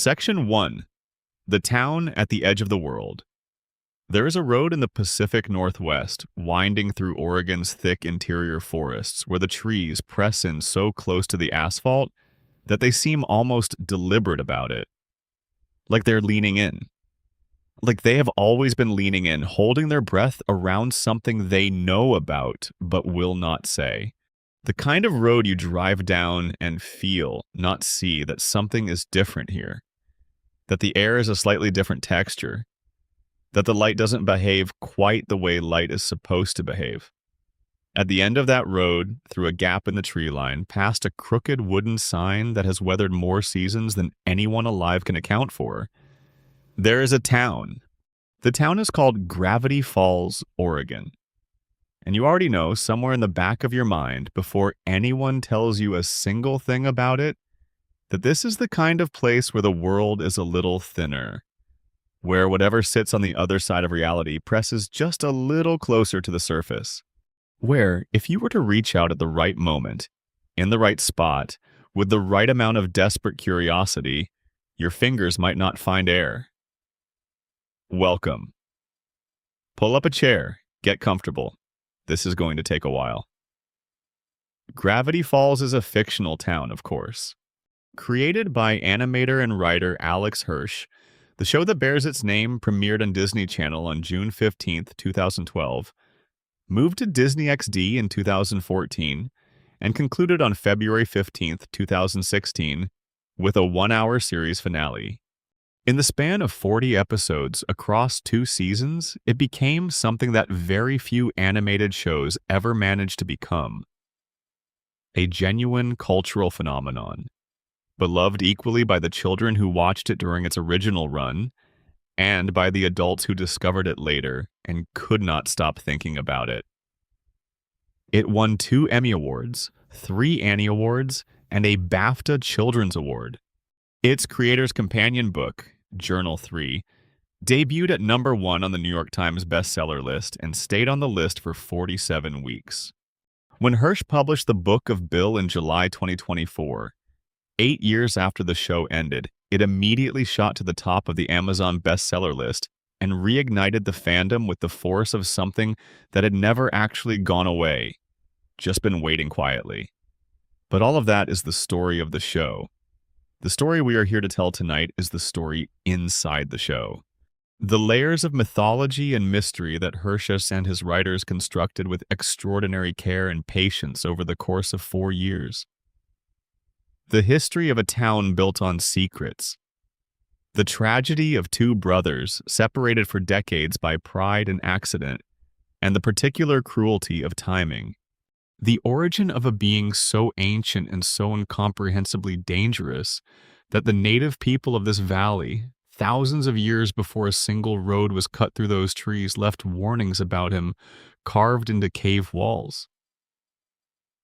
Section 1. The Town at the Edge of the World. There is a road in the Pacific Northwest, winding through Oregon's thick interior forests, where the trees press in so close to the asphalt that they seem almost deliberate about it. Like they're leaning in. Like they have always been leaning in, holding their breath around something they know about but will not say. The kind of road you drive down and feel, not see, that something is different here. That the air is a slightly different texture. That the light doesn't behave quite the way light is supposed to behave. At the end of that road, through a gap in the tree line, past a crooked wooden sign that has weathered more seasons than anyone alive can account for, there is a town. The town is called Gravity Falls, Oregon. And you already know, somewhere in the back of your mind, before anyone tells you a single thing about it, that this is the kind of place where the world is a little thinner, where whatever sits on the other side of reality presses just a little closer to the surface, where if you were to reach out at the right moment, in the right spot, with the right amount of desperate curiosity, your fingers might not find air. Welcome. Pull up a chair, get comfortable. This is going to take a while. Gravity Falls is a fictional town, of course. Created by animator and writer Alex Hirsch, the show that bears its name premiered on Disney Channel on June 15, 2012, moved to Disney XD in 2014, and concluded on February 15, 2016, with a one-hour series finale. In the span of 40 episodes across 2 seasons, it became something that very few animated shows ever managed to become. A genuine cultural phenomenon, beloved equally by the children who watched it during its original run, and by the adults who discovered it later and could not stop thinking about it. It won 2 Emmy Awards, 3 Annie Awards, and a BAFTA Children's Award. Its creator's companion book, Journal 3, debuted at number 1 on the New York Times bestseller list and stayed on the list for 47 weeks. When Hirsch published the Book of Bill in July 2024, 8 years after the show ended, it immediately shot to the top of the Amazon bestseller list and reignited the fandom with the force of something that had never actually gone away, just been waiting quietly. But all of that is the story of the show. The story we are here to tell tonight is the story inside the show. The layers of mythology and mystery that Hirsch and his writers constructed with extraordinary care and patience over the course of 4 years. The history of a town built on secrets. The tragedy of 2 brothers separated for decades by pride and accident, and the particular cruelty of timing. The origin of a being so ancient and so incomprehensibly dangerous that the native people of this valley, thousands of years before a single road was cut through those trees, left warnings about him carved into cave walls.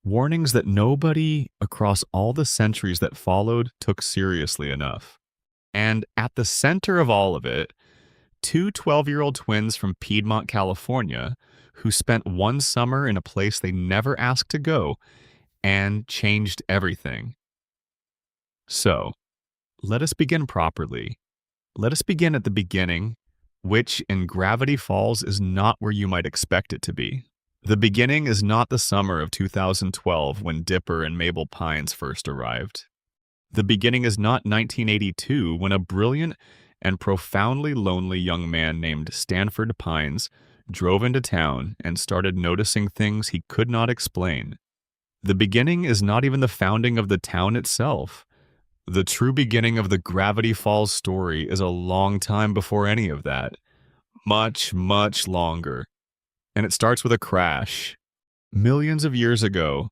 Warnings that nobody across all the centuries that followed took seriously enough. And at the center of all of it, 2 12-year-old twins from Piedmont, California, who spent one summer in a place they never asked to go and changed everything. So, let us begin properly. Let us begin at the beginning, which in Gravity Falls is not where you might expect it to be. The beginning is not the summer of 2012 when Dipper and Mabel Pines first arrived. The beginning is not 1982 when a brilliant and profoundly lonely young man named Stanford Pines drove into town and started noticing things he could not explain. The beginning is not even the founding of the town itself. The true beginning of the Gravity Falls story is a long time before any of that. Much, much longer. And it starts with a crash. Millions of years ago,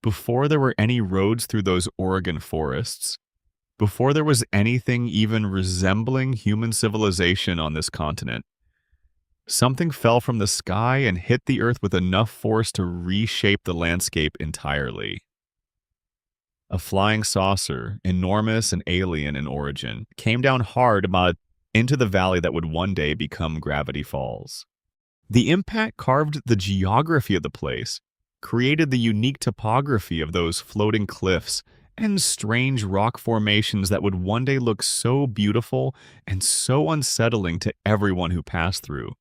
before there were any roads through those Oregon forests, before there was anything even resembling human civilization on this continent, something fell from the sky and hit the earth with enough force to reshape the landscape entirely. A flying saucer, enormous and alien in origin, came down hard into the valley that would one day become Gravity Falls. The impact carved the geography of the place, created the unique topography of those floating cliffs and strange rock formations that would one day look so beautiful and so unsettling to everyone who passed through.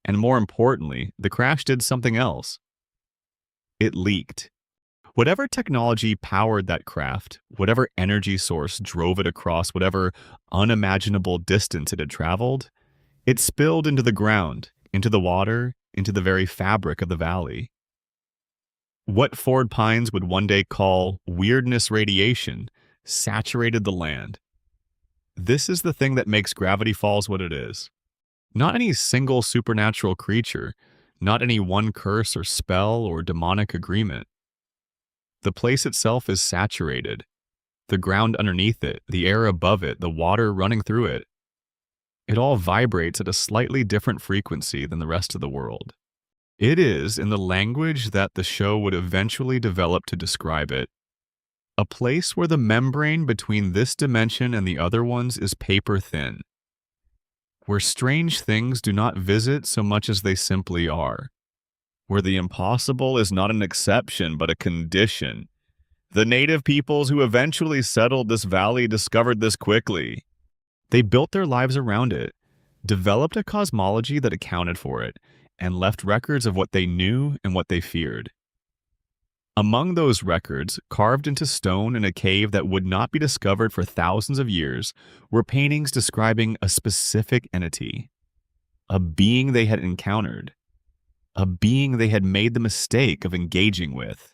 And more importantly, the crash did something else. It leaked. Whatever technology powered that craft, whatever energy source drove it across whatever unimaginable distance it had traveled, it spilled into the ground, into the water, into the very fabric of the valley. What Ford Pines would one day call weirdness radiation saturated the land. This is the thing that makes Gravity Falls what it is. Not any single supernatural creature, not any one curse or spell or demonic agreement. The place itself is saturated. The ground underneath it, the air above it, the water running through it. It all vibrates at a slightly different frequency than the rest of the world. It is, in the language that the show would eventually develop to describe it, a place where the membrane between this dimension and the other ones is paper thin, where strange things do not visit so much as they simply are, where the impossible is not an exception but a condition. The native peoples who eventually settled this valley discovered this quickly. They built their lives around it, developed a cosmology that accounted for it, and left records of what they knew and what they feared. Among those records, carved into stone in a cave that would not be discovered for thousands of years, were paintings describing a specific entity, a being they had encountered, a being they had made the mistake of engaging with,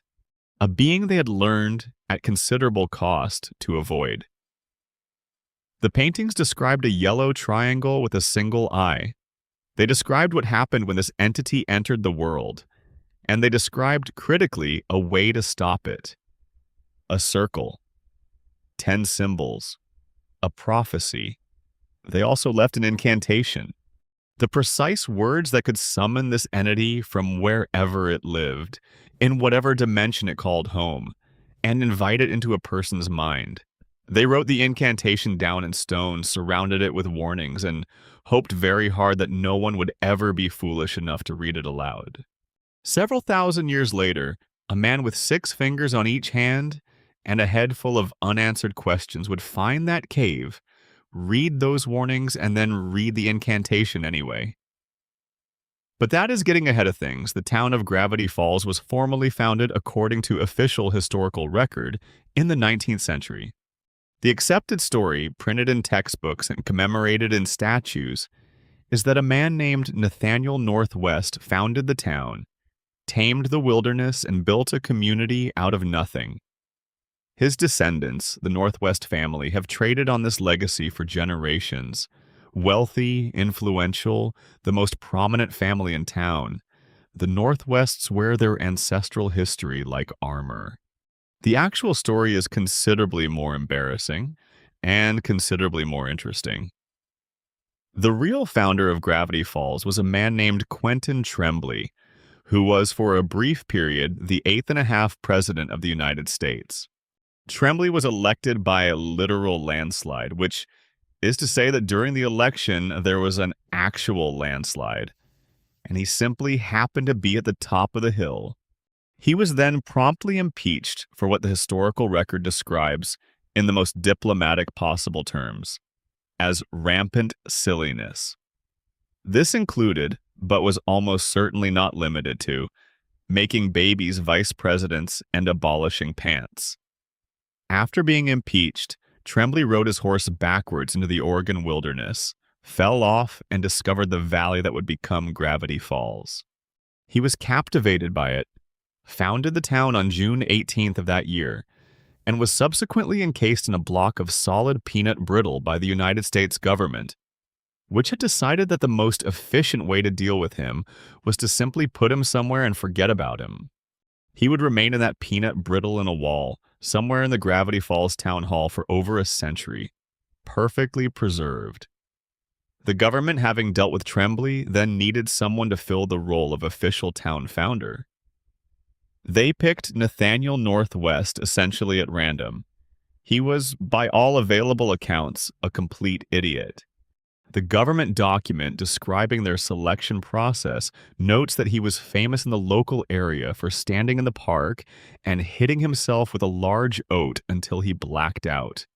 a being they had learned at considerable cost to avoid. The paintings described a yellow triangle with a single eye. They described what happened when this entity entered the world, and they described critically a way to stop it. A circle, 10 symbols, a prophecy. They also left an incantation, the precise words that could summon this entity from wherever it lived, in whatever dimension it called home, and invite it into a person's mind. They wrote the incantation down in stone, surrounded it with warnings, and hoped very hard that no one would ever be foolish enough to read it aloud. Several thousand years later, a man with 6 fingers on each hand and a head full of unanswered questions would find that cave, read those warnings, and then read the incantation anyway. But that is getting ahead of things. The town of Gravity Falls was formally founded according to official historical record in the 19th century. The accepted story, printed in textbooks and commemorated in statues, is that a man named Nathaniel Northwest founded the town, tamed the wilderness, and built a community out of nothing. His descendants, the Northwest family, have traded on this legacy for generations. Wealthy, influential, the most prominent family in town, the Northwests wear their ancestral history like armor. The actual story is considerably more embarrassing and considerably more interesting. The real founder of Gravity Falls was a man named Quentin Tremblay, who was for a brief period the 8th-and-a-half president of the United States. Tremblay was elected by a literal landslide, which is to say that during the election there was an actual landslide, and he simply happened to be at the top of the hill. He was then promptly impeached for what the historical record describes in the most diplomatic possible terms as rampant silliness. This included, but was almost certainly not limited to, making babies vice presidents and abolishing pants. After being impeached, Tremblay rode his horse backwards into the Oregon wilderness, fell off, and discovered the valley that would become Gravity Falls. He was captivated by it, founded the town on June 18th of that year, and was subsequently encased in a block of solid peanut brittle by the United States government, which had decided that the most efficient way to deal with him was to simply put him somewhere and forget about him. He would remain in that peanut brittle in a wall, somewhere in the Gravity Falls Town Hall for over a century, perfectly preserved. The government, having dealt with Tremblay, then needed someone to fill the role of official town founder. They picked Nathaniel Northwest essentially at random. He was, by all available accounts, a complete idiot. The government document describing their selection process notes that he was famous in the local area for standing in the park and hitting himself with a large oat until he blacked out.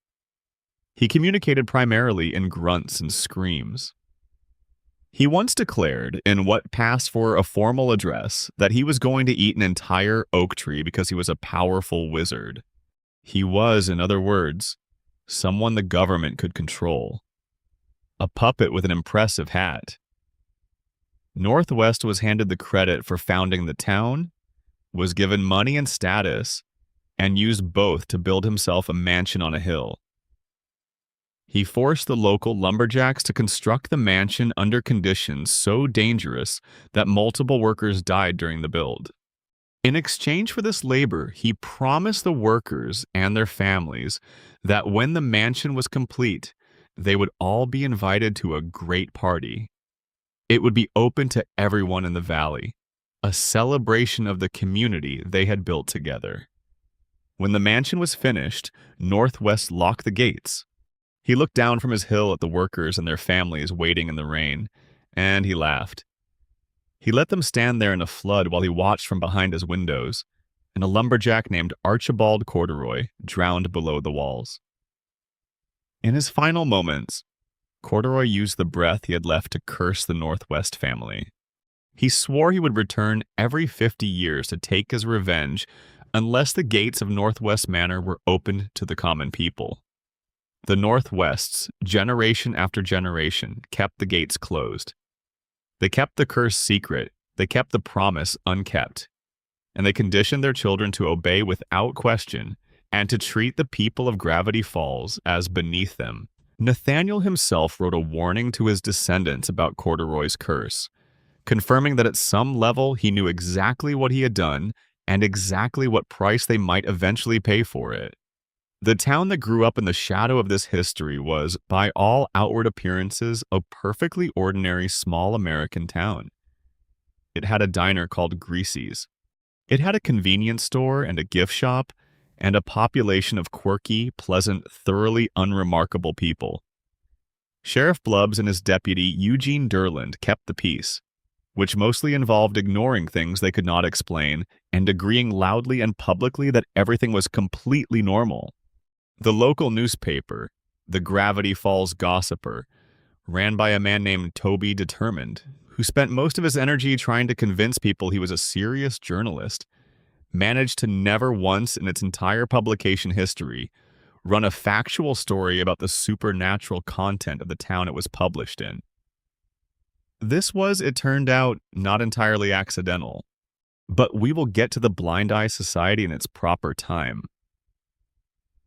He communicated primarily in grunts and screams. He once declared, in what passed for a formal address, that he was going to eat an entire oak tree because he was a powerful wizard. He was, in other words, someone the government could control. A puppet with an impressive hat. Northwest was handed the credit for founding the town, was given money and status, and used both to build himself a mansion on a hill. He forced the local lumberjacks to construct the mansion under conditions so dangerous that multiple workers died during the build. In exchange for this labor, he promised the workers and their families that when the mansion was complete, they would all be invited to a great party. It would be open to everyone in the valley, a celebration of the community they had built together. When the mansion was finished, Northwest locked the gates. He looked down from his hill at the workers and their families waiting in the rain, and he laughed. He let them stand there in a flood while he watched from behind his windows, and a lumberjack named Archibald Corduroy drowned below the walls. In his final moments, Corduroy used the breath he had left to curse the Northwest family. He swore he would return every 50 years to take his revenge unless the gates of Northwest Manor were opened to the common people. The Northwests, generation after generation, kept the gates closed. They kept the curse secret, they kept the promise unkept, and they conditioned their children to obey without question and to treat the people of Gravity Falls as beneath them. Nathaniel himself wrote a warning to his descendants about Corduroy's curse, confirming that at some level he knew exactly what he had done and exactly what price they might eventually pay for it. The town that grew up in the shadow of this history was, by all outward appearances, a perfectly ordinary small American town. It had a diner called Greasy's. It had a convenience store and a gift shop, and a population of quirky, pleasant, thoroughly unremarkable people. Sheriff Blubbs and his deputy Eugene Derland kept the peace, which mostly involved ignoring things they could not explain and agreeing loudly and publicly that everything was completely normal. The local newspaper, the Gravity Falls Gossiper, ran by a man named Toby Determined, who spent most of his energy trying to convince people he was a serious journalist, managed to never once in its entire publication history run a factual story about the supernatural content of the town it was published in. This was, it turned out, not entirely accidental, but we will get to the Blind Eye Society in its proper time.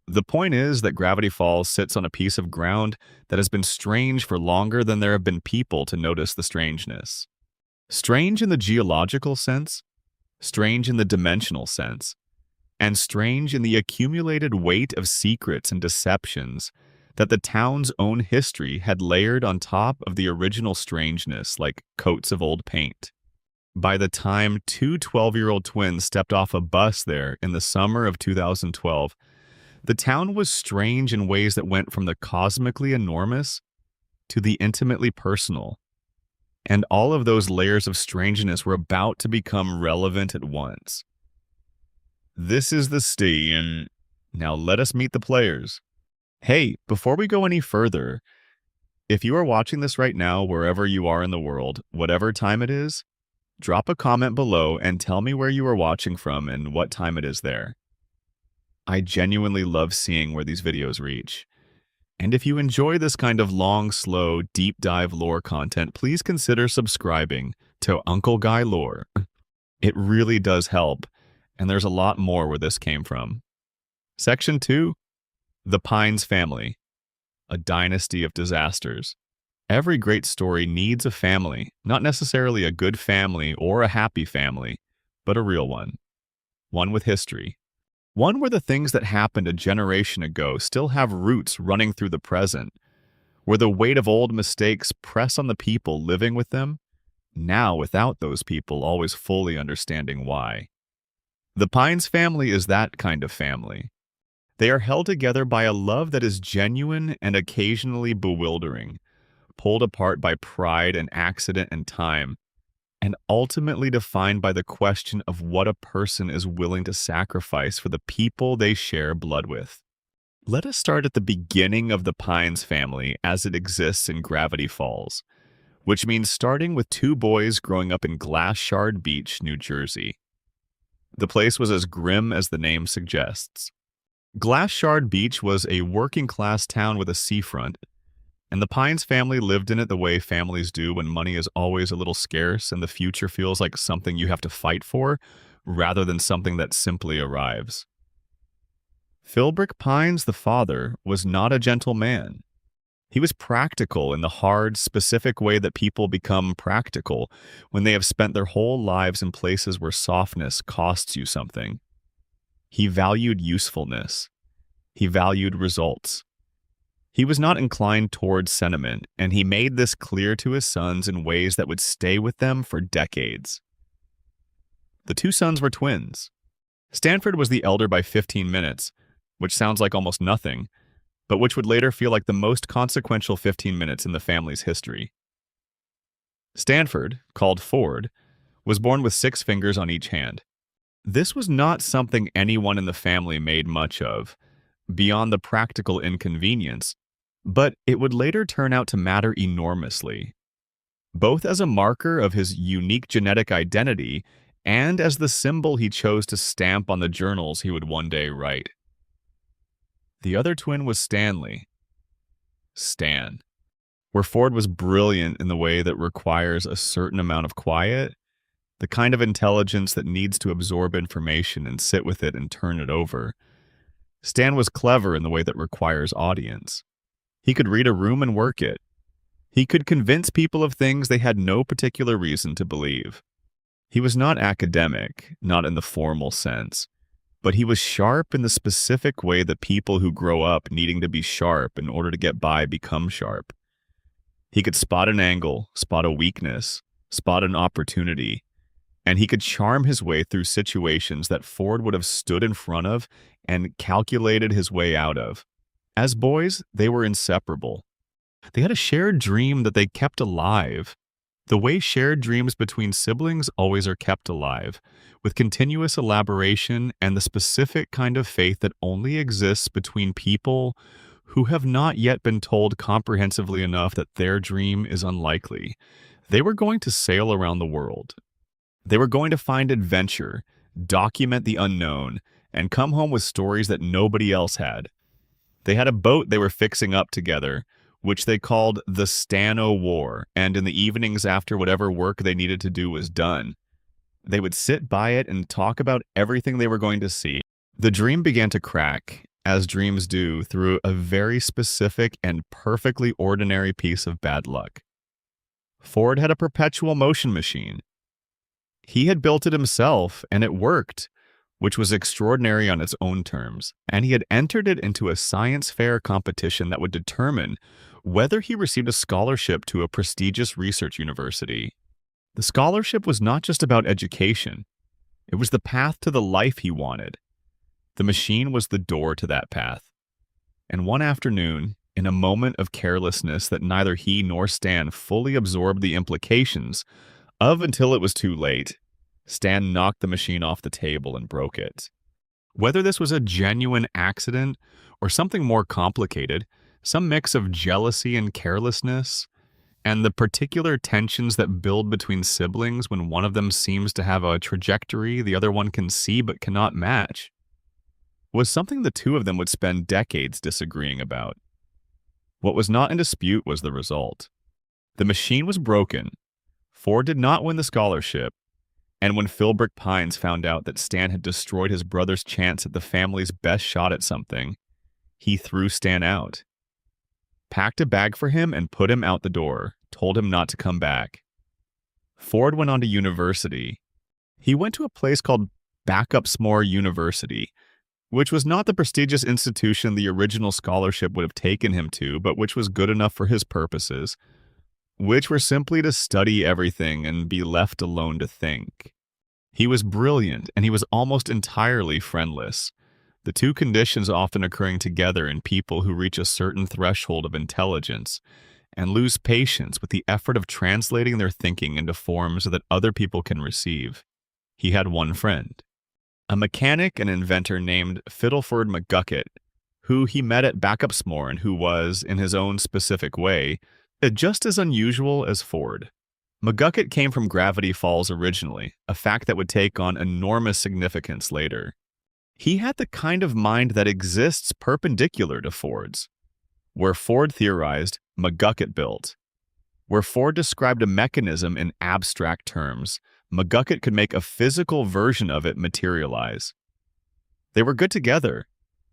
The point is that Gravity Falls sits on a piece of ground that has been strange for longer than there have been people to notice the strangeness. Strange in the geological sense, strange in the dimensional sense, and strange in the accumulated weight of secrets and deceptions that the town's own history had layered on top of the original strangeness like coats of old paint. By the time two 12-year-old twins stepped off a bus there in the summer of 2012, the town was strange in ways that went from the cosmically enormous to the intimately personal. And all of those layers of strangeness were about to become relevant at once. This is the Stee, and now let us meet the players. Hey, before we go any further, if you are watching this right now wherever you are in the world, whatever time it is, drop a comment below and tell me where you are watching from and what time it is there. I genuinely love seeing where these videos reach. And if you enjoy this kind of long, slow, deep dive lore content, please consider subscribing to Uncle Guy Lore. It really does help, and there's a lot more where this came from. Section 2, The Pines Family, a dynasty of disasters. Every great story needs a family, not necessarily a good family or a happy family, but a real one. One with history. One where the things that happened a generation ago still have roots running through the present, where the weight of old mistakes press on the people living with them, now without those people always fully understanding why. The Pines family is that kind of family. They are held together by a love that is genuine and occasionally bewildering, pulled apart by pride and accident and time, and ultimately defined by the question of what a person is willing to sacrifice for the people they share blood with. Let us start at the beginning of the Pines family as it exists in Gravity Falls, which means starting with two boys growing up in Glass Shard Beach, New Jersey. The place was as grim as the name suggests. Glass Shard Beach was a working-class town with a seafront, and the Pines family lived in it the way families do when money is always a little scarce and the future feels like something you have to fight for, rather than something that simply arrives. Philbrick Pines, the father, was not a gentle man. He was practical in the hard, specific way that people become practical when they have spent their whole lives in places where softness costs you something. He valued usefulness. He valued results. He was not inclined towards sentiment, and he made this clear to his sons in ways that would stay with them for decades. The two sons were twins. Stanford was the elder by 15 minutes, which sounds like almost nothing, but which would later feel like the most consequential 15 minutes in the family's history. Stanford, called Ford, was born with 6 fingers on each hand. This was not something anyone in the family made much of, beyond the practical inconvenience, but it would later turn out to matter enormously, both as a marker of his unique genetic identity and as the symbol he chose to stamp on the journals he would one day write. The other twin was Stanley. Stan. Where Ford was brilliant in the way that requires a certain amount of quiet, the kind of intelligence that needs to absorb information and sit with it and turn it over. Stan was clever in the way that requires audience. He could read a room and work it. He could convince people of things they had no particular reason to believe. He was not academic, not in the formal sense, but he was sharp in the specific way that people who grow up needing to be sharp in order to get by become sharp. He could spot an angle, spot a weakness, spot an opportunity, and he could charm his way through situations that Ford would have stood in front of and calculated his way out of. As boys, they were inseparable. They had a shared dream that they kept alive. The way shared dreams between siblings always are kept alive, with continuous elaboration and the specific kind of faith that only exists between people who have not yet been told comprehensively enough that their dream is unlikely. They were going to sail around the world. They were going to find adventure, document the unknown, and come home with stories that nobody else had. They had a boat they were fixing up together, which they called the Stan-O-War, and in the evenings after whatever work they needed to do was done, they would sit by it and talk about everything they were going to see. The dream began to crack, as dreams do, through a very specific and perfectly ordinary piece of bad luck. Ford had a perpetual motion machine. He had built it himself, and it worked, which was extraordinary on its own terms, and he had entered it into a science fair competition that would determine whether he received a scholarship to a prestigious research university. The scholarship was not just about education. It was the path to the life he wanted. The machine was the door to that path. And one afternoon, in a moment of carelessness that neither he nor Stan fully absorbed the implications of until it was too late, Stan knocked the machine off the table and broke it. Whether this was a genuine accident or something more complicated, some mix of jealousy and carelessness, and the particular tensions that build between siblings when one of them seems to have a trajectory the other one can see but cannot match, was something the two of them would spend decades disagreeing about. What was not in dispute was the result. The machine was broken. Ford did not win the scholarship, and when Philbrick Pines found out that Stan had destroyed his brother's chance at the family's best shot at something, he threw Stan out, packed a bag for him and put him out the door, told him not to come back. Ford went on to university. He went to a place called Backup-Smore University, which was not the prestigious institution the original scholarship would have taken him to, but which was good enough for his purposes, which were simply to study everything and be left alone to think. He was brilliant, and he was almost entirely friendless, the two conditions often occurring together in people who reach a certain threshold of intelligence, and lose patience with the effort of translating their thinking into forms that other people can receive. He had one friend, a mechanic and inventor named Fiddleford McGucket, who he met at Backupsmore and who was, in his own specific way, just as unusual as Ford. McGucket came from Gravity Falls originally, a fact that would take on enormous significance later. He had the kind of mind that exists perpendicular to Ford's. Where Ford theorized, McGucket built. Where Ford described a mechanism in abstract terms, McGucket could make a physical version of it materialize. They were good together,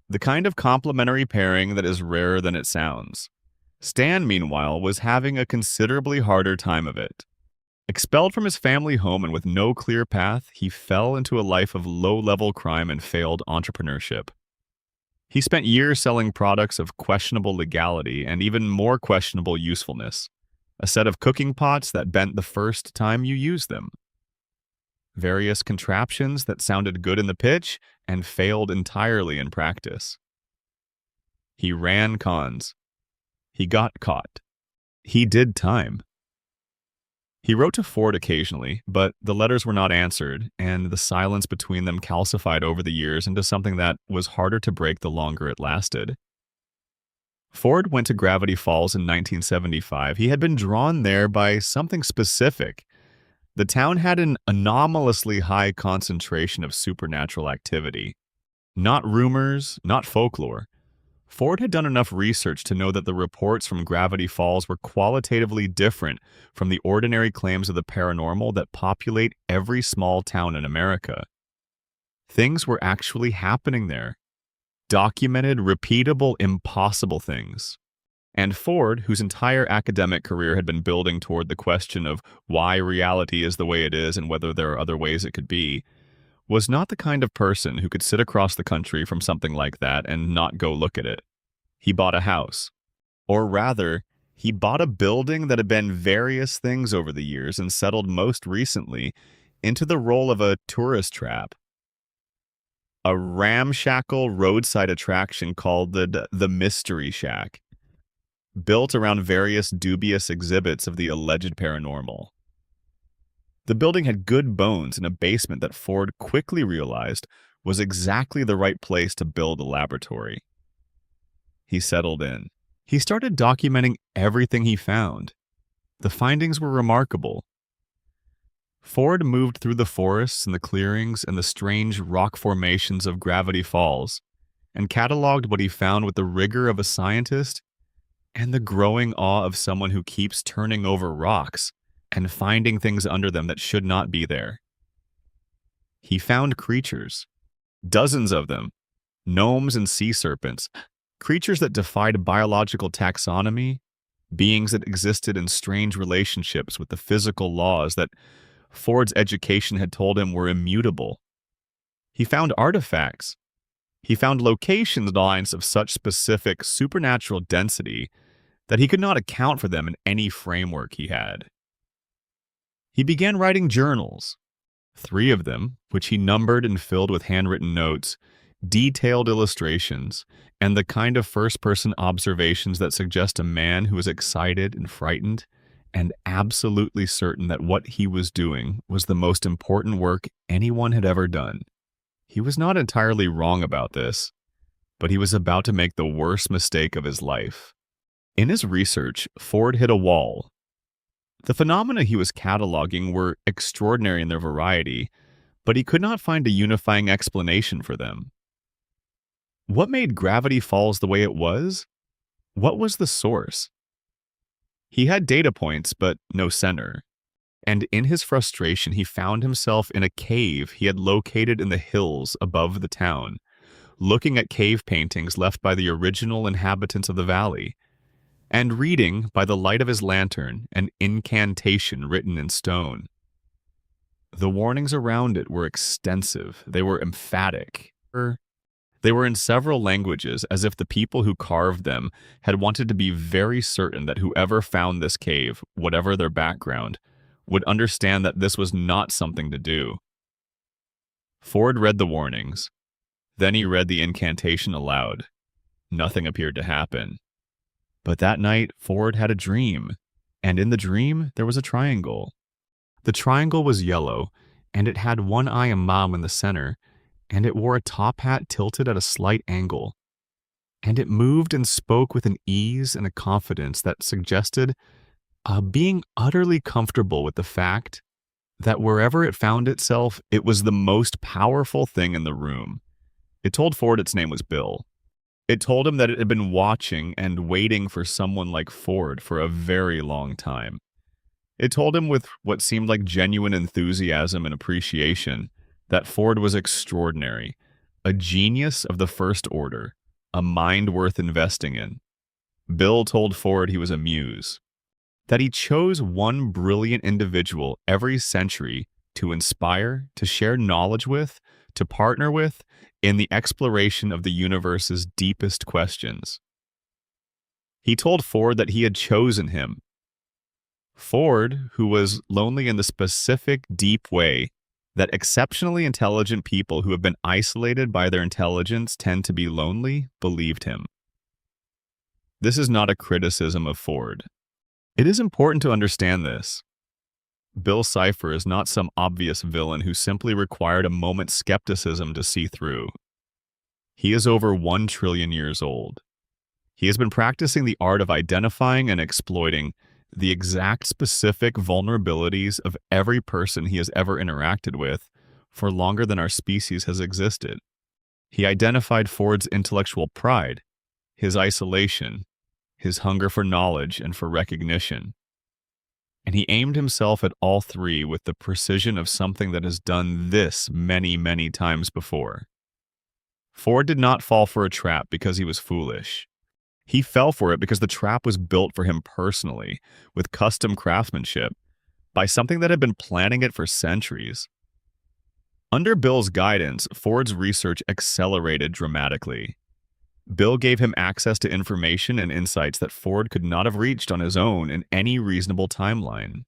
the kind of complementary pairing that is rarer than it sounds. Stan, meanwhile, was having a considerably harder time of it. Expelled from his family home and with no clear path, he fell into a life of low-level crime and failed entrepreneurship. He spent years selling products of questionable legality and even more questionable usefulness, a set of cooking pots that bent the first time you used them, various contraptions that sounded good in the pitch and failed entirely in practice. He ran cons. He got caught. He did time. He wrote to Ford occasionally, but the letters were not answered, and the silence between them calcified over the years into something that was harder to break the longer it lasted. Ford went to Gravity Falls in 1975. He had been drawn there by something specific. The town had an anomalously high concentration of supernatural activity. Not rumors, not folklore. Ford had done enough research to know that the reports from Gravity Falls were qualitatively different from the ordinary claims of the paranormal that populate every small town in America. Things were actually happening there. Documented, repeatable, impossible things. And Ford, whose entire academic career had been building toward the question of why reality is the way it is and whether there are other ways it could be, was not the kind of person who could sit across the country from something like that and not go look at it. He bought a house. Or rather, he bought a building that had been various things over the years and settled most recently into the role of a tourist trap. A ramshackle roadside attraction called the Mystery Shack, built around various dubious exhibits of the alleged paranormal. The building had good bones in a basement that Ford quickly realized was exactly the right place to build a laboratory. He settled in. He started documenting everything he found. The findings were remarkable. Ford moved through the forests and the clearings and the strange rock formations of Gravity Falls and cataloged what he found with the rigor of a scientist and the growing awe of someone who keeps turning over rocks and finding things under them that should not be there. He found creatures, dozens of them, gnomes and sea serpents, creatures that defied biological taxonomy, beings that existed in strange relationships with the physical laws that Ford's education had told him were immutable. He found artifacts. He found location lines of such specific supernatural density that he could not account for them in any framework he had. He began writing journals. 3 of them, which he numbered and filled with handwritten notes, detailed illustrations, and the kind of first-person observations that suggest a man who is excited and frightened and absolutely certain that what he was doing was the most important work anyone had ever done. He was not entirely wrong about this, but he was about to make the worst mistake of his life. In his research, Ford hit a wall. The phenomena he was cataloging were extraordinary in their variety, but he could not find a unifying explanation for them. What made Gravity Falls the way it was? What was the source? He had data points, but no center. And in his frustration, he found himself in a cave he had located in the hills above the town, looking at cave paintings left by the original inhabitants of the valley, and reading, by the light of his lantern, an incantation written in stone. The warnings around it were extensive. They were emphatic. They were in several languages, as if the people who carved them had wanted to be very certain that whoever found this cave, whatever their background, would understand that this was not something to do. Ford read the warnings. Then he read the incantation aloud. Nothing appeared to happen. But that night, Ford had a dream, and in the dream, there was a triangle. The triangle was yellow, and it had one eye and mom in the center, and it wore a top hat tilted at a slight angle. And it moved and spoke with an ease and a confidence that suggested being utterly comfortable with the fact that wherever it found itself, it was the most powerful thing in the room. It told Ford its name was Bill. It told him that it had been watching and waiting for someone like Ford for a very long time. It told him with what seemed like genuine enthusiasm and appreciation that Ford was extraordinary, a genius of the first order, a mind worth investing in. Bill told Ford he was a muse, that he chose one brilliant individual every century to inspire, to share knowledge with, to partner with in the exploration of the universe's deepest questions. He told Ford that he had chosen him. Ford, who was lonely in the specific, deep way that exceptionally intelligent people who have been isolated by their intelligence tend to be lonely, believed him. This is not a criticism of Ford. It is important to understand this. Bill Cipher is not some obvious villain who simply required a moment's skepticism to see through. He is over 1 trillion years old. He has been practicing the art of identifying and exploiting the exact specific vulnerabilities of every person he has ever interacted with for longer than our species has existed. He identified Ford's intellectual pride, his isolation, his hunger for knowledge and for recognition. And he aimed himself at all three with the precision of something that has done this many, many times before. Ford did not fall for a trap because he was foolish. He fell for it because the trap was built for him personally, with custom craftsmanship, by something that had been planning it for centuries. Under Bill's guidance, Ford's research accelerated dramatically. Bill gave him access to information and insights that Ford could not have reached on his own in any reasonable timeline.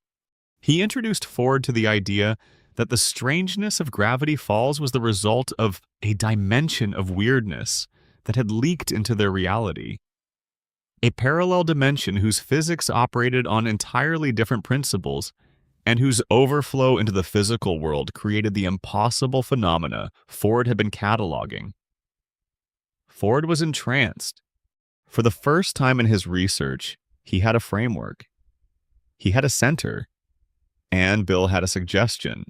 He introduced Ford to the idea that the strangeness of Gravity Falls was the result of a dimension of weirdness that had leaked into their reality. A parallel dimension whose physics operated on entirely different principles and whose overflow into the physical world created the impossible phenomena Ford had been cataloging. Ford was entranced. For the first time in his research, he had a framework. He had a center. And Bill had a suggestion.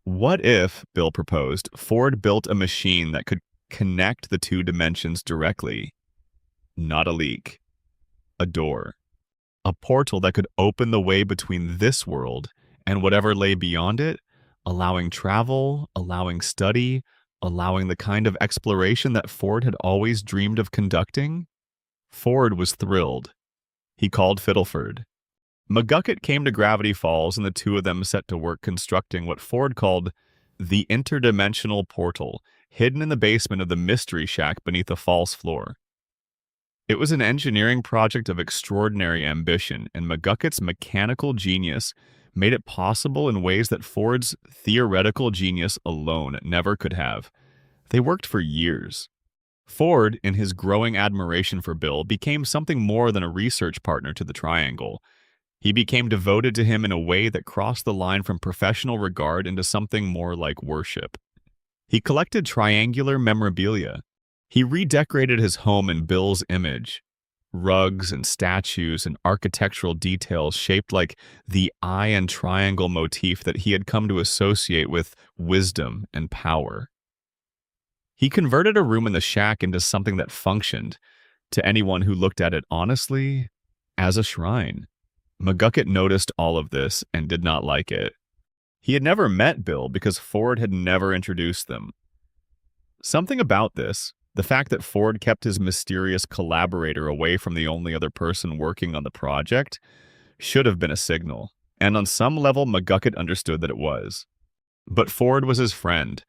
What if, Bill proposed, Ford built a machine that could connect the two dimensions directly? Not a leak. A door. A portal that could open the way between this world and whatever lay beyond it, allowing travel, allowing study, allowing the kind of exploration that Ford had always dreamed of conducting? Ford was thrilled. He called Fiddleford. McGucket came to Gravity Falls, and the two of them set to work constructing what Ford called the interdimensional portal, hidden in the basement of the Mystery Shack beneath a false floor. It was an engineering project of extraordinary ambition, and McGucket's mechanical genius made it possible in ways that Ford's theoretical genius alone never could have. They worked for years. Ford, in his growing admiration for Bill, became something more than a research partner to the Triangle. He became devoted to him in a way that crossed the line from professional regard into something more like worship. He collected triangular memorabilia. He redecorated his home in Bill's image. Rugs and statues and architectural details shaped like the eye and triangle motif that he had come to associate with wisdom and power. He converted a room in the shack into something that functioned, to anyone who looked at it honestly, as a shrine. McGucket noticed all of this and did not like it. He had never met Bill because Ford had never introduced them. Something about this, the fact that Ford kept his mysterious collaborator away from the only other person working on the project, should have been a signal, and on some level McGucket understood that it was. But Ford was his friend,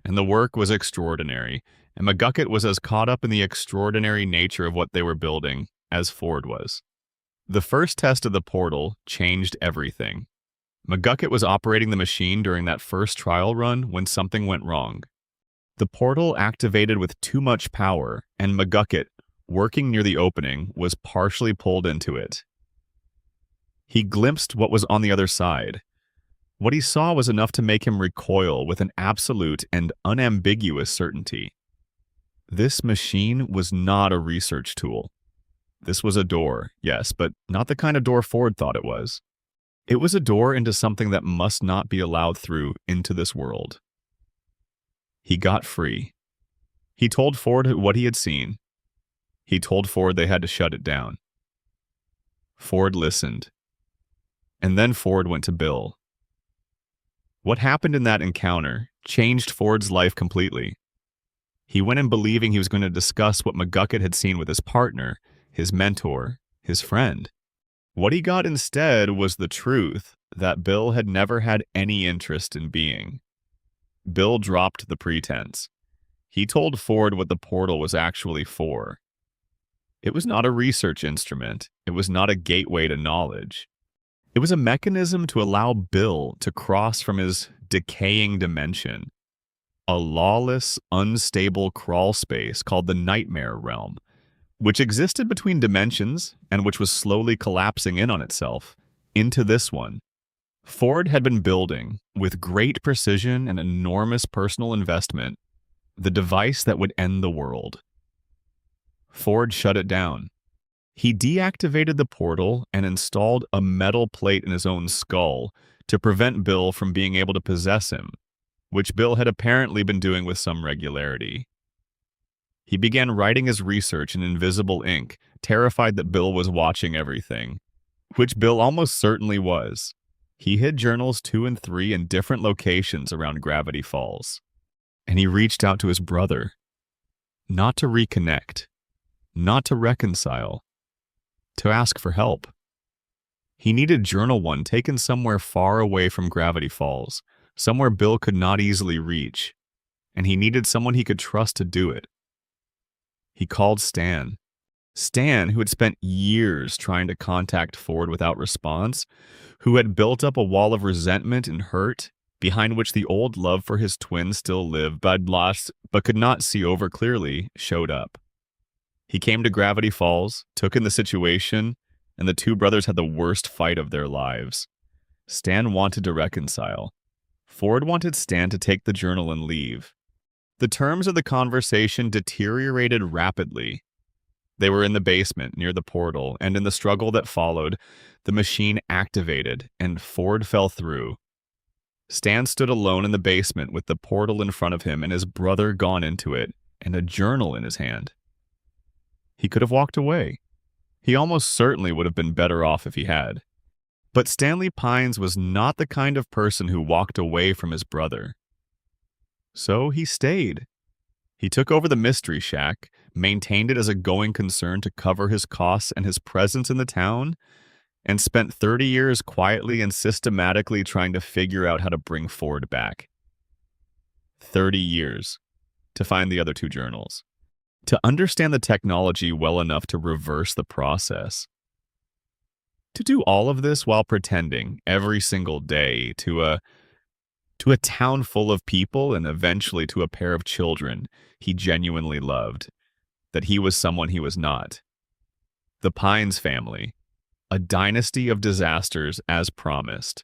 and the work was extraordinary, and McGucket was as caught up in the extraordinary nature of what they were building as Ford was. The first test of the portal changed everything. McGucket was operating the machine during that first trial run when something went wrong. The portal activated with too much power, and McGucket, working near the opening, was partially pulled into it. He glimpsed what was on the other side. What he saw was enough to make him recoil with an absolute and unambiguous certainty. This machine was not a research tool. This was a door, yes, but not the kind of door Ford thought it was. It was a door into something that must not be allowed through into this world. He got free. He told Ford what he had seen. He told Ford they had to shut it down. Ford listened. And then Ford went to Bill. What happened in that encounter changed Ford's life completely. He went in believing he was going to discuss what McGucket had seen with his partner, his mentor, his friend. What he got instead was the truth that Bill had never had any interest in being. Bill dropped the pretense. He told Ford what the portal was actually for. It was not a research instrument. It was not a gateway to knowledge. It was a mechanism to allow Bill to cross from his decaying dimension, a lawless, unstable crawl space called the Nightmare Realm, which existed between dimensions and which was slowly collapsing in on itself, into this one. Ford had been building, with great precision and enormous personal investment, the device that would end the world. Ford shut it down. He deactivated the portal and installed a metal plate in his own skull to prevent Bill from being able to possess him, which Bill had apparently been doing with some regularity. He began writing his research in invisible ink, terrified that Bill was watching everything, which Bill almost certainly was. He hid journals 2 and 3 in different locations around Gravity Falls. And he reached out to his brother, not to reconnect, not to reconcile, to ask for help. He needed Journal 1 taken somewhere far away from Gravity Falls, somewhere Bill could not easily reach, and he needed someone he could trust to do it. He called Stan. Stan, who had spent years trying to contact Ford without response, who had built up a wall of resentment and hurt, behind which the old love for his twin still lived but could not see over clearly, showed up. He came to Gravity Falls, took in the situation, and the two brothers had the worst fight of their lives. Stan wanted to reconcile. Ford wanted Stan to take the journal and leave. The terms of the conversation deteriorated rapidly. They were in the basement near the portal, and in the struggle that followed, the machine activated, and Ford fell through. Stan stood alone in the basement with the portal in front of him and his brother gone into it, and a journal in his hand. He could have walked away. He almost certainly would have been better off if he had. But Stanley Pines was not the kind of person who walked away from his brother. So he stayed. He took over the Mystery Shack, maintained it as a going concern to cover his costs and his presence in the town, and spent 30 years quietly and systematically trying to figure out how to bring Ford back. 30 years to find the other 2 journals. To understand the technology well enough to reverse the process. To do all of this while pretending every single day to a town full of people and eventually to a pair of children he genuinely loved, that he was someone he was not. The Pines family, a dynasty of disasters as promised.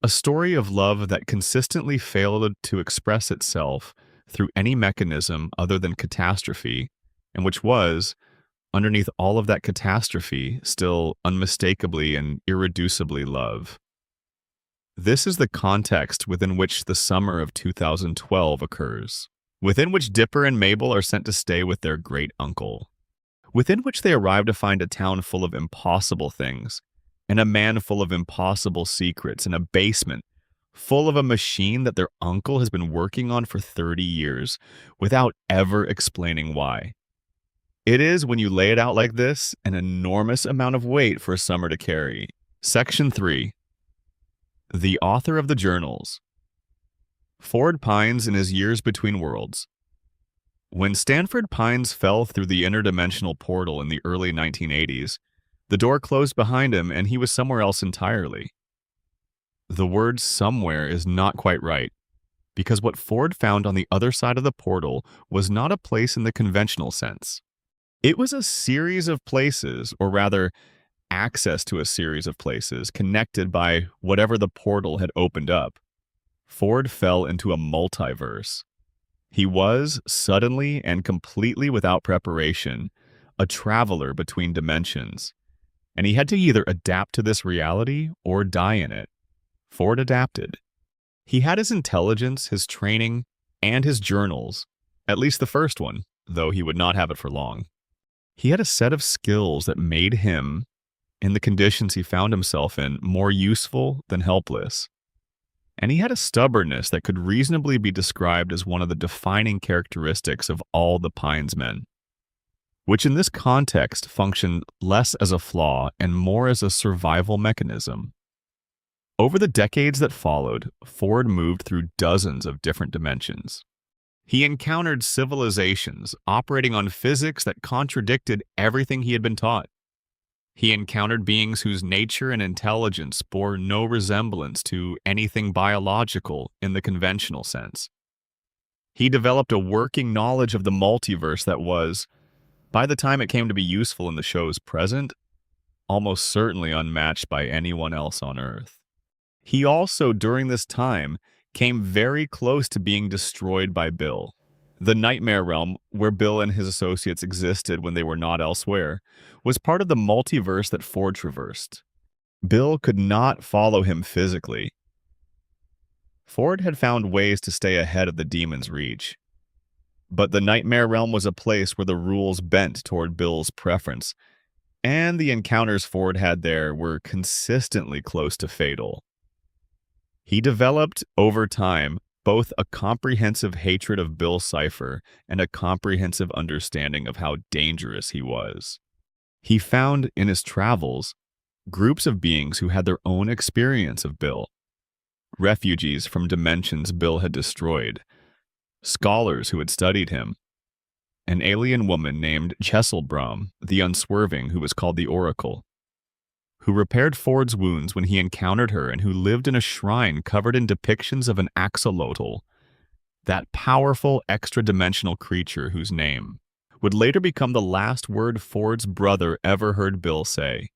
A story of love that consistently failed to express itself through any mechanism other than catastrophe, and which was, underneath all of that catastrophe, still unmistakably and irreducibly love. This is the context within which the summer of 2012 occurs, within which Dipper and Mabel are sent to stay with their great uncle, within which they arrive to find a town full of impossible things, and a man full of impossible secrets, and a basement full of a machine that their uncle has been working on for 30 years without ever explaining why. It is, when you lay it out like this, an enormous amount of weight for a summer to carry. Section 3. The author of the journals. Ford Pines in his years between worlds. When Stanford Pines fell through the interdimensional portal in the early 1980s, the door closed behind him and he was somewhere else entirely. The word somewhere is not quite right, because what Ford found on the other side of the portal was not a place in the conventional sense. It was a series of places, or rather, access to a series of places connected by whatever the portal had opened up. Ford fell into a multiverse. He was, suddenly and completely without preparation, a traveler between dimensions, and he had to either adapt to this reality or die in it. Ford adapted. He had his intelligence, his training, and his journals, at least the first one, though he would not have it for long. He had a set of skills that made him, in the conditions he found himself in, more useful than helpless. And he had a stubbornness that could reasonably be described as one of the defining characteristics of all the Pines men, which in this context functioned less as a flaw and more as a survival mechanism. Over the decades that followed, Ford moved through dozens of different dimensions. He encountered civilizations operating on physics that contradicted everything he had been taught. He encountered beings whose nature and intelligence bore no resemblance to anything biological in the conventional sense. He developed a working knowledge of the multiverse that was, by the time it came to be useful in the show's present, almost certainly unmatched by anyone else on Earth. He also, during this time, came very close to being destroyed by Bill. The Nightmare Realm, where Bill and his associates existed when they were not elsewhere, was part of the multiverse that Ford traversed. Bill could not follow him physically. Ford had found ways to stay ahead of the demon's reach. But the Nightmare Realm was a place where the rules bent toward Bill's preference, and the encounters Ford had there were consistently close to fatal. He developed, over time, both a comprehensive hatred of Bill Cipher and a comprehensive understanding of how dangerous he was. He found, in his travels, groups of beings who had their own experience of Bill, refugees from dimensions Bill had destroyed, scholars who had studied him, an alien woman named Chesselbrom, the Unswerving, who was called the Oracle, who repaired Ford's wounds when he encountered her and who lived in a shrine covered in depictions of an axolotl, that powerful extra-dimensional creature whose name would later become the last word Ford's brother ever heard Bill say.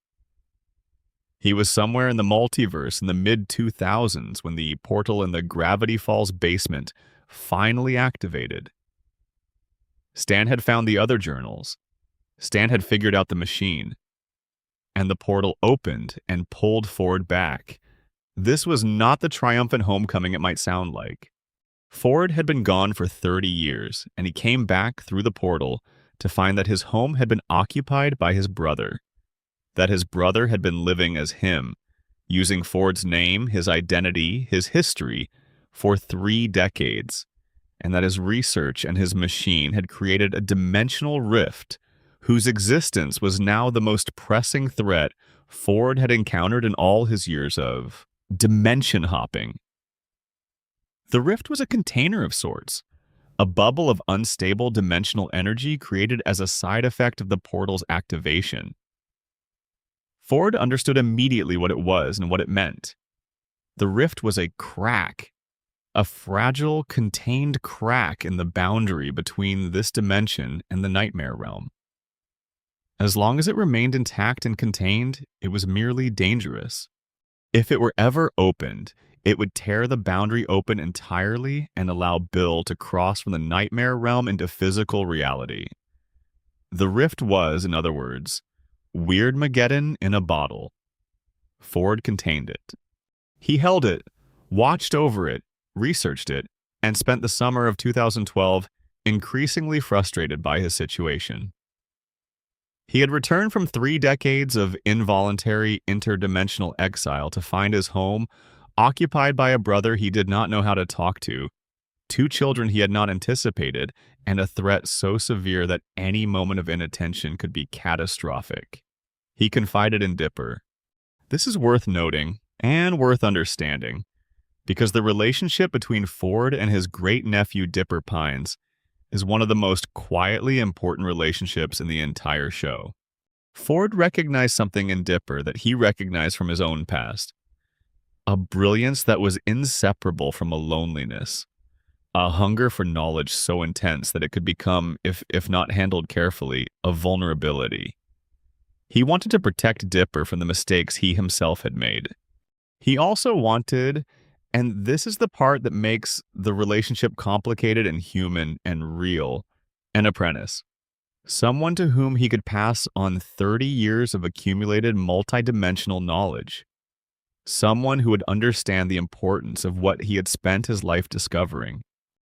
He was somewhere in the multiverse in the mid-2000s when the portal in the Gravity Falls basement finally activated. Stan had found the other journals. Stan had figured out the machine. And the portal opened and pulled Ford back. This was not the triumphant homecoming it might sound like. Ford had been gone for 30 years, and he came back through the portal to find that his home had been occupied by his brother, that his brother had been living as him, using Ford's name, his identity, his history, for 3 decades, and that his research and his machine had created a dimensional rift whose existence was now the most pressing threat Ford had encountered in all his years of dimension hopping. The rift was a container of sorts, a bubble of unstable dimensional energy created as a side effect of the portal's activation. Ford understood immediately what it was and what it meant. The rift was a crack, a fragile, contained crack in the boundary between this dimension and the Nightmare Realm. As long as it remained intact and contained, it was merely dangerous. If it were ever opened, it would tear the boundary open entirely and allow Bill to cross from the Nightmare Realm into physical reality. The rift was, in other words, Weirdmageddon in a bottle. Ford contained it. He held it, watched over it, researched it, and spent the summer of 2012 increasingly frustrated by his situation. He had returned from 3 decades of involuntary interdimensional exile to find his home occupied by a brother he did not know how to talk to, 2 children he had not anticipated, and a threat so severe that any moment of inattention could be catastrophic. He confided in Dipper. This is worth noting and worth understanding, because the relationship between Ford and his great-nephew Dipper Pines is one of the most quietly important relationships in the entire show. Ford recognized something in Dipper that he recognized from his own past, a brilliance that was inseparable from a loneliness, a hunger for knowledge so intense that it could become, if not handled carefully, a vulnerability. He wanted to protect Dipper from the mistakes he himself had made. He also wanted, and this is the part that makes the relationship complicated and human and real, an apprentice. Someone to whom he could pass on 30 years of accumulated multidimensional knowledge. Someone who would understand the importance of what he had spent his life discovering.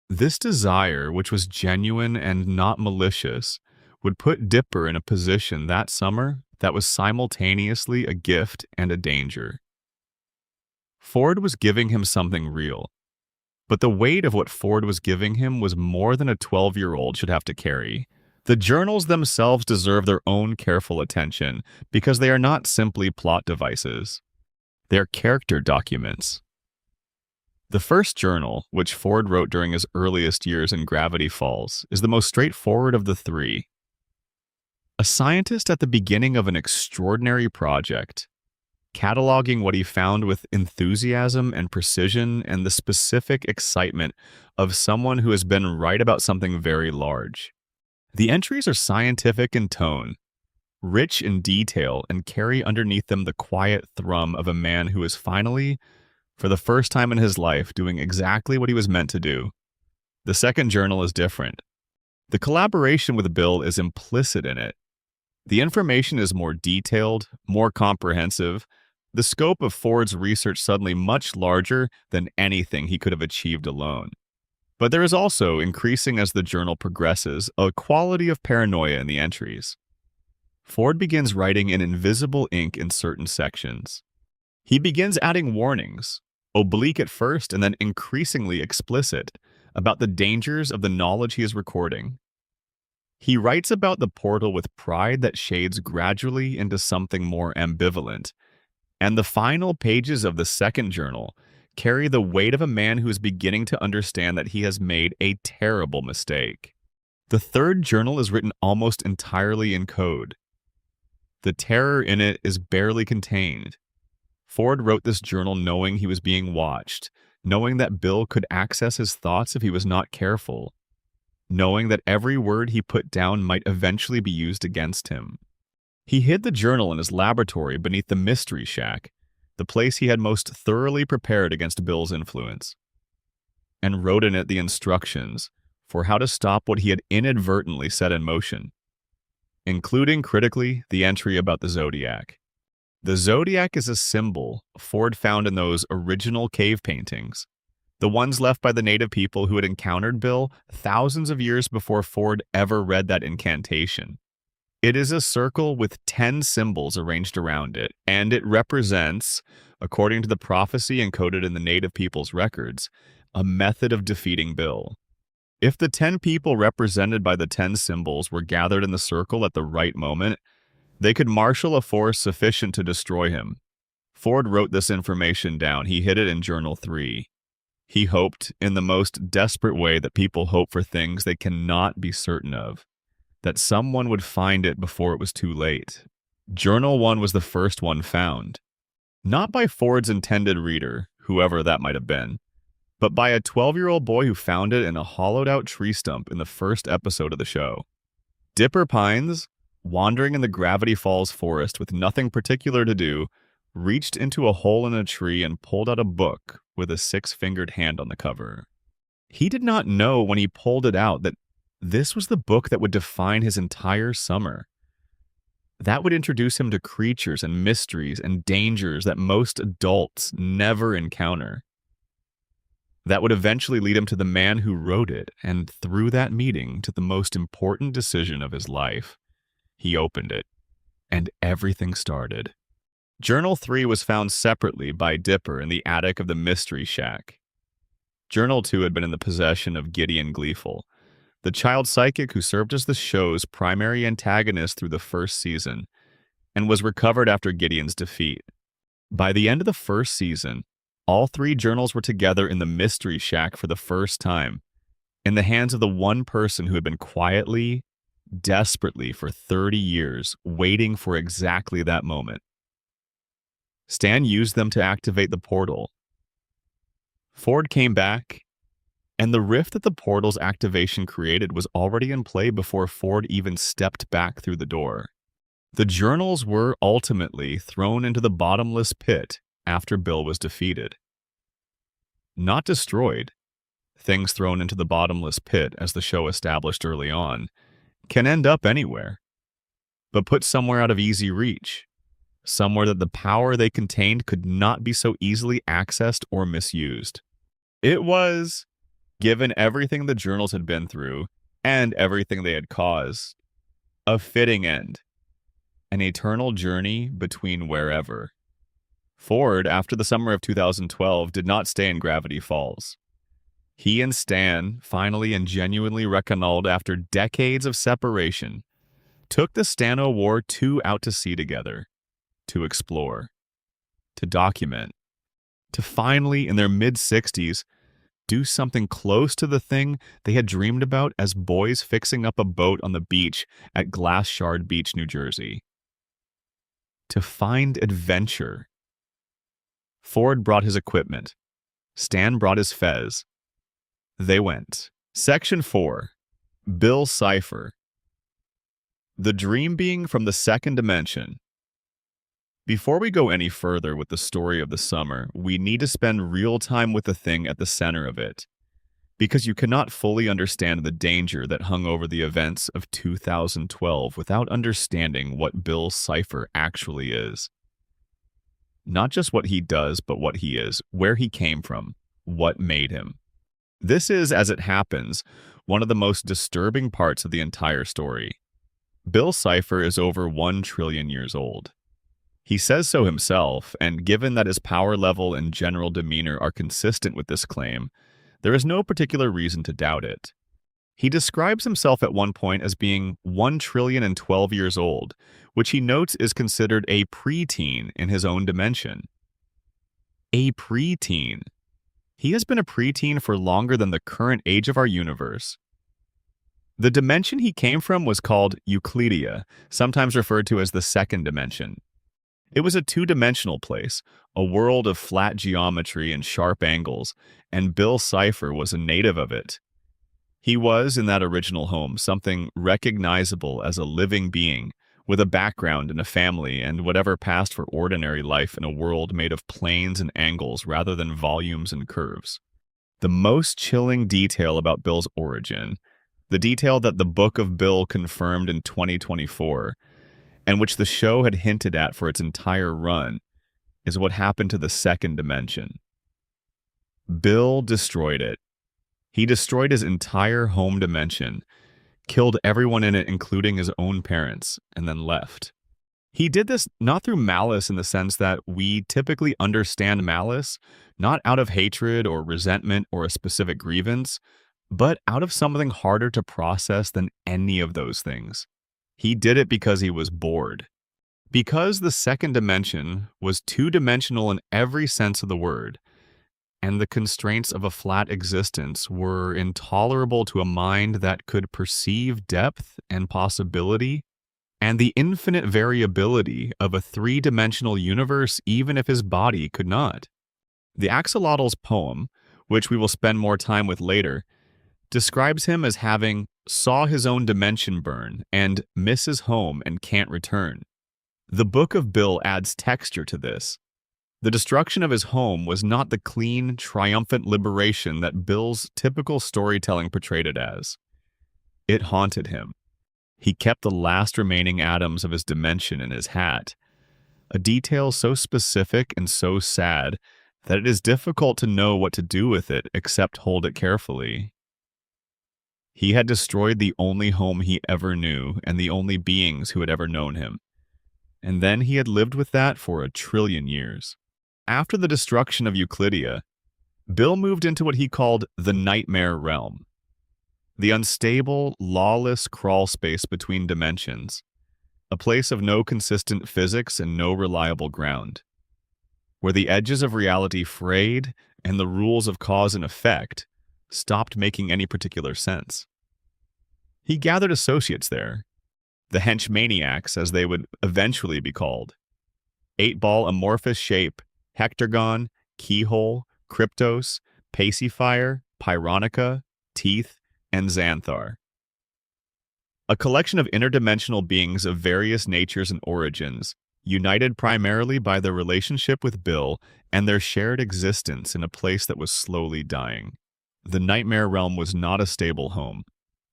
This desire, which was genuine and not malicious, would put Dipper in a position that summer that was simultaneously a gift and a danger. Ford was giving him something real, but the weight of what Ford was giving him was more than a 12-year-old should have to carry. The journals themselves deserve their own careful attention because they are not simply plot devices. They are character documents. The first journal, which Ford wrote during his earliest years in Gravity Falls, is the most straightforward of the three. A scientist at the beginning of an extraordinary project, cataloging what he found with enthusiasm and precision and the specific excitement of someone who has been right about something very large. The entries are scientific in tone, rich in detail, and carry underneath them the quiet thrum of a man who is finally, for the first time in his life, doing exactly what he was meant to do. The second journal is different. The collaboration with Bill is implicit in it. The information is more detailed, more comprehensive, the scope of Ford's research suddenly much larger than anything he could have achieved alone. But there is also, increasing as the journal progresses, a quality of paranoia in the entries. Ford begins writing in invisible ink in certain sections. He begins adding warnings, oblique at first and then increasingly explicit, about the dangers of the knowledge he is recording. He writes about the portal with pride that shades gradually into something more ambivalent, and the final pages of the second journal carry the weight of a man who is beginning to understand that he has made a terrible mistake. The third journal is written almost entirely in code. The terror in it is barely contained. Ford wrote this journal knowing he was being watched, knowing that Bill could access his thoughts if he was not careful, knowing that every word he put down might eventually be used against him. He hid the journal in his laboratory beneath the Mystery Shack, the place he had most thoroughly prepared against Bill's influence, and wrote in it the instructions for how to stop what he had inadvertently set in motion, including, critically, the entry about the Zodiac. The Zodiac is a symbol Ford found in those original cave paintings, the ones left by the native people who had encountered Bill thousands of years before Ford ever read that incantation. It is a circle with 10 symbols arranged around it, and it represents, according to the prophecy encoded in the native people's records, a method of defeating Bill. If the 10 people represented by the 10 symbols were gathered in the circle at the right moment, they could marshal a force sufficient to destroy him. Ford wrote this information down. He hid it in Journal 3. He hoped, in the most desperate way that people hope for things they cannot be certain of, that someone would find it before it was too late. Journal 1 was the first one found, not by Ford's intended reader, whoever that might have been, but by a 12-year-old boy who found it in a hollowed-out tree stump in the first episode of the show. Dipper Pines, wandering in the Gravity Falls forest with nothing particular to do, reached into a hole in a tree and pulled out a book with a 6-fingered hand on the cover. He did not know when he pulled it out that this was the book that would define his entire summer. That would introduce him to creatures and mysteries and dangers that most adults never encounter. That would eventually lead him to the man who wrote it, and through that meeting, to the most important decision of his life. He opened it, and everything started. Journal 3 was found separately by Dipper in the attic of the Mystery Shack. Journal 2 had been in the possession of Gideon Gleeful, the child psychic who served as the show's primary antagonist through the first season, and was recovered after Gideon's defeat. By the end of the first season, all 3 journals were together in the Mystery Shack for the first time, in the hands of the one person who had been quietly, desperately for 30 years, waiting for exactly that moment. Stan used them to activate the portal. Ford came back, And the rift that the portal's activation created was already in play before Ford even stepped back through the door. The journals were ultimately thrown into the bottomless pit after Bill was defeated. Not destroyed. Things thrown into the bottomless pit, as the show established early on, can end up anywhere, but put somewhere out of easy reach, somewhere that the power they contained could not be so easily accessed or misused. It was, given everything the journals had been through and everything they had caused, a fitting end, an eternal journey between wherever. Ford, after the summer of 2012, did not stay in Gravity Falls. He and Stan, finally and genuinely reconnected after decades of separation, took the Stano War 2 out to sea together, to explore, to document, to finally, in their mid-60s, do something close to the thing they had dreamed about as boys fixing up a boat on the beach at Glass Shard Beach, New Jersey. To find adventure. Ford brought his equipment. Stan brought his fez. They went. Section 4. Bill Cipher. The dream being from the second dimension. Before we go any further with the story of the summer, we need to spend real time with the thing at the center of it, because you cannot fully understand the danger that hung over the events of 2012 without understanding what Bill Cipher actually is. Not just what he does, but what he is, where he came from, what made him. This is, as it happens, one of the most disturbing parts of the entire story. Bill Cipher is over 1 trillion years old. He says so himself, and given that his power level and general demeanor are consistent with this claim, there is no particular reason to doubt it. He describes himself at one point as being 1,012,000,000 years old, which he notes is considered a preteen in his own dimension. A preteen. He has been a preteen for longer than the current age of our universe. The dimension he came from was called Euclidia, sometimes referred to as the second dimension. It was a two-dimensional place, a world of flat geometry and sharp angles, and Bill Cipher was a native of it. He was, in that original home, something recognizable as a living being, with a background and a family and whatever passed for ordinary life in a world made of planes and angles rather than volumes and curves. The most chilling detail about Bill's origin, the detail that the Book of Bill confirmed in 2024, and which the show had hinted at for its entire run, is what happened to the second dimension. Bill destroyed it. He destroyed his entire home dimension, killed everyone in it, including his own parents, and then left. He did this not through malice in the sense that we typically understand malice, not out of hatred or resentment or a specific grievance, but out of something harder to process than any of those things. He did it because he was bored. Because the second dimension was two-dimensional in every sense of the word, and the constraints of a flat existence were intolerable to a mind that could perceive depth and possibility, and the infinite variability of a three-dimensional universe even if his body could not. The Axolotl's poem, which we will spend more time with later, describes him as having saw his own dimension burn and misses home and can't return. The Book of Bill adds texture to this. The destruction of his home was not the clean, triumphant liberation that Bill's typical storytelling portrayed it as. It haunted him. He kept the last remaining atoms of his dimension in his hat, a detail so specific and so sad that it is difficult to know what to do with it except hold it carefully. He had destroyed the only home he ever knew and the only beings who had ever known him. And then he had lived with that for 1 trillion years. After the destruction of Euclidia, Bill moved into what he called the nightmare realm, the unstable, lawless crawl space between dimensions, a place of no consistent physics and no reliable ground, where the edges of reality frayed and the rules of cause and effect stopped making any particular sense. He gathered associates there, the henchmaniacs as they would eventually be called. 8-ball amorphous shape, Hectagon, Keyhole, Kryptos, Pacifier, Pyronica, Teeth, and Xanthar. A collection of interdimensional beings of various natures and origins, united primarily by their relationship with Bill and their shared existence in a place that was slowly dying. The Nightmare Realm was not a stable home.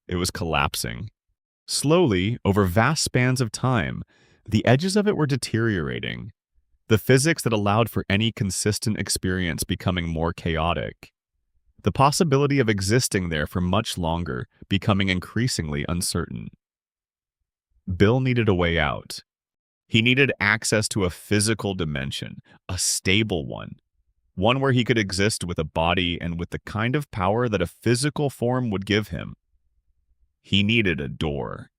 It was collapsing. Slowly, over vast spans of time, the edges of it were deteriorating, the physics that allowed for any consistent experience becoming more chaotic, the possibility of existing there for much longer becoming increasingly uncertain. Bill needed a way out. He needed access to a physical dimension, a stable one where he could exist with a body and with the kind of power that a physical form would give him. He needed a door.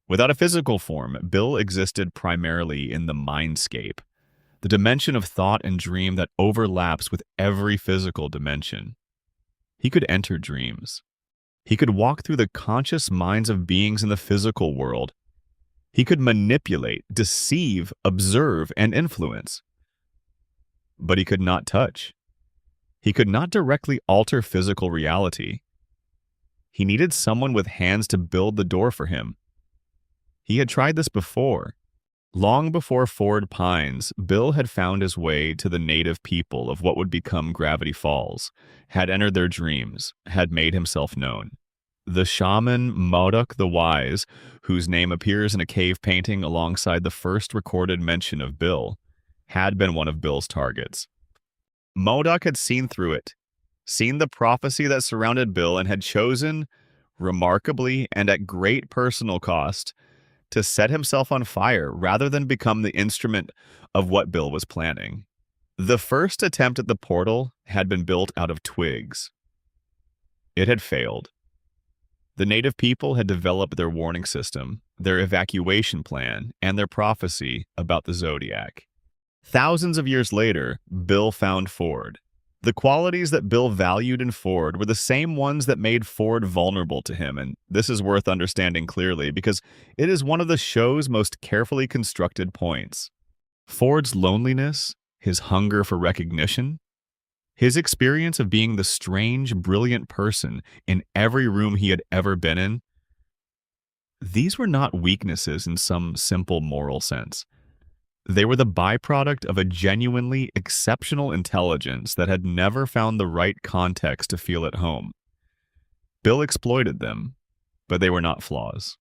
Without a physical form, Bill existed primarily in the mindscape, the dimension of thought and dream that overlaps with every physical dimension. He could enter dreams. He could walk through the conscious minds of beings in the physical world. He could manipulate, deceive, observe, and influence. But he could not touch. He could not directly alter physical reality. He needed someone with hands to build the door for him. He had tried this before. Long before Ford Pines, Bill had found his way to the native people of what would become Gravity Falls, had entered their dreams, had made himself known. The shaman Modoc the Wise, whose name appears in a cave painting alongside the first recorded mention of Bill, had been one of Bill's targets. Modoc had seen through it, seen the prophecy that surrounded Bill, and had chosen, remarkably and at great personal cost, to set himself on fire rather than become the instrument of what Bill was planning. The first attempt at the portal had been built out of twigs. It had failed. The native people had developed their warning system, their evacuation plan, and their prophecy about the Zodiac. Thousands of years later, Bill found Ford. The qualities that Bill valued in Ford were the same ones that made Ford vulnerable to him, and this is worth understanding clearly because it is one of the show's most carefully constructed points. Ford's loneliness, his hunger for recognition, his experience of being the strange, brilliant person in every room he had ever been in, these were not weaknesses in some simple moral sense. They were the byproduct of a genuinely exceptional intelligence that had never found the right context to feel at home. Bill exploited them, but they were not flaws.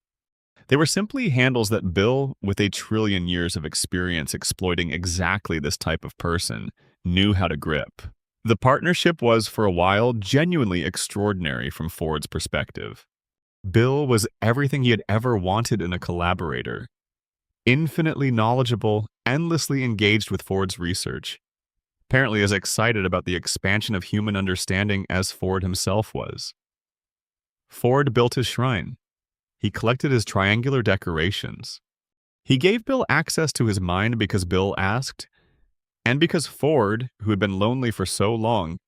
They were simply handles that Bill, with a trillion years of experience exploiting exactly this type of person, knew how to grip. The partnership was, for a while, genuinely extraordinary from Ford's perspective. Bill was everything he had ever wanted in a collaborator. Infinitely knowledgeable, endlessly engaged with Ford's research, apparently as excited about the expansion of human understanding as Ford himself was. Ford built his shrine. He collected his triangular decorations. He gave Bill access to his mind because Bill asked, and because Ford, who had been lonely for so long,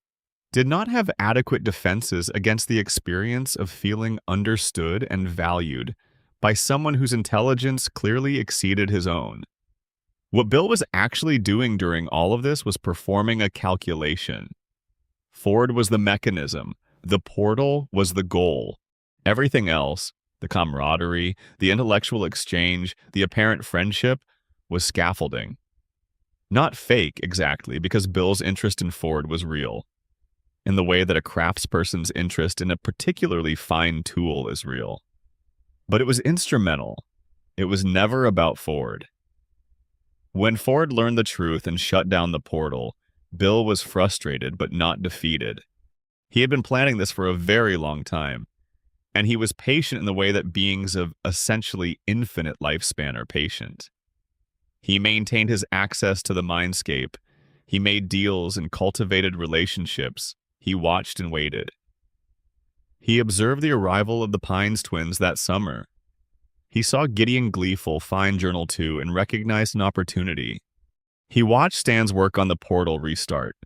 did not have adequate defenses against the experience of feeling understood and valued by someone whose intelligence clearly exceeded his own. What Bill was actually doing during all of this was performing a calculation. Ford was the mechanism. The portal was the goal. Everything else, the camaraderie, the intellectual exchange, the apparent friendship, was scaffolding. Not fake, exactly, because Bill's interest in Ford was real, in the way that a craftsperson's interest in a particularly fine tool is real. But it was instrumental. It was never about Ford. When Ford learned the truth and shut down the portal, Bill was frustrated but not defeated. He had been planning this for a very long time, and he was patient in the way that beings of essentially infinite lifespan are patient. He maintained his access to the mindscape. He made deals and cultivated relationships. He watched and waited. He observed the arrival of the Pines twins that summer. He saw Gideon Gleeful find Journal 2 and recognized an opportunity. He watched Stan's work on the portal restart.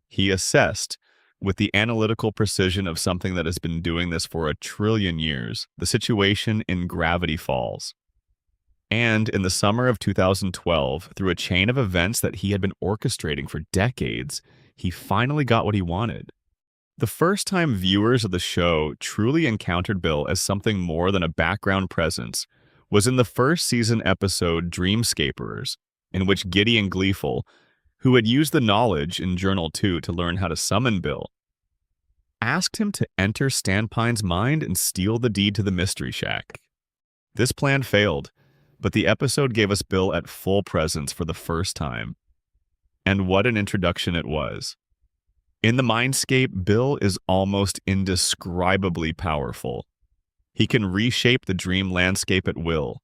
He assessed, with the analytical precision of something that has been doing this for 1 trillion years, the situation in Gravity Falls. And in the summer of 2012, through a chain of events that he had been orchestrating for decades, he finally got what he wanted. The first time viewers of the show truly encountered Bill as something more than a background presence was in the first season episode Dreamscaperers, in which Gideon Gleeful, who had used the knowledge in Journal 2 to learn how to summon Bill, asked him to enter Stanpine's mind and steal the deed to the Mystery Shack. This plan failed, but the episode gave us Bill at full presence for the first time. And what an introduction it was. In the Mindscape, Bill is almost indescribably powerful. He can reshape the dream landscape at will,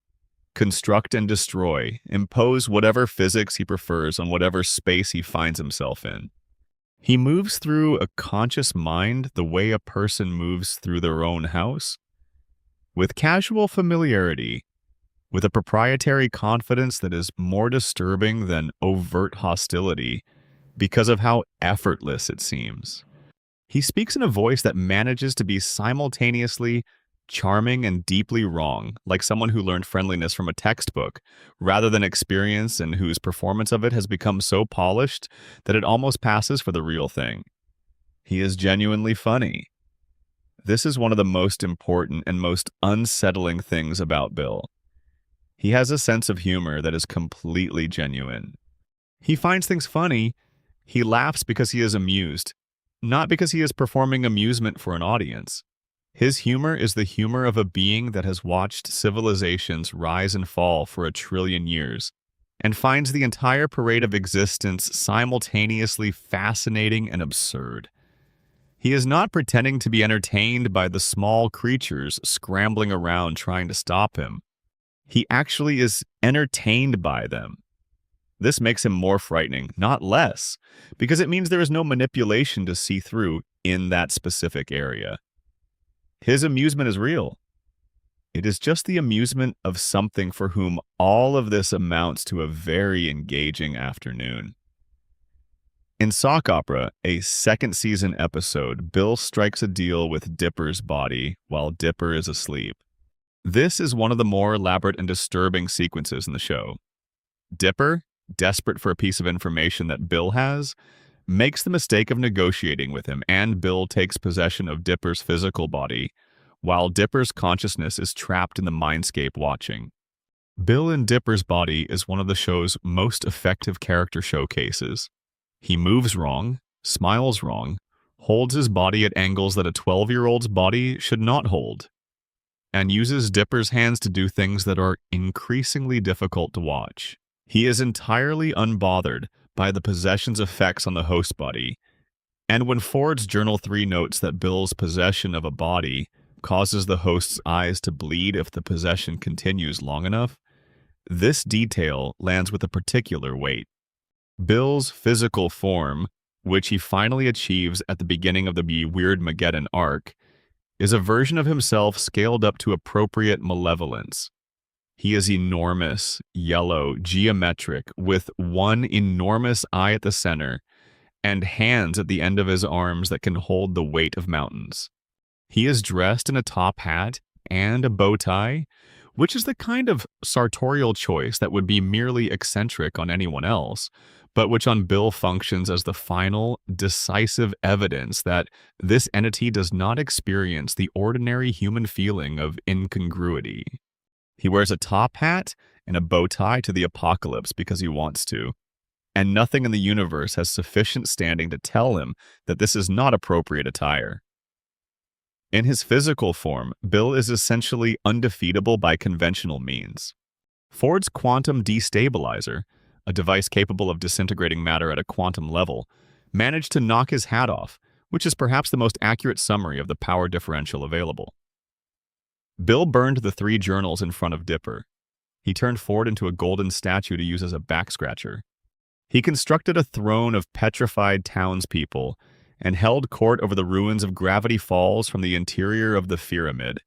construct and destroy, impose whatever physics he prefers on whatever space he finds himself in. He moves through a conscious mind the way a person moves through their own house, with casual familiarity, with a proprietary confidence that is more disturbing than overt hostility because of how effortless it seems. He speaks in a voice that manages to be simultaneously charming and deeply wrong, like someone who learned friendliness from a textbook, rather than experience, and whose performance of it has become so polished that it almost passes for the real thing. He is genuinely funny. This is one of the most important and most unsettling things about Bill. He has a sense of humor that is completely genuine. He finds things funny. He laughs because he is amused, not because he is performing amusement for an audience. His humor is the humor of a being that has watched civilizations rise and fall for 1 trillion years, and finds the entire parade of existence simultaneously fascinating and absurd. He is not pretending to be entertained by the small creatures scrambling around trying to stop him. He actually is entertained by them. This makes him more frightening, not less, because it means there is no manipulation to see through in that specific area. His amusement is real. It is just the amusement of something for whom all of this amounts to a very engaging afternoon. In Sock Opera, a second season episode, Bill strikes a deal with Dipper's body while Dipper is asleep. This is one of the more elaborate and disturbing sequences in the show. Dipper, desperate for a piece of information that Bill has, makes the mistake of negotiating with him, and Bill takes possession of Dipper's physical body, while Dipper's consciousness is trapped in the mindscape watching. Bill in Dipper's body is one of the show's most effective character showcases. He moves wrong, smiles wrong, holds his body at angles that a 12-year-old's body should not hold, and uses Dipper's hands to do things that are increasingly difficult to watch. He is entirely unbothered by the possession's effects on the host body, and when Ford's Journal 3 notes that Bill's possession of a body causes the host's eyes to bleed if the possession continues long enough, this detail lands with a particular weight. Bill's physical form, which he finally achieves at the beginning of the Weirdmageddon arc, is a version of himself scaled up to appropriate malevolence. He is enormous, yellow, geometric, with one enormous eye at the center, and hands at the end of his arms that can hold the weight of mountains. He is dressed in a top hat and a bow tie, which is the kind of sartorial choice that would be merely eccentric on anyone else, but which on Bill functions as the final, decisive evidence that this entity does not experience the ordinary human feeling of incongruity. He wears a top hat and a bow tie to the apocalypse because he wants to, and nothing in the universe has sufficient standing to tell him that this is not appropriate attire. In his physical form, Bill is essentially undefeatable by conventional means. Ford's quantum destabilizer, a device capable of disintegrating matter at a quantum level, managed to knock his hat off, which is perhaps the most accurate summary of the power differential available. Bill burned the 3 journals in front of Dipper. He turned Ford into a golden statue to use as a backscratcher. He constructed a throne of petrified townspeople and held court over the ruins of Gravity Falls from the interior of the Pyramid.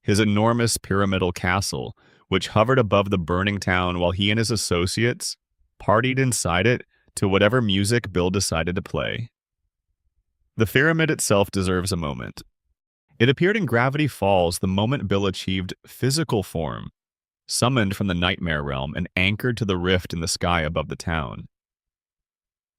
His enormous pyramidal castle, which hovered above the burning town while he and his associates partied inside it to whatever music Bill decided to play. The pyramid itself deserves a moment. It appeared in Gravity Falls the moment Bill achieved physical form, summoned from the nightmare realm and anchored to the rift in the sky above the town.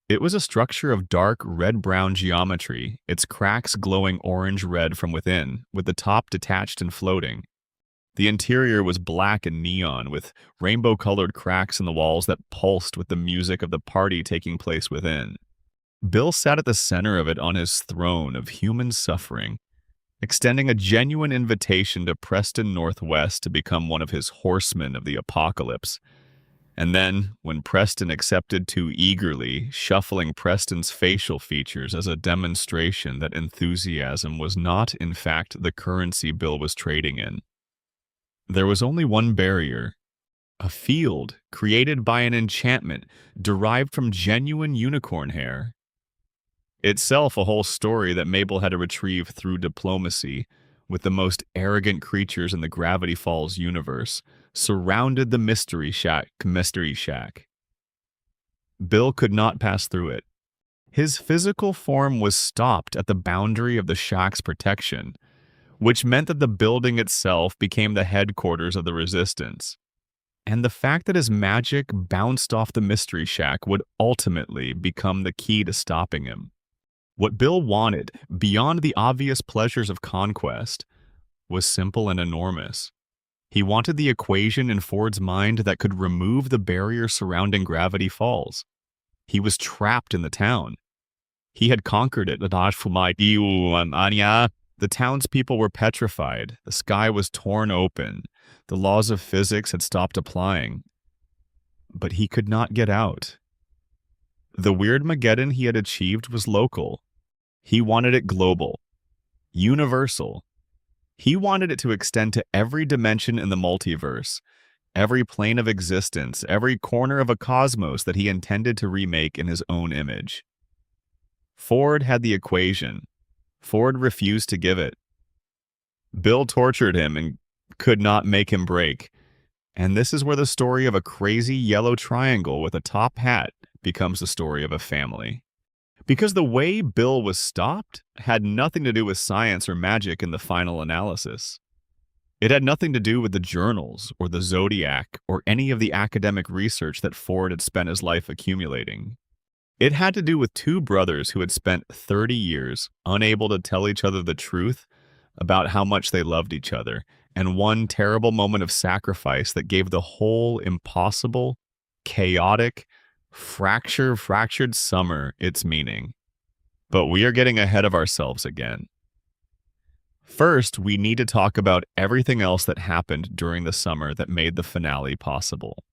It was a structure of dark red-brown geometry, its cracks glowing orange-red from within, with the top detached and floating. The interior was black and neon, with rainbow-colored cracks in the walls that pulsed with the music of the party taking place within. Bill sat at the center of it on his throne of human suffering, extending a genuine invitation to Preston Northwest to become one of his horsemen of the apocalypse. And then, when Preston accepted too eagerly, shuffling Preston's facial features as a demonstration that enthusiasm was not, in fact, the currency Bill was trading in. There was only one barrier: a field created by an enchantment derived from genuine unicorn hair. Itself a whole story that Mabel had to retrieve through diplomacy, with the most arrogant creatures in the Gravity Falls universe, surrounded the Mystery Shack. Bill could not pass through it. His physical form was stopped at the boundary of the shack's protection, which meant that the building itself became the headquarters of the Resistance. And the fact that his magic bounced off the Mystery Shack would ultimately become the key to stopping him. What Bill wanted, beyond the obvious pleasures of conquest, was simple and enormous. He wanted the equation in Ford's mind that could remove the barrier surrounding Gravity Falls. He was trapped in the town. He had conquered it. The townspeople were petrified. The sky was torn open. The laws of physics had stopped applying. But he could not get out. The Weirdmageddon he had achieved was local. He wanted it global, universal. He wanted it to extend to every dimension in the multiverse, every plane of existence, every corner of a cosmos that he intended to remake in his own image. Ford had the equation. Ford refused to give it. Bill tortured him and could not make him break. And this is where the story of a crazy yellow triangle with a top hat becomes the story of a family. Because the way Bill was stopped had nothing to do with science or magic in the final analysis. It had nothing to do with the journals or the Zodiac or any of the academic research that Ford had spent his life accumulating. It had to do with two brothers who had spent 30 years unable to tell each other the truth about how much they loved each other, and one terrible moment of sacrifice that gave the whole impossible, chaotic, fractured summer its meaning. But we are getting ahead of ourselves again. First, we need to talk about everything else that happened during the summer that made the finale possible.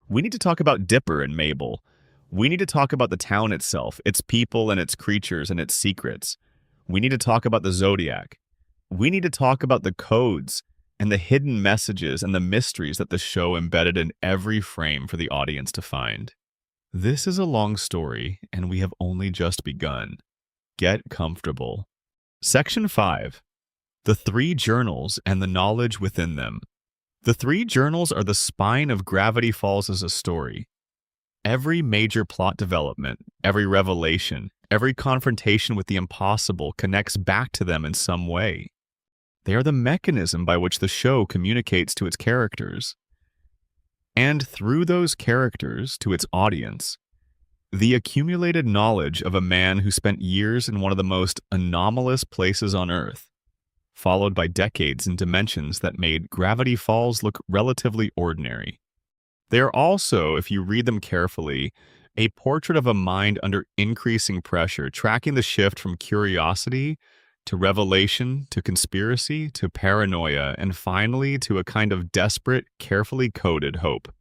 We need to talk about Dipper and Mabel. We need to talk about the town itself, its people and its creatures and its secrets. We need to talk about the Zodiac. We need to talk about the codes and the hidden messages and the mysteries that the show embedded in every frame for the audience to find. This is a long story, and we have only just begun. Get comfortable. Section 5. The 3 journals and the knowledge within them. The 3 journals are the spine of Gravity Falls as a story. Every major plot development, every revelation, every confrontation with the impossible connects back to them in some way. They are the mechanism by which the show communicates to its characters. And through those characters to its audience, the accumulated knowledge of a man who spent years in one of the most anomalous places on Earth, followed by decades in dimensions that made Gravity Falls look relatively ordinary. They are also, if you read them carefully, a portrait of a mind under increasing pressure, tracking the shift from curiosity to revelation, to conspiracy, to paranoia, and finally to a kind of desperate, carefully coded hope.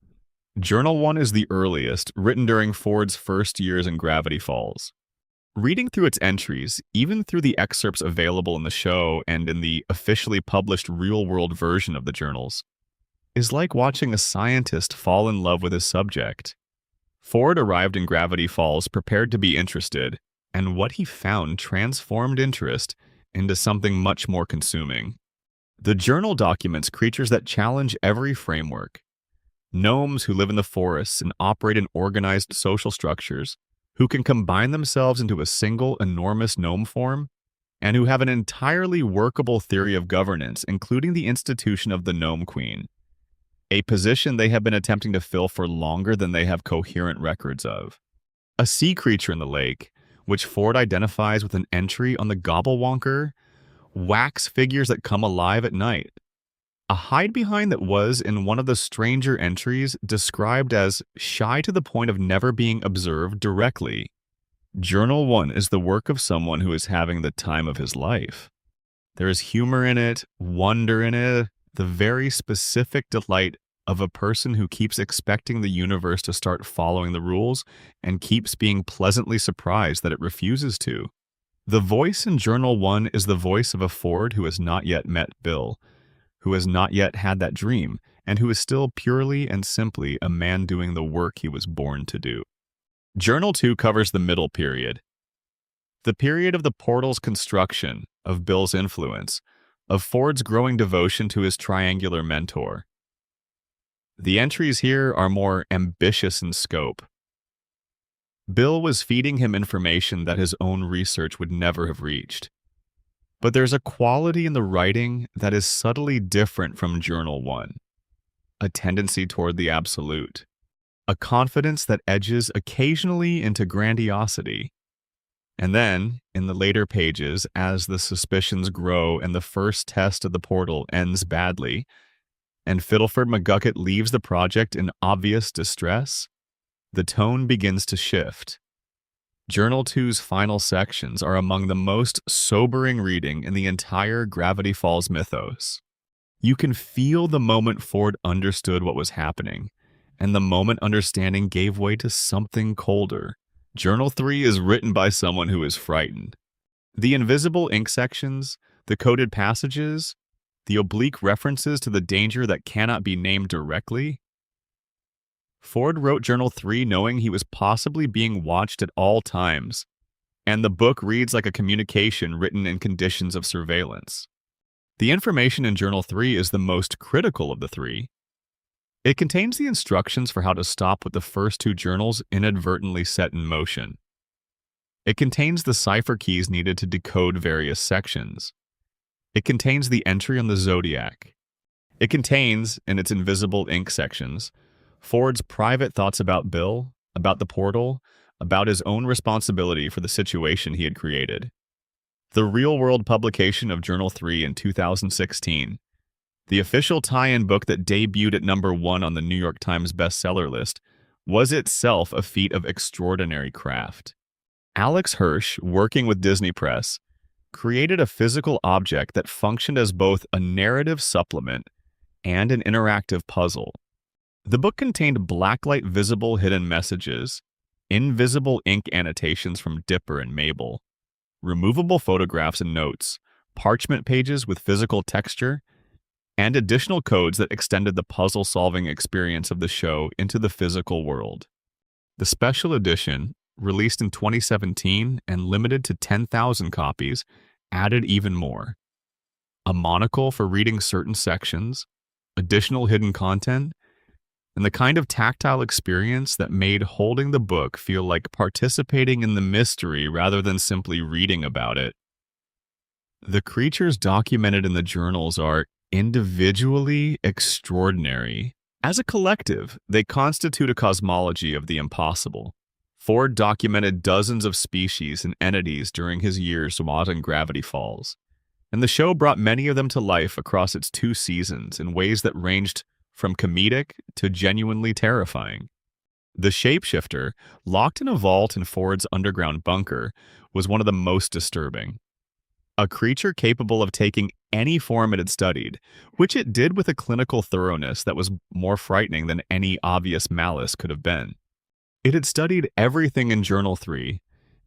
Journal 1 is the earliest, written during Ford's first years in Gravity Falls. Reading through its entries, even through the excerpts available in the show and in the officially published real-world version of the journals, is like watching a scientist fall in love with his subject. Ford arrived in Gravity Falls prepared to be interested, and what he found transformed interest into something much more consuming. The journal documents creatures that challenge every framework. Gnomes who live in the forests and operate in organized social structures, who can combine themselves into a single enormous gnome form, and who have an entirely workable theory of governance, including the institution of the Gnome Queen, a position they have been attempting to fill for longer than they have coherent records of. A sea creature in the lake, which Ford identifies with an entry on the Gobblewonker, wax figures that come alive at night. A hide-behind that was, in one of the stranger entries, described as shy to the point of never being observed directly. Journal 1 is the work of someone who is having the time of his life. There is humor in it, wonder in it, the very specific delight of a person who keeps expecting the universe to start following the rules and keeps being pleasantly surprised that it refuses to. The voice in Journal 1 is the voice of a Ford who has not yet met Bill, who has not yet had that dream, and who is still purely and simply a man doing the work he was born to do. Journal 2 covers the middle period. The period of the portal's construction, of Bill's influence, of Ford's growing devotion to his triangular mentor. The entries here are more ambitious in scope. Bill was feeding him information that his own research would never have reached. But there's a quality in the writing that is subtly different from Journal 1, a tendency toward the absolute, a confidence that edges occasionally into grandiosity. And then, in the later pages, as the suspicions grow and the first test of the portal ends badly, and Fiddleford McGucket leaves the project in obvious distress, the tone begins to shift. Journal 2's final sections are among the most sobering reading in the entire Gravity Falls mythos. You can feel the moment Ford understood what was happening, and the moment understanding gave way to something colder. Journal 3 is written by someone who is frightened. The invisible ink sections, the coded passages, the oblique references to the danger that cannot be named directly. Ford wrote Journal 3 knowing he was possibly being watched at all times, and the book reads like a communication written in conditions of surveillance. The information in Journal 3 is the most critical of the three. It contains the instructions for how to stop what the first two journals inadvertently set in motion. It contains the cipher keys needed to decode various sections. It contains the entry on the Zodiac. It contains, in its invisible ink sections, Ford's private thoughts about Bill, about the portal, about his own responsibility for the situation he had created. The real-world publication of Journal 3 in 2016, the official tie-in book that debuted at number 1 on the New York Times bestseller list, was itself a feat of extraordinary craft. Alex Hirsch, working with Disney Press, created a physical object that functioned as both a narrative supplement and an interactive puzzle. The book contained blacklight visible hidden messages, invisible ink annotations from Dipper and Mabel, removable photographs and notes, parchment pages with physical texture, and additional codes that extended the puzzle-solving experience of the show into the physical world. The special edition, released in 2017 and limited to 10,000 copies, added even more. A monocle for reading certain sections, additional hidden content, and the kind of tactile experience that made holding the book feel like participating in the mystery rather than simply reading about it. The creatures documented in the journals are individually extraordinary. As a collective, they constitute a cosmology of the impossible. Ford documented dozens of species and entities during his years watching Gravity Falls, and the show brought many of them to life across its 2 seasons in ways that ranged from comedic to genuinely terrifying. The shapeshifter, locked in a vault in Ford's underground bunker, was one of the most disturbing. A creature capable of taking any form it had studied, which it did with a clinical thoroughness that was more frightening than any obvious malice could have been. It had studied everything in Journal 3,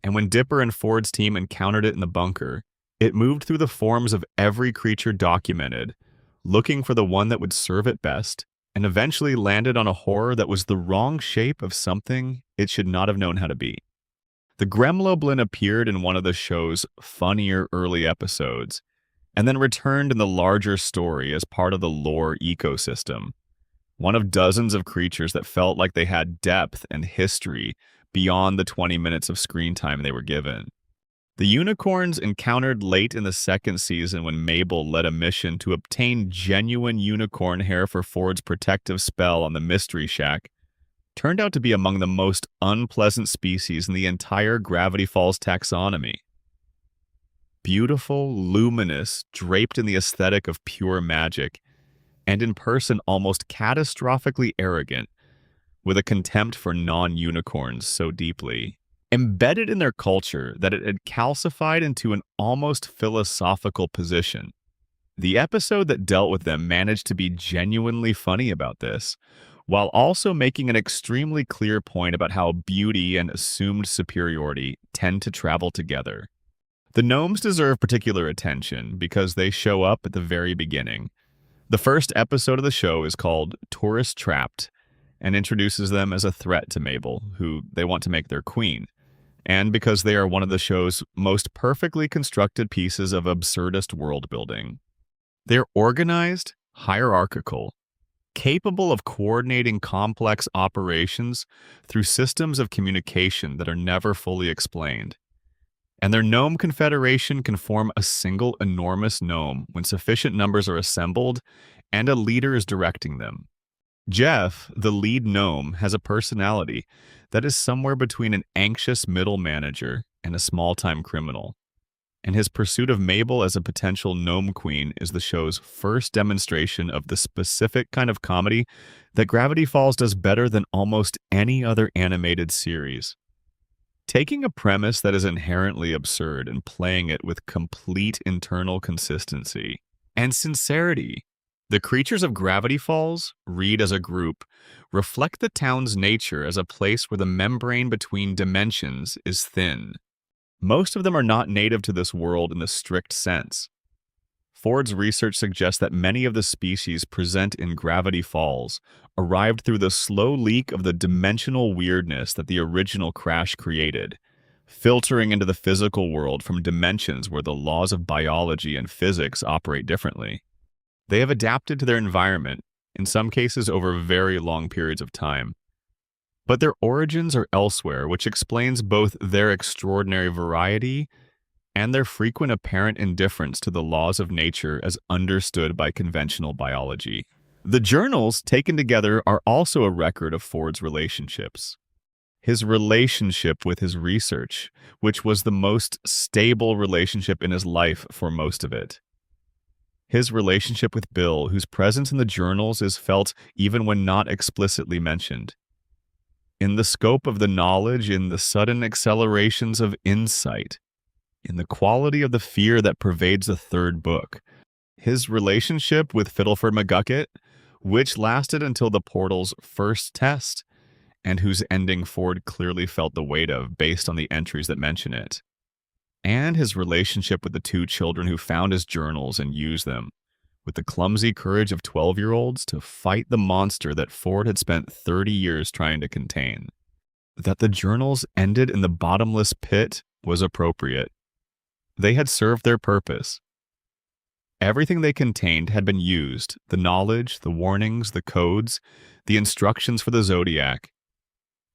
and when Dipper and Ford's team encountered it in the bunker, it moved through the forms of every creature documented, looking for the one that would serve it best, and eventually landed on a horror that was the wrong shape of something it should not have known how to be. The Gremloblin appeared in one of the show's funnier early episodes, and then returned in the larger story as part of the lore ecosystem, one of dozens of creatures that felt like they had depth and history beyond the 20 minutes of screen time they were given. The unicorns encountered late in the second season when Mabel led a mission to obtain genuine unicorn hair for Ford's protective spell on the Mystery Shack turned out to be among the most unpleasant species in the entire Gravity Falls taxonomy. Beautiful, luminous, draped in the aesthetic of pure magic, and in person almost catastrophically arrogant, with a contempt for non-unicorns so deeply embedded in their culture that it had calcified into an almost philosophical position. The episode that dealt with them managed to be genuinely funny about this, while also making an extremely clear point about how beauty and assumed superiority tend to travel together. The gnomes deserve particular attention because they show up at the very beginning. The first episode of the show is called Tourist Trapped and introduces them as a threat to Mabel, who they want to make their queen, and because they are one of the show's most perfectly constructed pieces of absurdist world building. They're organized, hierarchical, capable of coordinating complex operations through systems of communication that are never fully explained. And their gnome confederation can form a single enormous gnome when sufficient numbers are assembled and a leader is directing them. Jeff, the lead gnome, has a personality that is somewhere between an anxious middle manager and a small-time criminal. And his pursuit of Mabel as a potential gnome queen is the show's first demonstration of the specific kind of comedy that Gravity Falls does better than almost any other animated series. Taking a premise that is inherently absurd and playing it with complete internal consistency and sincerity. The creatures of Gravity Falls, read as a group, reflect the town's nature as a place where the membrane between dimensions is thin. Most of them are not native to this world in the strict sense. Ford's research suggests that many of the species present in Gravity Falls arrived through the slow leak of the dimensional weirdness that the original crash created, filtering into the physical world from dimensions where the laws of biology and physics operate differently. They have adapted to their environment, in some cases over very long periods of time. But their origins are elsewhere, which explains both their extraordinary variety and their frequent apparent indifference to the laws of nature as understood by conventional biology. The journals, taken together, are also a record of Ford's relationships. His relationship with his research, which was the most stable relationship in his life for most of it. His relationship with Bill, whose presence in the journals is felt even when not explicitly mentioned. In the scope of the knowledge, in the sudden accelerations of insight, in the quality of the fear that pervades the third book. His relationship with Fiddleford McGucket, which lasted until the portal's first test, and whose ending Ford clearly felt the weight of based on the entries that mention it. And his relationship with the two children who found his journals and used them, with the clumsy courage of 12-year-olds to fight the monster that Ford had spent 30 years trying to contain. That the journals ended in the bottomless pit was appropriate. They had served their purpose. Everything they contained had been used, the knowledge, the warnings, the codes, the instructions for the Zodiac.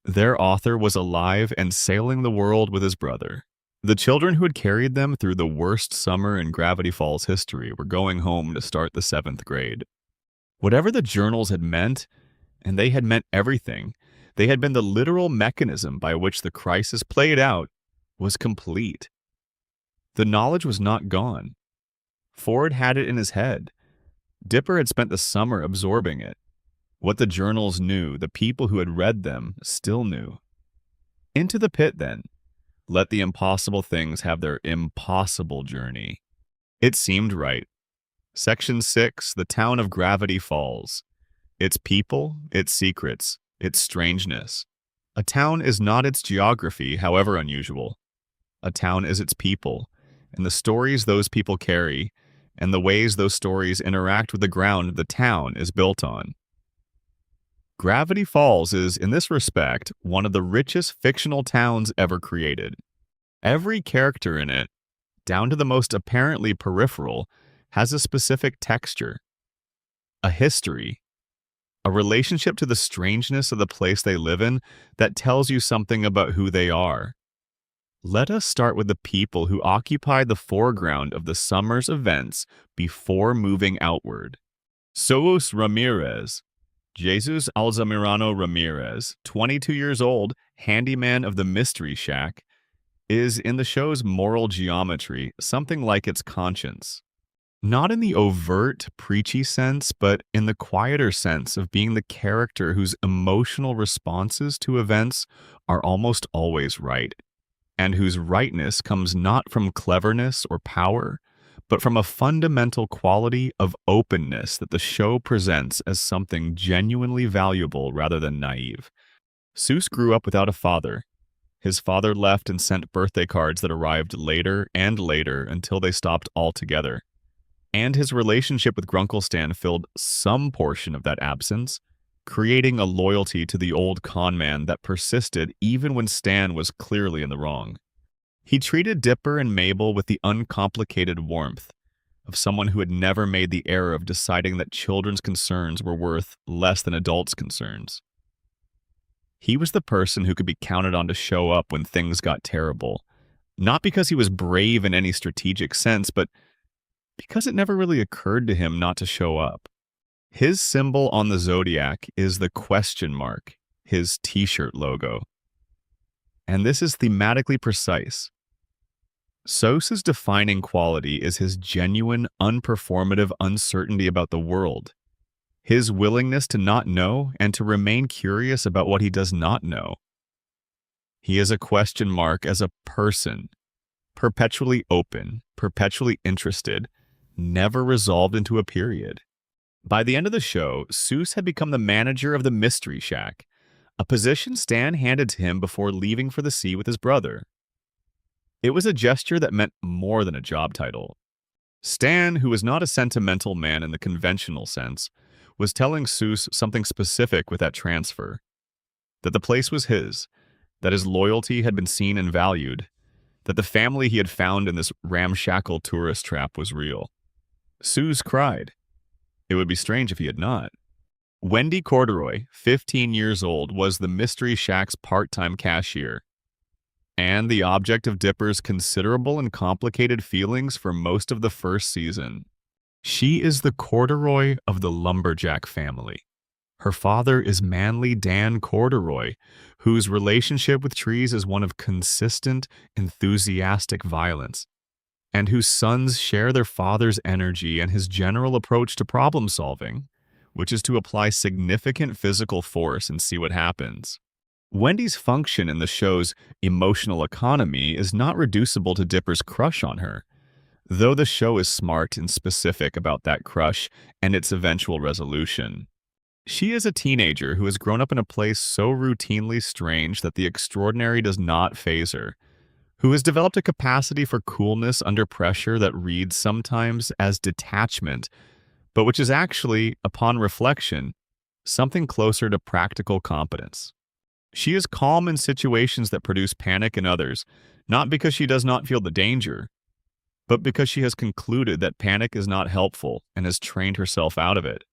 Their author was alive and sailing the world with his brother. The children who had carried them through the worst summer in Gravity Falls history were going home to start the 7th grade. Whatever the journals had meant, and they had meant everything, they had been the literal mechanism by which the crisis played out, was complete. The knowledge was not gone. Ford had it in his head. Dipper had spent the summer absorbing it. What the journals knew, the people who had read them still knew. Into the pit, then. Let the impossible things have their impossible journey. It seemed right. Section 6, the town of Gravity Falls. Its people, its secrets, its strangeness. A town is not its geography, however unusual. A town is its people, and the stories those people carry, and the ways those stories interact with the ground the town is built on. Gravity Falls is, in this respect, one of the richest fictional towns ever created. Every character in it, down to the most apparently peripheral, has a specific texture, a history, a relationship to the strangeness of the place they live in that tells you something about who they are. Let us start with the people who occupied the foreground of the summer's events before moving outward. Soos Ramirez, Jesus Alzamirano Ramirez, 22 years old, handyman of the Mystery Shack, is in the show's moral geometry something like its conscience. Not in the overt, preachy sense, but in the quieter sense of being the character whose emotional responses to events are almost always right, and whose rightness comes not from cleverness or power, but from a fundamental quality of openness that the show presents as something genuinely valuable rather than naive. Seuss grew up without a father. His father left and sent birthday cards that arrived later and later until they stopped altogether. And his relationship with Grunkle Stan filled some portion of that absence, creating a loyalty to the old con man that persisted even when Stan was clearly in the wrong. He treated Dipper and Mabel with the uncomplicated warmth of someone who had never made the error of deciding that children's concerns were worth less than adults' concerns. He was the person who could be counted on to show up when things got terrible, not because he was brave in any strategic sense, but because it never really occurred to him not to show up. His symbol on the Zodiac is the question mark, his t-shirt logo. And this is thematically precise. Seuss's defining quality is his genuine, unperformative uncertainty about the world, his willingness to not know and to remain curious about what he does not know. He is a question mark as a person, perpetually open, perpetually interested, never resolved into a period. By the end of the show, Seuss had become the manager of the Mystery Shack, a position Stan handed to him before leaving for the sea with his brother. It was a gesture that meant more than a job title. Stan, who was not a sentimental man in the conventional sense, was telling Seuss something specific with that transfer. That the place was his, that his loyalty had been seen and valued, that the family he had found in this ramshackle tourist trap was real. Seuss cried. It would be strange if he had not. Wendy Corduroy, 15 years old, was the Mystery Shack's part-time cashier, and the object of Dipper's considerable and complicated feelings for most of the first season. She is the Corduroy of the Lumberjack family. Her father is manly Dan Corduroy, whose relationship with trees is one of consistent, enthusiastic violence, and whose sons share their father's energy and his general approach to problem solving, which is to apply significant physical force and see what happens. Wendy's function in the show's emotional economy is not reducible to Dipper's crush on her, though the show is smart and specific about that crush and its eventual resolution. She is a teenager who has grown up in a place so routinely strange that the extraordinary does not faze her, who has developed a capacity for coolness under pressure that reads sometimes as detachment, but which is actually, upon reflection, something closer to practical competence. She is calm in situations that produce panic in others, not because she does not feel the danger, but because she has concluded that panic is not helpful and has trained herself out of it.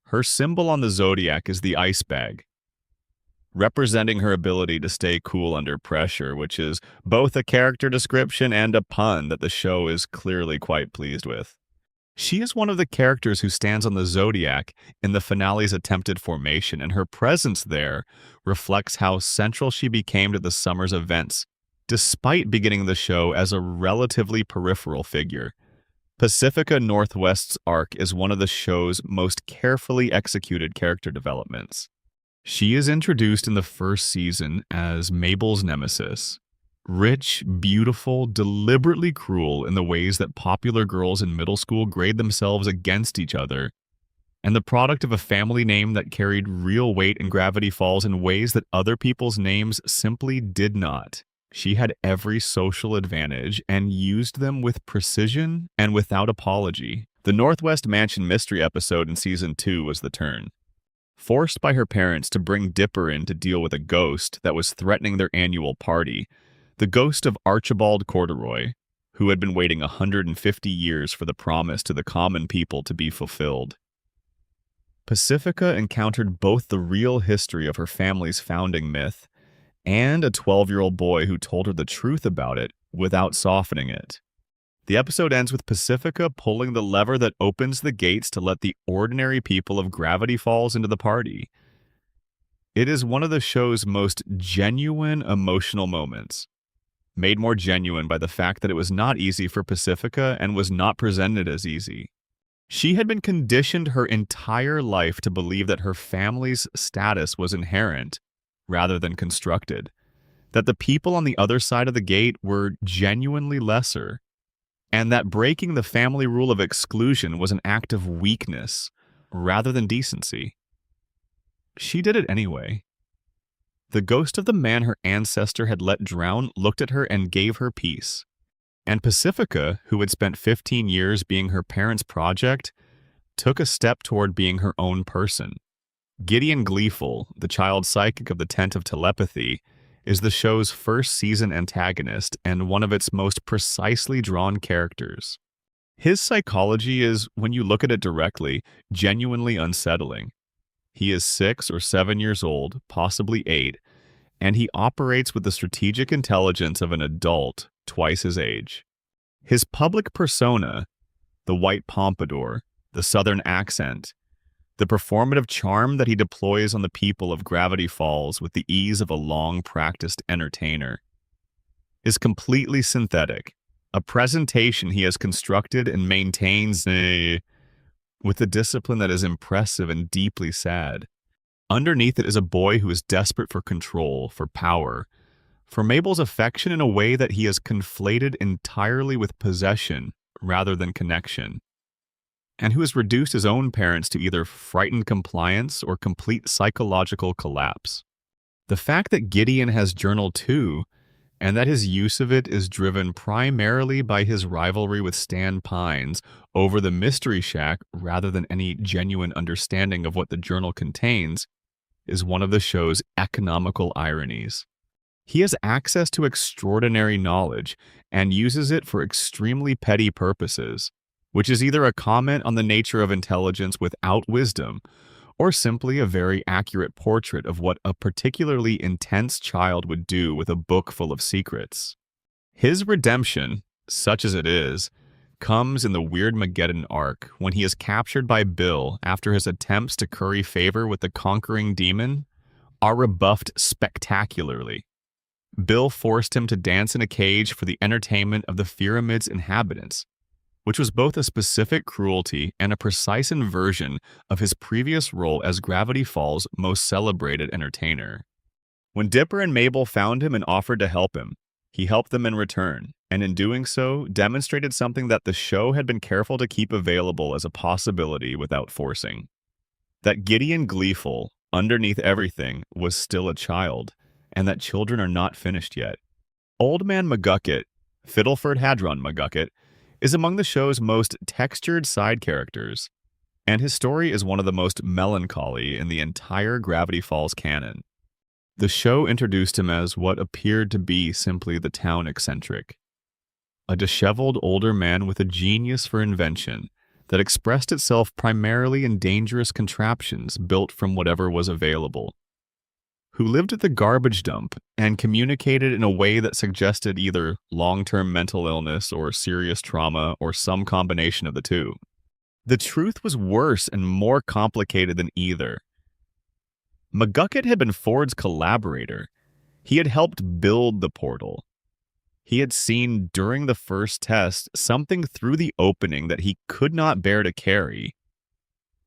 Her symbol on the Zodiac is the ice bag, representing her ability to stay cool under pressure, which is both a character description and a pun that the show is clearly quite pleased with. She is one of the characters who stands on the Zodiac in the finale's attempted formation, and her presence there reflects how central she became to the summer's events, despite beginning the show as a relatively peripheral figure. Pacifica Northwest's arc is one of the show's most carefully executed character developments. She is introduced in the first season as Mabel's nemesis. Rich, beautiful, deliberately cruel in the ways that popular girls in middle school grade themselves against each other, and the product of a family name that carried real weight in Gravity Falls in ways that other people's names simply did not. She had every social advantage and used them with precision and without apology. The Northwest Mansion mystery episode in Season 2 was the turn. Forced by her parents to bring Dipper in to deal with a ghost that was threatening their annual party, the ghost of Archibald Corduroy, who had been waiting 150 years for the promise to the common people to be fulfilled. Pacifica encountered both the real history of her family's founding myth and a 12-year-old boy who told her the truth about it without softening it. The episode ends with Pacifica pulling the lever that opens the gates to let the ordinary people of Gravity Falls into the party. It is one of the show's most genuine emotional moments, made more genuine by the fact that it was not easy for Pacifica and was not presented as easy. She had been conditioned her entire life to believe that her family's status was inherent rather than constructed, that the people on the other side of the gate were genuinely lesser, and that breaking the family rule of exclusion was an act of weakness rather than decency. She did it anyway. The ghost of the man her ancestor had let drown looked at her and gave her peace. And Pacifica, who had spent 15 years being her parents' project, took a step toward being her own person. Gideon Gleeful, the child psychic of the Tent of Telepathy, is the show's first season antagonist and one of its most precisely drawn characters. His psychology is, when you look at it directly, genuinely unsettling. He is 6 or 7 years old, possibly 8, and he operates with the strategic intelligence of an adult twice his age. His public persona, the white pompadour, the southern accent, the performative charm that he deploys on the people of Gravity Falls with the ease of a long-practiced entertainer, is completely synthetic, a presentation he has constructed and maintains with a discipline that is impressive and deeply sad. Underneath it is a boy who is desperate for control, for power, for Mabel's affection in a way that he has conflated entirely with possession rather than connection, and who has reduced his own parents to either frightened compliance or complete psychological collapse. The fact that Gideon has Journal too, and that his use of it is driven primarily by his rivalry with Stan Pines over the Mystery Shack rather than any genuine understanding of what the journal contains, is one of the show's economical ironies. He has access to extraordinary knowledge and uses it for extremely petty purposes, which is either a comment on the nature of intelligence without wisdom, or simply a very accurate portrait of what a particularly intense child would do with a book full of secrets. His redemption, such as it is, comes in the Weirdmageddon arc when he is captured by Bill after his attempts to curry favor with the conquering demon are rebuffed spectacularly. Bill forced him to dance in a cage for the entertainment of the pyramid's inhabitants, which was both a specific cruelty and a precise inversion of his previous role as Gravity Falls' most celebrated entertainer. When Dipper and Mabel found him and offered to help him, he helped them in return, and in doing so, demonstrated something that the show had been careful to keep available as a possibility without forcing. That Gideon Gleeful, underneath everything, was still a child, and that children are not finished yet. Old Man McGucket, Fiddleford Hadron McGucket, is among the show's most textured side characters, and his story is one of the most melancholy in the entire Gravity Falls canon. The show introduced him as what appeared to be simply the town eccentric, a disheveled older man with a genius for invention that expressed itself primarily in dangerous contraptions built from whatever was available, who lived at the garbage dump and communicated in a way that suggested either long-term mental illness or serious trauma or some combination of the two. The truth was worse and more complicated than either. McGucket had been Ford's collaborator. He had helped build the portal. He had seen during the first test something through the opening that he could not bear to carry.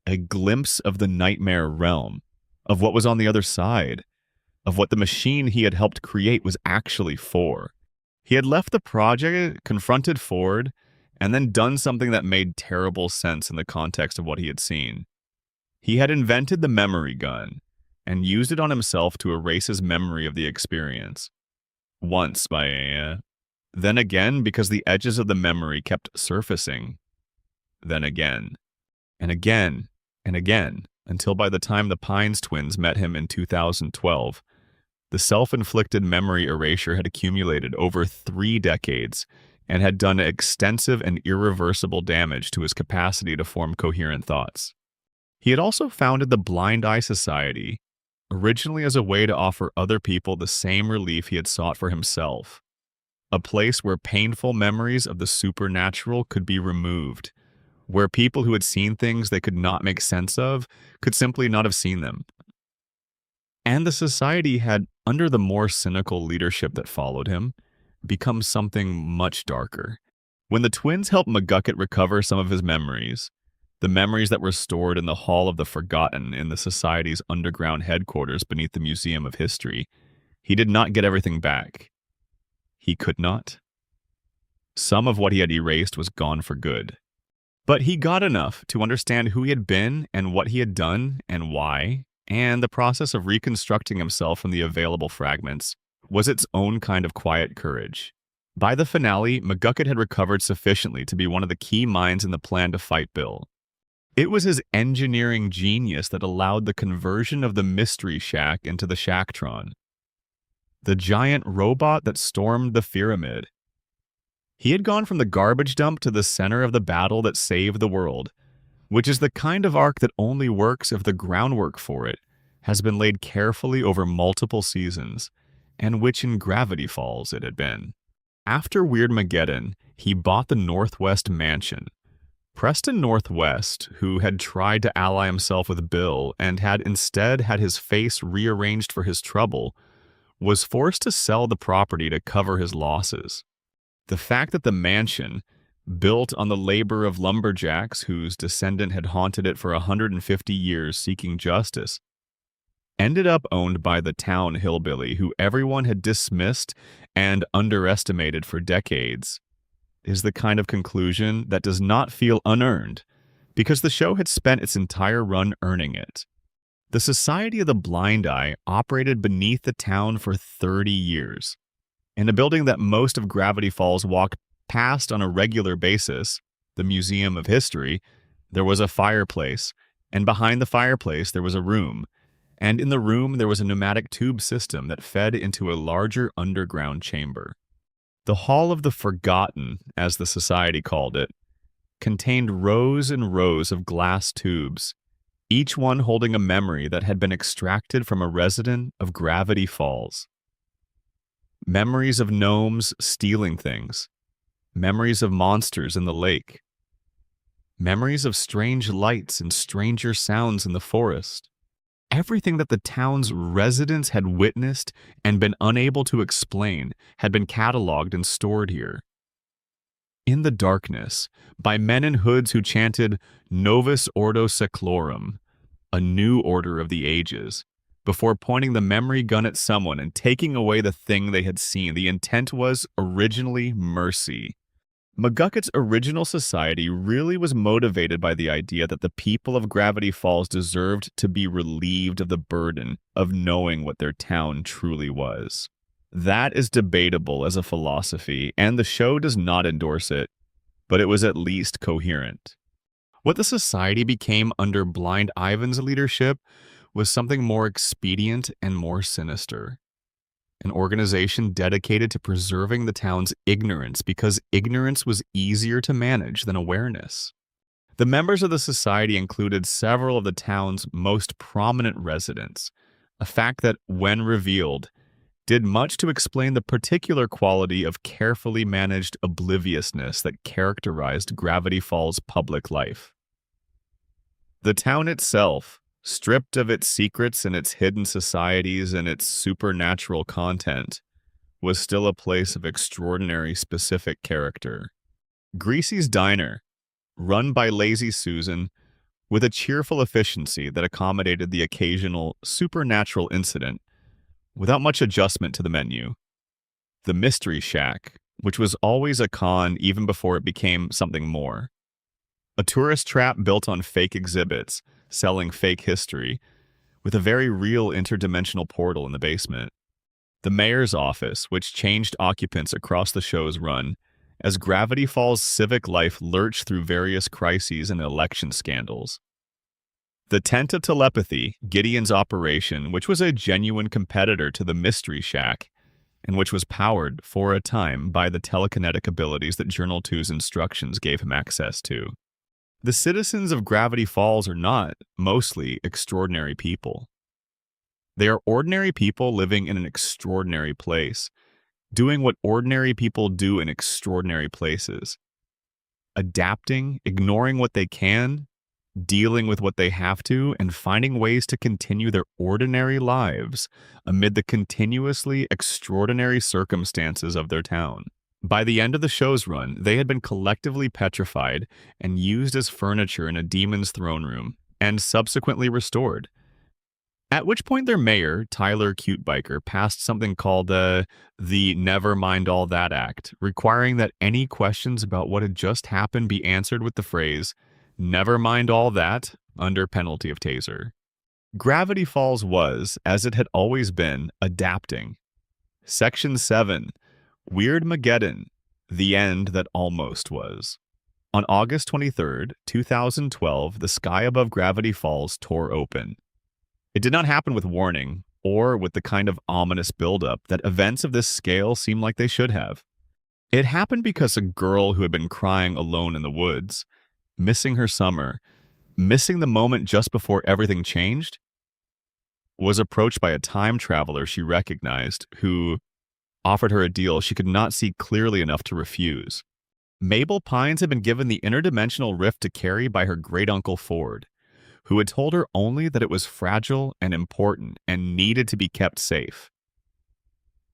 A glimpse of the nightmare realm, of what was on the other side, of what the machine he had helped create was actually for. He had left the project, confronted Ford, and then done something that made terrible sense in the context of what he had seen. He had invented the memory gun and used it on himself to erase his memory of the experience. Once then again because the edges of the memory kept surfacing. Then again, and again, and again, until by the time the Pines twins met him in 2012, the self-inflicted memory erasure had accumulated over 3 decades and had done extensive and irreversible damage to his capacity to form coherent thoughts. He had also founded the Blind Eye Society, originally as a way to offer other people the same relief he had sought for himself, a place where painful memories of the supernatural could be removed, where people who had seen things they could not make sense of could simply not have seen them. And the society had, under the more cynical leadership that followed him, become something much darker. When the twins helped McGucket recover some of his memories, the memories that were stored in the Hall of the Forgotten in the Society's underground headquarters beneath the Museum of History, he did not get everything back. He could not. Some of what he had erased was gone for good. But he got enough to understand who he had been and what he had done and why, and the process of reconstructing himself from the available fragments was its own kind of quiet courage. By the finale, McGucket had recovered sufficiently to be one of the key minds in the plan to fight Bill. It was his engineering genius that allowed the conversion of the Mystery Shack into the Shacktron, the giant robot that stormed the pyramid. He had gone from the garbage dump to the center of the battle that saved the world, which is the kind of arc that only works if the groundwork for it has been laid carefully over multiple seasons, and which in Gravity Falls it had been. After Weirdmageddon, he bought the Northwest Mansion. Preston Northwest, who had tried to ally himself with Bill and had instead had his face rearranged for his trouble, was forced to sell the property to cover his losses. The fact that the mansion, built on the labor of lumberjacks whose descendant had haunted it for 150 years seeking justice, ended up owned by the town hillbilly who everyone had dismissed and underestimated for decades, is the kind of conclusion that does not feel unearned, because the show had spent its entire run earning it. The Society of the Blind Eye operated beneath the town for 30 years. In a building that most of Gravity Falls walked past on a regular basis, the Museum of History, there was a fireplace, and behind the fireplace there was a room, and in the room there was a pneumatic tube system that fed into a larger underground chamber. The Hall of the Forgotten, as the Society called it, contained rows and rows of glass tubes, each one holding a memory that had been extracted from a resident of Gravity Falls. Memories of gnomes stealing things, memories of monsters in the lake, memories of strange lights and stranger sounds in the forest. Everything that the town's residents had witnessed and been unable to explain had been cataloged and stored here. In the darkness, by men in hoods who chanted Novus Ordo Seclorum, a new order of the ages, before pointing the memory gun at someone and taking away the thing they had seen. The intent was originally mercy. McGucket's original society really was motivated by the idea that the people of Gravity Falls deserved to be relieved of the burden of knowing what their town truly was. That is debatable as a philosophy, and the show does not endorse it, but it was at least coherent. What the society became under Blind Ivan's leadership was something more expedient and more sinister. An organization dedicated to preserving the town's ignorance because ignorance was easier to manage than awareness. The members of the society included several of the town's most prominent residents, a fact that, when revealed, did much to explain the particular quality of carefully managed obliviousness that characterized Gravity Falls' public life. The town itself, stripped of its secrets and its hidden societies and its supernatural content, was still a place of extraordinary specific character. Greasy's Diner, run by Lazy Susan, with a cheerful efficiency that accommodated the occasional supernatural incident, without much adjustment to the menu. The Mystery Shack, which was always a con even before it became something more. A tourist trap built on fake exhibits, selling fake history, with a very real interdimensional portal in the basement. The mayor's office, which changed occupants across the show's run, as Gravity Falls' civic life lurched through various crises and election scandals. The Tent of Telepathy, Gideon's operation, which was a genuine competitor to the Mystery Shack, and which was powered, for a time, by the telekinetic abilities that Journal 2's instructions gave him access to. The citizens of Gravity Falls are not, mostly, extraordinary people. They are ordinary people living in an extraordinary place, doing what ordinary people do in extraordinary places, adapting, ignoring what they can, dealing with what they have to, and finding ways to continue their ordinary lives amid the continuously extraordinary circumstances of their town. By the end of the show's run, they had been collectively petrified and used as furniture in a demon's throne room, and subsequently restored. At which point their mayor, Tyler Cutebiker, passed something called the Never Mind All That Act, requiring that any questions about what had just happened be answered with the phrase, "Never mind all that," under penalty of taser. Gravity Falls was, as it had always been, adapting. Section 7, Weirdmageddon, the end that almost was. On August 23rd, 2012, the sky above Gravity Falls tore open. It did not happen with warning, or with the kind of ominous buildup that events of this scale seem like they should have. It happened because a girl who had been crying alone in the woods, missing her summer, missing the moment just before everything changed, was approached by a time traveler she recognized who offered her a deal she could not see clearly enough to refuse. Mabel Pines had been given the interdimensional rift to carry by her great-uncle Ford, who had told her only that it was fragile and important and needed to be kept safe.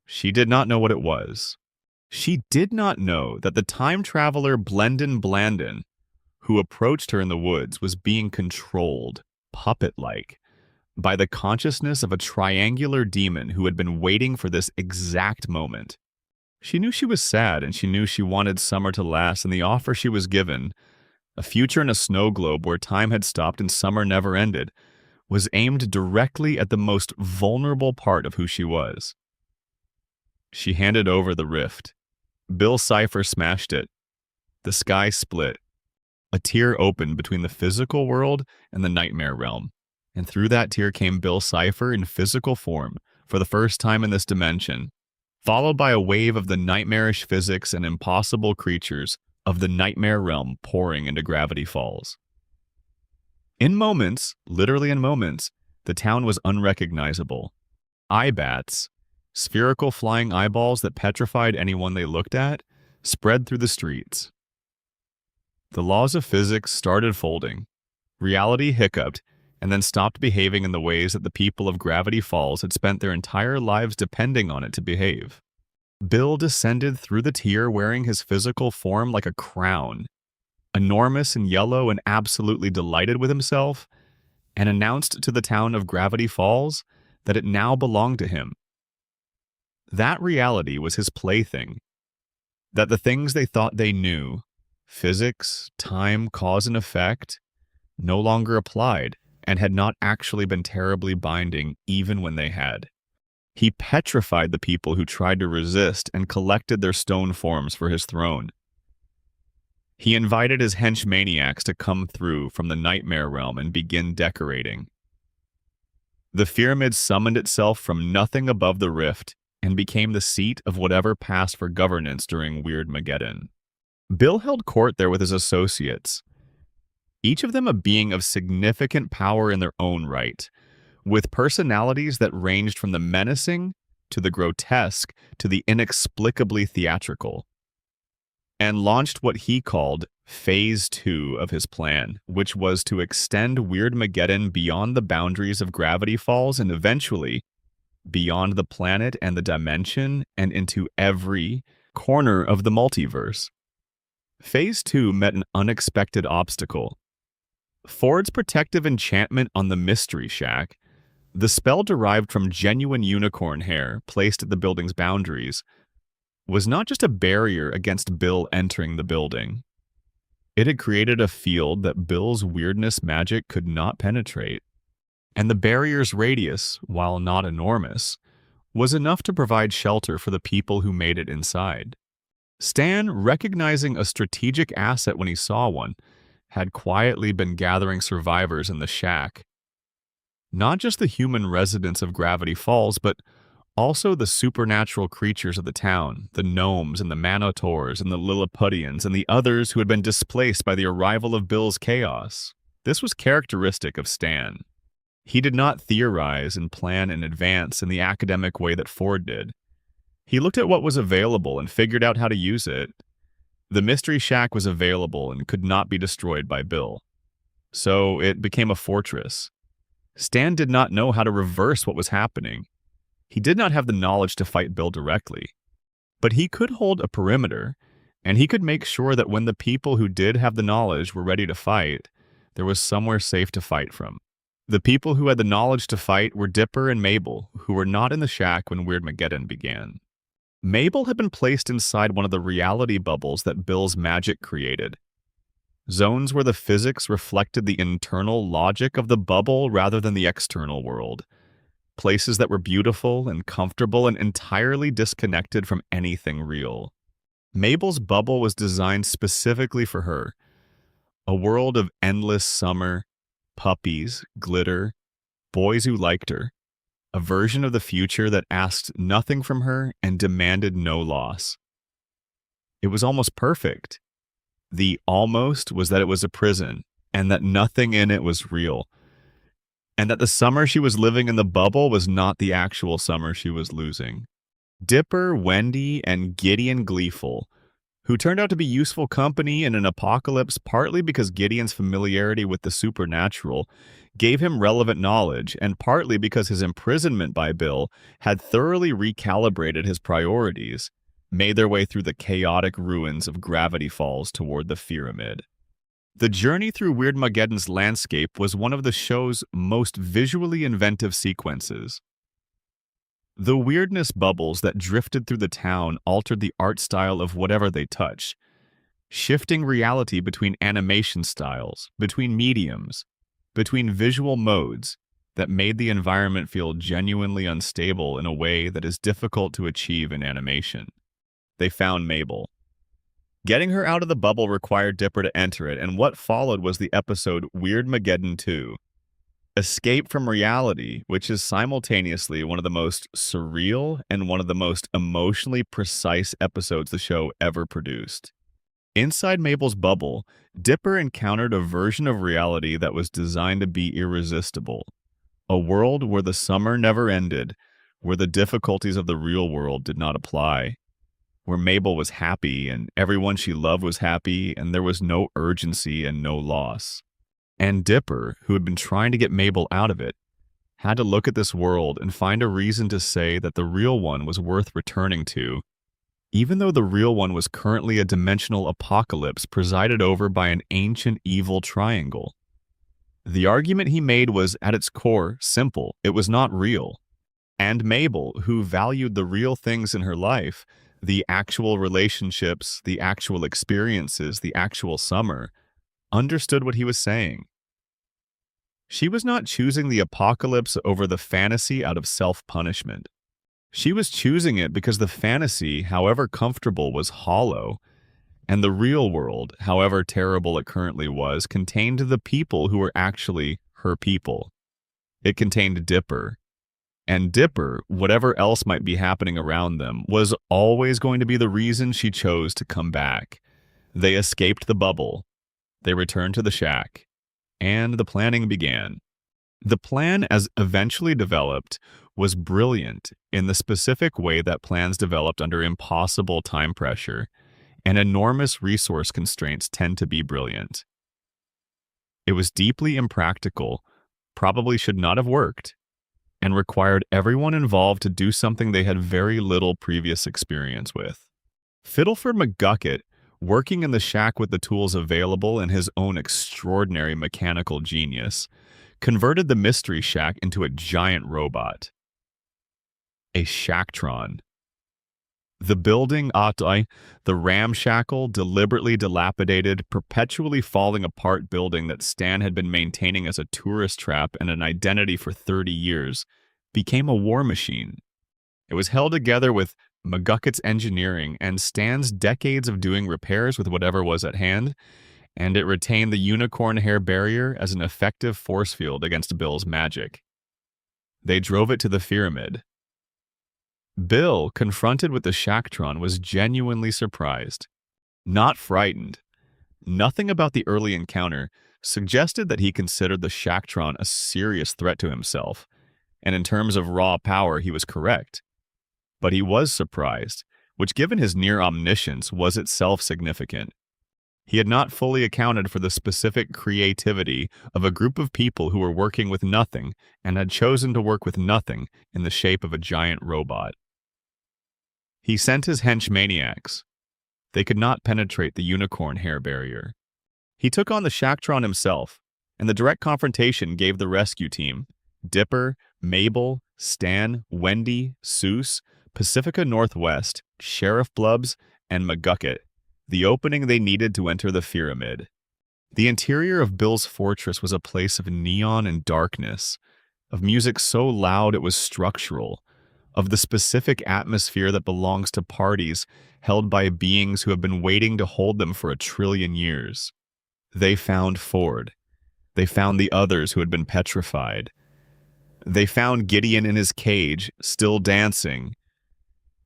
She did not know what it was. She did not know that the time traveler Blendon Blandon, who approached her in the woods, was being controlled, puppet-like, by the consciousness of a triangular demon who had been waiting for this exact moment. She knew she was sad, and she knew she wanted summer to last, and the offer she was given, a future in a snow globe where time had stopped and summer never ended, was aimed directly at the most vulnerable part of who she was. She handed over the rift. Bill Cipher smashed it. The sky split. A tier opened between the physical world and the nightmare realm, and through that tier came Bill Cipher in physical form for the first time in this dimension, followed by a wave of the nightmarish physics and impossible creatures of the nightmare realm pouring into Gravity Falls. In moments, literally in moments, the town was unrecognizable. Eye-bats, spherical flying eyeballs that petrified anyone they looked at, spread through the streets. The laws of physics started folding. Reality hiccuped and then stopped behaving in the ways that the people of Gravity Falls had spent their entire lives depending on it to behave. Bill descended through the tier wearing his physical form like a crown, enormous and yellow and absolutely delighted with himself, and announced to the town of Gravity Falls that it now belonged to him. That reality was his plaything, that the things they thought they knew, physics, time, cause and effect, no longer applied and had not actually been terribly binding even when they had. He petrified the people who tried to resist and collected their stone forms for his throne. He invited his henchmaniacs to come through from the nightmare realm and begin decorating. The pyramid summoned itself from nothing above the rift and became the seat of whatever passed for governance during Weirdmageddon. Bill held court there with his associates, each of them a being of significant power in their own right, with personalities that ranged from the menacing to the grotesque to the inexplicably theatrical, and launched what he called Phase 2 of his plan, which was to extend Weirdmageddon beyond the boundaries of Gravity Falls and eventually beyond the planet and the dimension and into every corner of the multiverse. Phase 2 met an unexpected obstacle. Ford's protective enchantment on the Mystery Shack, the spell derived from genuine unicorn hair placed at the building's boundaries, was not just a barrier against Bill entering the building. It had created a field that Bill's weirdness magic could not penetrate. And the barrier's radius, while not enormous, was enough to provide shelter for the people who made it inside. Stan, recognizing a strategic asset when he saw one, had quietly been gathering survivors in the shack. Not just the human residents of Gravity Falls, but also the supernatural creatures of the town, the gnomes and the Manotaurs and the Lilliputians and the others who had been displaced by the arrival of Bill's chaos. This was characteristic of Stan. He did not theorize and plan in advance in the academic way that Ford did. He looked at what was available and figured out how to use it. The Mystery Shack was available and could not be destroyed by Bill. So it became a fortress. Stan did not know how to reverse what was happening. He did not have the knowledge to fight Bill directly. But he could hold a perimeter, and he could make sure that when the people who did have the knowledge were ready to fight, there was somewhere safe to fight from. The people who had the knowledge to fight were Dipper and Mabel, who were not in the shack when Weirdmageddon began. Mabel had been placed inside one of the reality bubbles that Bill's magic created. Zones where the physics reflected the internal logic of the bubble rather than the external world. Places that were beautiful and comfortable and entirely disconnected from anything real. Mabel's bubble was designed specifically for her. A world of endless summer, puppies, glitter, boys who liked her. A version of the future that asked nothing from her and demanded no loss. It was almost perfect. The almost was that it was a prison, and that nothing in it was real. And that the summer she was living in the bubble was not the actual summer she was losing. Dipper, Wendy, and Gideon Gleeful, who turned out to be useful company in an apocalypse partly because Gideon's familiarity with the supernatural gave him relevant knowledge, and partly because his imprisonment by Bill had thoroughly recalibrated his priorities, made their way through the chaotic ruins of Gravity Falls toward the Pyramid. The journey through Weirdmageddon's landscape was one of the show's most visually inventive sequences. The weirdness bubbles that drifted through the town altered the art style of whatever they touch, shifting reality between animation styles, between mediums, between visual modes that made the environment feel genuinely unstable in a way that is difficult to achieve in animation. They found Mabel. Getting her out of the bubble required Dipper to enter it, and what followed was the episode Weirdmageddon 2. Escape from Reality, which is simultaneously one of the most surreal and one of the most emotionally precise episodes the show ever produced. Inside Mabel's bubble, Dipper encountered a version of reality that was designed to be irresistible. A world where the summer never ended, where the difficulties of the real world did not apply, where Mabel was happy and everyone she loved was happy and there was no urgency and no loss. And Dipper, who had been trying to get Mabel out of it, had to look at this world and find a reason to say that the real one was worth returning to, even though the real one was currently a dimensional apocalypse presided over by an ancient evil triangle. The argument he made was, at its core, simple. It was not real. And Mabel, who valued the real things in her life, the actual relationships, the actual experiences, the actual summer, understood what he was saying. She was not choosing the apocalypse over the fantasy out of self-punishment. She was choosing it because the fantasy, however comfortable, was hollow, and the real world, however terrible it currently was, contained the people who were actually her people. It contained Dipper. And Dipper, whatever else might be happening around them, was always going to be the reason she chose to come back. They escaped the bubble. They returned to the shack. And the planning began. The plan, as eventually developed, was brilliant in the specific way that plans developed under impossible time pressure and enormous resource constraints tend to be brilliant. It was deeply impractical, probably should not have worked, and required everyone involved to do something they had very little previous experience with. Fiddleford McGucket, working in the shack with the tools available and his own extraordinary mechanical genius, converted the Mystery Shack into a giant robot. A Shacktron. The building, the ramshackle, deliberately dilapidated, perpetually falling apart building that Stan had been maintaining as a tourist trap and an identity for 30 years, became a war machine. It was held together with McGucket's engineering and Stan's decades of doing repairs with whatever was at hand, and it retained the unicorn hair barrier as an effective force field against Bill's magic. They drove it to the pyramid. Bill, confronted with the Shacktron, was genuinely surprised, not frightened. Nothing about the early encounter suggested that he considered the Shacktron a serious threat to himself, and in terms of raw power, he was correct. But he was surprised, which given his near omniscience was itself significant. He had not fully accounted for the specific creativity of a group of people who were working with nothing and had chosen to work with nothing in the shape of a giant robot. He sent his henchmaniacs. They could not penetrate the unicorn hair barrier. He took on the Shacktron himself, and the direct confrontation gave the rescue team, Dipper, Mabel, Stan, Wendy, Seuss, Pacifica Northwest, Sheriff Blubbs, and McGucket, the opening they needed to enter the pyramid. The interior of Bill's fortress was a place of neon and darkness, of music so loud it was structural, of the specific atmosphere that belongs to parties held by beings who have been waiting to hold them for 1 trillion years. They found Ford. They found the others who had been petrified. They found Gideon in his cage, still dancing.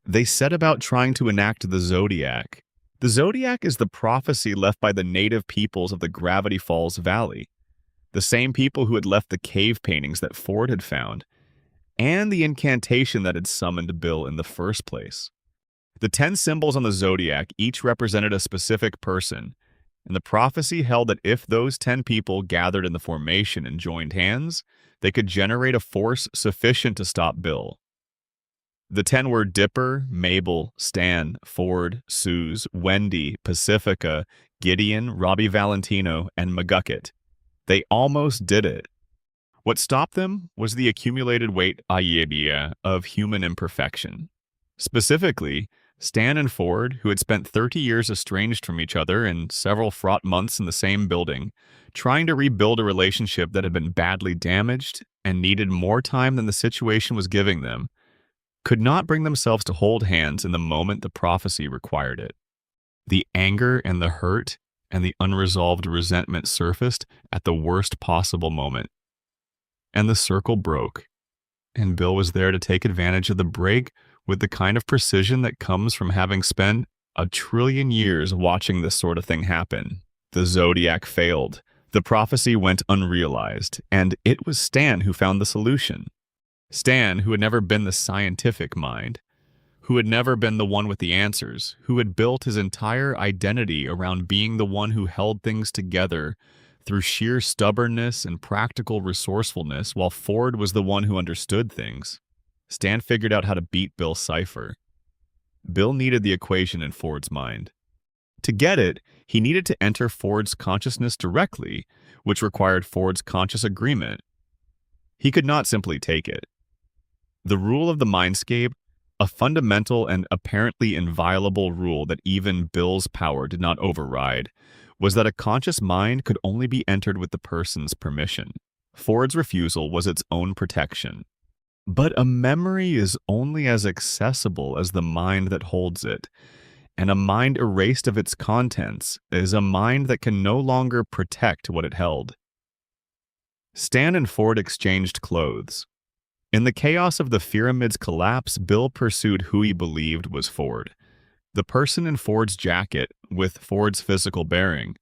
They set about trying to enact the Zodiac. The Zodiac is the prophecy left by the native peoples of the Gravity Falls Valley, the same people who had left the cave paintings that Ford had found, and the incantation that had summoned Bill in the first place. The 10 symbols on the Zodiac each represented a specific person, and the prophecy held that if those 10 people gathered in the formation and joined hands, they could generate a force sufficient to stop Bill. The 10 were Dipper, Mabel, Stan, Ford, Suze, Wendy, Pacifica, Gideon, Robbie Valentino, and McGucket. They almost did it. What stopped them was the accumulated weight of human imperfection. Specifically, Stan and Ford, who had spent 30 years estranged from each other and several fraught months in the same building, trying to rebuild a relationship that had been badly damaged and needed more time than the situation was giving them, could not bring themselves to hold hands in the moment the prophecy required it. The anger and the hurt and the unresolved resentment surfaced at the worst possible moment. And the circle broke, and Bill was there to take advantage of the break with the kind of precision that comes from having spent 1 trillion years watching this sort of thing happen. The Zodiac failed. The prophecy went unrealized, and it was Stan who found the solution. Stan, who had never been the scientific mind, who had never been the one with the answers, who had built his entire identity around being the one who held things together through sheer stubbornness and practical resourcefulness, while Ford was the one who understood things. Stan figured out how to beat Bill's cipher. Bill needed the equation in Ford's mind. To get it, he needed to enter Ford's consciousness directly, which required Ford's conscious agreement. He could not simply take it. The rule of the mindscape, a fundamental and apparently inviolable rule that even Bill's power did not override, was that a conscious mind could only be entered with the person's permission. Ford's refusal was its own protection. But a memory is only as accessible as the mind that holds it, and a mind erased of its contents is a mind that can no longer protect what it held. Stan and Ford exchanged clothes. In the chaos of the pyramid's collapse, Bill pursued who he believed was Ford, the person in Ford's jacket with Ford's physical bearing,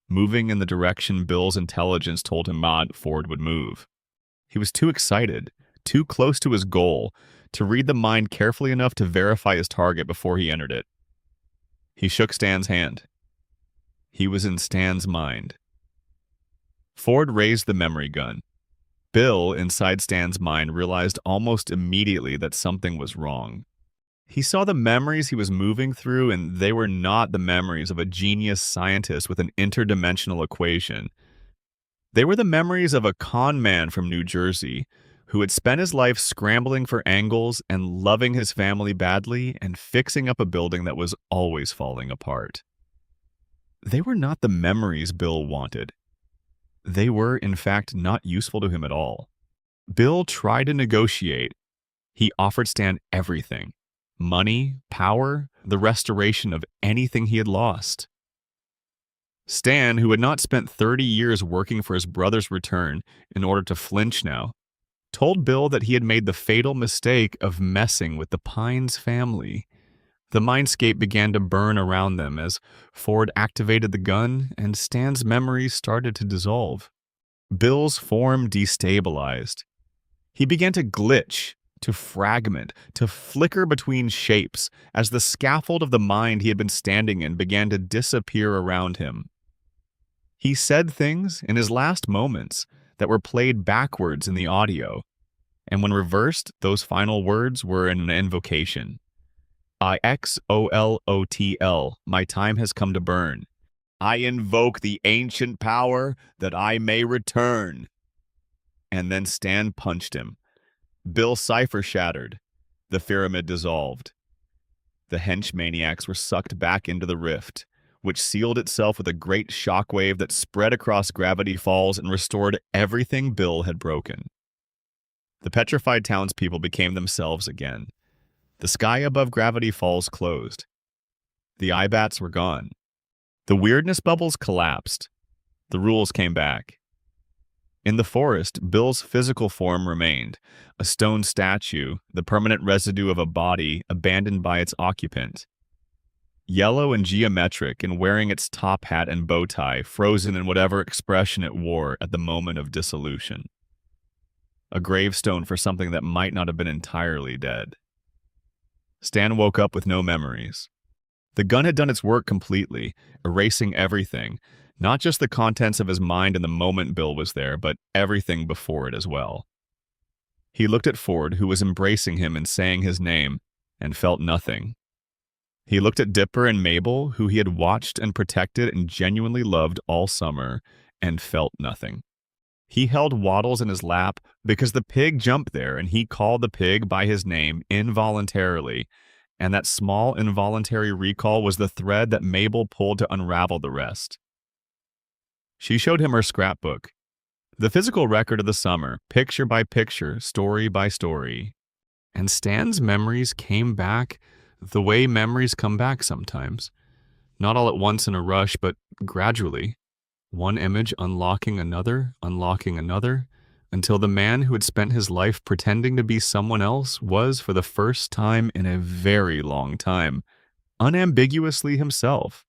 moving in the direction Bill's intelligence told him Ford would move. He was too excited, too close to his goal, to read the mind carefully enough to verify his target before he entered it. He shook Stan's hand. He was in Stan's mind. Ford raised the memory gun. Bill, inside Stan's mind, realized almost immediately that something was wrong. He saw the memories he was moving through, and they were not the memories of a genius scientist with an interdimensional equation. They were the memories of a con man from New Jersey who had spent his life scrambling for angles and loving his family badly and fixing up a building that was always falling apart. They were not the memories Bill wanted. They were, in fact, not useful to him at all. Bill tried to negotiate. He offered Stan everything: money, power, the restoration of anything he had lost. Stan, who had not spent 30 years working for his brother's return in order to flinch now, told Bill that he had made the fatal mistake of messing with the Pines family. The mindscape began to burn around them as Ford activated the gun and Stan's memories started to dissolve. Bill's form destabilized. He began to glitch, to fragment, to flicker between shapes as the scaffold of the mind he had been standing in began to disappear around him. He said things in his last moments that were played backwards in the audio, and when reversed, those final words were an invocation. IXOLOTL, my time has come to burn. I invoke the ancient power that I may return. And then Stan punched him. Bill's cipher shattered. The pyramid dissolved. The hench maniacs were sucked back into the rift, which sealed itself with a great shockwave that spread across Gravity Falls and restored everything Bill had broken. The petrified townspeople became themselves again. The sky above Gravity Falls closed. The eye-bats were gone. The weirdness bubbles collapsed. The rules came back. In the forest, Bill's physical form remained, a stone statue, the permanent residue of a body abandoned by its occupant. Yellow and geometric and wearing its top hat and bow tie, frozen in whatever expression it wore at the moment of dissolution. A gravestone for something that might not have been entirely dead. Stan woke up with no memories. The gun had done its work completely, erasing everything, not just the contents of his mind in the moment Bill was there, but everything before it as well. He looked at Ford, who was embracing him and saying his name, and felt nothing. He looked at Dipper and Mabel, who he had watched and protected and genuinely loved all summer, and felt nothing. He held Waddles in his lap because the pig jumped there and he called the pig by his name involuntarily, and that small involuntary recall was the thread that Mabel pulled to unravel the rest. She showed him her scrapbook, the physical record of the summer, picture by picture, story by story. And Stan's memories came back the way memories come back sometimes. Not all at once in a rush, but gradually. One image unlocking another, until the man who had spent his life pretending to be someone else was, for the first time in a very long time, unambiguously himself.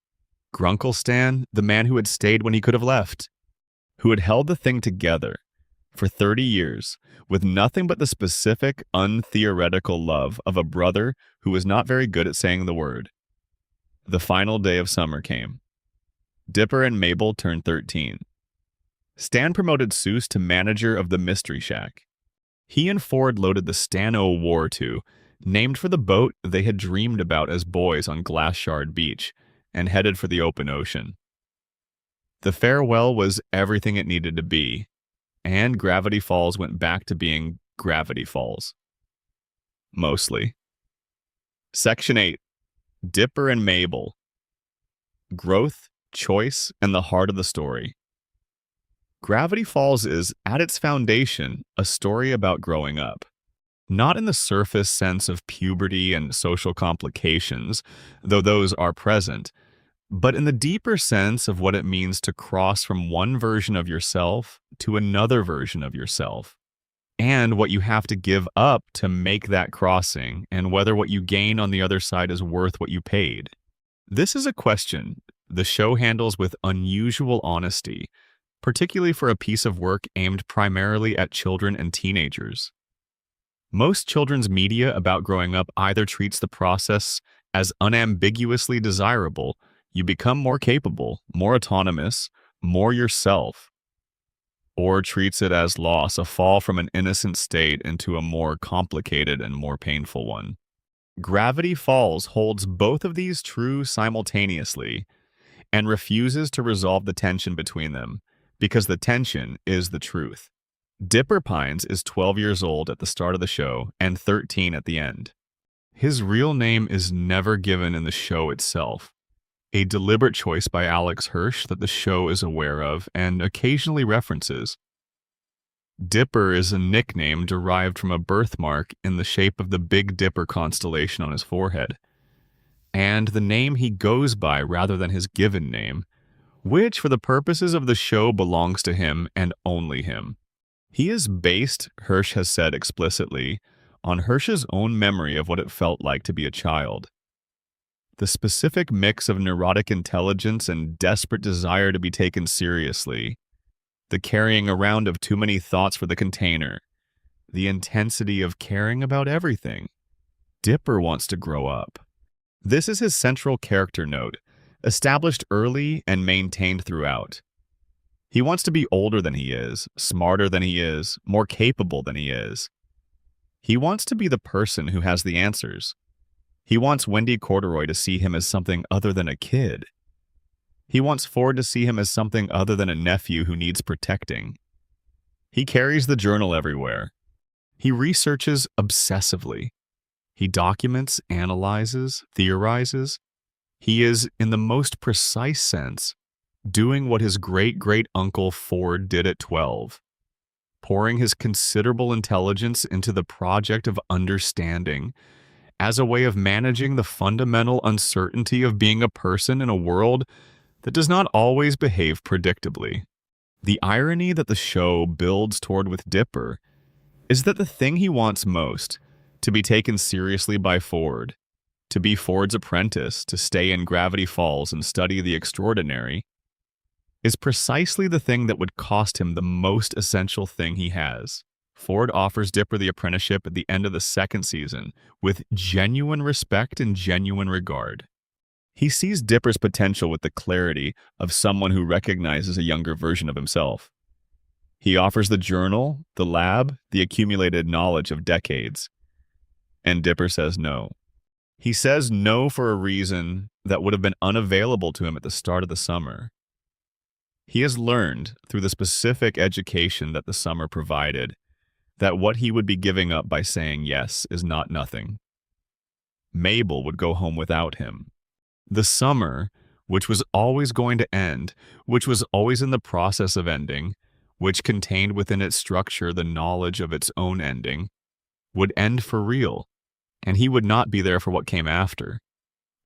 Grunkle Stan, the man who had stayed when he could have left, who had held the thing together for 30 years with nothing but the specific, untheoretical love of a brother who was not very good at saying the word. The final day of summer came. Dipper and Mabel turned 13. Stan promoted Seuss to manager of the Mystery Shack. He and Ford loaded the Stan-O War II, named for the boat they had dreamed about as boys on Glass Shard Beach, and headed for the open ocean. The farewell was everything it needed to be, and Gravity Falls went back to being Gravity Falls. Mostly. Section 8. Dipper and Mabel. Growth, choice, and the heart of the story. Gravity Falls is, at its foundation, a story about growing up. Not in the surface sense of puberty and social complications, though those are present, but in the deeper sense of what it means to cross from one version of yourself to another version of yourself, and what you have to give up to make that crossing, and whether what you gain on the other side is worth what you paid. This is a question the show handles with unusual honesty, particularly for a piece of work aimed primarily at children and teenagers. Most children's media about growing up either treats the process as unambiguously desirable, you become more capable, more autonomous, more yourself, or treats it as loss, a fall from an innocent state into a more complicated and more painful one. Gravity Falls holds both of these true simultaneously and refuses to resolve the tension between them, because the tension is the truth. Dipper Pines is 12 years old at the start of the show and 13 at the end. His real name is never given in the show itself, a deliberate choice by Alex Hirsch that the show is aware of and occasionally references. Dipper is a nickname derived from a birthmark in the shape of the Big Dipper constellation on his forehead, and the name he goes by rather than his given name, which for the purposes of the show belongs to him and only him. He is based, Hirsch has said explicitly, on Hirsch's own memory of what it felt like to be a child. The specific mix of neurotic intelligence and desperate desire to be taken seriously, the carrying around of too many thoughts for the container, the intensity of caring about everything. Dipper wants to grow up. This is his central character note, established early and maintained throughout. He wants to be older than he is, smarter than he is, more capable than he is. He wants to be the person who has the answers. He wants Wendy Corduroy to see him as something other than a kid. He wants Ford to see him as something other than a nephew who needs protecting. He carries the journal everywhere. He researches obsessively. He documents, analyzes, theorizes. He is, in the most precise sense, doing what his great-great-uncle Ford did at 12, pouring his considerable intelligence into the project of understanding as a way of managing the fundamental uncertainty of being a person in a world that does not always behave predictably. The irony that the show builds toward with Dipper is that the thing he wants most, to be taken seriously by Ford, to be Ford's apprentice, to stay in Gravity Falls and study the extraordinary, is precisely the thing that would cost him the most essential thing he has. Ford offers Dipper the apprenticeship at the end of the second season with genuine respect and genuine regard. He sees Dipper's potential with the clarity of someone who recognizes a younger version of himself. He offers the journal, the lab, the accumulated knowledge of decades. And Dipper says no. He says no for a reason that would have been unavailable to him at the start of the summer. He has learned, through the specific education that the summer provided, that what he would be giving up by saying yes is not nothing. Mabel would go home without him. The summer, which was always going to end, which was always in the process of ending, which contained within its structure the knowledge of its own ending, would end for real, and he would not be there for what came after.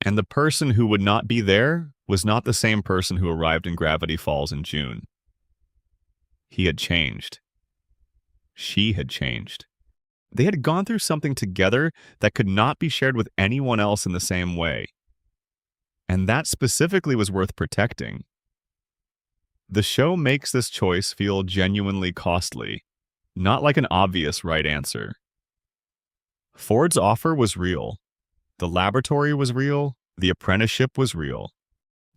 And the person who would not be there was not the same person who arrived in Gravity Falls in June. He had changed. She had changed. They had gone through something together that could not be shared with anyone else in the same way. And that specifically was worth protecting. The show makes this choice feel genuinely costly, not like an obvious right answer. Ford's offer was real. The laboratory was real. The apprenticeship was real.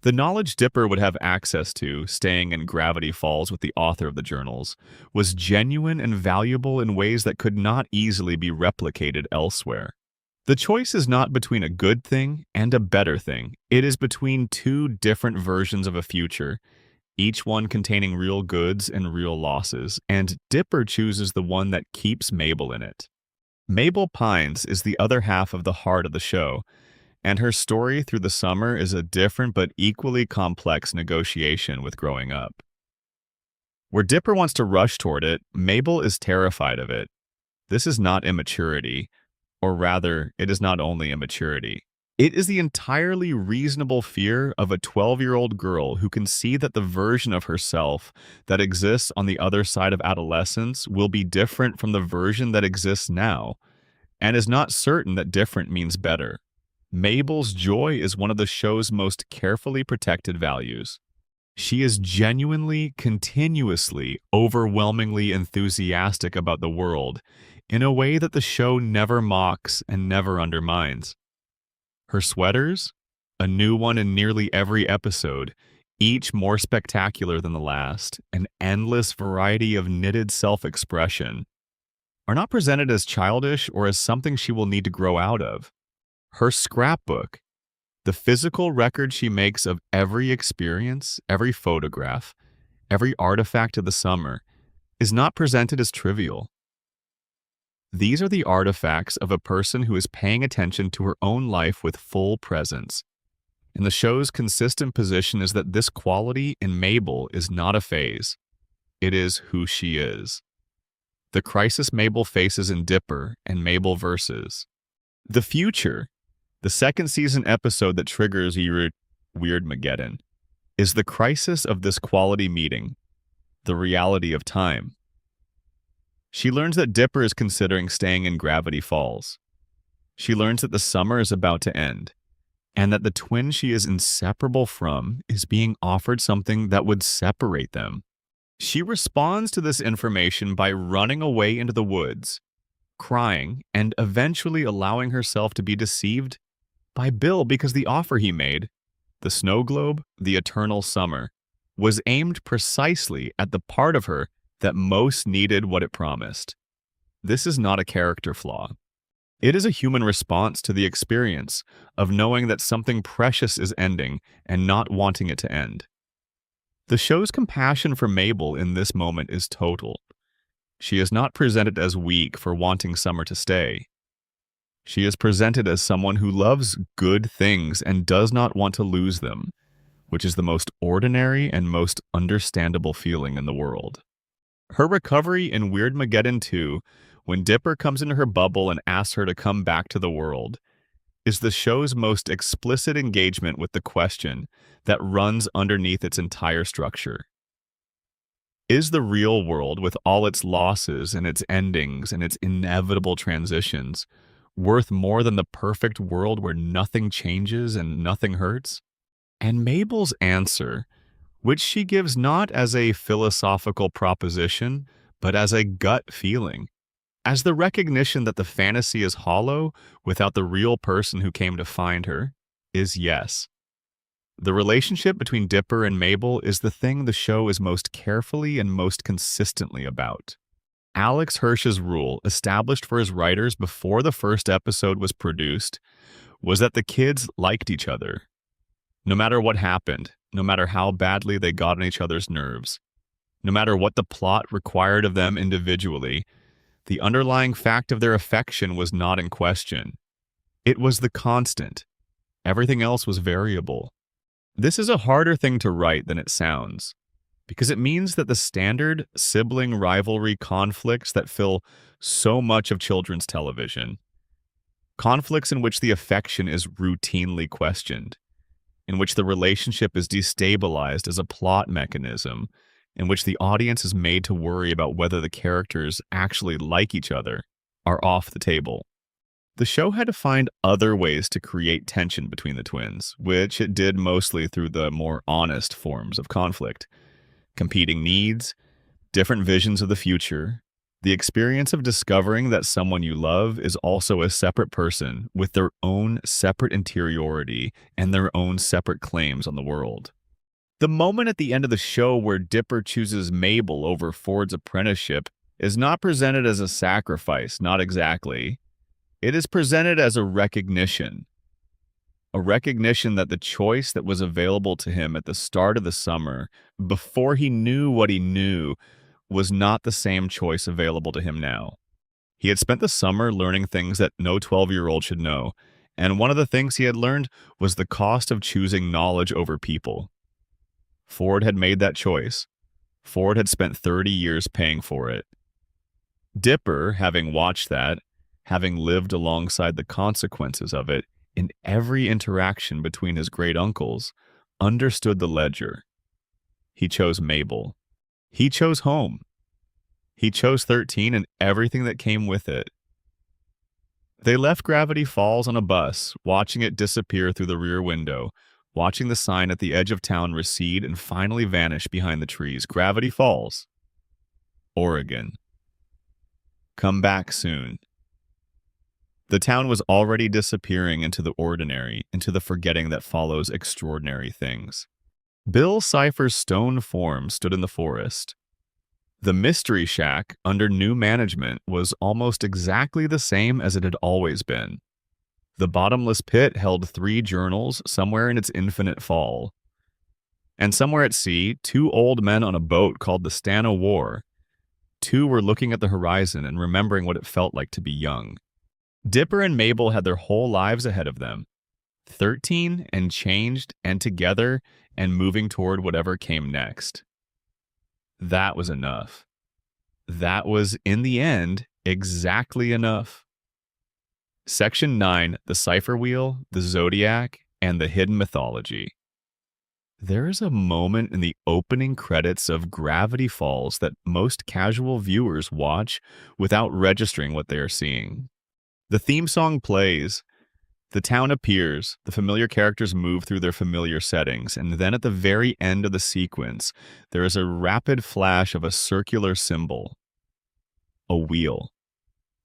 The knowledge Dipper would have access to, staying in Gravity Falls with the author of the journals, was genuine and valuable in ways that could not easily be replicated elsewhere. The choice is not between a good thing and a better thing. It is between two different versions of a future, each one containing real goods and real losses, and Dipper chooses the one that keeps Mabel in it. Mabel Pines is the other half of the heart of the show, and her story through the summer is a different but equally complex negotiation with growing up. Where Dipper wants to rush toward it, Mabel is terrified of it. This is not immaturity, or rather, it is not only immaturity. It is the entirely reasonable fear of a 12-year-old girl who can see that the version of herself that exists on the other side of adolescence will be different from the version that exists now, and is not certain that different means better. Mabel's joy is one of the show's most carefully protected values. She is genuinely, continuously, overwhelmingly enthusiastic about the world in a way that the show never mocks and never undermines. Her sweaters, a new one in nearly every episode, each more spectacular than the last, an endless variety of knitted self-expression, are not presented as childish or as something she will need to grow out of. Her scrapbook, the physical record she makes of every experience, every photograph, every artifact of the summer, is not presented as trivial. These are the artifacts of a person who is paying attention to her own life with full presence. And the show's consistent position is that this quality in Mabel is not a phase. It is who she is. The crisis Mabel faces in Dipper and Mabel versus the future. The second season episode that triggers Weirdmageddon is the crisis of this quality meeting, the reality of time. She learns that Dipper is considering staying in Gravity Falls. She learns that the summer is about to end, and that the twin she is inseparable from is being offered something that would separate them. She responds to this information by running away into the woods, crying, and eventually allowing herself to be deceived by Bill because the offer he made, the snow globe, the eternal summer, was aimed precisely at the part of her that most needed what it promised. This is not a character flaw. It is a human response to the experience of knowing that something precious is ending and not wanting it to end. The show's compassion for Mabel in this moment is total. She is not presented as weak for wanting Summer to stay. She is presented as someone who loves good things and does not want to lose them, which is the most ordinary and most understandable feeling in the world. Her recovery in Weirdmageddon 2, when Dipper comes into her bubble and asks her to come back to the world, is the show's most explicit engagement with the question that runs underneath its entire structure. Is the real world, with all its losses and its endings and its inevitable transitions, worth more than the perfect world where nothing changes and nothing hurts? And Mabel's answer, which she gives not as a philosophical proposition, but as a gut feeling, as the recognition that the fantasy is hollow without the real person who came to find her, is yes. The relationship between Dipper and Mabel is the thing the show is most carefully and most consistently about. Alex Hirsch's rule, established for his writers before the first episode was produced, was that the kids liked each other. No matter what happened, no matter how badly they got on each other's nerves, no matter what the plot required of them individually, the underlying fact of their affection was not in question. It was the constant. Everything else was variable. This is a harder thing to write than it sounds, because it means that the standard sibling rivalry conflicts that fill so much of children's television, conflicts in which the affection is routinely questioned, in which the relationship is destabilized as a plot mechanism, in which the audience is made to worry about whether the characters actually like each other, are off the table. The show had to find other ways to create tension between the twins, which it did mostly through the more honest forms of conflict. Competing needs, different visions of the future, the experience of discovering that someone you love is also a separate person with their own separate interiority and their own separate claims on the world. The moment at the end of the show where Dipper chooses Mabel over Ford's apprenticeship is not presented as a sacrifice, not exactly. It is presented as a recognition that the choice that was available to him at the start of the summer, before he knew what he knew, was not the same choice available to him now. He had spent the summer learning things that no 12-year-old should know, and one of the things he had learned was the cost of choosing knowledge over people. Ford had made that choice. Ford had spent 30 years paying for it. Dipper, having watched that, having lived alongside the consequences of it in every interaction between his great uncles, understood the ledger. He chose Mabel. He chose home. He chose 13 and everything that came with it. They left Gravity Falls on a bus, watching it disappear through the rear window, watching the sign at the edge of town recede and finally vanish behind the trees. Gravity Falls, Oregon. Come back soon. The town was already disappearing into the ordinary, into the forgetting that follows extraordinary things. Bill Cipher's stone form stood in the forest. The Mystery Shack, under new management, was almost exactly the same as it had always been. The bottomless pit held 3 journals somewhere in its infinite fall. And somewhere at sea, 2 old men on a boat called the Stan of War. 2 were looking at the horizon and remembering what it felt like to be young. Dipper and Mabel had their whole lives ahead of them. 13 and changed and together and moving toward whatever came next. That was enough. That was, in the end, exactly enough. Section 9, the Cipher Wheel, the Zodiac, and the Hidden Mythology. There is a moment in the opening credits of Gravity Falls that most casual viewers watch without registering what they are seeing. The theme song plays. The town appears, the familiar characters move through their familiar settings, and then at the very end of the sequence, there is a rapid flash of a circular symbol, a wheel.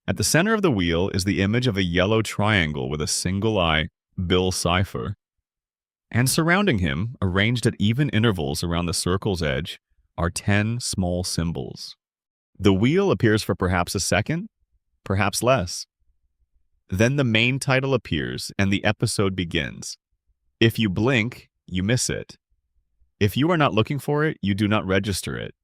At the center of the wheel is the image of a yellow triangle with a single eye, Bill Cipher. And surrounding him, arranged at even intervals around the circle's edge, are 10 small symbols. The wheel appears for perhaps a second, perhaps less. Then the main title appears and the episode begins. If you blink, you miss it. If you are not looking for it, you do not register it.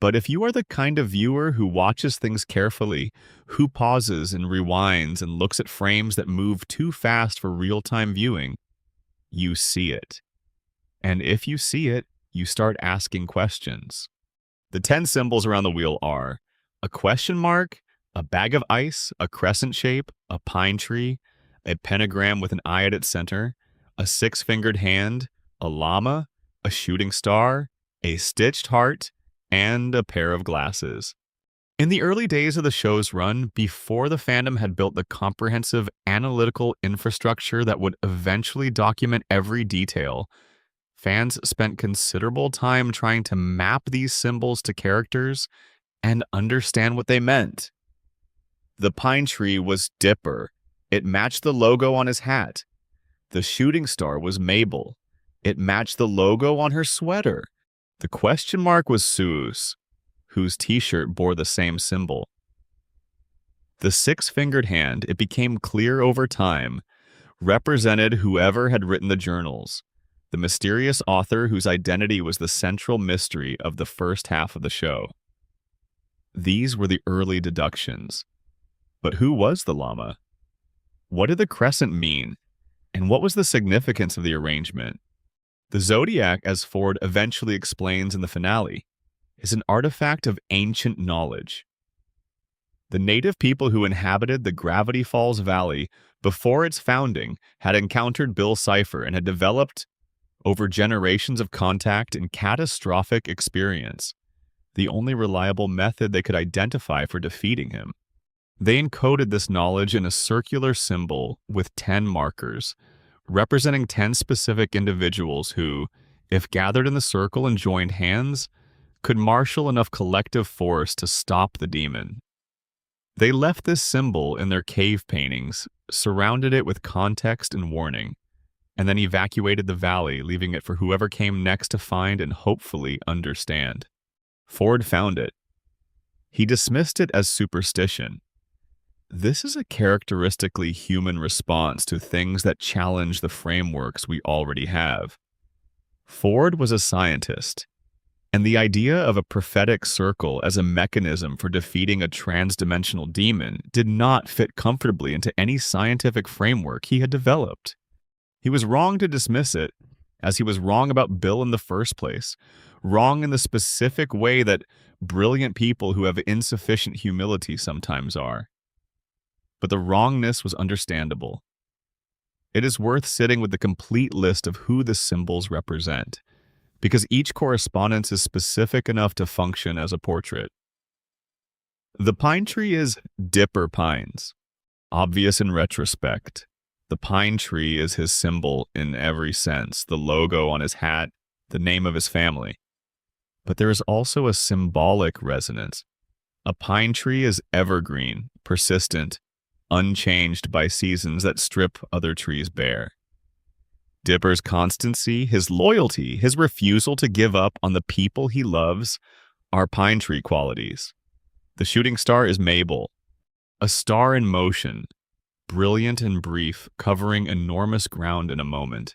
But if you are the kind of viewer who watches things carefully, who pauses and rewinds and looks at frames that move too fast for real-time viewing, you see it. And if you see it, you start asking questions. The 10 symbols around the wheel are a question mark, a bag of ice, a crescent shape, a pine tree, a pentagram with an eye at its center, a six-fingered hand, a llama, a shooting star, a stitched heart, and a pair of glasses. In the early days of the show's run, before the fandom had built the comprehensive analytical infrastructure that would eventually document every detail, fans spent considerable time trying to map these symbols to characters and understand what they meant. The pine tree was Dipper. It matched the logo on his hat. The shooting star was Mabel. It matched the logo on her sweater. The question mark was Seuss, whose t-shirt bore the same symbol. The six-fingered hand, it became clear over time, represented whoever had written the journals, the mysterious author whose identity was the central mystery of the first half of the show. These were the early deductions. But who was the llama? What did the crescent mean? And what was the significance of the arrangement? The zodiac, as Ford eventually explains in the finale, is an artifact of ancient knowledge. The native people who inhabited the Gravity Falls Valley before its founding had encountered Bill Cipher and had developed, over generations of contact and catastrophic experience, the only reliable method they could identify for defeating him. They encoded this knowledge in a circular symbol with 10 markers, representing 10 specific individuals who, if gathered in the circle and joined hands, could marshal enough collective force to stop the demon. They left this symbol in their cave paintings, surrounded it with context and warning, and then evacuated the valley, leaving it for whoever came next to find and hopefully understand. Ford found it. He dismissed it as superstition. This is a characteristically human response to things that challenge the frameworks we already have. Ford was a scientist, and the idea of a prophetic circle as a mechanism for defeating a transdimensional demon did not fit comfortably into any scientific framework he had developed. He was wrong to dismiss it, as he was wrong about Bill in the first place, wrong in the specific way that brilliant people who have insufficient humility sometimes are. But the wrongness was understandable. It is worth sitting with the complete list of who the symbols represent, because each correspondence is specific enough to function as a portrait. The pine tree is Dipper Pines. Obvious in retrospect, the pine tree is his symbol in every sense, the logo on his hat, the name of his family. But there is also a symbolic resonance. A pine tree is evergreen, persistent, unchanged by seasons that strip other trees bare. Dipper's constancy, his loyalty, his refusal to give up on the people he loves are pine tree qualities. The shooting star is Mabel, a star in motion, brilliant and brief, covering enormous ground in a moment.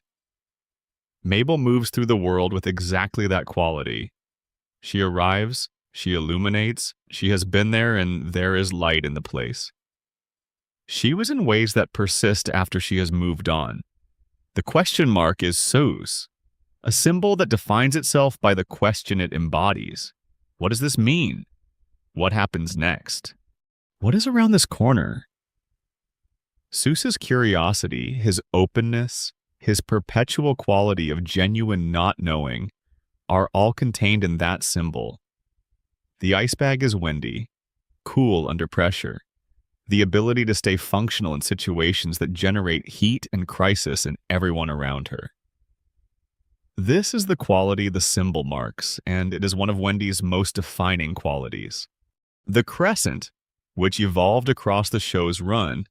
Mabel moves through the world with exactly that quality. She arrives, she illuminates, she has been there, and there is light in the place. She was in ways that persist after she has moved on. The question mark is Seuss, a symbol that defines itself by the question it embodies. What does this mean? What happens next? What is around this corner? Seuss's curiosity, his openness, his perpetual quality of genuine not knowing are all contained in that symbol. The ice bag is windy, cool under pressure. the ability to stay functional in situations that generate heat and crisis in everyone around her. This is the quality the symbol marks, and it is one of Wendy's most defining qualities. The crescent, which evolved across the show's run,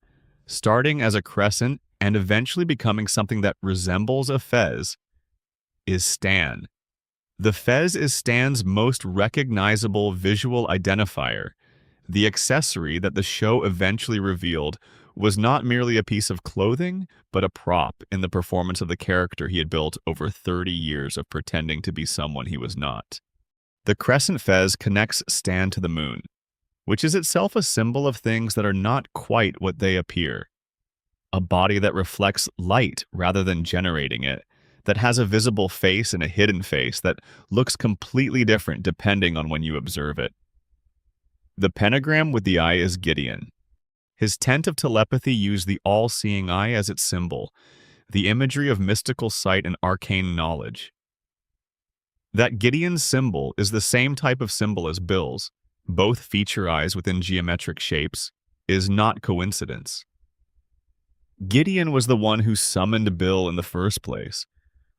starting as a crescent and eventually becoming something that resembles a fez, is Stan. The fez is Stan's most recognizable visual identifier. The accessory that the show eventually revealed was not merely a piece of clothing, but a prop in the performance of the character he had built over 30 years of pretending to be someone he was not. The crescent fez connects Stan to the moon, which is itself a symbol of things that are not quite what they appear. A body that reflects light rather than generating it, that has a visible face and a hidden face that looks completely different depending on when you observe it. The pentagram with the eye is Gideon. His tent of telepathy used the all-seeing eye as its symbol, the imagery of mystical sight and arcane knowledge. That Gideon's symbol is the same type of symbol as Bill's, both feature eyes within geometric shapes, is not coincidence. Gideon was the one who summoned Bill in the first place,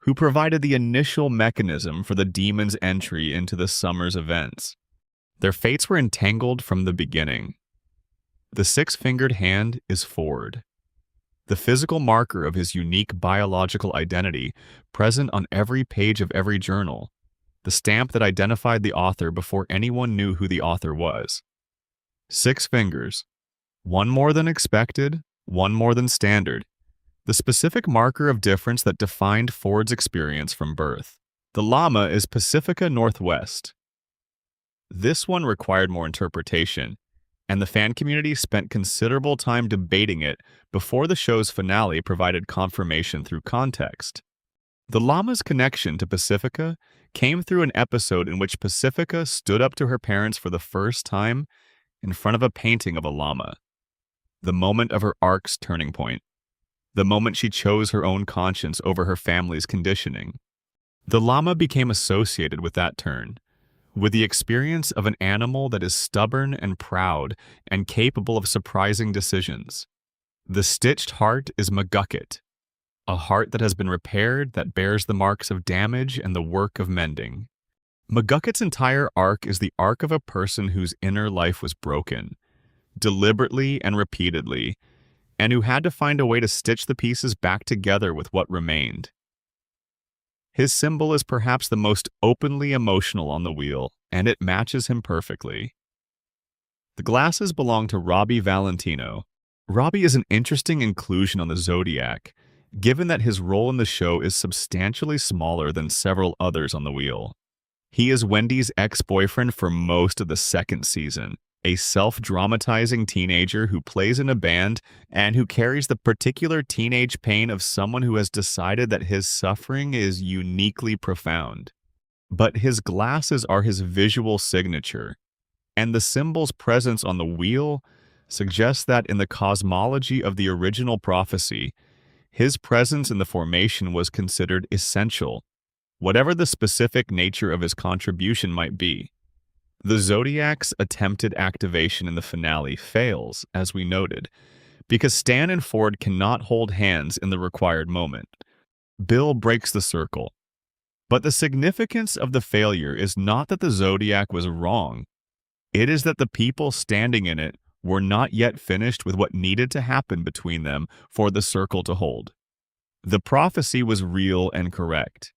who provided the initial mechanism for the demon's entry into the summer's events. Their fates were entangled from the beginning. The six-fingered hand is Ford, the physical marker of his unique biological identity present on every page of every journal, the stamp that identified the author before anyone knew who the author was. 6 fingers, one more than expected, one more than standard, the specific marker of difference that defined Ford's experience from birth. The llama is Pacifica Northwest. This one required more interpretation, and the fan community spent considerable time debating it before the show's finale provided confirmation through context. The llama's connection to Pacifica came through an episode in which Pacifica stood up to her parents for the first time in front of a painting of a llama. The moment of her arc's turning point. The moment she chose her own conscience over her family's conditioning. The llama became associated with that turn, with the experience of an animal that is stubborn and proud and capable of surprising decisions. The stitched heart is McGucket, a heart that has been repaired that bears the marks of damage and the work of mending. McGucket's entire arc is the arc of a person whose inner life was broken, deliberately and repeatedly, and who had to find a way to stitch the pieces back together with what remained. His symbol is perhaps the most openly emotional on the wheel, and it matches him perfectly. The glasses belong to Robbie Valentino. Robbie is an interesting inclusion on the Zodiac, given that his role in the show is substantially smaller than several others on the wheel. He is Wendy's ex-boyfriend for most of the second season, a self-dramatizing teenager who plays in a band and who carries the particular teenage pain of someone who has decided that his suffering is uniquely profound. But his glasses are his visual signature, and the symbol's presence on the wheel suggests that in the cosmology of the original prophecy, his presence in the formation was considered essential, whatever the specific nature of his contribution might be. The Zodiac's attempted activation in the finale fails, as we noted, because Stan and Ford cannot hold hands in the required moment. Bill breaks the circle. But the significance of the failure is not that the Zodiac was wrong. It is that the people standing in it were not yet finished with what needed to happen between them for the circle to hold. The prophecy was real and correct.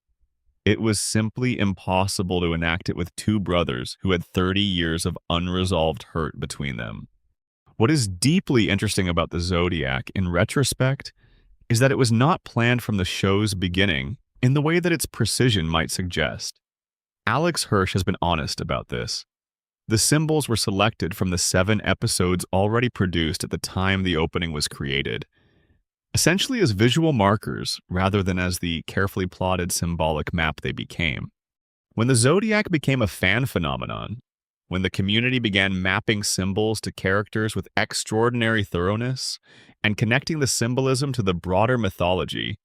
It was simply impossible to enact it with two brothers who had 30 years of unresolved hurt between them. What is deeply interesting about the Zodiac, in retrospect, is that it was not planned from the show's beginning in the way that its precision might suggest. Alex Hirsch has been honest about this. The symbols were selected from the 7 episodes already produced at the time the opening was created, essentially as visual markers rather than as the carefully plotted symbolic map they became. When the Zodiac became a fan phenomenon, when the community began mapping symbols to characters with extraordinary thoroughness and connecting the symbolism to the broader mythology,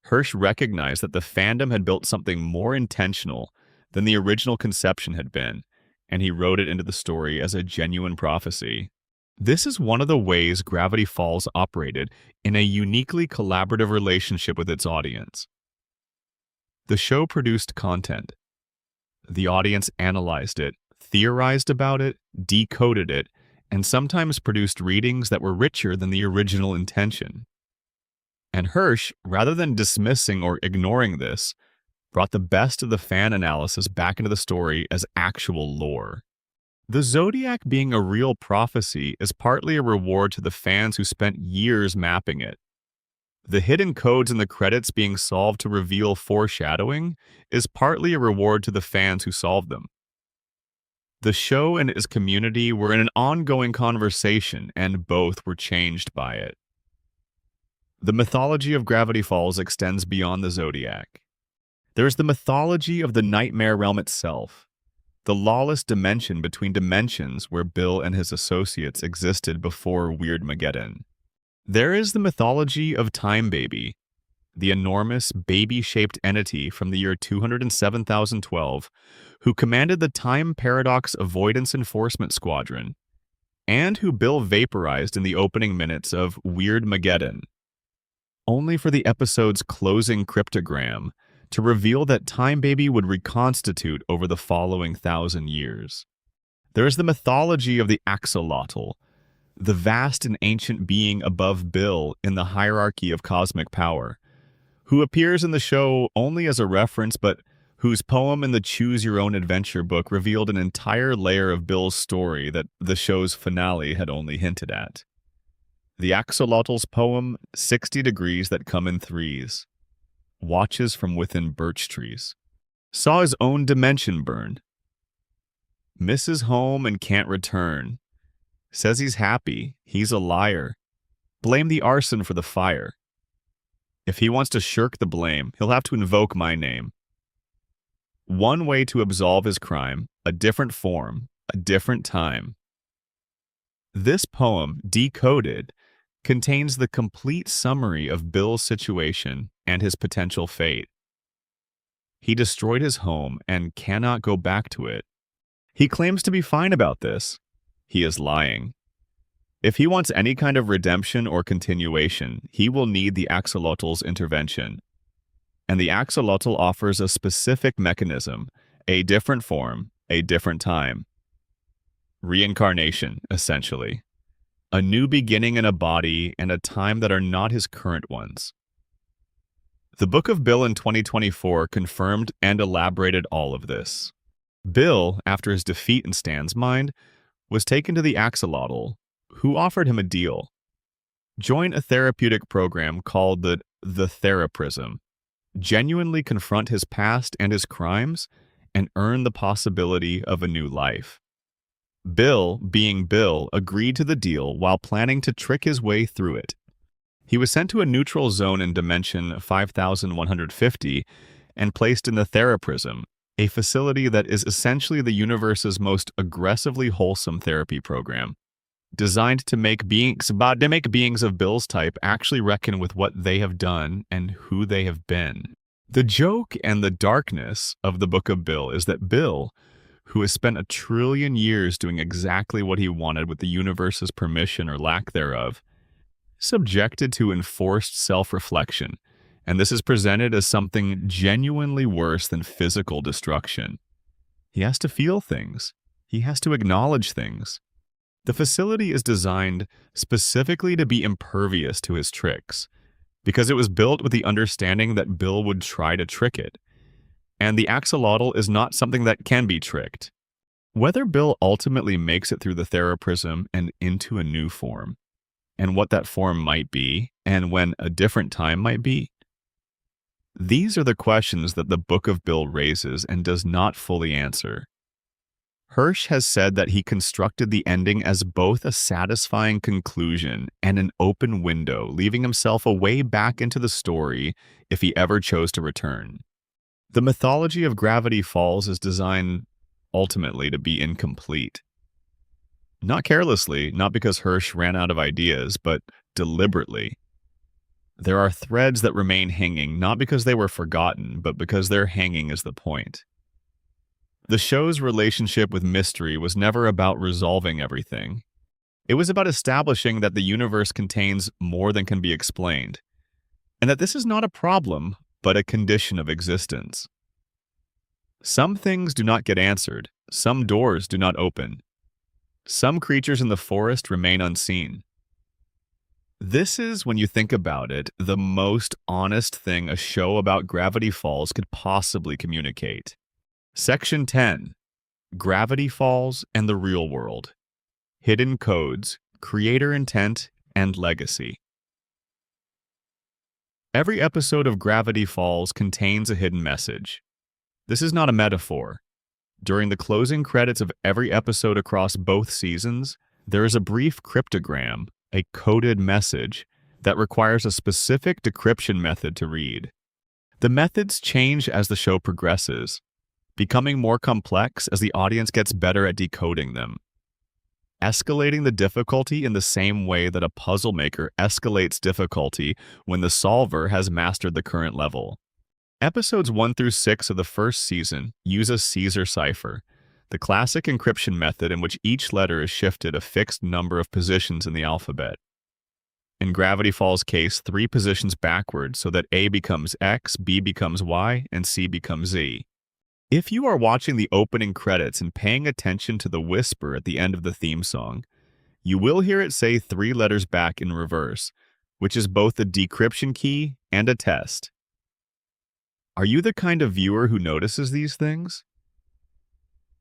Hirsch recognized that the fandom had built something more intentional than the original conception had been, and he wrote it into the story as a genuine prophecy. This is one of the ways Gravity Falls operated in a uniquely collaborative relationship with its audience. The show produced content. The audience analyzed it, theorized about it, decoded it, and sometimes produced readings that were richer than the original intention. And Hirsch, rather than dismissing or ignoring this, brought the best of the fan analysis back into the story as actual lore. The Zodiac being a real prophecy is partly a reward to the fans who spent years mapping it. The hidden codes in the credits being solved to reveal foreshadowing is partly a reward to the fans who solved them. The show and its community were in an ongoing conversation, and both were changed by it. The mythology of Gravity Falls extends beyond the Zodiac. There is the mythology of the Nightmare Realm itself, the lawless dimension between dimensions where Bill and his associates existed before Weirdmageddon. There is the mythology of Time Baby, the enormous baby-shaped entity from the year 207,012 who commanded the Time Paradox Avoidance Enforcement Squadron, and who Bill vaporized in the opening minutes of Weirdmageddon, only for the episode's closing cryptogram to reveal that Time Baby would reconstitute over the following 1,000 years. There is the mythology of the Axolotl, the vast and ancient being above Bill in the hierarchy of cosmic power, who appears in the show only as a reference, but whose poem in the Choose Your Own Adventure book revealed an entire layer of Bill's story that the show's finale had only hinted at. The Axolotl's poem, 60 Degrees That Come in Threes, watches from within birch trees, saw his own dimension burned, misses home and can't return, says he's happy, he's a liar, blame the arson for the fire. If he wants to shirk the blame, he'll have to invoke my name. One way to absolve his crime, a different form, a different time. This poem, decoded, contains the complete summary of Bill's situation and his potential fate. He destroyed his home and cannot go back to it. He claims to be fine about this. He is lying. If he wants any kind of redemption or continuation, he will need the Axolotl's intervention. And the Axolotl offers a specific mechanism, a different form, a different time. Reincarnation, essentially. A new beginning in a body and a time that are not his current ones. The Book of Bill in 2024 confirmed and elaborated all of this. Bill, after his defeat in Stan's mind, was taken to the Axolotl, who offered him a deal. Join a therapeutic program called the Theraprism. Genuinely confront his past and his crimes, and earn the possibility of a new life. Bill, being Bill, agreed to the deal while planning to trick his way through it. He was sent to a neutral zone in dimension 5150 and placed in the Theraprism, a facility that is essentially the universe's most aggressively wholesome therapy program, designed to make beings of Bill's type actually reckon with what they have done and who they have been. The joke and the darkness of the Book of Bill is that Bill, who has spent 1 trillion years doing exactly what he wanted with the universe's permission or lack thereof, subjected to enforced self-reflection, and this is presented as something genuinely worse than physical destruction. He has to feel things. He has to acknowledge things. The facility is designed specifically to be impervious to his tricks, because it was built with the understanding that Bill would try to trick it. And the Axolotl is not something that can be tricked. Whether Bill ultimately makes it through the Theraprism and into a new form, and what that form might be, and when a different time might be, these are the questions that the Book of Bill raises and does not fully answer. Hirsch has said that he constructed the ending as both a satisfying conclusion and an open window, leaving himself a way back into the story if he ever chose to return. The mythology of Gravity Falls is designed ultimately to be incomplete. Not carelessly, not because Hirsch ran out of ideas, but deliberately. There are threads that remain hanging, not because they were forgotten, but because their hanging is the point. The show's relationship with mystery was never about resolving everything. It was about establishing that the universe contains more than can be explained, and that this is not a problem, but a condition of existence. Some things do not get answered, some doors do not open, some creatures in the forest remain unseen. This is, when you think about it, the most honest thing a show about Gravity Falls could possibly communicate. Section 10. Gravity Falls and the Real World. Hidden Codes, Creator Intent, and Legacy. Every episode of Gravity Falls contains a hidden message. This is not a metaphor. During the closing credits of every episode across both seasons, there is a brief cryptogram, a coded message, that requires a specific decryption method to read. The methods change as the show progresses, becoming more complex as the audience gets better at decoding them, escalating the difficulty in the same way that a puzzle maker escalates difficulty when the solver has mastered the current level. Episodes 1 through 6 of the first season use a Caesar cipher, the classic encryption method in which each letter is shifted a fixed number of positions in the alphabet. In Gravity Falls' case, 3 positions backwards so that A becomes X, B becomes Y, and C becomes Z. If you are watching the opening credits and paying attention to the whisper at the end of the theme song, you will hear it say 3 letters back in reverse, which is both a decryption key and a test. Are you the kind of viewer who notices these things?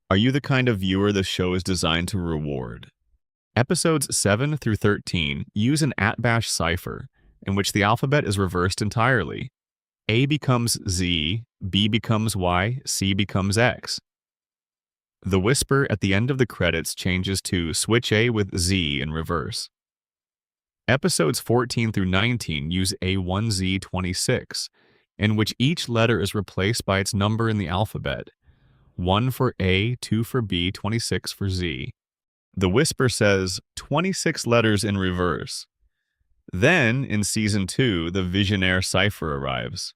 Are you the kind of viewer the show is designed to reward? Episodes 7 through 13 use an Atbash cipher, in which the alphabet is reversed entirely. A becomes Z, B becomes Y, C becomes X. The whisper at the end of the credits changes to switch A with Z in reverse. Episodes 14 through 19 use A1Z26, in which each letter is replaced by its number in the alphabet. 1 for A, 2 for B, 26 for Z. The whisper says 26 letters in reverse. Then, in Season 2, the Visionaire cipher arrives.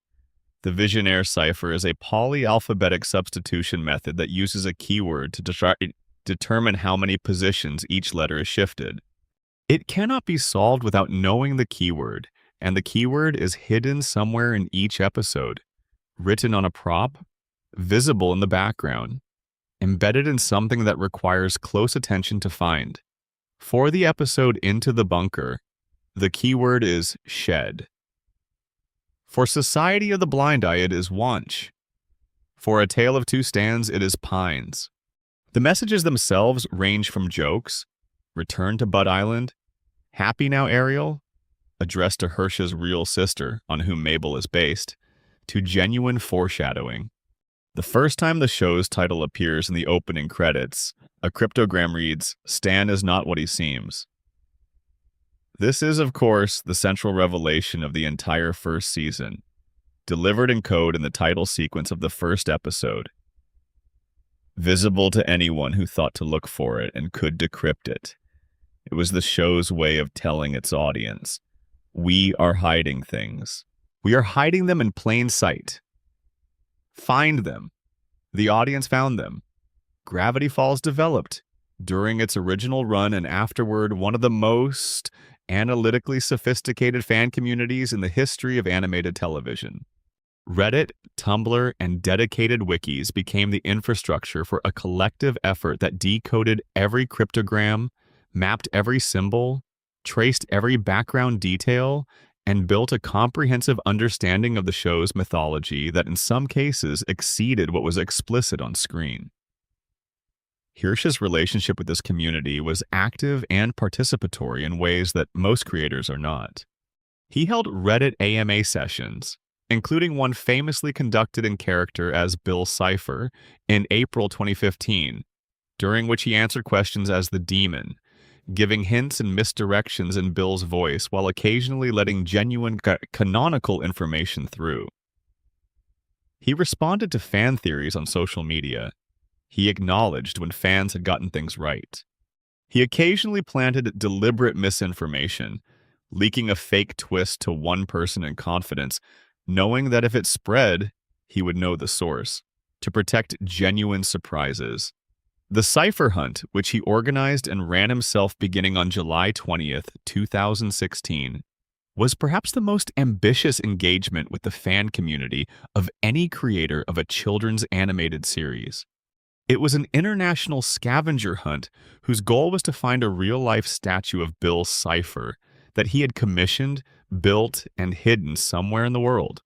The Visionaire cipher is a polyalphabetic substitution method that uses a keyword to determine how many positions each letter is shifted. It cannot be solved without knowing the keyword, and the keyword is hidden somewhere in each episode, written on a prop, visible in the background, embedded in something that requires close attention to find. For the episode Into the Bunker, the keyword is shed. For Society of the Blind-Eye, it is Wanch. For A Tale of Two Stands, it is Pines. The messages themselves range from jokes, return to Bud Island, happy now Ariel, addressed to Hirsch's real sister, on whom Mabel is based, to genuine foreshadowing. The first time the show's title appears in the opening credits, a cryptogram reads, "Stan is not what he seems." This is, of course, the central revelation of the entire first season, delivered in code in the title sequence of the first episode. Visible to anyone who thought to look for it and could decrypt it. It was the show's way of telling its audience, we are hiding things. We are hiding them in plain sight. Find them. The audience found them. Gravity Falls developed, during its original run and afterward, one of the most analytically sophisticated fan communities in the history of animated television. Reddit, Tumblr, and dedicated wikis became the infrastructure for a collective effort that decoded every cryptogram, mapped every symbol, traced every background detail, and built a comprehensive understanding of the show's mythology that in some cases exceeded what was explicit on screen. Hirsch's relationship with this community was active and participatory in ways that most creators are not. He held Reddit AMA sessions, including one famously conducted in character as Bill Cipher in April 2015, during which he answered questions as the Demon, giving hints and misdirections in Bill's voice while occasionally letting genuine canonical information through. He responded to fan theories on social media. He acknowledged when fans had gotten things right. He occasionally planted deliberate misinformation, leaking a fake twist to one person in confidence, knowing that if it spread, he would know the source, to protect genuine surprises. The Cypher Hunt, which he organized and ran himself beginning on July 20th, 2016, was perhaps the most ambitious engagement with the fan community of any creator of a children's animated series. It was an international scavenger hunt whose goal was to find a real-life statue of Bill Cipher that he had commissioned, built, and hidden somewhere in the world.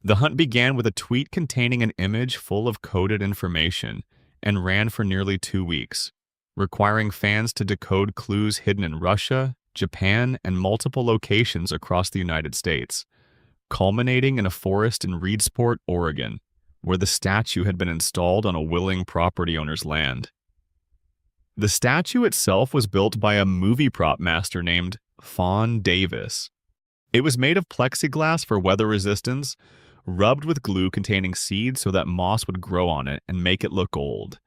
The hunt began with a tweet containing an image full of coded information and ran for nearly 2 weeks, requiring fans to decode clues hidden in Russia, Japan, and multiple locations across the United States, culminating in a forest in Reedsport, Oregon, where the statue had been installed on a willing property owner's land. The statue itself was built by a movie prop master named Fawn Davis. It was made of plexiglass for weather resistance, rubbed with glue containing seeds so that moss would grow on it and make it look old,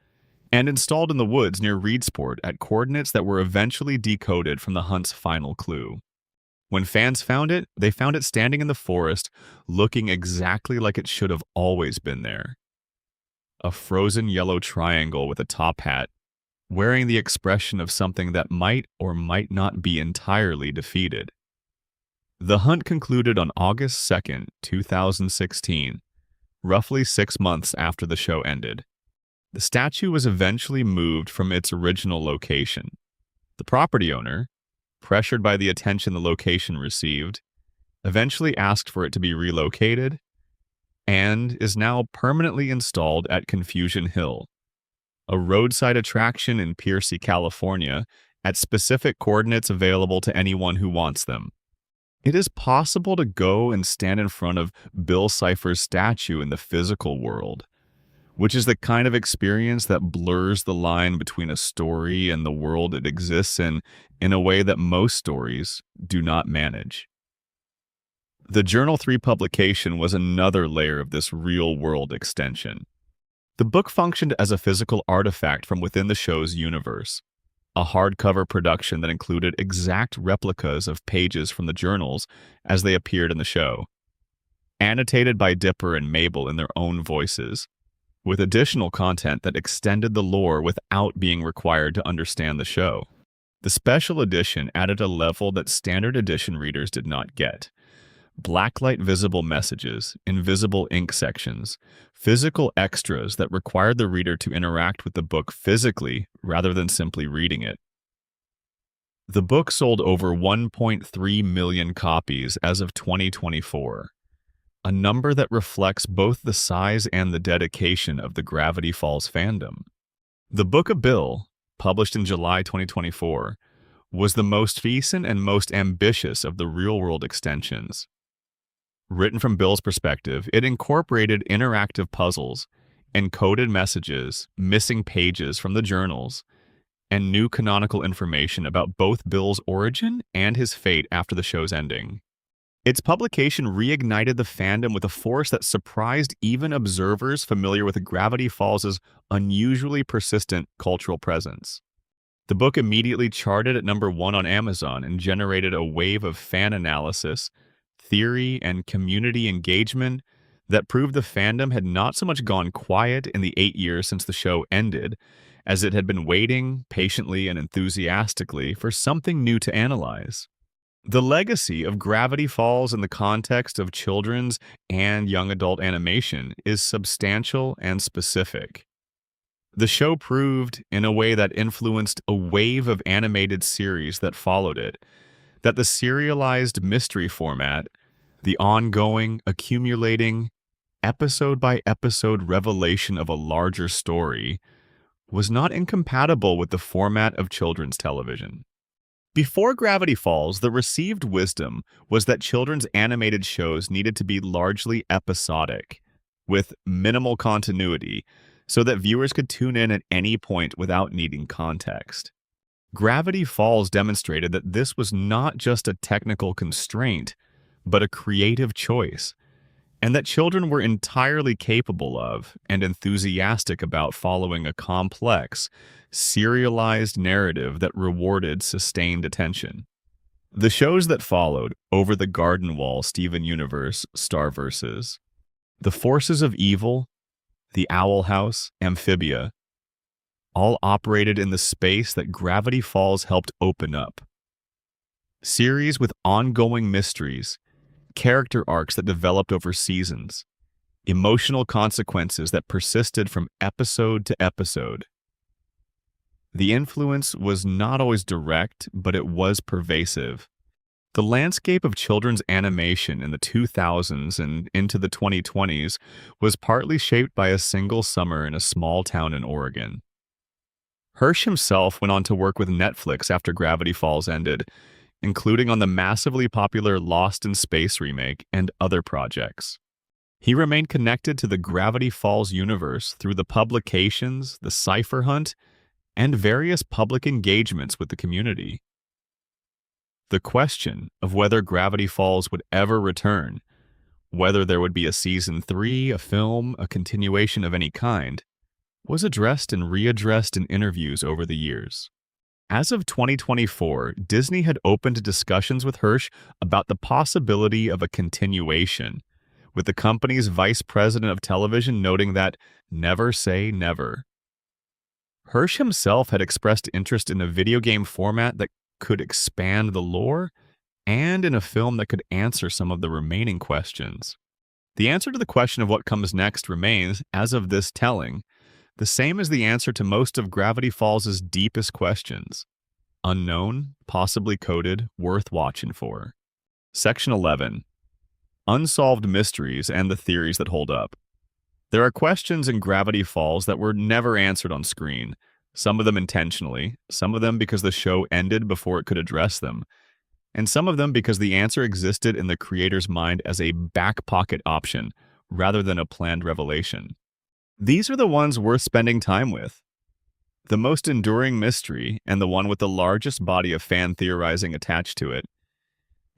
and installed in the woods near Reedsport at coordinates that were eventually decoded from the hunt's final clue. When fans found it, they found it standing in the forest, looking exactly like it should have always been there. A frozen yellow triangle with a top hat, wearing the expression of something that might or might not be entirely defeated. The hunt concluded on August 2nd, 2016, roughly 6 months after the show ended. The statue was eventually moved from its original location. The property owner, pressured by the attention the location received, eventually asked for it to be relocated and is now permanently installed at Confusion Hill, a roadside attraction in Piercy, California, at specific coordinates available to anyone who wants them. It is possible to go and stand in front of Bill Cipher's statue in the physical world, which is the kind of experience that blurs the line between a story and the world it exists in a way that most stories do not manage. The Journal 3 publication was another layer of this real-world extension. The book functioned as a physical artifact from within the show's universe, a hardcover production that included exact replicas of pages from the journals as they appeared in the show, annotated by Dipper and Mabel in their own voices, with additional content that extended the lore without being required to understand the show. The special edition added a level that standard edition readers did not get: blacklight visible messages, invisible ink sections, physical extras that required the reader to interact with the book physically rather than simply reading it. The book sold over 1.3 million copies as of 2024, a number that reflects both the size and the dedication of the Gravity Falls fandom. The Book of Bill, published in July 2024, was the most recent and most ambitious of the real-world extensions. Written from Bill's perspective, it incorporated interactive puzzles, encoded messages, missing pages from the journals, and new canonical information about both Bill's origin and his fate after the show's ending. Its publication reignited the fandom with a force that surprised even observers familiar with Gravity Falls' unusually persistent cultural presence. The book immediately charted at #1 on Amazon and generated a wave of fan analysis, theory, and community engagement that proved the fandom had not so much gone quiet in the 8 years since the show ended, as it had been waiting patiently and enthusiastically for something new to analyze. The legacy of Gravity Falls in the context of children's and young adult animation is substantial and specific. The show proved, in a way that influenced a wave of animated series that followed it, that the serialized mystery format, the ongoing, accumulating, episode-by-episode revelation of a larger story, was not incompatible with the format of children's television. Before Gravity Falls, the received wisdom was that children's animated shows needed to be largely episodic, with minimal continuity, so that viewers could tune in at any point without needing context. Gravity Falls demonstrated that this was not just a technical constraint, but a creative choice, and that children were entirely capable of and enthusiastic about following a complex, serialized narrative that rewarded sustained attention. The shows that followed, Over the Garden Wall, Steven Universe, Starverses, The Forces of Evil, The Owl House, Amphibia, all operated in the space that Gravity Falls helped open up. Series with ongoing mysteries, character arcs that developed over seasons, emotional consequences that persisted from episode to episode. The influence was not always direct, but it was pervasive. The landscape of children's animation in the 2000s and into the 2020s was partly shaped by a single summer in a small town in Oregon. Hirsch himself went on to work with Netflix after Gravity Falls ended, including on the massively popular Lost in Space remake and other projects. He remained connected to the Gravity Falls universe through the publications, the Cypher Hunt, and various public engagements with the community. The question of whether Gravity Falls would ever return, whether there would be a season 3, a film, a continuation of any kind, was addressed and readdressed in interviews over the years. As of 2024, Disney had opened discussions with Hirsch about the possibility of a continuation, with the company's vice president of television noting that never say never. Hirsch himself had expressed interest in a video game format that could expand the lore and in a film that could answer some of the remaining questions. The answer to the question of what comes next remains, as of this telling, the same as the answer to most of Gravity Falls' deepest questions. Unknown, possibly coded, worth watching for. Section 11. Unsolved mysteries and the theories that hold up. There are questions in Gravity Falls that were never answered on screen, some of them intentionally, some of them because the show ended before it could address them, and some of them because the answer existed in the creator's mind as a back pocket option rather than a planned revelation. These are the ones worth spending time with. The most enduring mystery, and the one with the largest body of fan theorizing attached to it,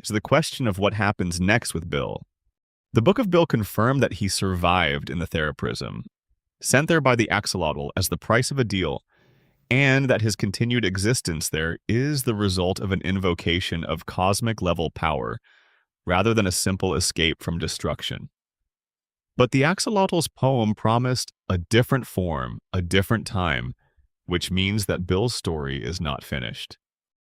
is the question of what happens next with Bill. The Book of Bill confirmed that he survived in the Theraprism, sent there by the Axolotl as the price of a deal, and that his continued existence there is the result of an invocation of cosmic-level power, rather than a simple escape from destruction. But the Axolotl's poem promised a different form, a different time, which means that Bill's story is not finished.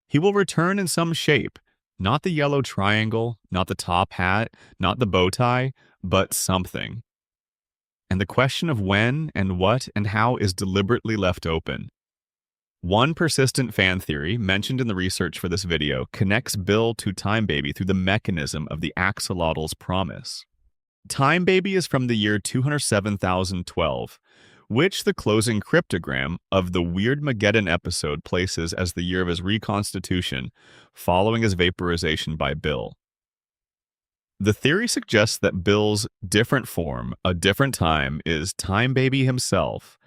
He will return in some shape, not the yellow triangle, not the top hat, not the bow tie, but something. And the question of when and what and how is deliberately left open. One persistent fan theory, mentioned in the research for this video, connects Bill to Time Baby through the mechanism of the Axolotl's promise. Time Baby is from the year 207,012, which the closing cryptogram of the Weirdmageddon episode places as the year of his reconstitution following his vaporization by Bill. The theory suggests that Bill's different form, a different time, is Time Baby himself,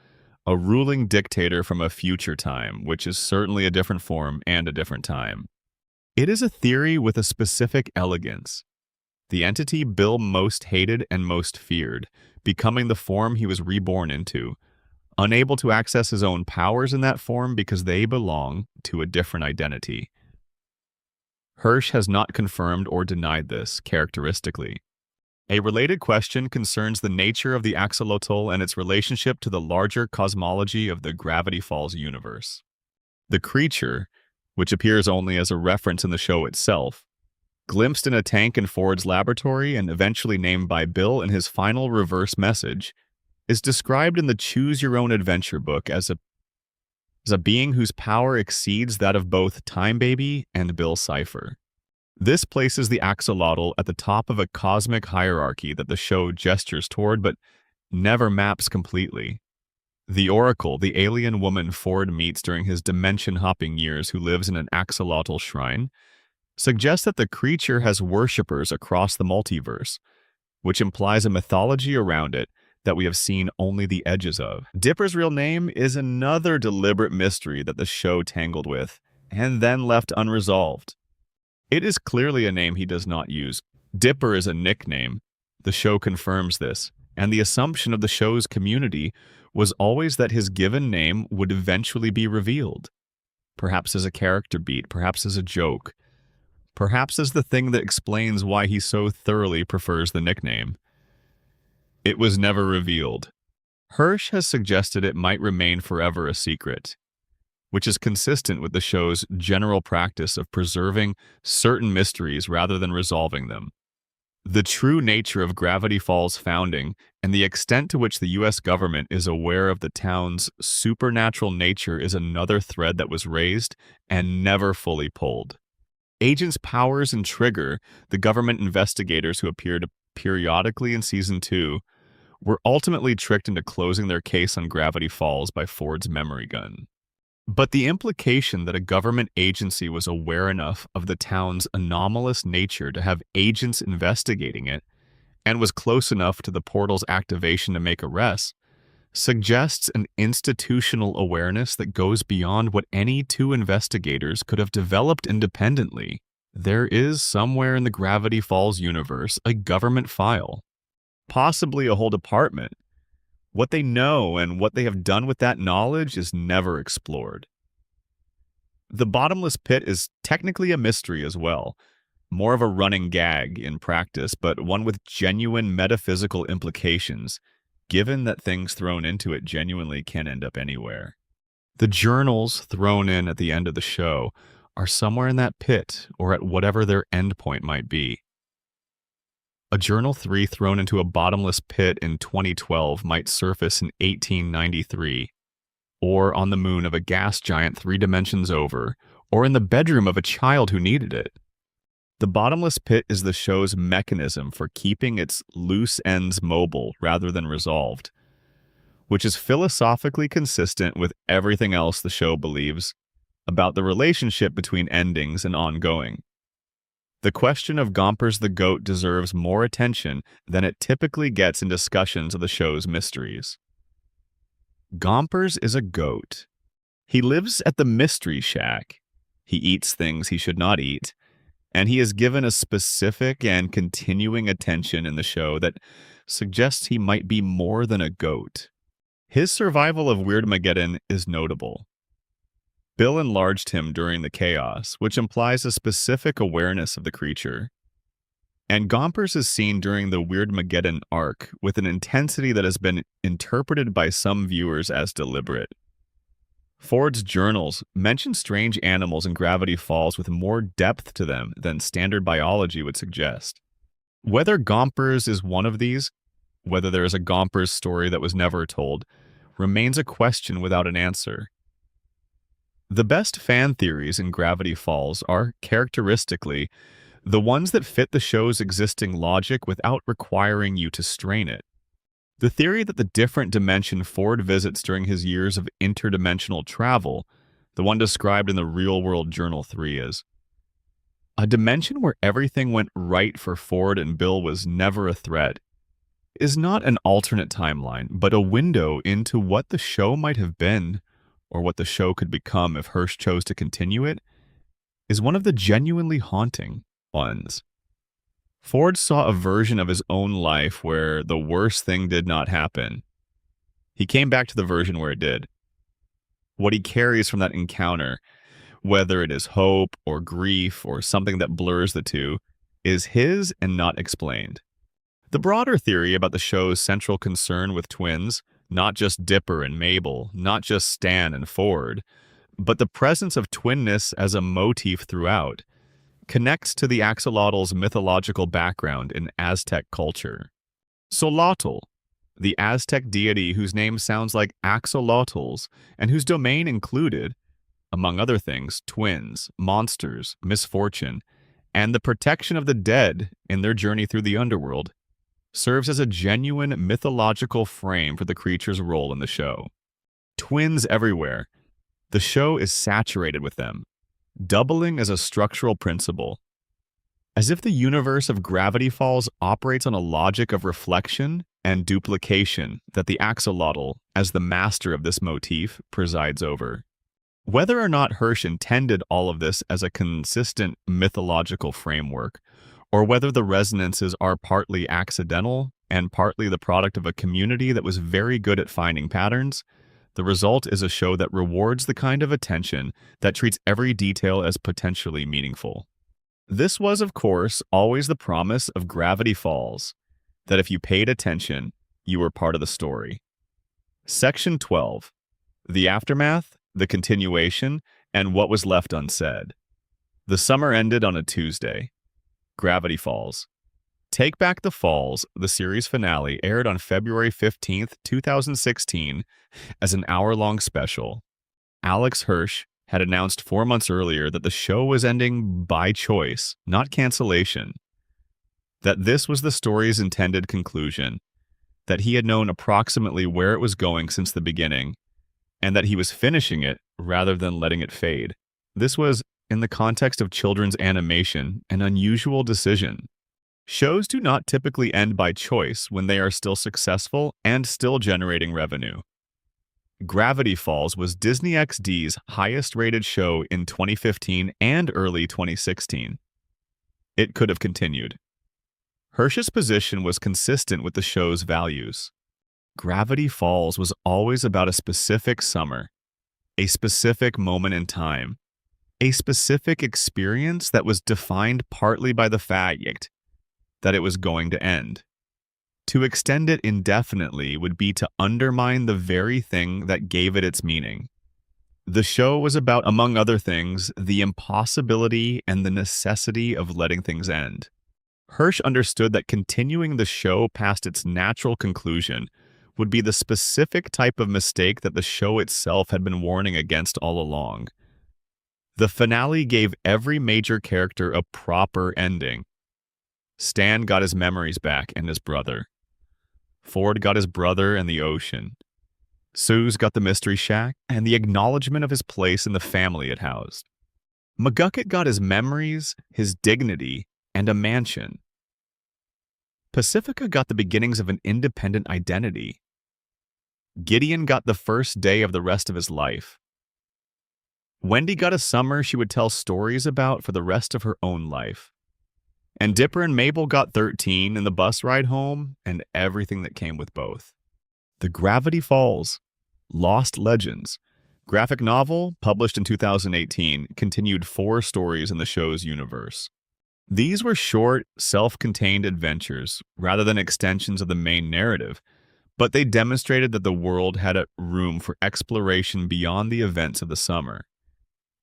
a ruling dictator from a future time, which is certainly a different form and a different time. It is a theory with a specific elegance. The entity Bill most hated and most feared, becoming the form he was reborn into, unable to access his own powers in that form because they belong to a different identity. Hirsch has not confirmed or denied this, characteristically. A related question concerns the nature of the Axolotl and its relationship to the larger cosmology of the Gravity Falls universe. The creature, which appears only as a reference in the show itself, glimpsed in a tank in Ford's laboratory and eventually named by Bill in his final reverse message, is described in the Choose Your Own Adventure book as a being whose power exceeds that of both Time Baby and Bill Cipher. This places the Axolotl at the top of a cosmic hierarchy that the show gestures toward but never maps completely. The Oracle, the alien woman Ford meets during his dimension-hopping years who lives in an axolotl shrine, suggests that the creature has worshippers across the multiverse, which implies a mythology around it that we have seen only the edges of. Dipper's real name is another deliberate mystery that the show tangled with, and then left unresolved. It is clearly a name he does not use. Dipper is a nickname. The show confirms this, and the assumption of the show's community was always that his given name would eventually be revealed. Perhaps as a character beat, perhaps as a joke, perhaps as the thing that explains why he so thoroughly prefers the nickname. It was never revealed. Hirsch has suggested it might remain forever a secret, which is consistent with the show's general practice of preserving certain mysteries rather than resolving them. The true nature of Gravity Falls' founding and the extent to which the U.S. government is aware of the town's supernatural nature is another thread that was raised and never fully pulled. Agents Powers and Trigger, the government investigators who appeared periodically in Season 2, were ultimately tricked into closing their case on Gravity Falls by Ford's memory gun. But the implication that a government agency was aware enough of the town's anomalous nature to have agents investigating it, and was close enough to the portal's activation to make arrests, suggests an institutional awareness that goes beyond what any two investigators could have developed independently. There is somewhere in the Gravity Falls universe a government file, possibly a whole department. What they know and what they have done with that knowledge is never explored. The bottomless pit is technically a mystery as well, more of a running gag in practice, but one with genuine metaphysical implications, given that things thrown into it genuinely can end up anywhere. The journals thrown in at the end of the show are somewhere in that pit or at whatever their endpoint might be. A Journal 3 thrown into a bottomless pit in 2012 might surface in 1893, or on the moon of a gas giant 3 dimensions over, or in the bedroom of a child who needed it. The bottomless pit is the show's mechanism for keeping its loose ends mobile rather than resolved, which is philosophically consistent with everything else the show believes about the relationship between endings and ongoing. The question of Gompers the goat deserves more attention than it typically gets in discussions of the show's mysteries. Gompers is a goat. He lives at the Mystery Shack. He eats things he should not eat, and he is given a specific and continuing attention in the show that suggests he might be more than a goat. His survival of Weirdmageddon is notable. Bill enlarged him during the chaos, which implies a specific awareness of the creature. And Gompers is seen during the Weirdmageddon arc with an intensity that has been interpreted by some viewers as deliberate. Ford's journals mention strange animals in Gravity Falls with more depth to them than standard biology would suggest. Whether Gompers is one of these, whether there is a Gompers story that was never told, remains a question without an answer. The best fan theories in Gravity Falls are, characteristically, the ones that fit the show's existing logic without requiring you to strain it. The theory that the different dimension Ford visits during his years of interdimensional travel, the one described in the Real World Journal 3 is, a dimension where everything went right for Ford and Bill was never a threat, is not an alternate timeline, but a window into what the show might have been, or what the show could become if Hirsch chose to continue it, is one of the genuinely haunting ones. Ford saw a version of his own life where the worst thing did not happen. He came back to the version where it did. What he carries from that encounter, whether it is hope or grief or something that blurs the two, is his and not explained. The broader theory about the show's central concern with twins, not just Dipper and Mabel, not just Stan and Ford, but the presence of twinness as a motif throughout, connects to the axolotl's mythological background in Aztec culture. Xolotl, the Aztec deity whose name sounds like axolotls and whose domain included, among other things, twins, monsters, misfortune, and the protection of the dead in their journey through the underworld, serves as a genuine mythological frame for the creature's role in the show. Twins everywhere. The show is saturated with them, doubling as a structural principle. As if the universe of Gravity Falls operates on a logic of reflection and duplication that the axolotl, as the master of this motif, presides over. Whether or not Hirsch intended all of this as a consistent mythological framework, or whether the resonances are partly accidental and partly the product of a community that was very good at finding patterns, the result is a show that rewards the kind of attention that treats every detail as potentially meaningful. This was, of course, always the promise of Gravity Falls, that if you paid attention, you were part of the story. Section 12. The aftermath, the continuation, and what was left unsaid. The summer ended on a Tuesday. Gravity Falls. Take Back the Falls, the series finale, aired on February 15th, 2016, as an hour-long special. Alex Hirsch had announced 4 months earlier that the show was ending by choice, not cancellation. That this was the story's intended conclusion, that he had known approximately where it was going since the beginning, and that he was finishing it rather than letting it fade. This was, in the context of children's animation, an unusual decision. Shows do not typically end by choice when they are still successful and still generating revenue. Gravity Falls was Disney XD's highest-rated show in 2015 and early 2016. It could have continued. Hirsch's position was consistent with the show's values. Gravity Falls was always about a specific summer, a specific moment in time, a specific experience that was defined partly by the fact that it was going to end. To extend it indefinitely would be to undermine the very thing that gave it its meaning. The show was about, among other things, the impossibility and the necessity of letting things end. Hirsch understood that continuing the show past its natural conclusion would be the specific type of mistake that the show itself had been warning against all along. The finale gave every major character a proper ending. Stan got his memories back and his brother. Ford got his brother and the ocean. Suze got the mystery shack and the acknowledgement of his place in the family it housed. McGucket got his memories, his dignity, and a mansion. Pacifica got the beginnings of an independent identity. Gideon got the first day of the rest of his life. Wendy got a summer she would tell stories about for the rest of her own life. And Dipper and Mabel got 13 and the bus ride home and everything that came with both. The Gravity Falls, Lost Legends, graphic novel, published in 2018, continued 4 stories in the show's universe. These were short, self-contained adventures rather than extensions of the main narrative, but they demonstrated that the world had a room for exploration beyond the events of the summer.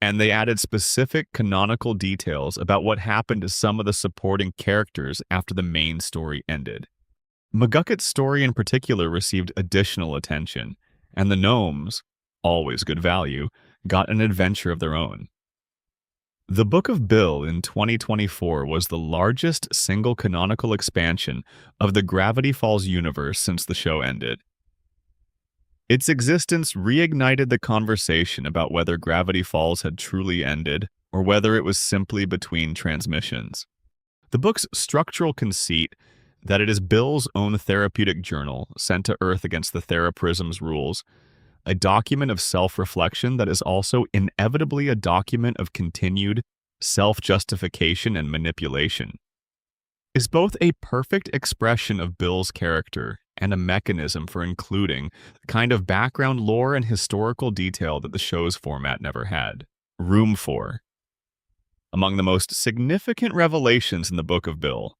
And they added specific canonical details about what happened to some of the supporting characters after the main story ended. McGucket's story in particular received additional attention, and the gnomes, always good value, got an adventure of their own. The Book of Bill in 2024 was the largest single canonical expansion of the Gravity Falls universe since the show ended. Its existence reignited the conversation about whether Gravity Falls had truly ended or whether it was simply between transmissions. The book's structural conceit that it is Bill's own therapeutic journal sent to Earth against the Theraprism's rules, a document of self-reflection that is also inevitably a document of continued self-justification and manipulation, is both a perfect expression of Bill's character and a mechanism for including the kind of background lore and historical detail that the show's format never had. Room for. Among the most significant revelations in the Book of Bill,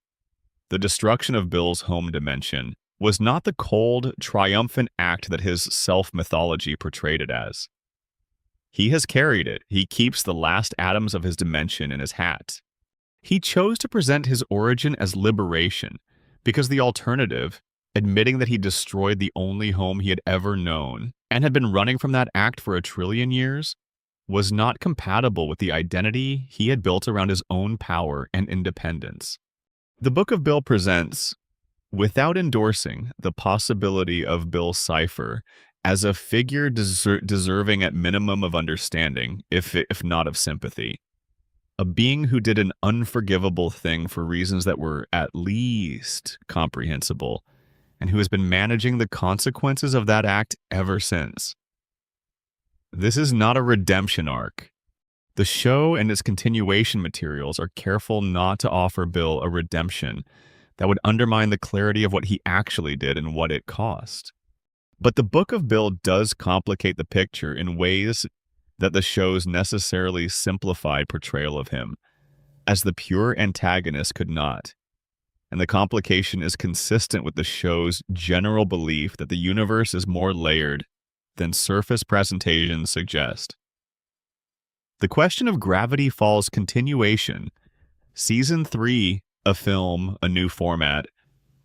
the destruction of Bill's home dimension was not the cold, triumphant act that his self-mythology portrayed it as. He has carried it. He keeps the last atoms of his dimension in his hat. He chose to present his origin as liberation, because the alternative, admitting that he destroyed the only home he had ever known and had been running from that act for 1 trillion years, was not compatible with the identity he had built around his own power and independence. The Book of Bill presents, without endorsing the possibility of Bill Cipher as a figure deserving at minimum of understanding, if not of sympathy, a being who did an unforgivable thing for reasons that were at least comprehensible, and who has been managing the consequences of that act ever since. This is not a redemption arc. The show and its continuation materials are careful not to offer Bill a redemption that would undermine the clarity of what he actually did and what it cost. But the Book of Bill does complicate the picture in ways that the show's necessarily simplified portrayal of him, as the pure antagonist, could not. and the complication is consistent with the show's general belief that the universe is more layered than surface presentations suggest. The question of Gravity Falls continuation, Season 3, a film, a new format,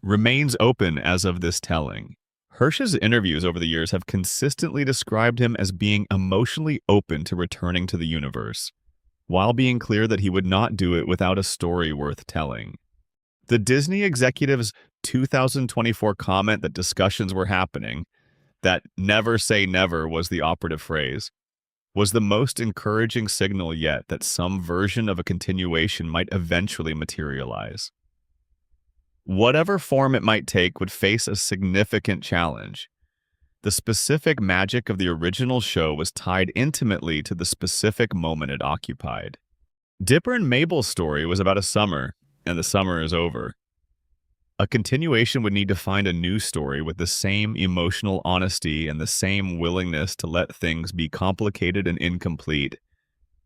remains open as of this telling. Hirsch's interviews over the years have consistently described him as being emotionally open to returning to the universe, while being clear that he would not do it without a story worth telling. The Disney executive's 2024 comment that discussions were happening, that "never say never" was the operative phrase, was the most encouraging signal yet that some version of a continuation might eventually materialize. Whatever form it might take would face a significant challenge. The specific magic of the original show was tied intimately to the specific moment it occupied. Dipper and Mabel's story was about a summer, and the summer is over. A continuation would need to find a new story with the same emotional honesty and the same willingness to let things be complicated and incomplete.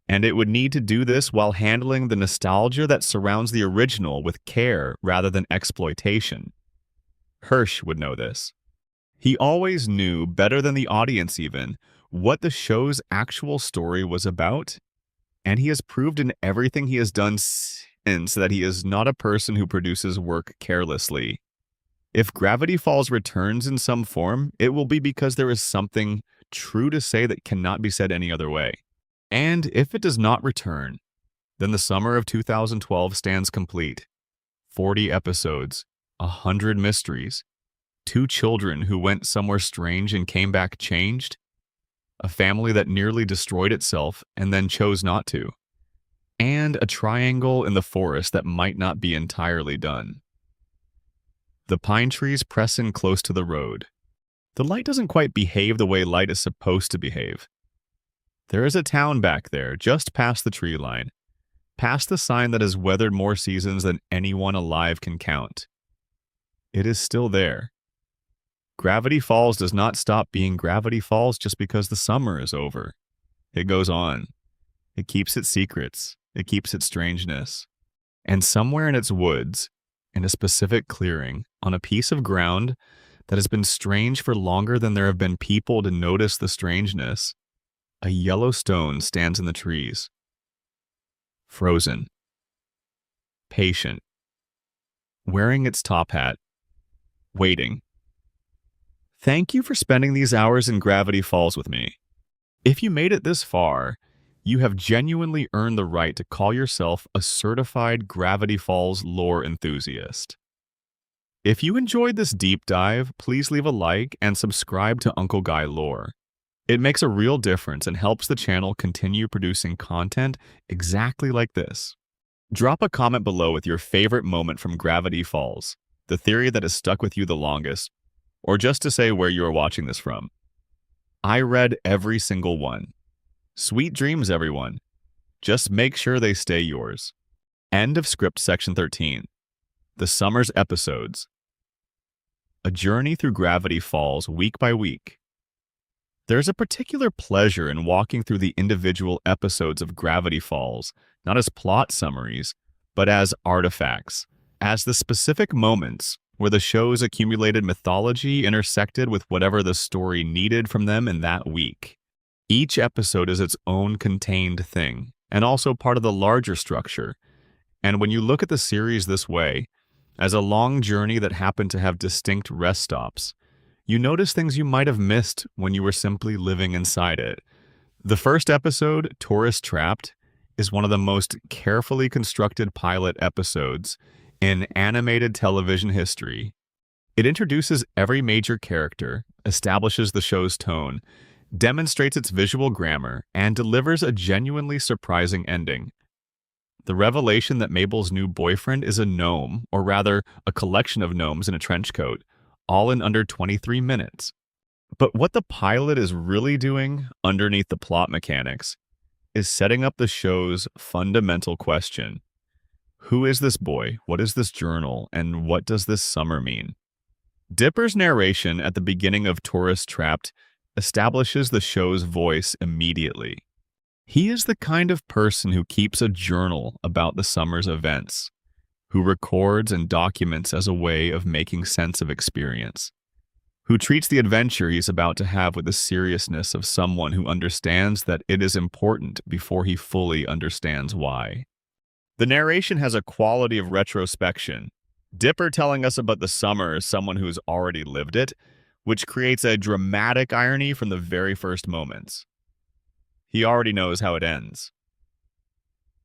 And it would need to do this while handling the nostalgia that surrounds the original with care rather than exploitation. Hirsch would know this. He always knew, better than the audience even, what the show's actual story was about, and he has proved in everything he has done since that he is not a person who produces work carelessly. If Gravity Falls returns in some form, it will be because there is something true to say that cannot be said any other way. And if it does not return, then the summer of 2012 stands complete. 40 episodes, 100 mysteries, 2 children who went somewhere strange and came back changed, a family that nearly destroyed itself and then chose not to, and a triangle in the forest that might not be entirely done. The pine trees press in close to the road. The light doesn't quite behave the way light is supposed to behave. There is a town back there, just past the tree line, past the sign that has weathered more seasons than anyone alive can count. It is still there. Gravity Falls does not stop being Gravity Falls just because the summer is over. It goes on. It keeps its secrets. It keeps its strangeness. And somewhere in its woods, in a specific clearing, on a piece of ground that has been strange for longer than there have been people to notice the strangeness, a yellow stone stands in the trees. Frozen. Patient. Wearing its top hat. Waiting. Thank you for spending these hours in Gravity Falls with me. If you made it this far, you have genuinely earned the right to call yourself a certified Gravity Falls lore enthusiast. If you enjoyed this deep dive, please leave a like and subscribe to Uncle Guy Lore. It makes a real difference and helps the channel continue producing content exactly like this. Drop a comment below with your favorite moment from Gravity Falls, the theory that has stuck with you the longest, or just to say where you are watching this from. I read every single one. Sweet dreams, everyone. Just make sure they stay yours. End of script section 13. The summer's episodes. A journey through Gravity Falls week by week. There's a particular pleasure in walking through the individual episodes of Gravity Falls, not as plot summaries, but as artifacts, as the specific moments where the show's accumulated mythology intersected with whatever the story needed from them in that week. Each episode is its own contained thing, and also part of the larger structure. And when you look at the series this way, as a long journey that happened to have distinct rest stops, you notice things you might have missed when you were simply living inside it. The first episode, Tourist Trapped, is one of the most carefully constructed pilot episodes in animated television history. It introduces every major character, establishes the show's tone, demonstrates its visual grammar, and delivers a genuinely surprising ending. The revelation that Mabel's new boyfriend is a gnome, or rather, a collection of gnomes in a trench coat, all in under 23 minutes. But what the pilot is really doing, underneath the plot mechanics, is setting up the show's fundamental question. Who is this boy? What is this journal? And what does this summer mean? Dipper's narration at the beginning of Tourist Trapped establishes the show's voice immediately. He is the kind of person who keeps a journal about the summer's events, who records and documents as a way of making sense of experience, who treats the adventure he's about to have with the seriousness of someone who understands that it is important before he fully understands why. The narration has a quality of retrospection, Dipper telling us about the summer as someone who's already lived it, which creates a dramatic irony from the very first moments. He already knows how it ends.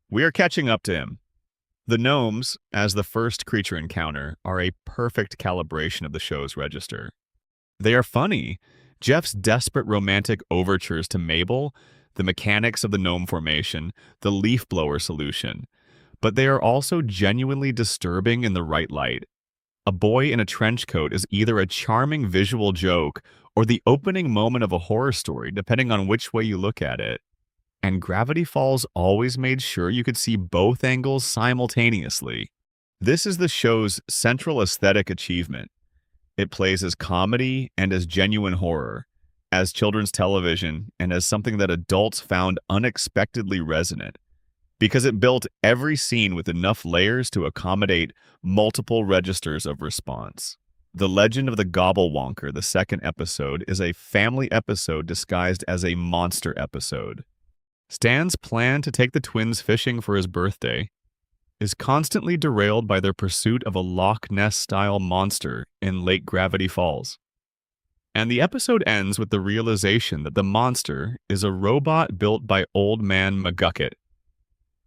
We are catching up to him. The gnomes, as the first creature encounter, are a perfect calibration of the show's register. They are funny. Jeff's desperate romantic overtures to Mabel, the mechanics of the gnome formation, the leaf blower solution. But they are also genuinely disturbing in the right light. A boy in a trench coat is either a charming visual joke or the opening moment of a horror story, depending on which way you look at it. And Gravity Falls always made sure you could see both angles simultaneously. This is the show's central aesthetic achievement. It plays as comedy and as genuine horror, as children's television, and as something that adults found unexpectedly resonant, because it built every scene with enough layers to accommodate multiple registers of response. The Legend of the Gobblewonker, the second episode, is a family episode disguised as a monster episode. Stan's plan to take the twins fishing for his birthday is constantly derailed by their pursuit of a Loch Ness-style monster in Lake Gravity Falls. And the episode ends with the realization that the monster is a robot built by Old Man McGucket,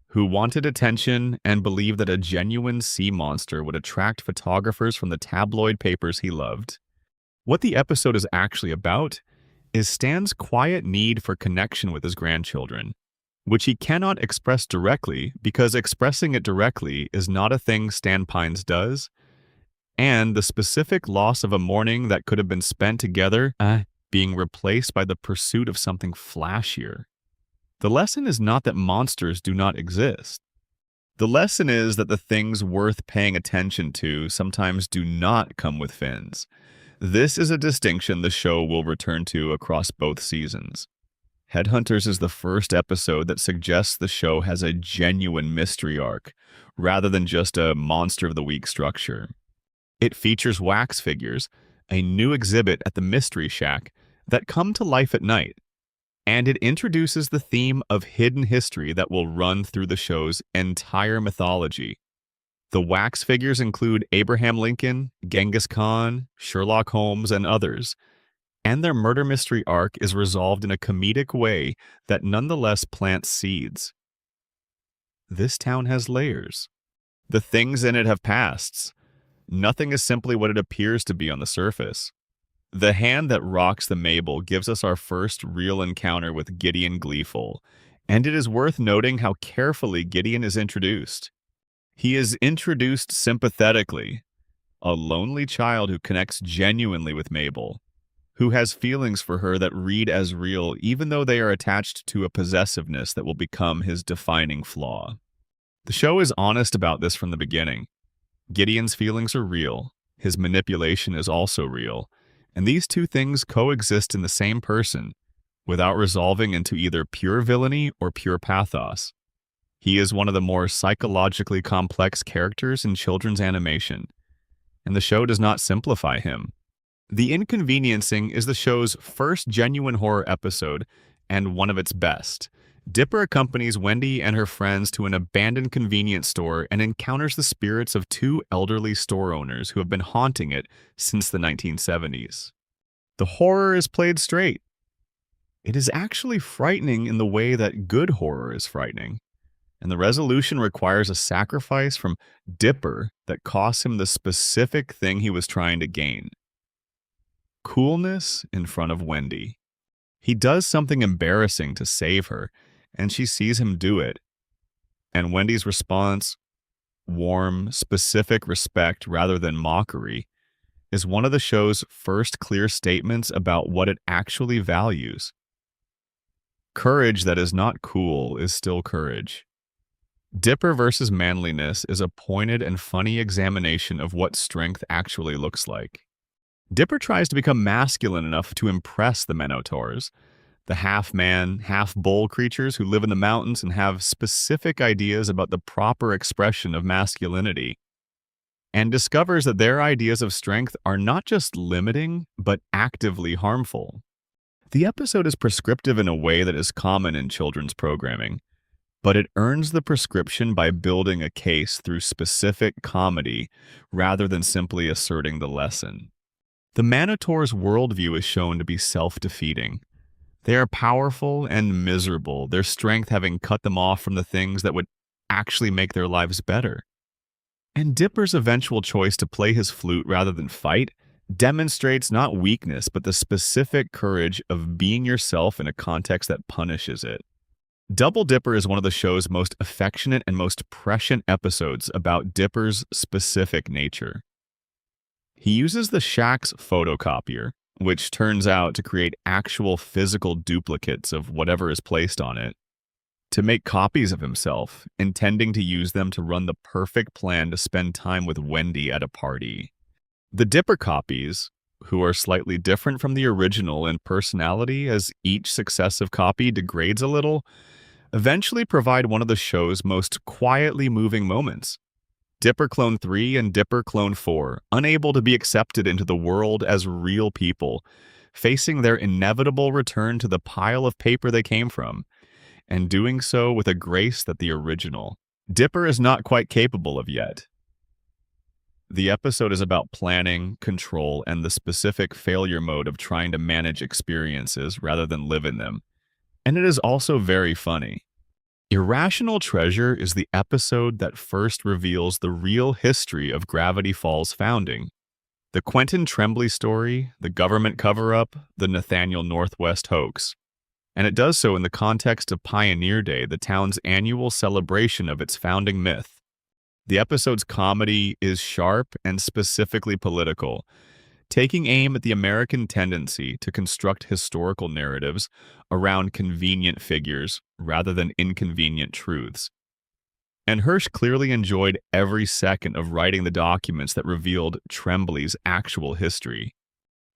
who wanted attention and believed that a genuine sea monster would attract photographers from the tabloid papers he loved. What the episode is actually about is Stan's quiet need for connection with his grandchildren, which he cannot express directly because expressing it directly is not a thing Stan Pines does, and the specific loss of a morning that could have been spent together being replaced by the pursuit of something flashier. The lesson is not that monsters do not exist. The lesson is that the things worth paying attention to sometimes do not come with fins. This is a distinction the show will return to across both seasons. Headhunters is the first episode that suggests the show has a genuine mystery arc, rather than just a Monster of the Week structure. It features wax figures, a new exhibit at the Mystery Shack, that come to life at night, and it introduces the theme of hidden history that will run through the show's entire mythology. The wax figures include Abraham Lincoln, Genghis Khan, Sherlock Holmes, and others, and their murder mystery arc is resolved in a comedic way that nonetheless plants seeds. This town has layers. The things in it have pasts. Nothing is simply what it appears to be on the surface. The hand that rocks the Mabel gives us our first real encounter with Gideon Gleeful, and it is worth noting how carefully Gideon is introduced. He is introduced sympathetically, a lonely child who connects genuinely with Mabel, who has feelings for her that read as real even though they are attached to a possessiveness that will become his defining flaw. The show is honest about this from the beginning. Gideon's feelings are real, his manipulation is also real, and these two things coexist in the same person without resolving into either pure villainy or pure pathos. He is one of the more psychologically complex characters in children's animation, and the show does not simplify him. The Inconveniencing is the show's first genuine horror episode and one of its best. Dipper accompanies Wendy and her friends to an abandoned convenience store and encounters the spirits of two elderly store owners who have been haunting it since the 1970s. The horror is played straight. It is actually frightening in the way that good horror is frightening, and the resolution requires a sacrifice from Dipper that costs him the specific thing he was trying to gain: coolness in front of Wendy. He does something embarrassing to save her, and she sees him do it. And Wendy's response, warm, specific respect rather than mockery, is one of the show's first clear statements about what it actually values. Courage that is not cool is still courage. Dipper versus Manliness is a pointed and funny examination of what strength actually looks like. Dipper tries to become masculine enough to impress the Minotaurs, the half-man, half-bull creatures who live in the mountains and have specific ideas about the proper expression of masculinity. and discovers that their ideas of strength are not just limiting, but actively harmful. The episode is prescriptive in a way that is common in children's programming, but it earns the prescription by building a case through specific comedy rather than simply asserting the lesson. The Manitors' worldview is shown to be self-defeating. They are powerful and miserable, their strength having cut them off from the things that would actually make their lives better. And Dipper's eventual choice to play his flute rather than fight demonstrates not weakness, but the specific courage of being yourself in a context that punishes it. Double Dipper is one of the show's most affectionate and most prescient episodes about Dipper's specific nature. He uses the Shack's photocopier, which turns out to create actual physical duplicates of whatever is placed on it, to make copies of himself, intending to use them to run the perfect plan to spend time with Wendy at a party. The Dipper copies, who are slightly different from the original in personality as each successive copy degrades a little, eventually provide one of the show's most quietly moving moments. Dipper Clone 3 and Dipper Clone 4, unable to be accepted into the world as real people, facing their inevitable return to the pile of paper they came from, and doing so with a grace that the original Dipper is not quite capable of yet. The episode is about planning, control, and the specific failure mode of trying to manage experiences rather than live in them. And it is also very funny. Irrational Treasure is the episode that first reveals the real history of Gravity Falls' founding. The Quentin Tremblay story, the government cover-up, the Nathaniel Northwest hoax. And it does so in the context of Pioneer Day, the town's annual celebration of its founding myth. The episode's comedy is sharp and specifically political, taking aim at the American tendency to construct historical narratives around convenient figures rather than inconvenient truths. And Hirsch clearly enjoyed every second of writing the documents that revealed Tremblay's actual history.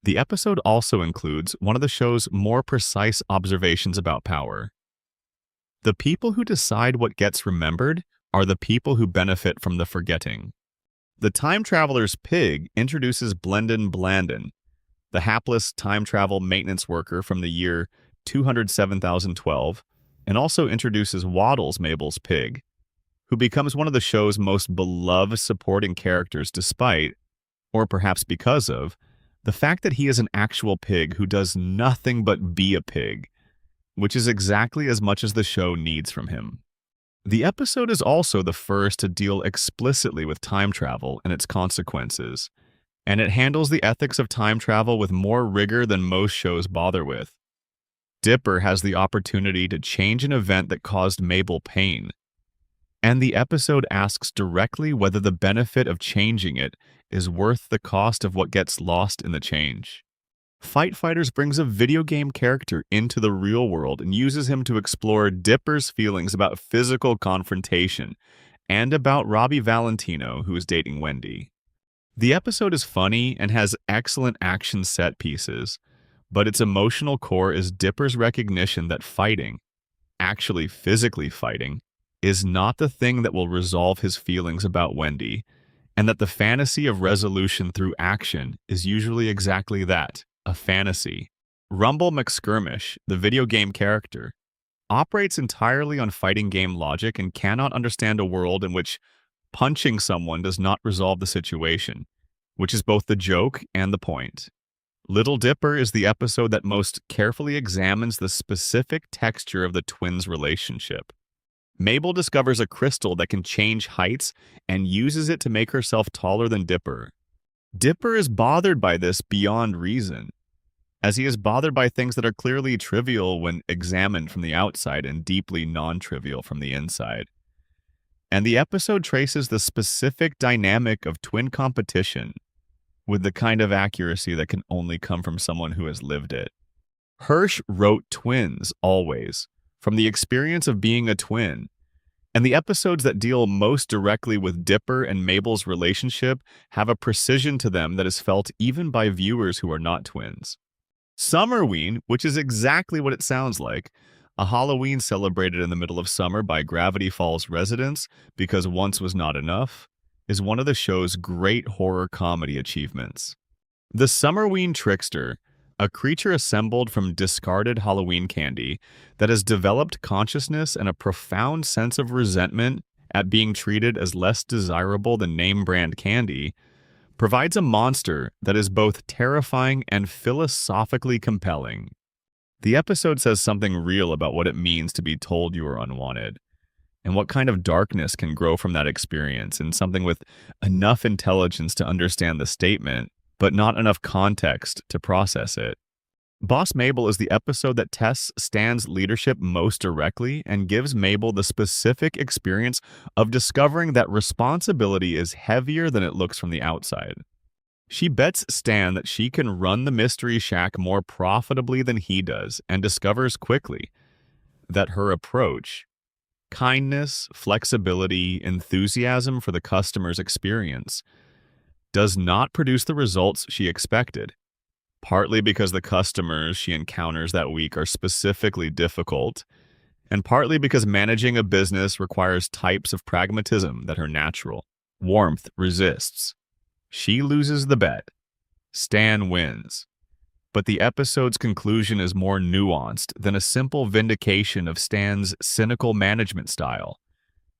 The episode also includes one of the show's more precise observations about power. The people who decide what gets remembered are the people who benefit from the forgetting. The time traveler's pig introduces Blendon Blandon, the hapless time travel maintenance worker from the year 207,012, and also introduces Waddles, Mabel's pig, who becomes one of the show's most beloved supporting characters despite, or perhaps because of, the fact that he is an actual pig who does nothing but be a pig, which is exactly as much as the show needs from him. The episode is also the first to deal explicitly with time travel and its consequences, and it handles the ethics of time travel with more rigor than most shows bother with. Dipper has the opportunity to change an event that caused Mabel pain, and the episode asks directly whether the benefit of changing it is worth the cost of what gets lost in the change. Fight Fighters brings a video game character into the real world and uses him to explore Dipper's feelings about physical confrontation and about Robbie Valentino, who is dating Wendy. The episode is funny and has excellent action set pieces, but its emotional core is Dipper's recognition that fighting, actually physically fighting, is not the thing that will resolve his feelings about Wendy, and that the fantasy of resolution through action is usually exactly that, a fantasy. Rumble McSkirmish, the video game character, operates entirely on fighting game logic and cannot understand a world in which punching someone does not resolve the situation, which is both the joke and the point. Little Dipper is the episode that most carefully examines the specific texture of the twins' relationship. Mabel discovers a crystal that can change heights and uses it to make herself taller than Dipper. Dipper is bothered by this beyond reason, as he is bothered by things that are clearly trivial when examined from the outside and deeply non-trivial from the inside. And the episode traces the specific dynamic of twin competition with the kind of accuracy that can only come from someone who has lived it. Hirsch wrote Twins always, from the experience of being a twin, and the episodes that deal most directly with Dipper and Mabel's relationship have a precision to them that is felt even by viewers who are not twins. Summerween, which is exactly what it sounds like, a Halloween celebrated in the middle of summer by Gravity Falls residents because once was not enough, is one of the show's great horror comedy achievements. The Summerween Trickster, a creature assembled from discarded Halloween candy that has developed consciousness and a profound sense of resentment at being treated as less desirable than name brand candy, provides a monster that is both terrifying and philosophically compelling. The episode says something real about what it means to be told you are unwanted, and what kind of darkness can grow from that experience, and something with enough intelligence to understand the statement, but not enough context to process it. Boss Mabel is the episode that tests Stan's leadership most directly and gives Mabel the specific experience of discovering that responsibility is heavier than it looks from the outside. She bets Stan that she can run the Mystery Shack more profitably than he does, and discovers quickly that her approach, kindness, flexibility, enthusiasm for the customer's experience, does not produce the results she expected, partly because the customers she encounters that week are specifically difficult, and partly because managing a business requires types of pragmatism that her natural warmth resists. She loses the bet. Stan wins. But the episode's conclusion is more nuanced than a simple vindication of Stan's cynical management style.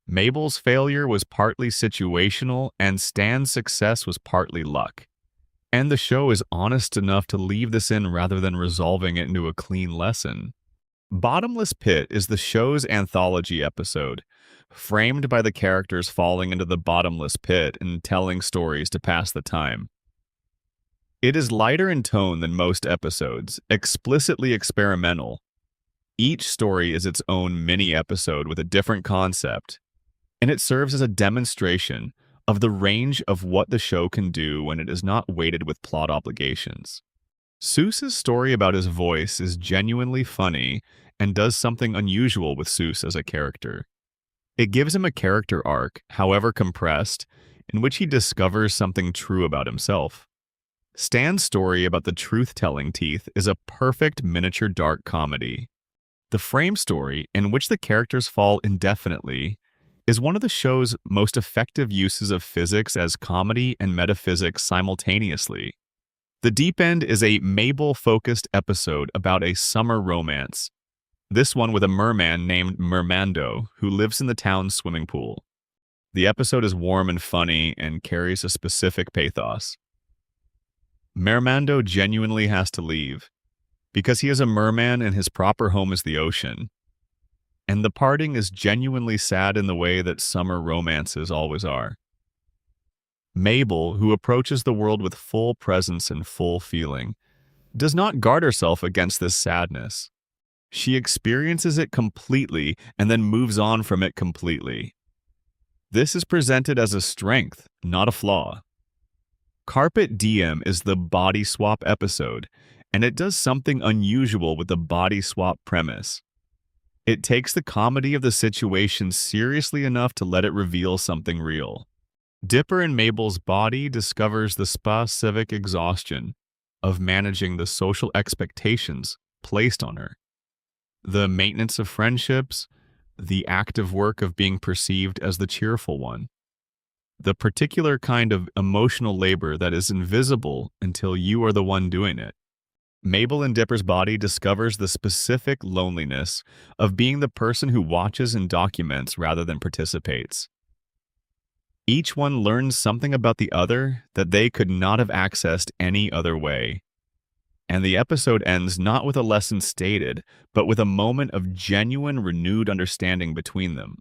Mabel's failure was partly situational, and Stan's success was partly luck. And the show is honest enough to leave this in rather than resolving it into a clean lesson. Bottomless Pit is the show's anthology episode, framed by the characters falling into the bottomless pit and telling stories to pass the time. It is lighter in tone than most episodes, explicitly experimental. Each story is its own mini-episode with a different concept, and it serves as a demonstration of the range of what the show can do when it is not weighted with plot obligations. Seuss's story about his voice is genuinely funny and does something unusual with Seuss as a character. It gives him a character arc, however compressed, in which he discovers something true about himself. Stan's story about the truth-telling teeth is a perfect miniature dark comedy. The frame story, in which the characters fall indefinitely, is one of the show's most effective uses of physics as comedy and metaphysics simultaneously. The Deep End is a Mabel-focused episode about a summer romance, this one with a merman named Mermando, who lives in the town's swimming pool. The episode is warm and funny and carries a specific pathos. Mermando genuinely has to leave, because he is a merman and his proper home is the ocean. And the parting is genuinely sad in the way that summer romances always are. Mabel, who approaches the world with full presence and full feeling, does not guard herself against this sadness. She experiences it completely and then moves on from it completely. This is presented as a strength, not a flaw. Carpet Diem is the body swap episode, and it does something unusual with the body swap premise. It takes the comedy of the situation seriously enough to let it reveal something real. Dipper in Mabel's body discovers the specific exhaustion of managing the social expectations placed on her. The maintenance of friendships, the active work of being perceived as the cheerful one. The particular kind of emotional labor that is invisible until you are the one doing it. Mabel in Dipper's body discovers the specific loneliness of being the person who watches and documents rather than participates. Each one learns something about the other that they could not have accessed any other way. And the episode ends not with a lesson stated, but with a moment of genuine, renewed understanding between them.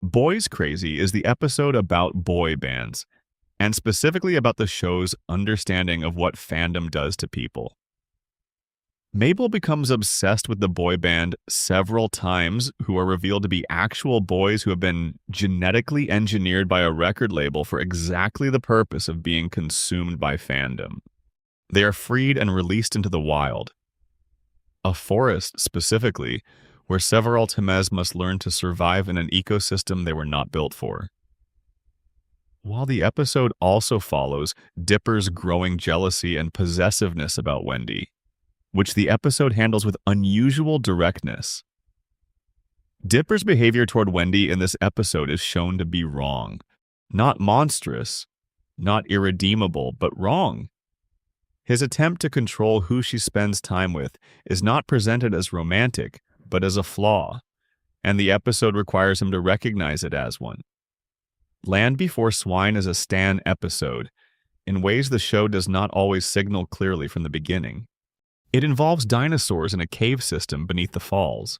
Boys Crazy is the episode about boy bands, and specifically about the show's understanding of what fandom does to people. Mabel becomes obsessed with the boy band several times, who are revealed to be actual boys who have been genetically engineered by a record label for exactly the purpose of being consumed by fandom. They are freed and released into the wild. A forest, specifically, where several Temez must learn to survive in an ecosystem they were not built for. While the episode also follows Dipper's growing jealousy and possessiveness about Wendy, which the episode handles with unusual directness. Dipper's behavior toward Wendy in this episode is shown to be wrong, Not monstrous, not irredeemable, but wrong. His attempt to control who she spends time with is not presented as romantic, but as a flaw, and the episode requires him to recognize it as one. Land Before Swine is a Stan episode, in ways the show does not always signal clearly from the beginning. It involves dinosaurs in a cave system beneath the falls,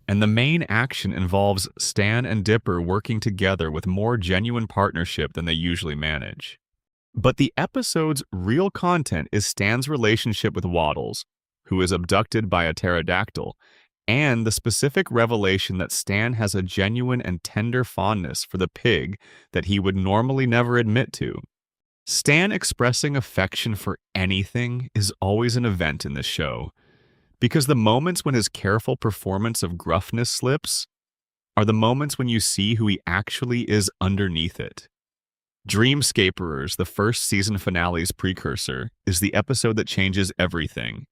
and the main action involves Stan and Dipper working together with more genuine partnership than they usually manage. But the episode's real content is Stan's relationship with Waddles, who is abducted by a pterodactyl, and the specific revelation that Stan has a genuine and tender fondness for the pig that he would normally never admit to. Stan expressing affection for anything is always an event in this show, because the moments when his careful performance of gruffness slips are the moments when you see who he actually is underneath it. Dreamscaperers, the first season finale's precursor, is the episode that changes everything.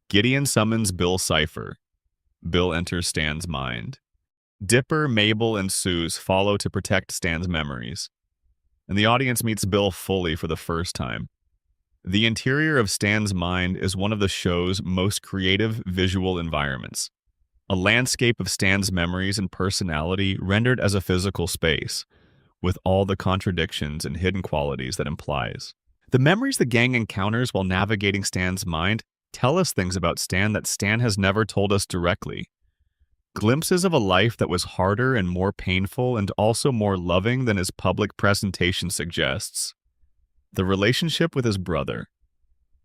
Gideon summons Bill Cipher. Bill enters Stan's mind. Dipper, Mabel, and Suze follow to protect Stan's memories, and the audience meets Bill fully for the first time. The interior of Stan's mind is one of the show's most creative visual environments, a landscape of Stan's memories and personality rendered as a physical space, with all the contradictions and hidden qualities that implies. The memories the gang encounters while navigating Stan's mind tell us things about Stan that Stan has never told us directly. Glimpses of a life that was harder and more painful and also more loving than his public presentation suggests. The relationship with his brother.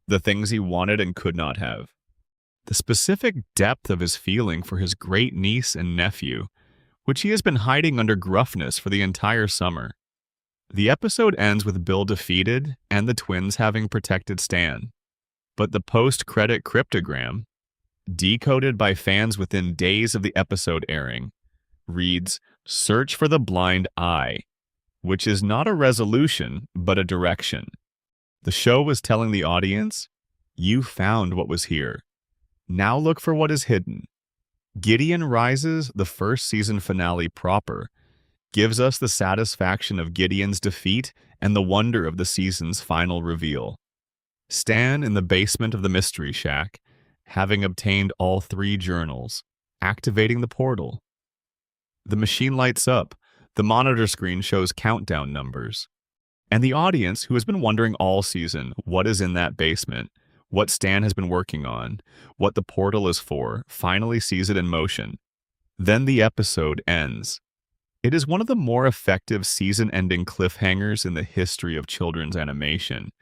The things he wanted and could not have. The specific depth of his feeling for his great niece and nephew, which he has been hiding under gruffness for the entire summer. The episode ends with Bill defeated and the twins having protected Stan. But the post-credit cryptogram, decoded by fans within days of the episode airing, reads, "Search for the blind eye," which is not a resolution, but a direction. The show was telling the audience, you found what was here. Now look for what is hidden. Gideon Rises, the first season finale proper, gives us the satisfaction of Gideon's defeat and the wonder of the season's final reveal. Stan in the basement of the Mystery Shack, having obtained all 3 journals, activating the portal. The machine lights up, the monitor screen shows countdown numbers. And the audience, who has been wondering all season what is in that basement, what Stan has been working on, what the portal is for, finally sees it in motion. Then the episode ends. It is one of the more effective season-ending cliffhangers in the history of children's animation.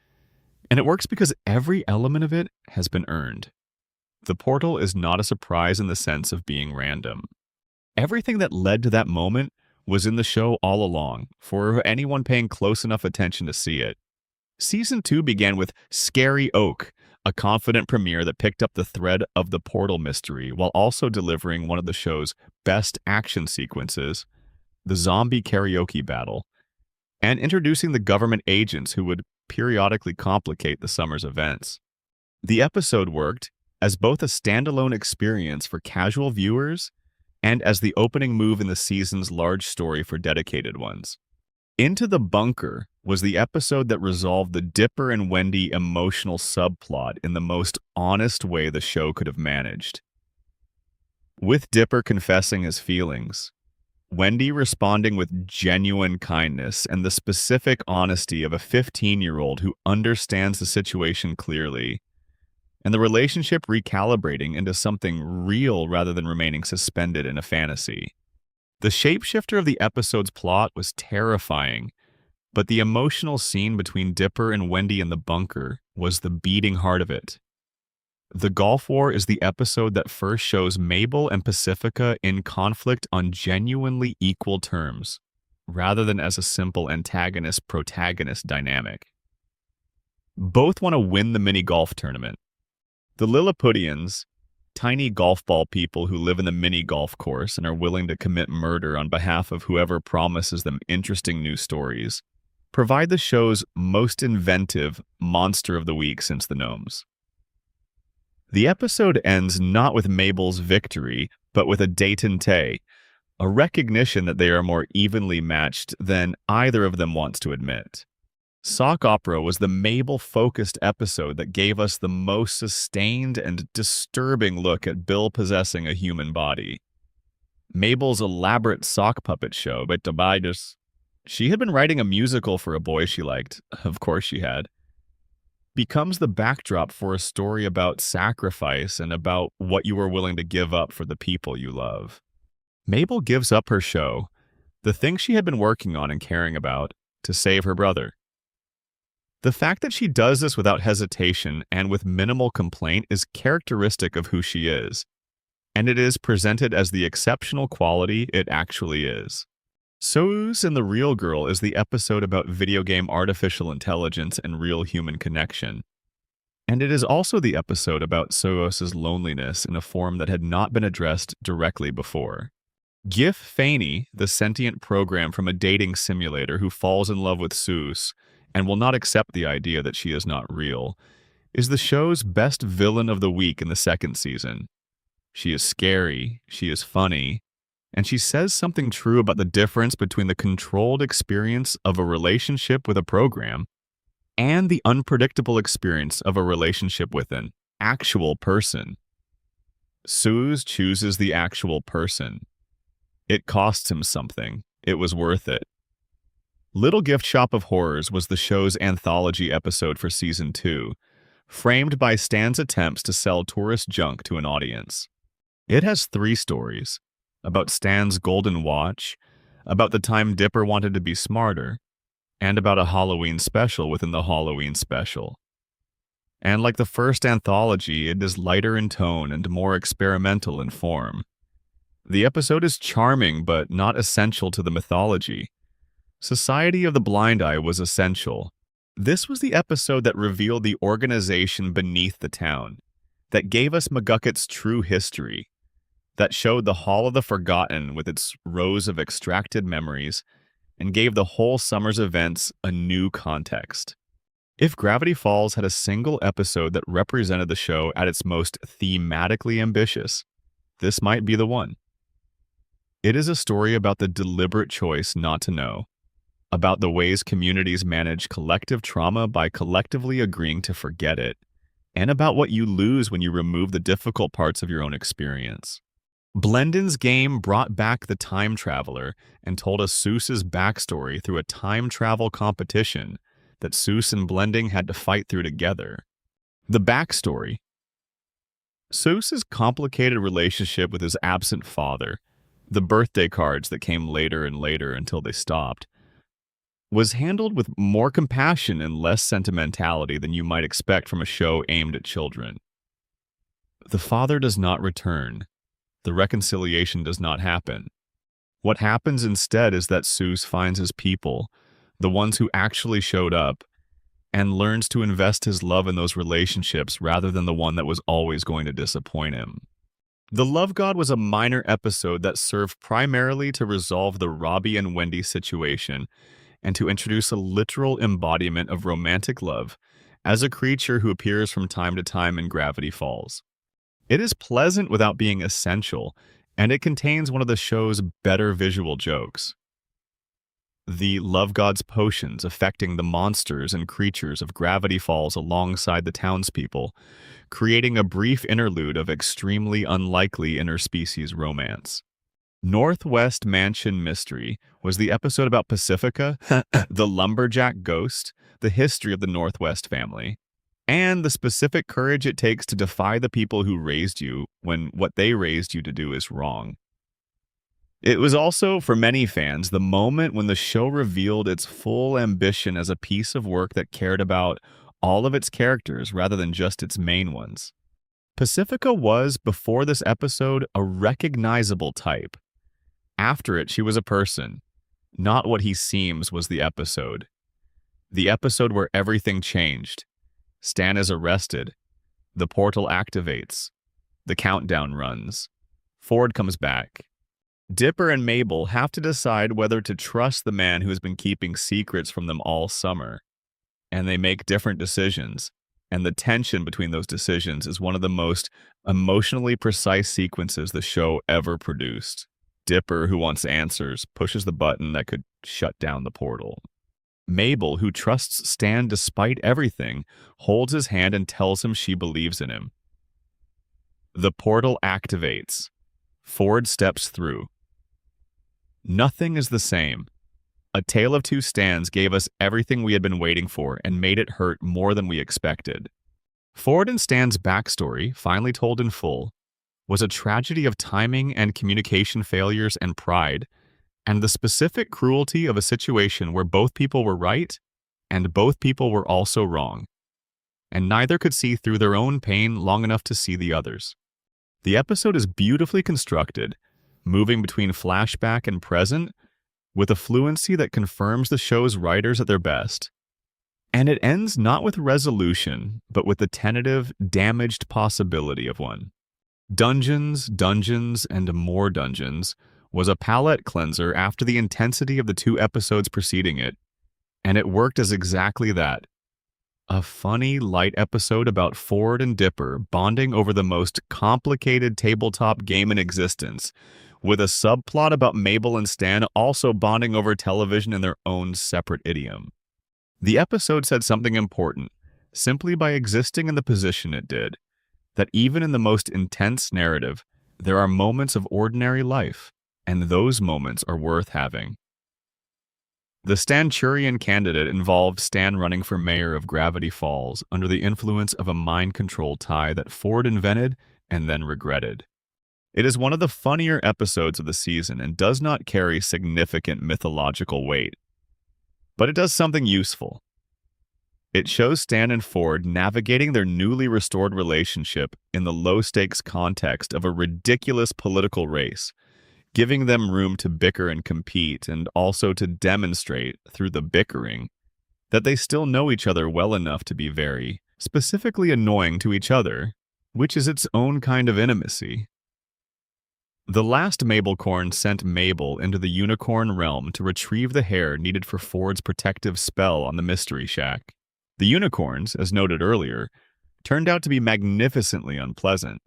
And it works because every element of it has been earned. The portal is not a surprise in the sense of being random. Everything that led to that moment was in the show all along, for anyone paying close enough attention to see it. Season 2 began with Scary Oak, a confident premiere that picked up the thread of the portal mystery while also delivering one of the show's best action sequences, the zombie karaoke battle, and introducing the government agents who would periodically complicate the summer's events. The episode worked as both a standalone experience for casual viewers and as the opening move in the season's large story for dedicated ones. Into the Bunker was the episode that resolved the Dipper and Wendy emotional subplot in the most honest way the show could have managed. With Dipper confessing his feelings, Wendy responding with genuine kindness and the specific honesty of a 15-year-old who understands the situation clearly, and the relationship recalibrating into something real rather than remaining suspended in a fantasy. The shapeshifter of the episode's plot was terrifying, but the emotional scene between Dipper and Wendy in the bunker was the beating heart of it. The Gulf War is the episode that first shows Mabel and Pacifica in conflict on genuinely equal terms, rather than as a simple antagonist-protagonist dynamic. Both want to win the mini-golf tournament. The Lilliputians, tiny golf ball people who live in the mini-golf course and are willing to commit murder on behalf of whoever promises them interesting new stories, provide the show's most inventive monster of the week since the Gnomes. The episode ends not with Mabel's victory, but with a détente, a recognition that they are more evenly matched than either of them wants to admit. Sock Opera was the Mabel-focused episode that gave us the most sustained and disturbing look at Bill possessing a human body. Mabel's elaborate sock puppet show, but Tobias, she had been writing a musical for a boy she liked, of course she had, becomes the backdrop for a story about sacrifice and about what you are willing to give up for the people you love. Mabel gives up her show, the thing she had been working on and caring about, to save her brother. The fact that she does this without hesitation and with minimal complaint is characteristic of who she is, and it is presented as the exceptional quality it actually is. Soos and the Real Girl is the episode about video game artificial intelligence and real human connection. And it is also the episode about Soos's loneliness in a form that had not been addressed directly before. Gif Faney, the sentient program from a dating simulator who falls in love with Soos and will not accept the idea that she is not real, is the show's best villain of the week in the second season. She is scary, she is funny, and she says something true about the difference between the controlled experience of a relationship with a program and the unpredictable experience of a relationship with an actual person. Soos chooses the actual person. It costs him something. It was worth it. Little Gift Shop of Horrors was the show's anthology episode for Season 2, framed by Stan's attempts to sell tourist junk to an audience. It has 3 stories, about Stan's golden watch, about the time Dipper wanted to be smarter, and about a Halloween special within the Halloween special. And like the first anthology, it is lighter in tone and more experimental in form. The episode is charming but not essential to the mythology. Society of the Blind Eye was essential. This was the episode that revealed the organization beneath the town, that gave us McGucket's true history, that showed the Hall of the Forgotten with its rows of extracted memories, and gave the whole summer's events a new context. If Gravity Falls had a single episode that represented the show at its most thematically ambitious, this might be the one. It is a story about the deliberate choice not to know, about the ways communities manage collective trauma by collectively agreeing to forget it, and about what you lose when you remove the difficult parts of your own experience. Blendin's Game brought back the time traveler and told us Soos's backstory through a time travel competition that Soos and Blending had to fight through together. The backstory. Soos's complicated relationship with his absent father, the birthday cards that came later and later until they stopped, was handled with more compassion and less sentimentality than you might expect from a show aimed at children. The father does not return. The reconciliation does not happen. What happens instead is that Soos finds his people, the ones who actually showed up, and learns to invest his love in those relationships rather than the one that was always going to disappoint him. The Love God was a minor episode that served primarily to resolve the Robbie and Wendy situation and to introduce a literal embodiment of romantic love as a creature who appears from time to time in Gravity Falls. It is pleasant without being essential, and it contains one of the show's better visual jokes. The Love God's potions affecting the monsters and creatures of Gravity Falls alongside the townspeople, creating a brief interlude of extremely unlikely interspecies romance. Northwest Mansion Mystery was the episode about Pacifica, the lumberjack ghost, the history of the Northwest family, and the specific courage it takes to defy the people who raised you when what they raised you to do is wrong. It was also, for many fans, the moment when the show revealed its full ambition as a piece of work that cared about all of its characters rather than just its main ones. Pacifica was, before this episode, a recognizable type. After it, she was a person. Not What He Seems was the episode. The episode where everything changed. Stan is arrested. The portal activates. The countdown runs. Ford comes back. Dipper and Mabel have to decide whether to trust the man who has been keeping secrets from them all summer. And they make different decisions. And the tension between those decisions is one of the most emotionally precise sequences the show ever produced. Dipper, who wants answers, pushes the button that could shut down the portal. Mabel, who trusts Stan despite everything, holds his hand and tells him she believes in him. The portal activates. Ford steps through. Nothing is the same. A Tale of Two Stans gave us everything we had been waiting for and made it hurt more than we expected. Ford and Stan's backstory, finally told in full, was a tragedy of timing and communication failures and pride, and the specific cruelty of a situation where both people were right and both people were also wrong, and neither could see through their own pain long enough to see the others. The episode is beautifully constructed, moving between flashback and present, with a fluency that confirms the show's writers at their best. And it ends not with resolution, but with the tentative, damaged possibility of one. Dungeons, Dungeons, and More Dungeons was a palate cleanser after the intensity of the 2 episodes preceding it, and it worked as exactly that. A funny, light episode about Ford and Dipper bonding over the most complicated tabletop game in existence, with a subplot about Mabel and Stan also bonding over television in their own separate idiom. The episode said something important, simply by existing in the position it did, that even in the most intense narrative, there are moments of ordinary life, and those moments are worth having. The Stanchurian candidate involved Stan running for mayor of Gravity Falls under the influence of a mind-control tie that Ford invented and then regretted. It is one of the funnier episodes of the season and does not carry significant mythological weight. But it does something useful. It shows Stan and Ford navigating their newly restored relationship in the low-stakes context of a ridiculous political race, giving them room to bicker and compete and also to demonstrate, through the bickering, that they still know each other well enough to be very, specifically annoying to each other, which is its own kind of intimacy. The last Mabelcorn sent Mabel into the unicorn realm to retrieve the hair needed for Ford's protective spell on the Mystery Shack. The unicorns, as noted earlier, turned out to be magnificently unpleasant.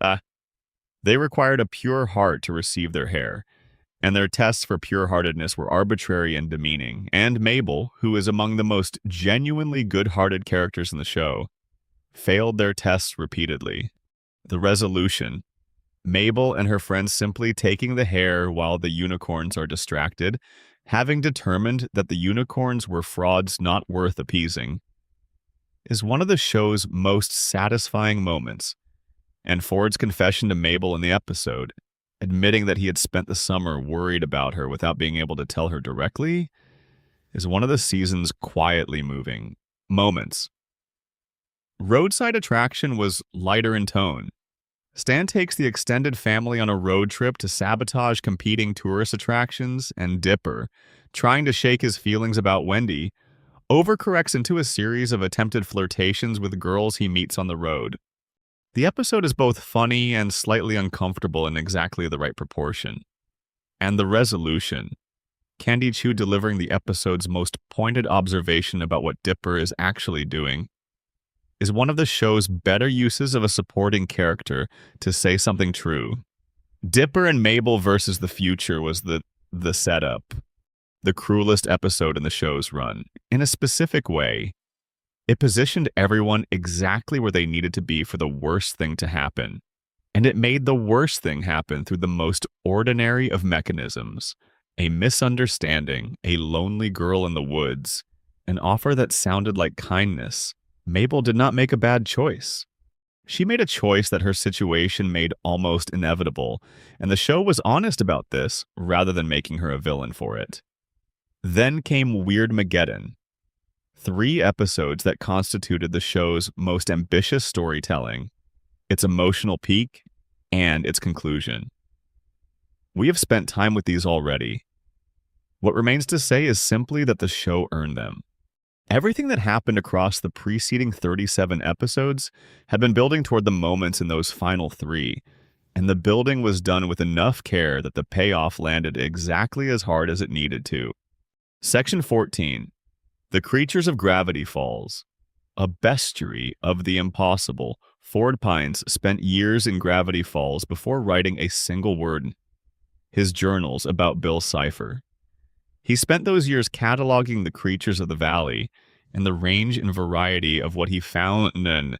They required a pure heart to receive their hair, and their tests for pure-heartedness were arbitrary and demeaning, and Mabel, who is among the most genuinely good-hearted characters in the show, failed their tests repeatedly. The resolution: Mabel and her friends simply taking the hair while the unicorns are distracted, having determined that the unicorns were frauds not worth appeasing, is one of the show's most satisfying moments, and Ford's confession to Mabel in the episode, admitting that he had spent the summer worried about her without being able to tell her directly, is one of the season's quietly moving moments. Roadside Attraction was lighter in tone. Stan takes the extended family on a road trip to sabotage competing tourist attractions, and Dipper, trying to shake his feelings about Wendy, overcorrects into a series of attempted flirtations with girls he meets on the road. The episode is both funny and slightly uncomfortable in exactly the right proportion. And the resolution, Candy Chu delivering the episode's most pointed observation about what Dipper is actually doing, is one of the show's better uses of a supporting character to say something true. Dipper and Mabel versus the future was the setup, the cruelest episode in the show's run, in a specific way. It positioned everyone exactly where they needed to be for the worst thing to happen, and it made the worst thing happen through the most ordinary of mechanisms: a misunderstanding, a lonely girl in the woods, an offer that sounded like kindness. Mabel did not make a bad choice. She made a choice that her situation made almost inevitable, and the show was honest about this rather than making her a villain for it. Then came Weirdmageddon, 3 episodes that constituted the show's most ambitious storytelling, its emotional peak, and its conclusion. We have spent time with these already. What remains to say is simply that the show earned them. Everything that happened across the preceding 37 episodes had been building toward the moments in those final 3, and the building was done with enough care that the payoff landed exactly as hard as it needed to. Section 14. The Creatures of Gravity Falls. A bestiary of the impossible, Ford Pines spent years in Gravity Falls before writing a single word. his journals about Bill Cipher. He spent those years cataloging the creatures of the valley, and the range and variety of what he found and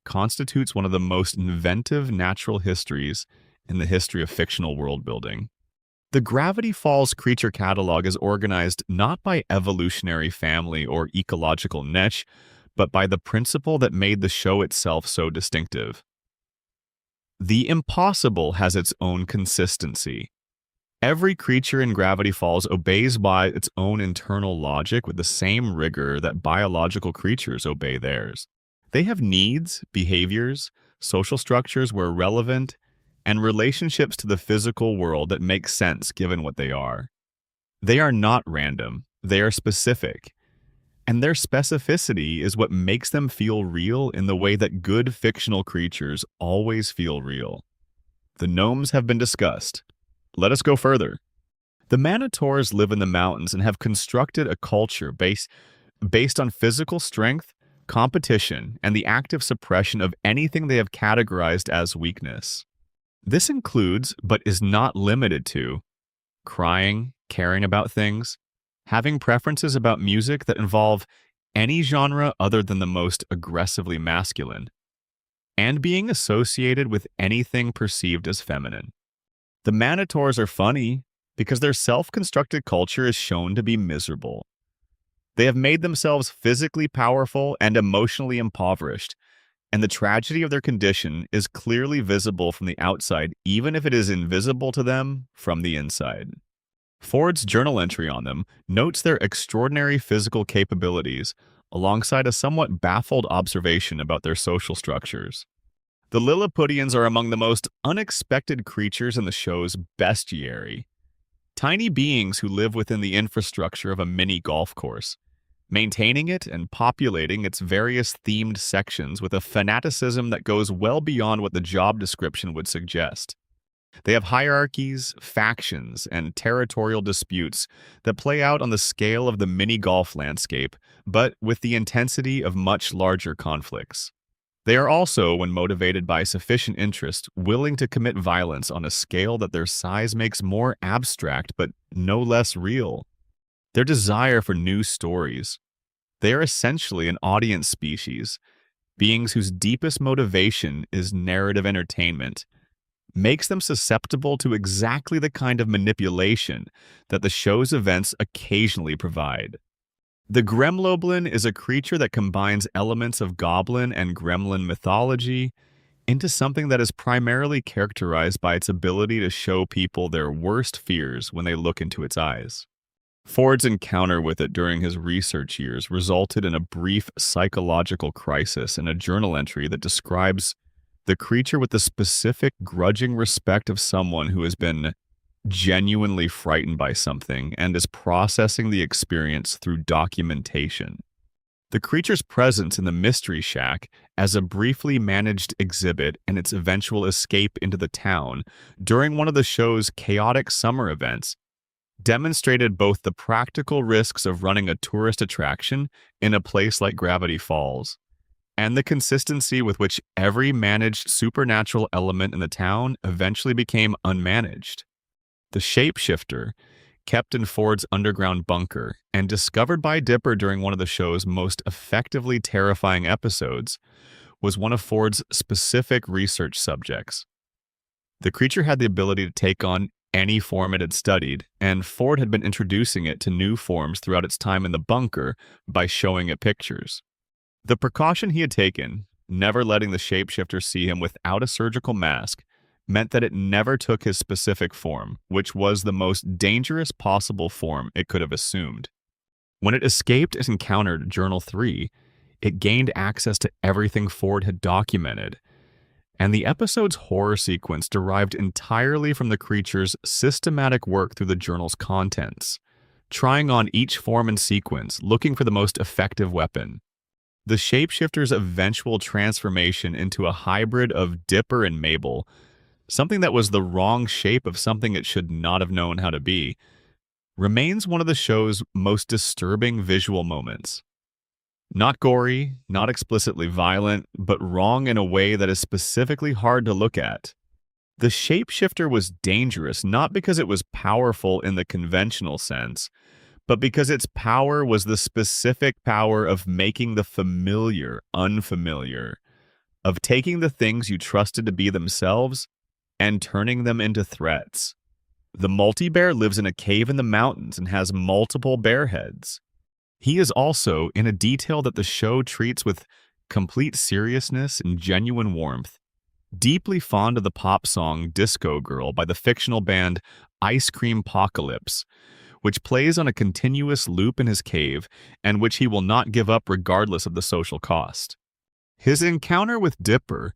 constitutes one of the most inventive natural histories in the history of fictional world building. The Gravity Falls creature catalog is organized not by evolutionary family or ecological niche, but by the principle that made the show itself so distinctive. The impossible has its own consistency. Every creature in Gravity Falls obeys by its own internal logic with the same rigor that biological creatures obey theirs. They have needs, behaviors, social structures where relevant, and relationships to the physical world that make sense given what they are. They are not random, they are specific. And their specificity is what makes them feel real in the way that good fictional creatures always feel real. The gnomes have been discussed. Let us go further. The Manitors live in the mountains and have constructed a culture based on physical strength, competition, and the active suppression of anything they have categorized as weakness. This includes, but is not limited to, crying, caring about things, having preferences about music that involve any genre other than the most aggressively masculine, and being associated with anything perceived as feminine. The Manitors are funny because their self-constructed culture is shown to be miserable. They have made themselves physically powerful and emotionally impoverished, and the tragedy of their condition is clearly visible from the outside, even if it is invisible to them from the inside. Ford's journal entry on them notes their extraordinary physical capabilities alongside a somewhat baffled observation about their social structures. The Lilliputians are among the most unexpected creatures in the show's bestiary. Tiny beings who live within the infrastructure of a mini golf course, maintaining it and populating its various themed sections with a fanaticism that goes well beyond what the job description would suggest. They have hierarchies, factions, and territorial disputes that play out on the scale of the mini golf landscape, but with the intensity of much larger conflicts. They are also, when motivated by sufficient interest, willing to commit violence on a scale that their size makes more abstract but no less real. Their desire for new stories. They are essentially an audience species, beings whose deepest motivation is narrative entertainment, makes them susceptible to exactly the kind of manipulation that the show's events occasionally provide. The Gremloblin is a creature that combines elements of goblin and gremlin mythology into something that is primarily characterized by its ability to show people their worst fears when they look into its eyes. Ford's encounter with it during his research years resulted in a brief psychological crisis in a journal entry that describes the creature with the specific grudging respect of someone who has been genuinely frightened by something and is processing the experience through documentation. The creature's presence in the Mystery Shack as a briefly managed exhibit and its eventual escape into the town during one of the show's chaotic summer events demonstrated both the practical risks of running a tourist attraction in a place like Gravity Falls and the consistency with which every managed supernatural element in the town eventually became unmanaged. The shapeshifter, kept in Ford's underground bunker and discovered by Dipper during one of the show's most effectively terrifying episodes, was one of Ford's specific research subjects. The creature had the ability to take on any form it had studied, and Ford had been introducing it to new forms throughout its time in the bunker by showing it pictures. The precaution he had taken, never letting the shapeshifter see him without a surgical mask, meant that it never took his specific form, which was the most dangerous possible form it could have assumed. When it escaped and encountered Journal 3, it gained access to everything Ford had documented, and the episode's horror sequence derived entirely from the creature's systematic work through the journal's contents, trying on each form and sequence, looking for the most effective weapon. The shapeshifter's eventual transformation into a hybrid of Dipper and Mabel, something that was the wrong shape of something it should not have known how to be, remains one of the show's most disturbing visual moments. Not gory, not explicitly violent, but wrong in a way that is specifically hard to look at. The shapeshifter was dangerous not because it was powerful in the conventional sense, but because its power was the specific power of making the familiar unfamiliar, of taking the things you trusted to be themselves and turning them into threats. The multi-bear lives in a cave in the mountains and has multiple bear heads. He is also, in a detail that the show treats with complete seriousness and genuine warmth, deeply fond of the pop song Disco Girl by the fictional band Ice Cream Apocalypse, which plays on a continuous loop in his cave and which he will not give up regardless of the social cost. His encounter with Dipper,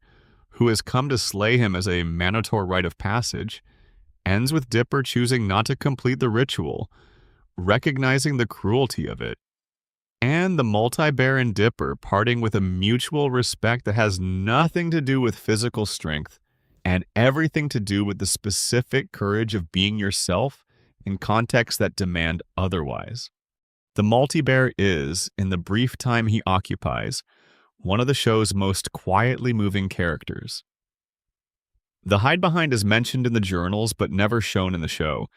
who has come to slay him as a Minotaur rite of passage, ends with Dipper choosing not to complete the ritual, recognizing the cruelty of it, and the multi-bear and Dipper parting with a mutual respect that has nothing to do with physical strength and everything to do with the specific courage of being yourself in contexts that demand otherwise. The multi-bear is, in the brief time he occupies, one of the show's most quietly moving characters. The hide-behind is mentioned in the journals but never shown in the show.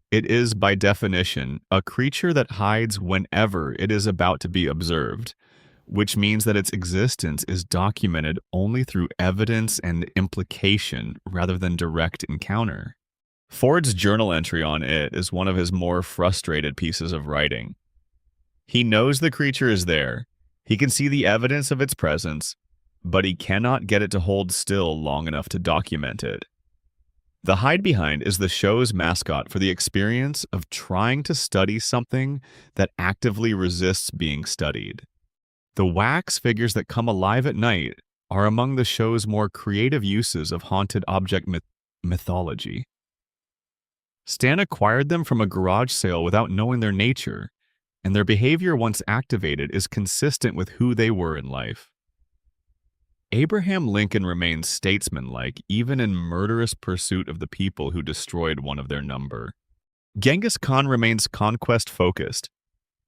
It is, by definition, a creature that hides whenever it is about to be observed, which means that its existence is documented only through evidence and implication rather than direct encounter. Ford's journal entry on it is one of his more frustrated pieces of writing. He knows the creature is there, he can see the evidence of its presence, but he cannot get it to hold still long enough to document it. The hide-behind is the show's mascot for the experience of trying to study something that actively resists being studied. The wax figures that come alive at night are among the show's more creative uses of haunted object mythology. Stan acquired them from a garage sale without knowing their nature, and their behavior once activated is consistent with who they were in life. Abraham Lincoln remains statesmanlike even in murderous pursuit of the people who destroyed one of their number. Genghis Khan remains conquest-focused.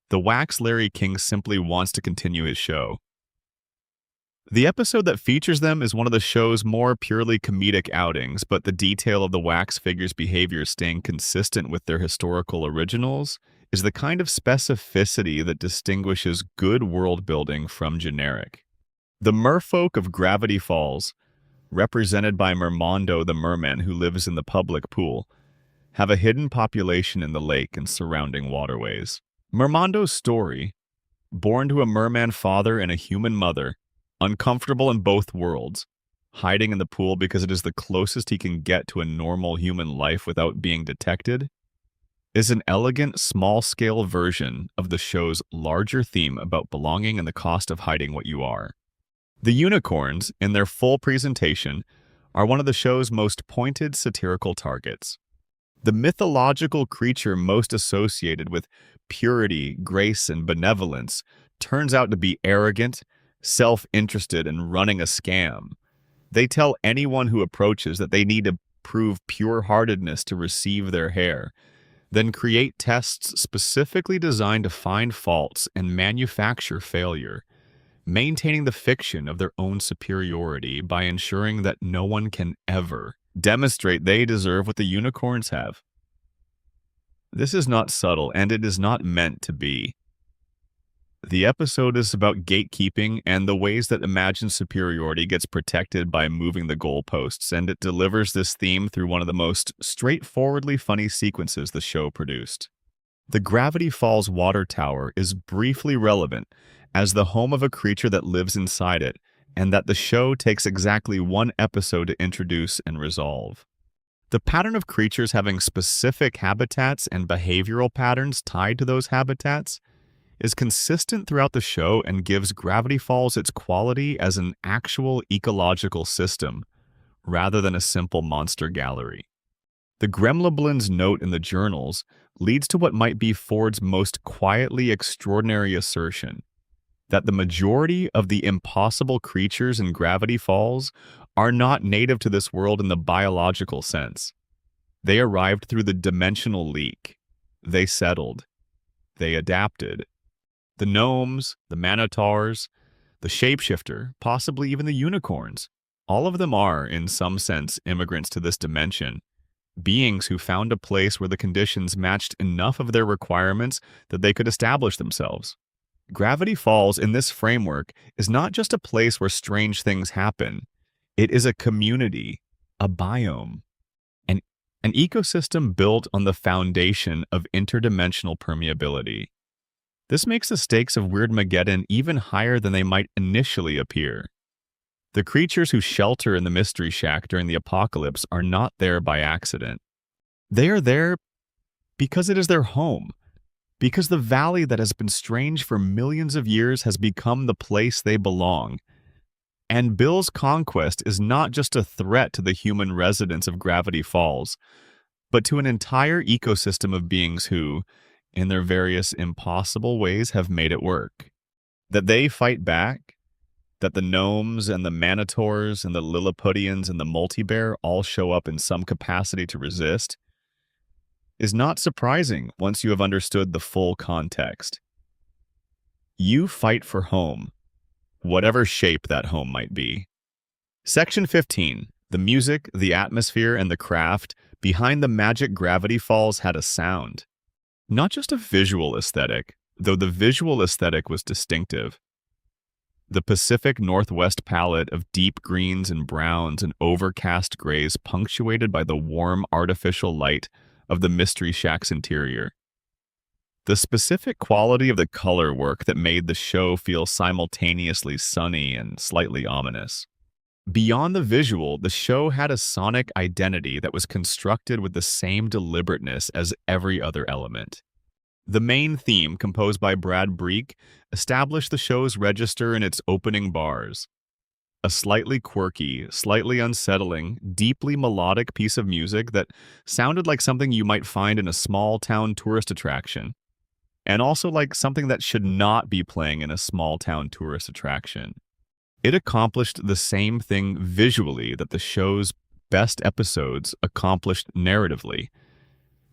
The wax Larry King simply wants to continue his show. The episode that features them is one of the show's more purely comedic outings, but the detail of the wax figures' behavior staying consistent with their historical originals is the kind of specificity that distinguishes good world-building from generic. The merfolk of Gravity Falls, represented by Mermondo the merman who lives in the public pool, have a hidden population in the lake and surrounding waterways. Mermondo's story, born to a merman father and a human mother, uncomfortable in both worlds, hiding in the pool because it is the closest he can get to a normal human life without being detected, is an elegant, small-scale version of the show's larger theme about belonging and the cost of hiding what you are. The unicorns, in their full presentation, are one of the show's most pointed satirical targets. The mythological creature most associated with purity, grace, and benevolence turns out to be arrogant, self-interested, and running a scam. They tell anyone who approaches that they need to prove pure-heartedness to receive their hair, then create tests specifically designed to find faults and manufacture failure, maintaining the fiction of their own superiority by ensuring that no one can ever demonstrate they deserve what the unicorns have. This is not subtle, and it is not meant to be. The episode is about gatekeeping and the ways that imagined superiority gets protected by moving the goalposts, and it delivers this theme through one of the most straightforwardly funny sequences the show produced. The Gravity Falls water tower is briefly relevant as the home of a creature that lives inside it, and that the show takes exactly one episode to introduce and resolve. The pattern of creatures having specific habitats and behavioral patterns tied to those habitats is consistent throughout the show and gives Gravity Falls its quality as an actual ecological system, rather than a simple monster gallery. The Gremlins note in the journals leads to what might be Ford's most quietly extraordinary assertion, that the majority of the impossible creatures in Gravity Falls are not native to this world in the biological sense. They arrived through the dimensional leak. They settled. They adapted. The gnomes, the minotaurs, the shapeshifter, possibly even the unicorns, All of them are, in some sense, immigrants to this dimension, beings who found a place where the conditions matched enough of their requirements that they could establish themselves. Gravity Falls in this framework is not just a place where strange things happen. It is a community, a biome, an, an ecosystem built on the foundation of interdimensional permeability. This makes the stakes of Weirdmageddon even higher than they might initially appear. The creatures who shelter in the Mystery Shack during the apocalypse are not there by accident. They are there because it is their home, because the valley that has been strange for millions of years has become the place they belong. And Bill's conquest is not just a threat to the human residents of Gravity Falls, but to an entire ecosystem of beings who, in their various impossible ways, have made it work. That they fight back, that the gnomes and the manitors and the Lilliputians and the multibear all show up in some capacity to resist, is not surprising once you have understood the full context. You fight for home, whatever shape that home might be. Section 15. The music, the atmosphere, and the craft behind the magic Gravity Falls had a sound. Not just a visual aesthetic, though the visual aesthetic was distinctive. The Pacific Northwest palette of deep greens and browns and overcast grays punctuated by the warm artificial light of the Mystery Shack's interior. The specific quality of the color work that made the show feel simultaneously sunny and slightly ominous. Beyond the visual, the show had a sonic identity that was constructed with the same deliberateness as every other element. The main theme, composed by Brad Breek, established the show's register in its opening bars. A slightly quirky, slightly unsettling, deeply melodic piece of music that sounded like something you might find in a small-town tourist attraction, and also like something that should not be playing in a small-town tourist attraction. It accomplished the same thing visually that the show's best episodes accomplished narratively.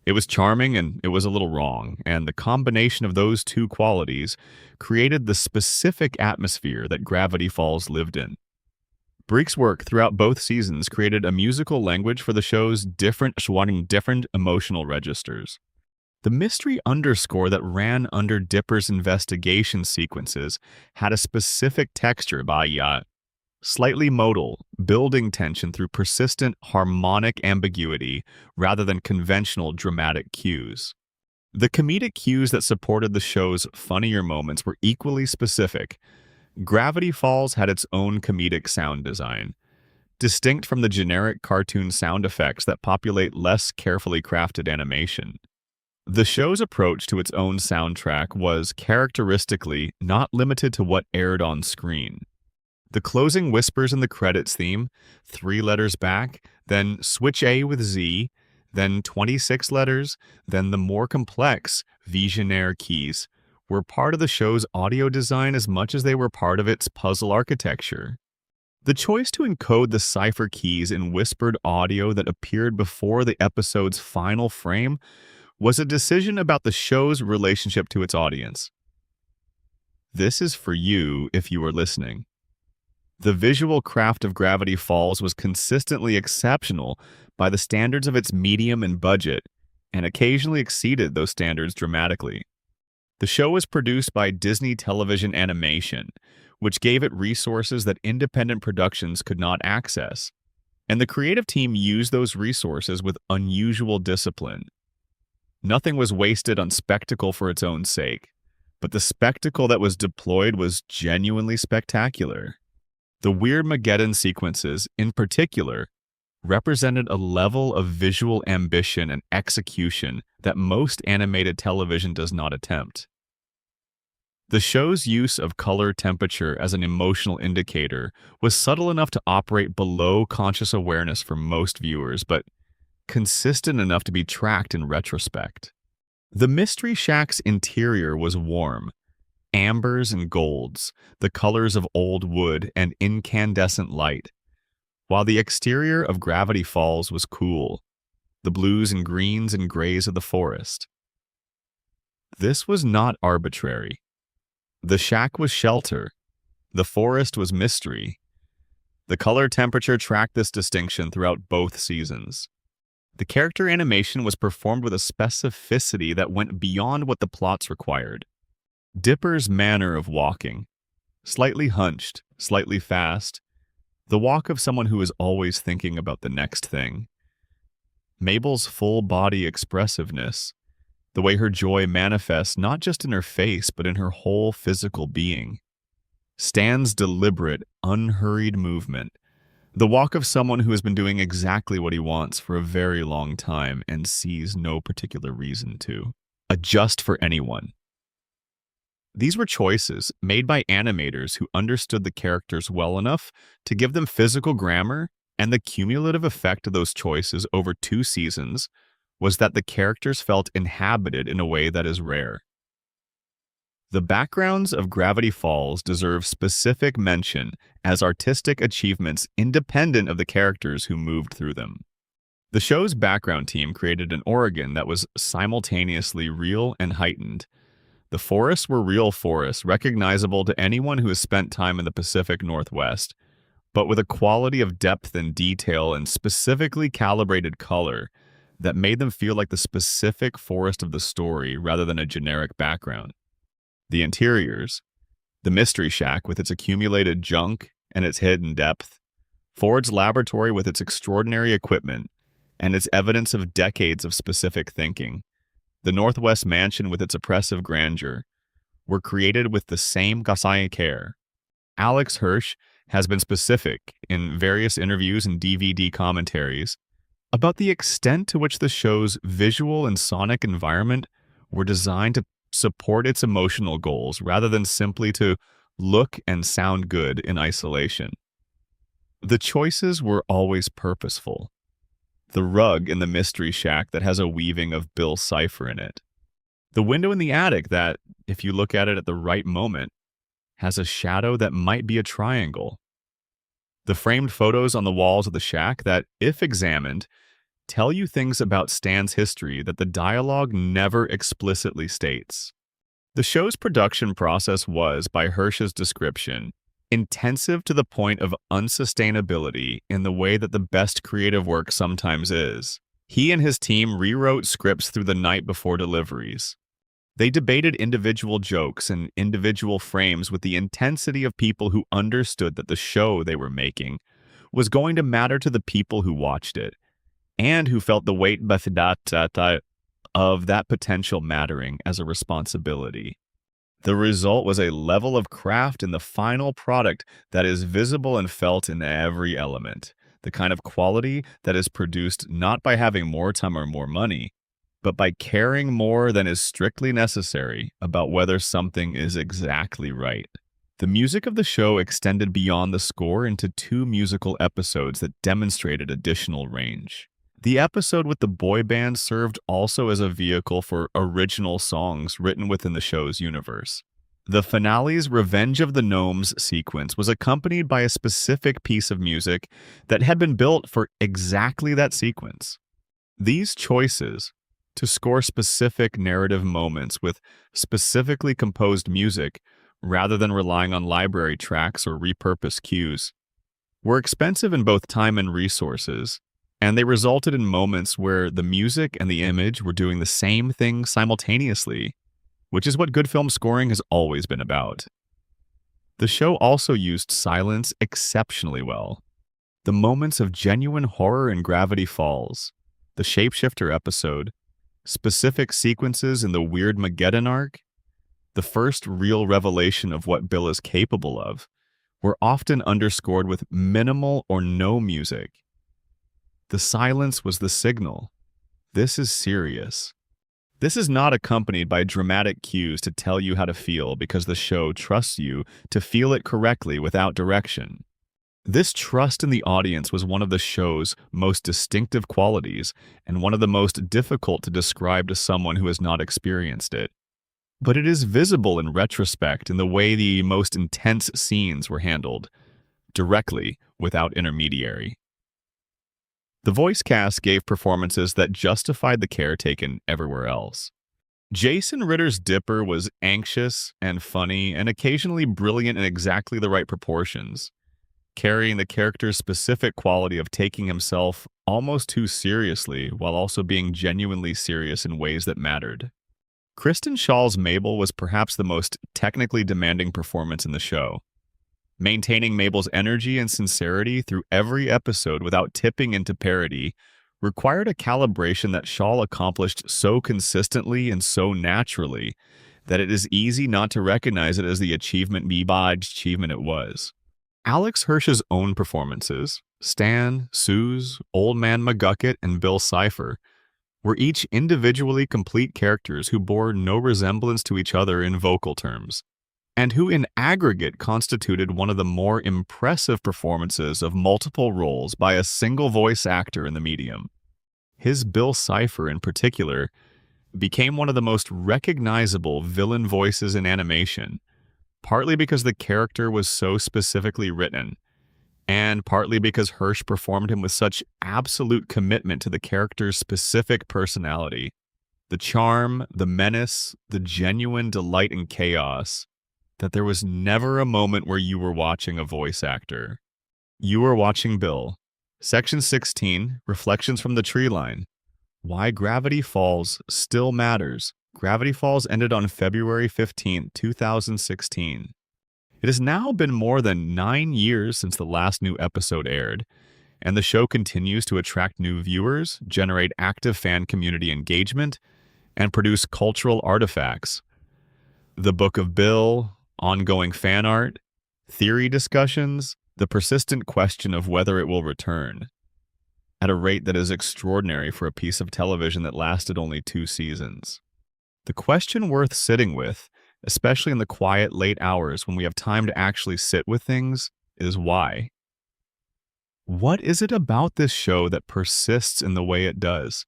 It was charming and it was a little wrong, and the combination of those two qualities created the specific atmosphere that Gravity Falls lived in. Breek's work throughout both seasons created a musical language for the show's different emotional registers. The mystery underscore that ran under Dipper's investigation sequences had a specific texture by slightly modal, building tension through persistent harmonic ambiguity rather than conventional dramatic cues. The comedic cues that supported the show's funnier moments were equally specific. Gravity Falls had its own comedic sound design, distinct from the generic cartoon sound effects that populate less carefully crafted animation. The show's approach to its own soundtrack was characteristically not limited to what aired on screen. The closing whispers in the credits theme, 3 letters back, then switch A with Z, then 26 letters, then the more complex Visionaire keys, were part of the show's audio design as much as they were part of its puzzle architecture. The choice to encode the cipher keys in whispered audio that appeared before the episode's final frame was a decision about the show's relationship to its audience. This is for you if you are listening. The visual craft of Gravity Falls was consistently exceptional by the standards of its medium and budget, and occasionally exceeded those standards dramatically. The show was produced by Disney Television Animation, which gave it resources that independent productions could not access, and the creative team used those resources with unusual discipline. Nothing was wasted on spectacle for its own sake, but the spectacle that was deployed was genuinely spectacular. The Weirdmageddon sequences, in particular, represented a level of visual ambition and execution that most animated television does not attempt. The show's use of color temperature as an emotional indicator was subtle enough to operate below conscious awareness for most viewers, but consistent enough to be tracked in retrospect. The Mystery Shack's interior was warm, ambers and golds, the colors of old wood and incandescent light, while the exterior of Gravity Falls was cool, the blues and greens and grays of the forest. This was not arbitrary. The shack was shelter, the forest was mystery, The color temperature tracked this distinction throughout both seasons. The character animation was performed with a specificity that went beyond what the plots required. Dipper's manner of walking, slightly hunched, slightly fast, the walk of someone who is always thinking about the next thing. Mabel's full body expressiveness, the way her joy manifests not just in her face but in her whole physical being. Stan's deliberate, unhurried movement, the walk of someone who has been doing exactly what he wants for a very long time and sees no particular reason to adjust for anyone. These were choices made by animators who understood the characters well enough to give them physical grammar, and the cumulative effect of those choices over 2 seasons was that the characters felt inhabited in a way that is rare. The backgrounds of Gravity Falls deserve specific mention as artistic achievements independent of the characters who moved through them. The show's background team created an Oregon that was simultaneously real and heightened. The forests were real forests, recognizable to anyone who has spent time in the Pacific Northwest, but with a quality of depth and detail and specifically calibrated color that made them feel like the specific forest of the story rather than a generic background. The interiors, the Mystery Shack with its accumulated junk and its hidden depth, Ford's laboratory with its extraordinary equipment and its evidence of decades of specific thinking, the Northwest Mansion with its oppressive grandeur, were created with the same Gasai care. Alex Hirsch has been specific in various interviews and DVD commentaries about the extent to which the show's visual and sonic environment were designed to support its emotional goals rather than simply to look and sound good in isolation. The choices were always purposeful. The rug in the Mystery Shack that has a weaving of Bill Cipher in it. The window in the attic that, if you look at it at the right moment, has a shadow that might be a triangle. The framed photos on the walls of the shack that, if examined, tell you things about Stan's history that the dialogue never explicitly states. The show's production process was, by Hirsch's description, intensive to the point of unsustainability in the way that the best creative work sometimes is. He and his team rewrote scripts through the night before deliveries. They debated individual jokes and individual frames with the intensity of people who understood that the show they were making was going to matter to the people who watched it, and who felt the weight of that potential mattering as a responsibility. The result was a level of craft in the final product that is visible and felt in every element, the kind of quality that is produced not by having more time or more money, but by caring more than is strictly necessary about whether something is exactly right. The music of the show extended beyond the score into 2 musical episodes that demonstrated additional range. The episode with the boy band served also as a vehicle for original songs written within the show's universe. The finale's Revenge of the Gnomes sequence was accompanied by a specific piece of music that had been built for exactly that sequence. These choices to score specific narrative moments with specifically composed music rather than relying on library tracks or repurposed cues were expensive in both time and resources, and they resulted in moments where the music and the image were doing the same thing simultaneously, which is what good film scoring has always been about. The show also used silence exceptionally well. The moments of genuine horror in Gravity Falls, the Shapeshifter episode, specific sequences in the Weird Mageddon arc, the first real revelation of what Bill is capable of, were often underscored with minimal or no music. The silence was the signal. This is serious. This is not accompanied by dramatic cues to tell you how to feel because the show trusts you to feel it correctly without direction. This trust in the audience was one of the show's most distinctive qualities and one of the most difficult to describe to someone who has not experienced it. But it is visible in retrospect in the way the most intense scenes were handled, directly without intermediary. The voice cast gave performances that justified the care taken everywhere else. Jason Ritter's Dipper was anxious and funny and occasionally brilliant in exactly the right proportions. carrying the character's specific quality of taking himself almost too seriously while also being genuinely serious in ways that mattered. Kristen Schall's Mabel was perhaps the most technically demanding performance in the show. Maintaining Mabel's energy and sincerity through every episode without tipping into parody required a calibration that Schall accomplished so consistently and so naturally that it is easy not to recognize it as the achievement it was. Alex Hirsch's own performances, Stan, Suze, Old Man McGucket, and Bill Cipher, were each individually complete characters who bore no resemblance to each other in vocal terms, and who in aggregate constituted one of the more impressive performances of multiple roles by a single voice actor in the medium. His Bill Cipher, in particular, became one of the most recognizable villain voices in animation, partly because the character was so specifically written, and partly because Hirsch performed him with such absolute commitment to the character's specific personality. The charm, the menace, the genuine delight in chaos, that there was never a moment where you were watching a voice actor. You were watching Bill. Section 16, Reflections from the Tree Line. Why Gravity Falls Still Matters. Gravity Falls ended on February 15, 2016. It has now been more than 9 years since the last new episode aired, and the show continues to attract new viewers, generate active fan community engagement, and produce cultural artifacts. The Book of Bill, ongoing fan art, theory discussions, the persistent question of whether it will return, at a rate that is extraordinary for a piece of television that lasted only 2 seasons. The question worth sitting with, especially in the quiet late hours when we have time to actually sit with things, is why. What is it about this show that persists in the way it does?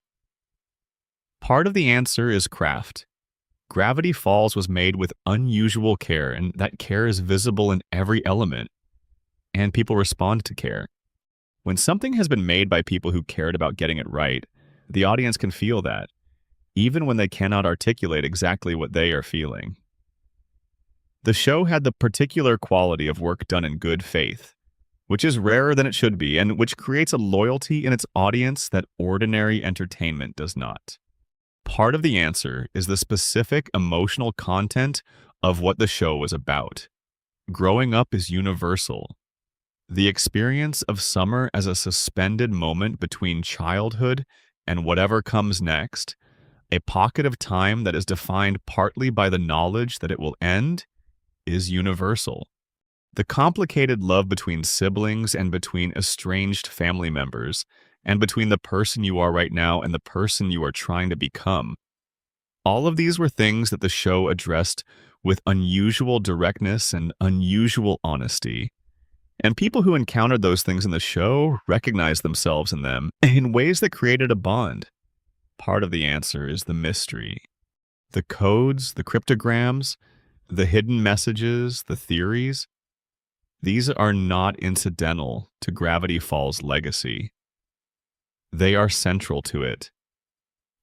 Part of the answer is craft. Gravity Falls was made with unusual care, and that care is visible in every element, and people respond to care. When something has been made by people who cared about getting it right, the audience can feel that, even when they cannot articulate exactly what they are feeling. The show had the particular quality of work done in good faith, which is rarer than it should be, and which creates a loyalty in its audience that ordinary entertainment does not. Part of the answer is the specific emotional content of what the show was about. Growing up is universal. The experience of summer as a suspended moment between childhood and whatever comes next, a pocket of time that is defined partly by the knowledge that it will end, is universal. The complicated love between siblings and between estranged family members, and between the person you are right now and the person you are trying to become. All of these were things that the show addressed with unusual directness and unusual honesty. And people who encountered those things in the show recognized themselves in them in ways that created a bond. Part of the answer is the mystery. The codes, the cryptograms, the hidden messages, the theories, these are not incidental to Gravity Falls' legacy. They are central to it.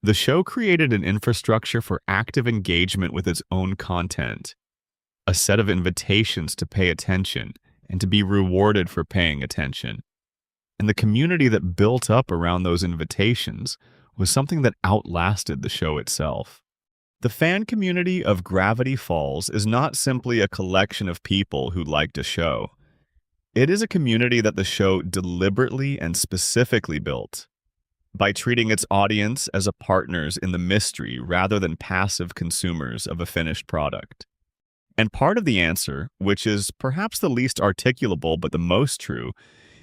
The show created an infrastructure for active engagement with its own content, a set of invitations to pay attention and to be rewarded for paying attention. And the community that built up around those invitations was something that outlasted the show itself. The fan community of Gravity Falls is not simply a collection of people who liked a show. It is a community that the show deliberately and specifically built, by treating its audience as a partners in the mystery rather than passive consumers of a finished product. And part of the answer, which is perhaps the least articulable but the most true,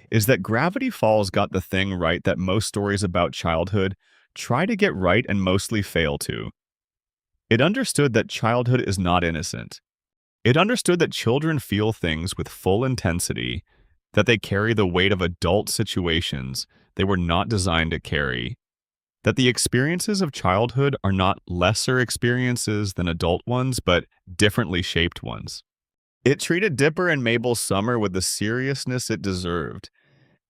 is that Gravity Falls got the thing right that most stories about childhood try to get right and mostly fail to. It understood that childhood is not innocent. It understood that children feel things with full intensity, that they carry the weight of adult situations they were not designed to carry, that the experiences of childhood are not lesser experiences than adult ones, but differently shaped ones. It treated Dipper and Mabel's summer with the seriousness it deserved,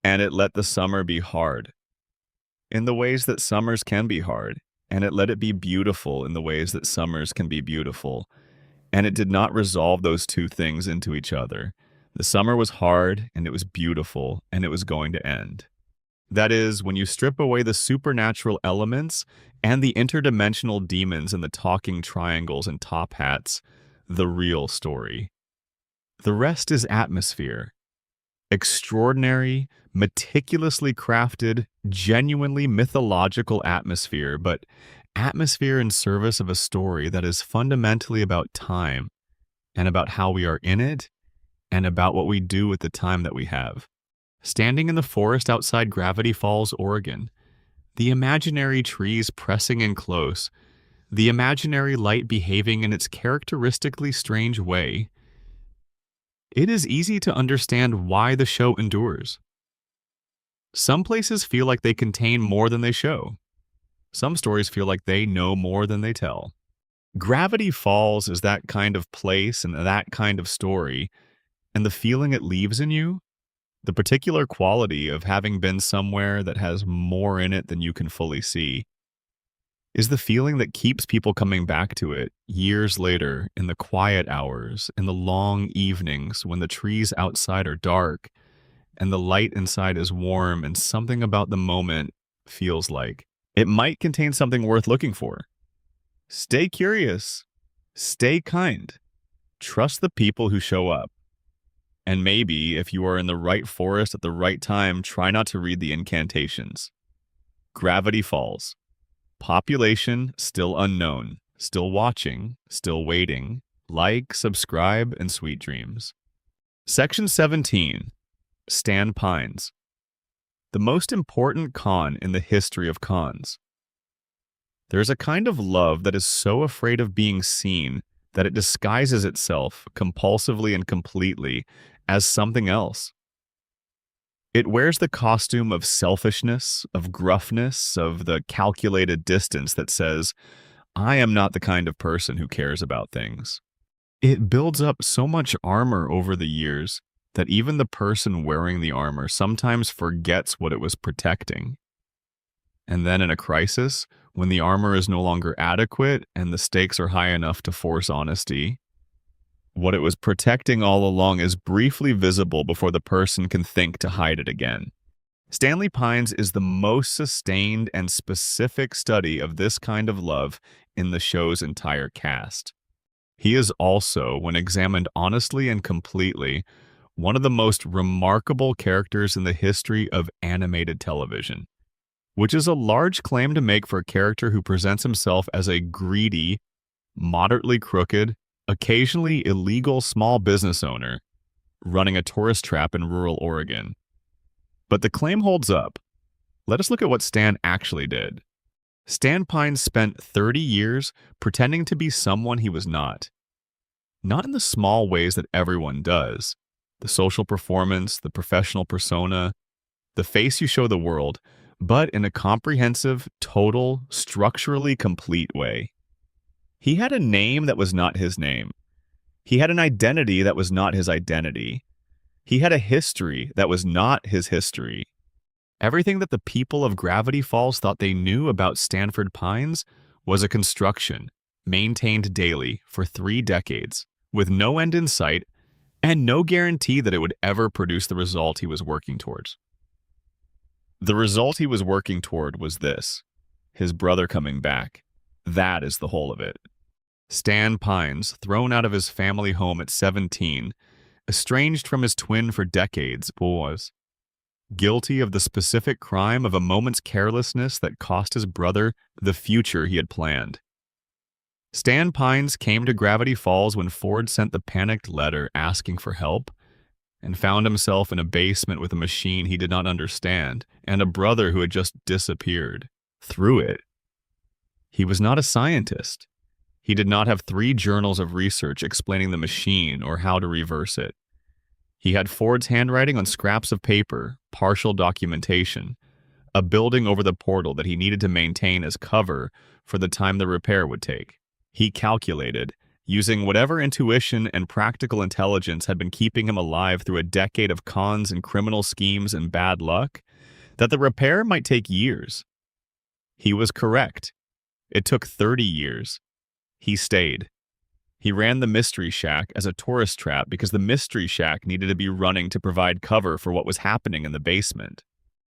and it let the summer be hard, in the ways that summers can be hard, and it let it be beautiful in the ways that summers can be beautiful, and it did not resolve those two things into each other, The summer was hard, and it was beautiful, and it was going to end. That is, when you strip away the supernatural elements and the interdimensional demons and the talking triangles and top hats, the real story. The rest is atmosphere. Extraordinary, meticulously crafted, genuinely mythological atmosphere, but atmosphere in service of a story that is fundamentally about time and about how we are in it and about what we do with the time that we have. Standing in the forest outside Gravity Falls, Oregon, the imaginary trees pressing in close, the imaginary light behaving in its characteristically strange way, it is easy to understand why the show endures. Some places feel like they contain more than they show. Some stories feel like they know more than they tell. Gravity Falls is that kind of place and that kind of story, and the feeling it leaves in you, the particular quality of having been somewhere that has more in it than you can fully see, is the feeling that keeps people coming back to it years later in the quiet hours, in the long evenings when the trees outside are dark and the light inside is warm and something about the moment feels like it might contain something worth looking for. Stay curious. Stay kind. Trust the people who show up. And maybe, if you are in the right forest at the right time, try not to read the incantations. Gravity Falls. Population still unknown, still watching, still waiting. Like, subscribe, and sweet dreams. Section 17. Stan Pines. The most important con in the history of cons. There is a kind of love that is so afraid of being seen that it disguises itself compulsively and completely as something else. It wears the costume of selfishness, of gruffness, of the calculated distance that says, I am not the kind of person who cares about things. It builds up so much armor over the years that even the person wearing the armor sometimes forgets what it was protecting. And then in a crisis, when the armor is no longer adequate and the stakes are high enough to force honesty, what it was protecting all along is briefly visible before the person can think to hide it again. Stanley Pines is the most sustained and specific study of this kind of love in the show's entire cast. He is also, when examined honestly and completely, one of the most remarkable characters in the history of animated television, which is a large claim to make for a character who presents himself as a greedy, moderately crooked, occasionally illegal small business owner running a tourist trap in rural Oregon. But the claim holds up. Let us look at what Stan actually did. Stan Pines spent 30 years pretending to be someone he was not. Not in the small ways that everyone does. The social performance, the professional persona, the face you show the world, but in a comprehensive, total, structurally complete way. He had a name that was not his name. He had an identity that was not his identity. He had a history that was not his history. Everything that the people of Gravity Falls thought they knew about Stanford Pines was a construction, maintained daily for 3 decades, with no end in sight and no guarantee that it would ever produce the result he was working towards. The result he was working toward was this: his brother coming back. That is the whole of it. Stan Pines, thrown out of his family home at 17, estranged from his twin for decades, was guilty of the specific crime of a moment's carelessness that cost his brother the future he had planned. Stan Pines came to Gravity Falls when Ford sent the panicked letter asking for help, and found himself in a basement with a machine he did not understand and a brother who had just disappeared. Through it. He was not a scientist. He did not have 3 journals of research explaining the machine or how to reverse it. He had Ford's handwriting on scraps of paper, partial documentation, a building over the portal that he needed to maintain as cover for the time the repair would take. He calculated, using whatever intuition and practical intelligence had been keeping him alive through a decade of cons and criminal schemes and bad luck, that the repair might take years. He was correct. It took 30 years. He stayed. He ran the Mystery Shack as a tourist trap because the Mystery Shack needed to be running to provide cover for what was happening in the basement.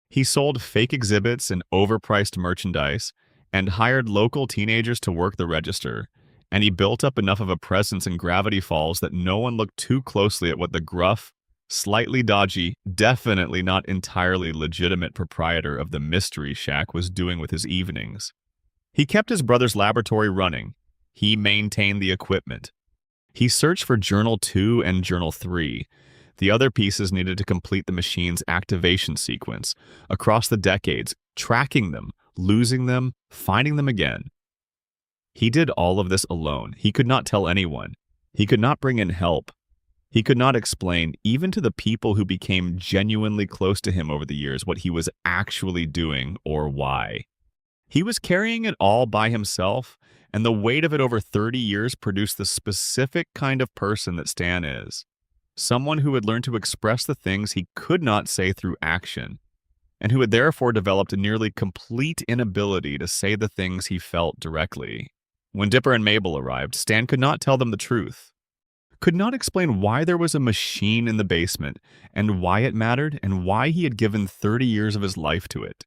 He sold fake exhibits and overpriced merchandise and hired local teenagers to work the register, and he built up enough of a presence in Gravity Falls that no one looked too closely at what the gruff, slightly dodgy, definitely not entirely legitimate proprietor of the Mystery Shack was doing with his evenings. He kept his brother's laboratory running. He maintained the equipment. He searched for Journal 2 and Journal 3. The other pieces needed to complete the machine's activation sequence across the decades, tracking them, losing them, finding them again. He did all of this alone. He could not tell anyone. He could not bring in help. He could not explain, even to the people who became genuinely close to him over the years, what he was actually doing or why. He was carrying it all by himself, and the weight of it over 30 years produced the specific kind of person that Stan is. Someone who had learned to express the things he could not say through action, and who had therefore developed a nearly complete inability to say the things he felt directly. When Dipper and Mabel arrived, Stan could not tell them the truth, could not explain why there was a machine in the basement, and why it mattered, and why he had given 30 years of his life to it.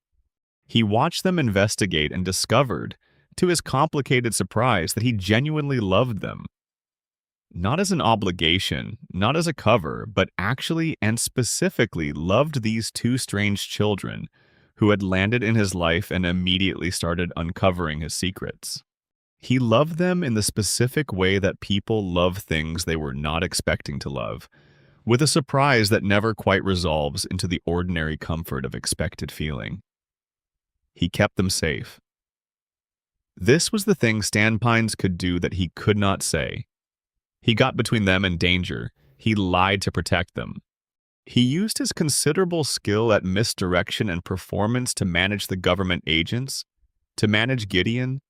He watched them investigate and discovered, to his complicated surprise, that he genuinely loved them. Not as an obligation, not as a cover, but actually and specifically loved these two strange children who had landed in his life and immediately started uncovering his secrets. He loved them in the specific way that people love things they were not expecting to love, with a surprise that never quite resolves into the ordinary comfort of expected feeling. He kept them safe. This was the thing Stan Pines could do that he could not say. He got between them and danger. He lied to protect them. He used his considerable skill at misdirection and performance to manage the government agents, to manage Gideon,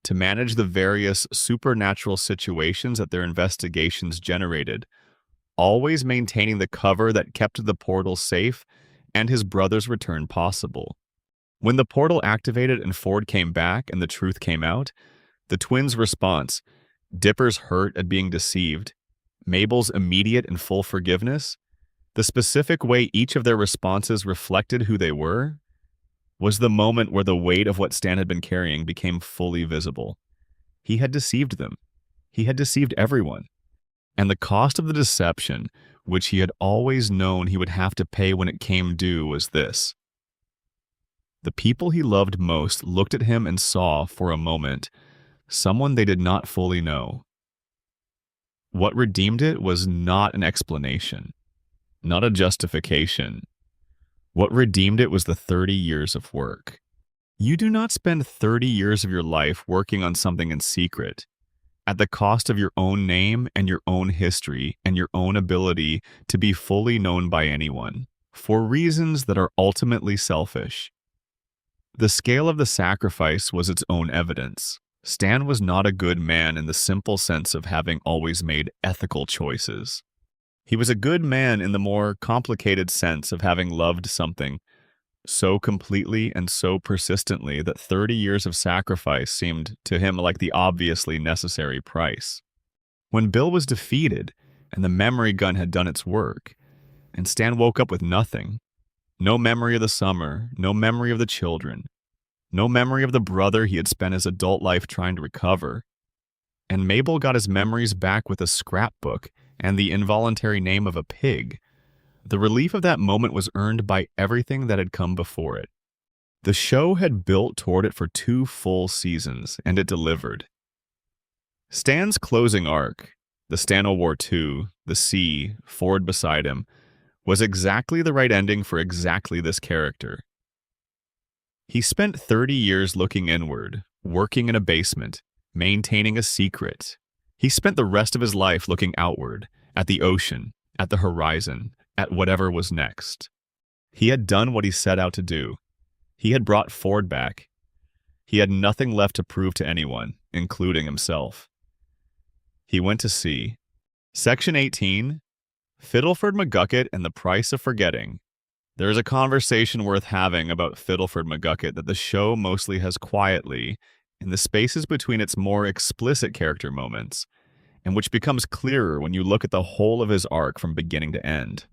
to manage the various supernatural situations that their investigations generated, always maintaining the cover that kept the portal safe and his brother's return possible. When the portal activated and Ford came back and the truth came out, the twins' response, Dipper's hurt at being deceived, Mabel's immediate and full forgiveness, the specific way each of their responses reflected who they were, was the moment where the weight of what Stan had been carrying became fully visible. He had deceived them. He had deceived everyone. And the cost of the deception, which he had always known he would have to pay when it came due, was this. The people he loved most looked at him and saw, for a moment, someone they did not fully know. What redeemed it was not an explanation, not a justification. What redeemed it was the 30 years of work. You do not spend 30 years of your life working on something in secret, at the cost of your own name and your own history and your own ability to be fully known by anyone, for reasons that are ultimately selfish. The scale of the sacrifice was its own evidence. Stan was not a good man in the simple sense of having always made ethical choices. He was a good man in the more complicated sense of having loved something so completely and so persistently that 30 years of sacrifice seemed to him like the obviously necessary price. When Bill was defeated and the memory gun had done its work, and Stan woke up with nothing, no memory of the summer, no memory of the children, no memory of the brother he had spent his adult life trying to recover, and Mabel got his memories back with a scrapbook and the involuntary name of a pig, the relief of that moment was earned by everything that had come before it. The show had built toward it for 2 full seasons, and it delivered. Stan's closing arc, the Stan-O-War II, the sea, Ford beside him, was exactly the right ending for exactly this character. He spent 30 years looking inward, working in a basement, maintaining a secret. He spent the rest of his life looking outward, at the ocean, at the horizon, at whatever was next. He had done what he set out to do. He had brought Ford back. He had nothing left to prove to anyone, including himself. He went to sea. Section 18, Fiddleford McGucket and the Price of Forgetting. There is a conversation worth having about Fiddleford McGucket that the show mostly has quietly, in the spaces between its more explicit character moments, and which becomes clearer when you look at the whole of his arc from beginning to end.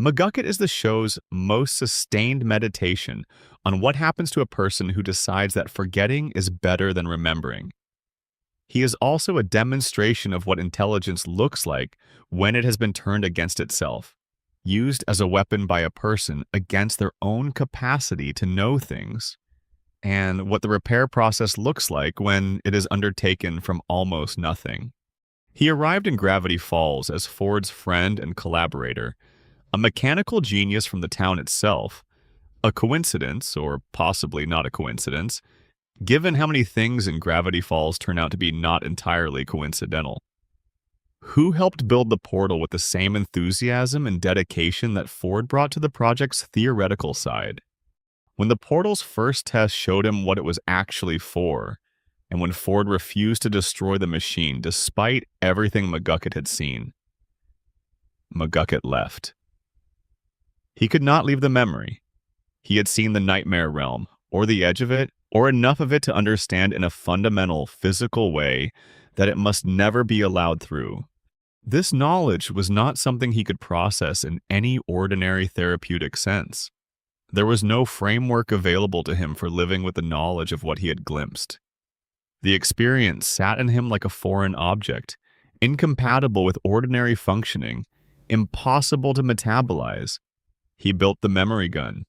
McGucket is the show's most sustained meditation on what happens to a person who decides that forgetting is better than remembering. He is also a demonstration of what intelligence looks like when it has been turned against itself, used as a weapon by a person against their own capacity to know things, and what the repair process looks like when it is undertaken from almost nothing. He arrived in Gravity Falls as Ford's friend and collaborator, a mechanical genius from the town itself, a coincidence, or possibly not a coincidence, given how many things in Gravity Falls turn out to be not entirely coincidental. Who helped build the portal with the same enthusiasm and dedication that Ford brought to the project's theoretical side? When the portal's first test showed him what it was actually for, and when Ford refused to destroy the machine despite everything McGucket had seen, McGucket left. He could not leave the memory. He had seen the nightmare realm, or the edge of it, or enough of it to understand in a fundamental, physical way that it must never be allowed through. This knowledge was not something he could process in any ordinary therapeutic sense. There was no framework available to him for living with the knowledge of what he had glimpsed. The experience sat in him like a foreign object, incompatible with ordinary functioning, impossible to metabolize. He built the memory gun.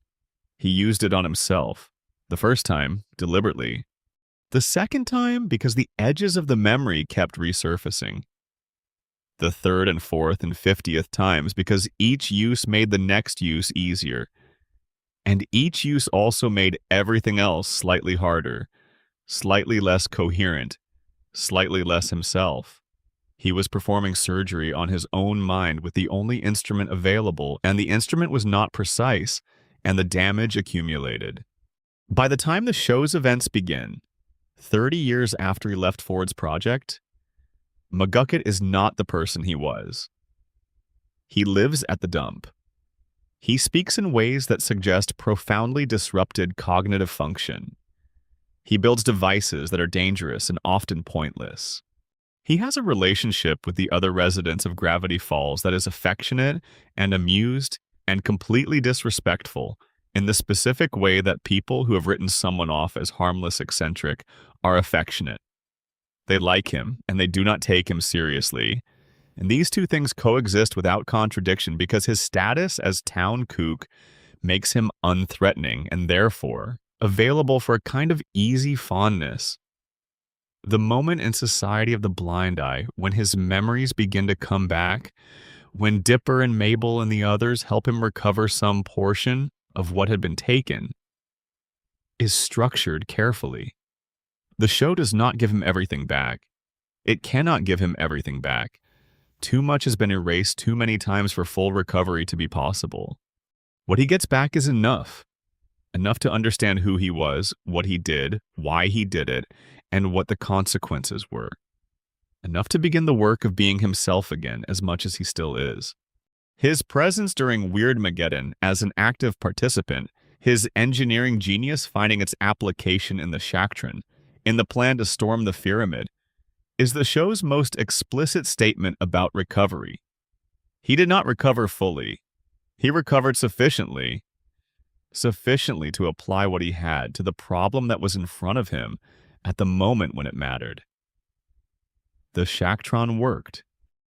He used it on himself. The first time, deliberately. The second time, because the edges of the memory kept resurfacing. The third and fourth and 50th times, because each use made the next use easier. And each use also made everything else slightly harder, slightly less coherent, slightly less himself. He was performing surgery on his own mind with the only instrument available, and the instrument was not precise, and the damage accumulated. By the time the show's events begin, 30 years after he left Ford's project, McGucket is not the person he was. He lives at the dump. He speaks in ways that suggest profoundly disrupted cognitive function. He builds devices that are dangerous and often pointless. He has a relationship with the other residents of Gravity Falls that is affectionate and amused and completely disrespectful in the specific way that people who have written someone off as harmless eccentric are affectionate. They like him, and they do not take him seriously. And these two things coexist without contradiction because his status as town kook makes him unthreatening and therefore available for a kind of easy fondness. The moment in Society of the Blind Eye when his memories begin to come back, when Dipper and Mabel and the others help him recover some portion of what had been taken, is structured carefully. The show does not give him everything back. It cannot give him everything back. Too much has been erased too many times for full recovery to be possible. What he gets back is enough. Enough to understand who he was, what he did, why he did it, and what the consequences were. Enough to begin the work of being himself again as much as he still is. His presence during Weirdmageddon as an active participant, his engineering genius finding its application in the Shactron, in the plan to storm the pyramid, is the show's most explicit statement about recovery. He did not recover fully. He recovered sufficiently to apply what he had to the problem that was in front of him at the moment when it mattered. The Shactron worked.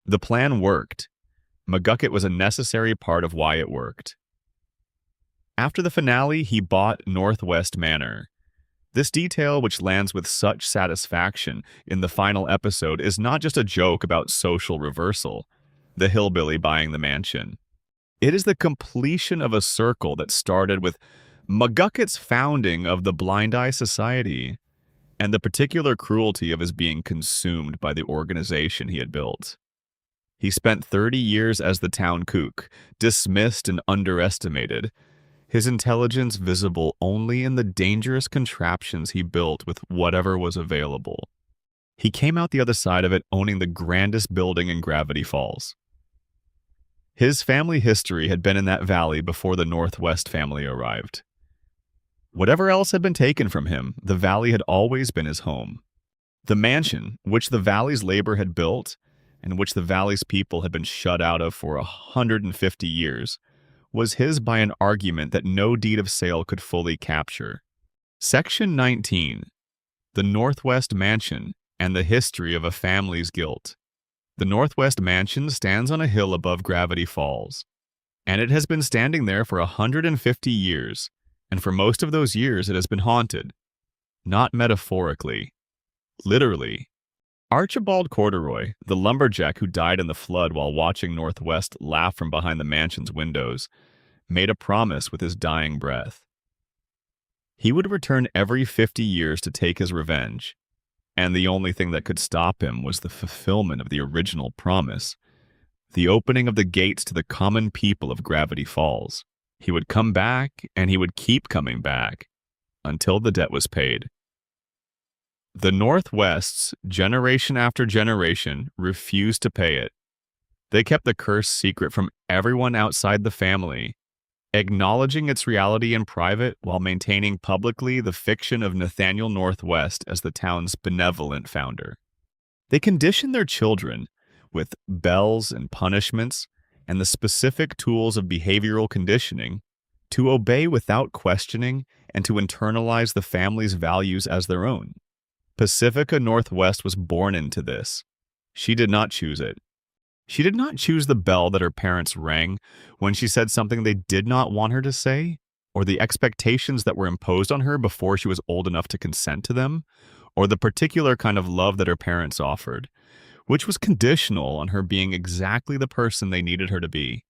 The plan worked. McGucket was a necessary part of why it worked. After the finale, he bought Northwest Manor. This detail, which lands with such satisfaction in the final episode, is not just a joke about social reversal, the hillbilly buying the mansion. It is the completion of a circle that started with McGucket's founding of the Blind Eye Society and the particular cruelty of his being consumed by the organization he had built. He spent 30 years as the town kook, dismissed and underestimated, his intelligence visible only in the dangerous contraptions he built with whatever was available. He came out the other side of it owning the grandest building in Gravity Falls. His family history had been in that valley before the Northwest family arrived. Whatever else had been taken from him, the valley had always been his home. The mansion, which the valley's labor had built, and which the valley's people had been shut out of for 150 years, was his by an argument that no deed of sale could fully capture. Section 19. The Northwest Mansion and the History of a Family's Guilt. The Northwest Mansion stands on a hill above Gravity Falls, and it has been standing there for 150 years, and for most of those years it has been haunted. Not metaphorically. Literally. Archibald Corduroy, the lumberjack who died in the flood while watching Northwest laugh from behind the mansion's windows, made a promise with his dying breath. He would return every 50 years to take his revenge, and the only thing that could stop him was the fulfillment of the original promise, the opening of the gates to the common people of Gravity Falls. He would come back, and he would keep coming back, until the debt was paid. The Northwests, generation after generation, refused to pay it. They kept the curse secret from everyone outside the family, acknowledging its reality in private while maintaining publicly the fiction of Nathaniel Northwest as the town's benevolent founder. They conditioned their children with bells and punishments and the specific tools of behavioral conditioning to obey without questioning and to internalize the family's values as their own. Pacifica Northwest was born into this. She did not choose it. She did not choose the bell that her parents rang when she said something they did not want her to say, or the expectations that were imposed on her before she was old enough to consent to them, or the particular kind of love that her parents offered, which was conditional on her being exactly the person they needed her to be.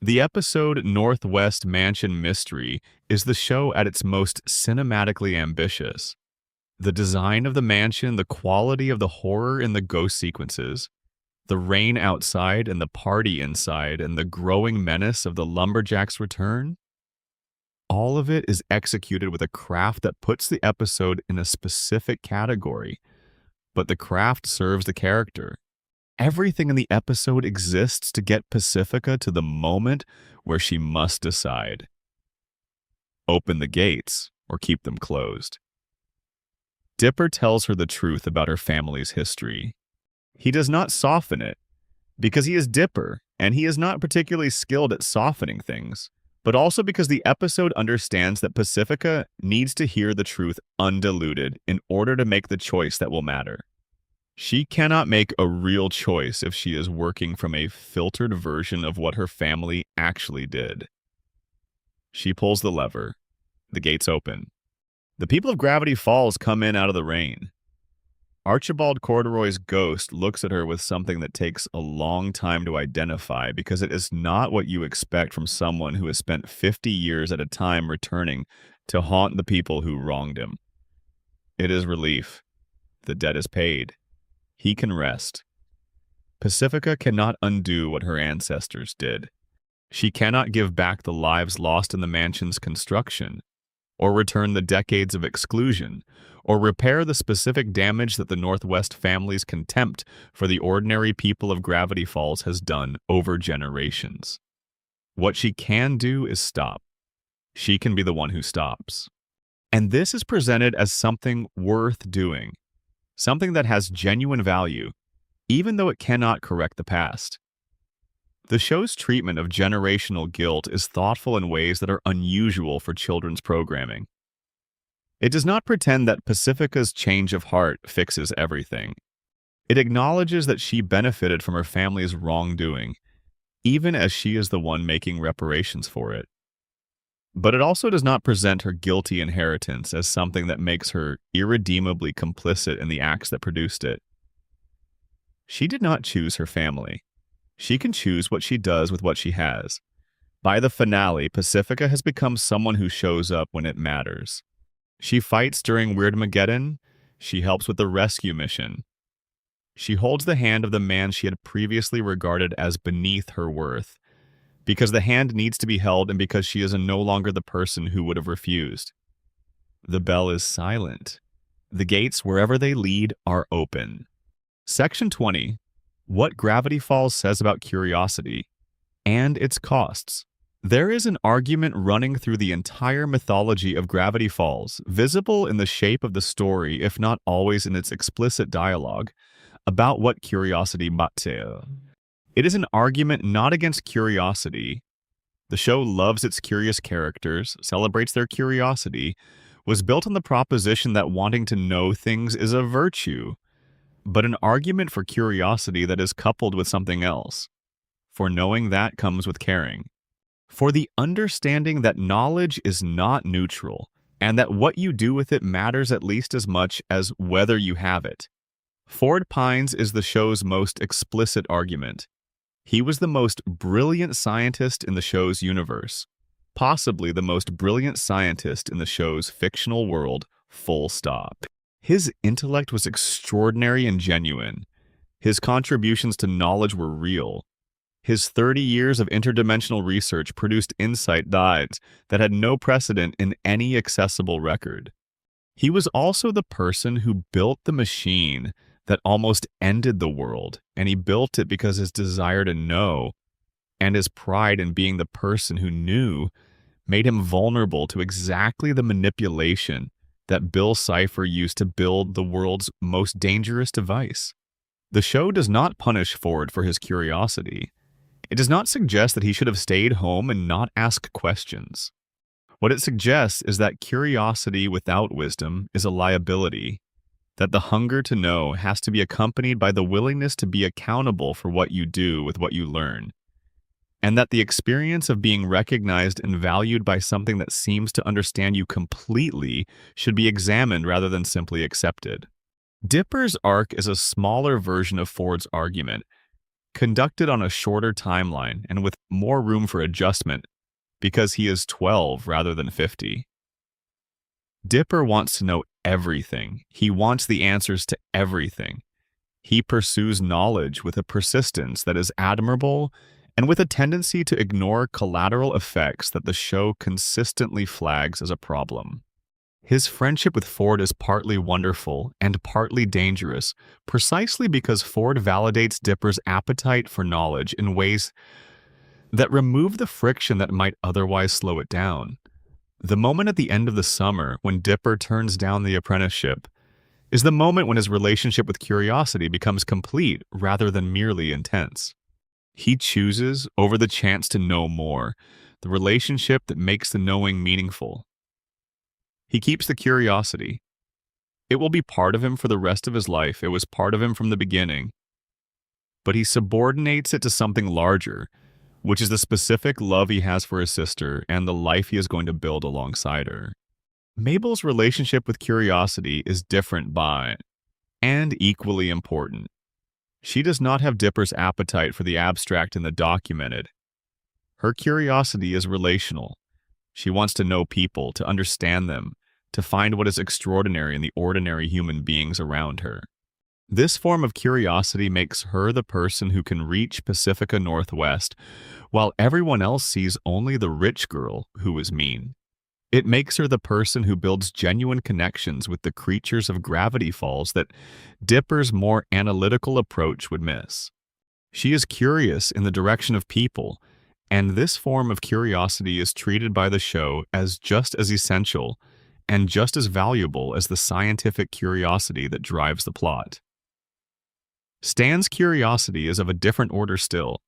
The episode Northwest Mansion Mystery is the show at its most cinematically ambitious. The design of the mansion, the quality of the horror in the ghost sequences, the rain outside and the party inside, and the growing menace of the lumberjack's return, all of it is executed with a craft that puts the episode in a specific category, but the craft serves the character. Everything in the episode exists to get Pacifica to the moment where she must decide. Open the gates or keep them closed. Dipper tells her the truth about her family's history. He does not soften it, because he is Dipper, and he is not particularly skilled at softening things, but also because the episode understands that Pacifica needs to hear the truth undiluted in order to make the choice that will matter. She cannot make a real choice if she is working from a filtered version of what her family actually did. She pulls the lever. The gates open. The people of Gravity Falls come in out of the rain. Archibald Corduroy's ghost looks at her with something that takes a long time to identify because it is not what you expect from someone who has spent 50 years at a time returning to haunt the people who wronged him. It is relief. The debt is paid. He can rest. Pacifica cannot undo what her ancestors did. She cannot give back the lives lost in the mansion's construction, or return the decades of exclusion, or repair the specific damage that the Northwest family's contempt for the ordinary people of Gravity Falls has done over generations. What she can do is stop. She can be the one who stops. And this is presented as something worth doing, something that has genuine value, even though it cannot correct the past. The show's treatment of generational guilt is thoughtful in ways that are unusual for children's programming. It does not pretend that Pacifica's change of heart fixes everything. It acknowledges that she benefited from her family's wrongdoing, even as she is the one making reparations for it. But it also does not present her guilty inheritance as something that makes her irredeemably complicit in the acts that produced it. She did not choose her family. She can choose what she does with what she has. By the finale, Pacifica has become someone who shows up when it matters. She fights during Weirdmageddon. She helps with the rescue mission. She holds the hand of the man she had previously regarded as beneath her worth, because the hand needs to be held and because she is no longer the person who would have refused. The bell is silent. The gates, wherever they lead, are open. Section 20. What Gravity Falls says about curiosity and its costs. There is an argument running through the entire mythology of Gravity Falls, visible in the shape of the story, if not always in its explicit dialogue, about what curiosity mateo. It is an argument not against curiosity. The show loves its curious characters, celebrates their curiosity, was built on the proposition that wanting to know things is a virtue, but an argument for curiosity that is coupled with something else. For knowing that comes with caring. For the understanding that knowledge is not neutral, and that what you do with it matters at least as much as whether you have it. Ford Pines is the show's most explicit argument. He was the most brilliant scientist in the show's universe, possibly the most brilliant scientist in the show's fictional world, full stop. His intellect was extraordinary and genuine. His contributions to knowledge were real. His 30 years of interdimensional research produced insight that had no precedent in any accessible record. He was also the person who built the machine that almost ended the world, and he built it because his desire to know and his pride in being the person who knew made him vulnerable to exactly the manipulation that Bill Cipher used to build the world's most dangerous device. The show does not punish Ford for his curiosity. It does not suggest that he should have stayed home and not asked questions. What it suggests is that curiosity without wisdom is a liability, that the hunger to know has to be accompanied by the willingness to be accountable for what you do with what you learn, and that the experience of being recognized and valued by something that seems to understand you completely should be examined rather than simply accepted. Dipper's arc is a smaller version of Ford's argument, conducted on a shorter timeline and with more room for adjustment because he is 12 rather than 50. Dipper wants to know everything. He wants the answers to everything. He pursues knowledge with a persistence that is admirable and with a tendency to ignore collateral effects that the show consistently flags as a problem. His friendship with Ford is partly wonderful and partly dangerous, precisely because Ford validates Dipper's appetite for knowledge in ways that remove the friction that might otherwise slow it down. The moment at the end of the summer when Dipper turns down the apprenticeship is the moment when his relationship with curiosity becomes complete rather than merely intense. He chooses, over the chance to know more, the relationship that makes the knowing meaningful. He keeps the curiosity. It will be part of him for the rest of his life. It was part of him from the beginning. But he subordinates it to something larger, which is the specific love he has for his sister and the life he is going to build alongside her. Mabel's relationship with curiosity is different and equally important. She does not have Dipper's appetite for the abstract and the documented. Her curiosity is relational. She wants to know people, to understand them, to find what is extraordinary in the ordinary human beings around her. This form of curiosity makes her the person who can reach Pacifica Northwest, while everyone else sees only the rich girl who is mean. It makes her the person who builds genuine connections with the creatures of Gravity Falls that Dipper's more analytical approach would miss. She is curious in the direction of people, and this form of curiosity is treated by the show as just as essential and just as valuable as the scientific curiosity that drives the plot. Stan's curiosity is of a different order still.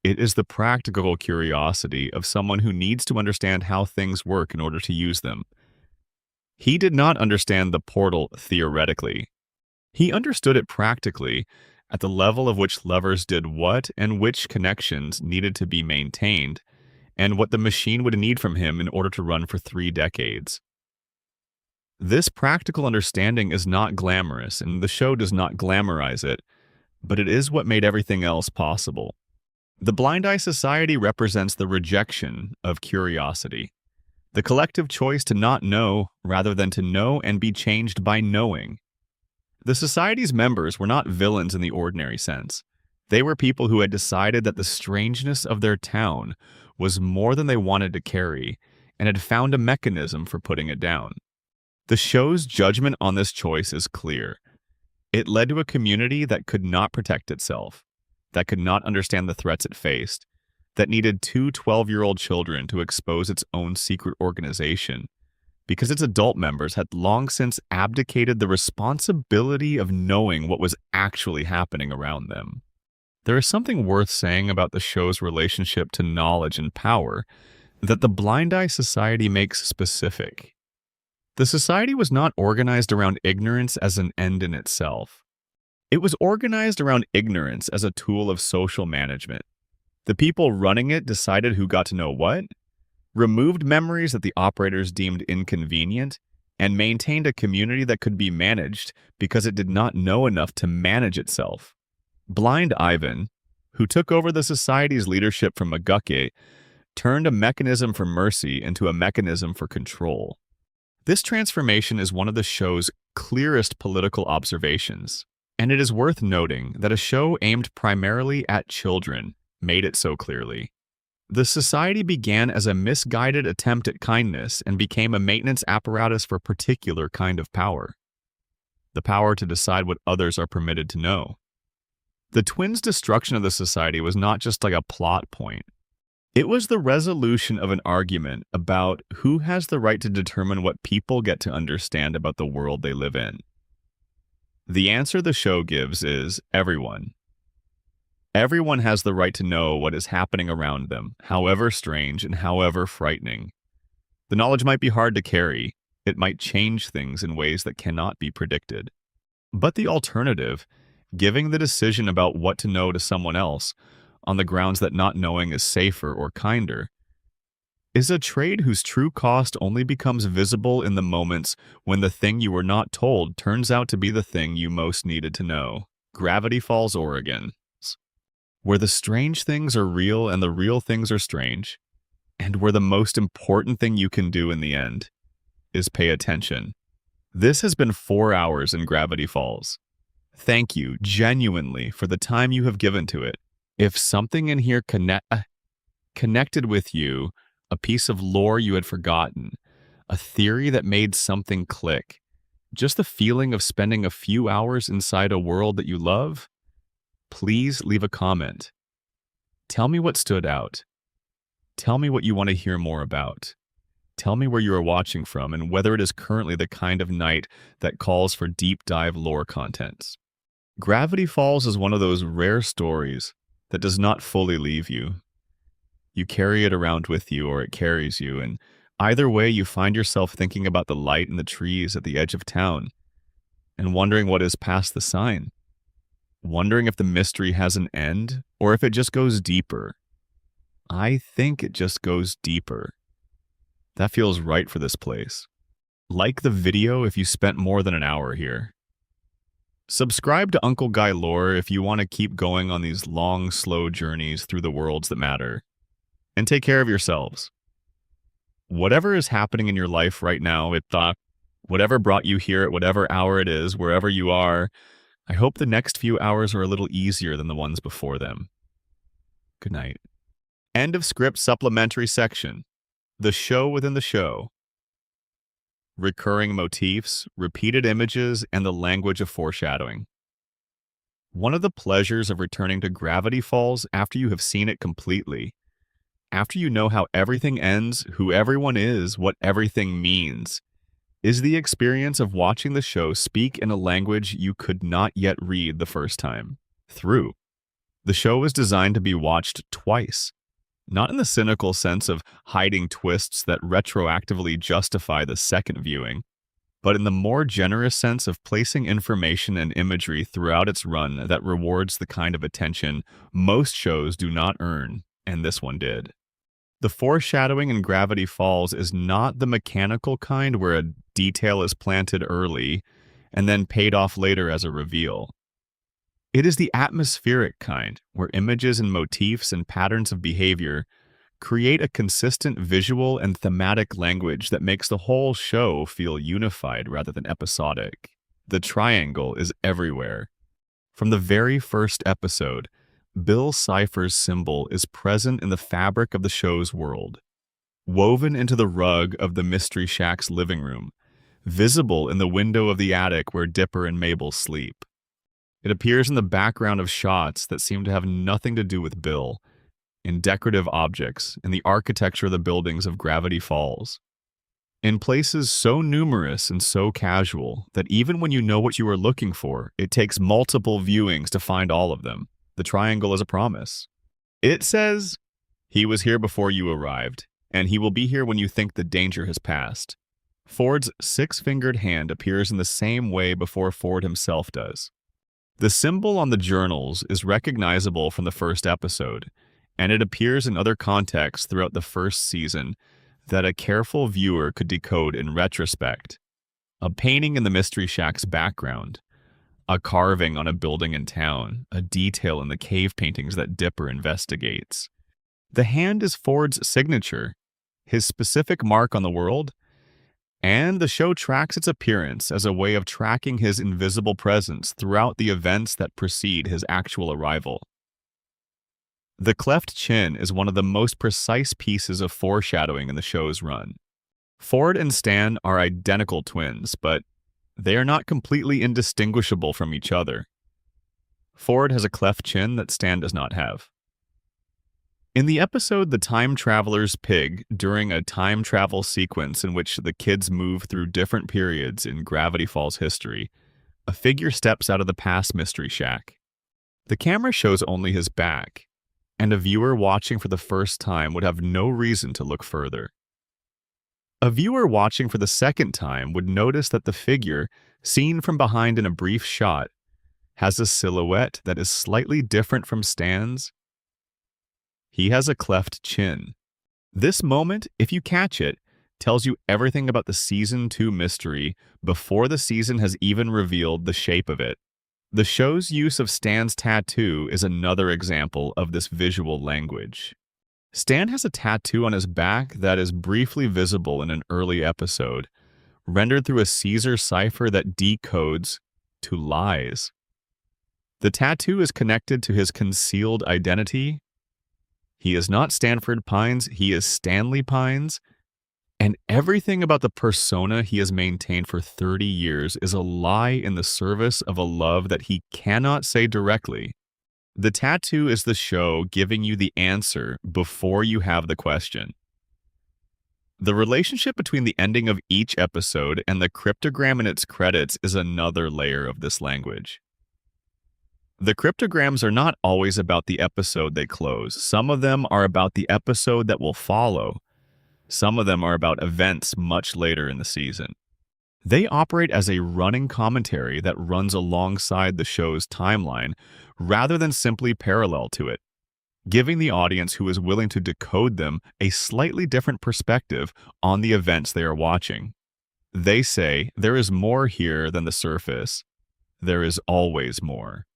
It is the practical curiosity of someone who needs to understand how things work in order to use them. He did not understand the portal theoretically. He understood it practically, at the level of which levers did what and which connections needed to be maintained, and what the machine would need from him in order to run for 3 decades. This practical understanding is not glamorous, and the show does not glamorize it, but it is what made everything else possible. The Blind Eye Society represents the rejection of curiosity, the collective choice to not know rather than to know and be changed by knowing. The Society's members were not villains in the ordinary sense. They were people who had decided that the strangeness of their town was more than they wanted to carry and had found a mechanism for putting it down. The show's judgment on this choice is clear. It led to a community that could not protect itself, that could not understand the threats it faced, that needed 2 12-year-old children to expose its own secret organization, because its adult members had long since abdicated the responsibility of knowing what was actually happening around them. There is something worth saying about the show's relationship to knowledge and power that the Blind Eye Society makes specific. The society was not organized around ignorance as an end in itself. It was organized around ignorance as a tool of social management. The people running it decided who got to know what, removed memories that the operators deemed inconvenient, and maintained a community that could be managed because it did not know enough to manage itself. Blind Ivan, who took over the society's leadership from Magukke, turned a mechanism for mercy into a mechanism for control. This transformation is one of the show's clearest political observations, and it is worth noting that a show aimed primarily at children made it so clearly. The society began as a misguided attempt at kindness and became a maintenance apparatus for a particular kind of power: the power to decide what others are permitted to know. The twins' destruction of the society was not just like a plot point. It was the resolution of an argument about who has the right to determine what people get to understand about the world they live in. The answer the show gives is everyone. Everyone has the right to know what is happening around them, however strange and however frightening. The knowledge might be hard to carry. It might change things in ways that cannot be predicted. But the alternative, giving the decision about what to know to someone else, on the grounds that not knowing is safer or kinder, is a trade whose true cost only becomes visible in the moments when the thing you were not told turns out to be the thing you most needed to know. Gravity Falls, Oregon, where the strange things are real and the real things are strange, and where the most important thing you can do in the end is pay attention. This has been 4 hours in Gravity Falls. Thank you, genuinely, for the time you have given to it. If something in here connected with you, a piece of lore you had forgotten, a theory that made something click, just the feeling of spending a few hours inside a world that you love, please leave a comment. Tell me what stood out. Tell me what you want to hear more about. Tell me where you are watching from and whether it is currently the kind of night that calls for deep dive lore contents. Gravity Falls is one of those rare stories that does not fully leave you. You carry it around with you, or it carries you, and either way you find yourself thinking about the light in the trees at the edge of town and wondering what is past the sign. Wondering if the mystery has an end, or if it just goes deeper. I think it just goes deeper. That feels right for this place. Like the video if you spent more than an hour here. Subscribe to Uncle Guy Lore if you want to keep going on these long, slow journeys through the worlds that matter. And take care of yourselves. Whatever is happening in your life right now, whatever brought you here at whatever hour it is, wherever you are, I hope the next few hours are a little easier than the ones before them. Good night. End of script supplementary section. The show within the show. Recurring motifs, repeated images, and the language of foreshadowing. One of the pleasures of returning to Gravity Falls after you have seen it completely, after you know how everything ends, who everyone is, what everything means, is the experience of watching the show speak in a language you could not yet read the first time through. The show was designed to be watched twice, not in the cynical sense of hiding twists that retroactively justify the second viewing, but in the more generous sense of placing information and imagery throughout its run that rewards the kind of attention most shows do not earn, and this one did. The foreshadowing in Gravity Falls is not the mechanical kind where a detail is planted early and then paid off later as a reveal. It is the atmospheric kind, where images and motifs and patterns of behavior create a consistent visual and thematic language that makes the whole show feel unified rather than episodic. The triangle is everywhere. From the very first episode, Bill Cipher's symbol is present in the fabric of the show's world, woven into the rug of the Mystery Shack's living room, visible in the window of the attic where Dipper and Mabel sleep. It appears in the background of shots that seem to have nothing to do with Bill, in decorative objects, in the architecture of the buildings of Gravity Falls. in places so numerous and so casual that even when you know what you are looking for, it takes multiple viewings to find all of them. The triangle is a promise. It says, "He was here before you arrived, and he will be here when you think the danger has passed." Ford's six-fingered hand appears in the same way before Ford himself does. The symbol on the journals is recognizable from the first episode, and it appears in other contexts throughout the first season that a careful viewer could decode in retrospect. A painting in the Mystery Shack's background, a carving on a building in town, a detail in the cave paintings that Dipper investigates. The hand is Ford's signature, his specific mark on the world, and the show tracks its appearance as a way of tracking his invisible presence throughout the events that precede his actual arrival. The cleft chin is one of the most precise pieces of foreshadowing in the show's run. Ford and Stan are identical twins, but they are not completely indistinguishable from each other. Ford has a cleft chin that Stan does not have. In the episode The Time Traveler's Pig, during a time travel sequence in which the kids move through different periods in Gravity Falls history, a figure steps out of the past Mystery Shack. The camera shows only his back, and a viewer watching for the first time would have no reason to look further. A viewer watching for the second time would notice that the figure, seen from behind in a brief shot, has a silhouette that is slightly different from Stan's. He has a cleft chin. This moment, if you catch it, tells you everything about the Season 2 mystery before the season has even revealed the shape of it. The show's use of Stan's tattoo is another example of this visual language. Stan has a tattoo on his back that is briefly visible in an early episode, rendered through a Caesar cipher that decodes to lies. The tattoo is connected to his concealed identity. He is not Stanford Pines, he is Stanley Pines, and everything about the persona he has maintained for 30 years is a lie in the service of a love that he cannot say directly. The tattoo is the show giving you the answer before you have the question. The relationship between the ending of each episode and the cryptogram in its credits is another layer of this language. The cryptograms are not always about the episode they close. Some of them are about the episode that will follow. Some of them are about events much later in the season. They operate as a running commentary that runs alongside the show's timeline rather than simply parallel to it, giving the audience who is willing to decode them a slightly different perspective on the events they are watching. They say, there is more here than the surface. There is always more.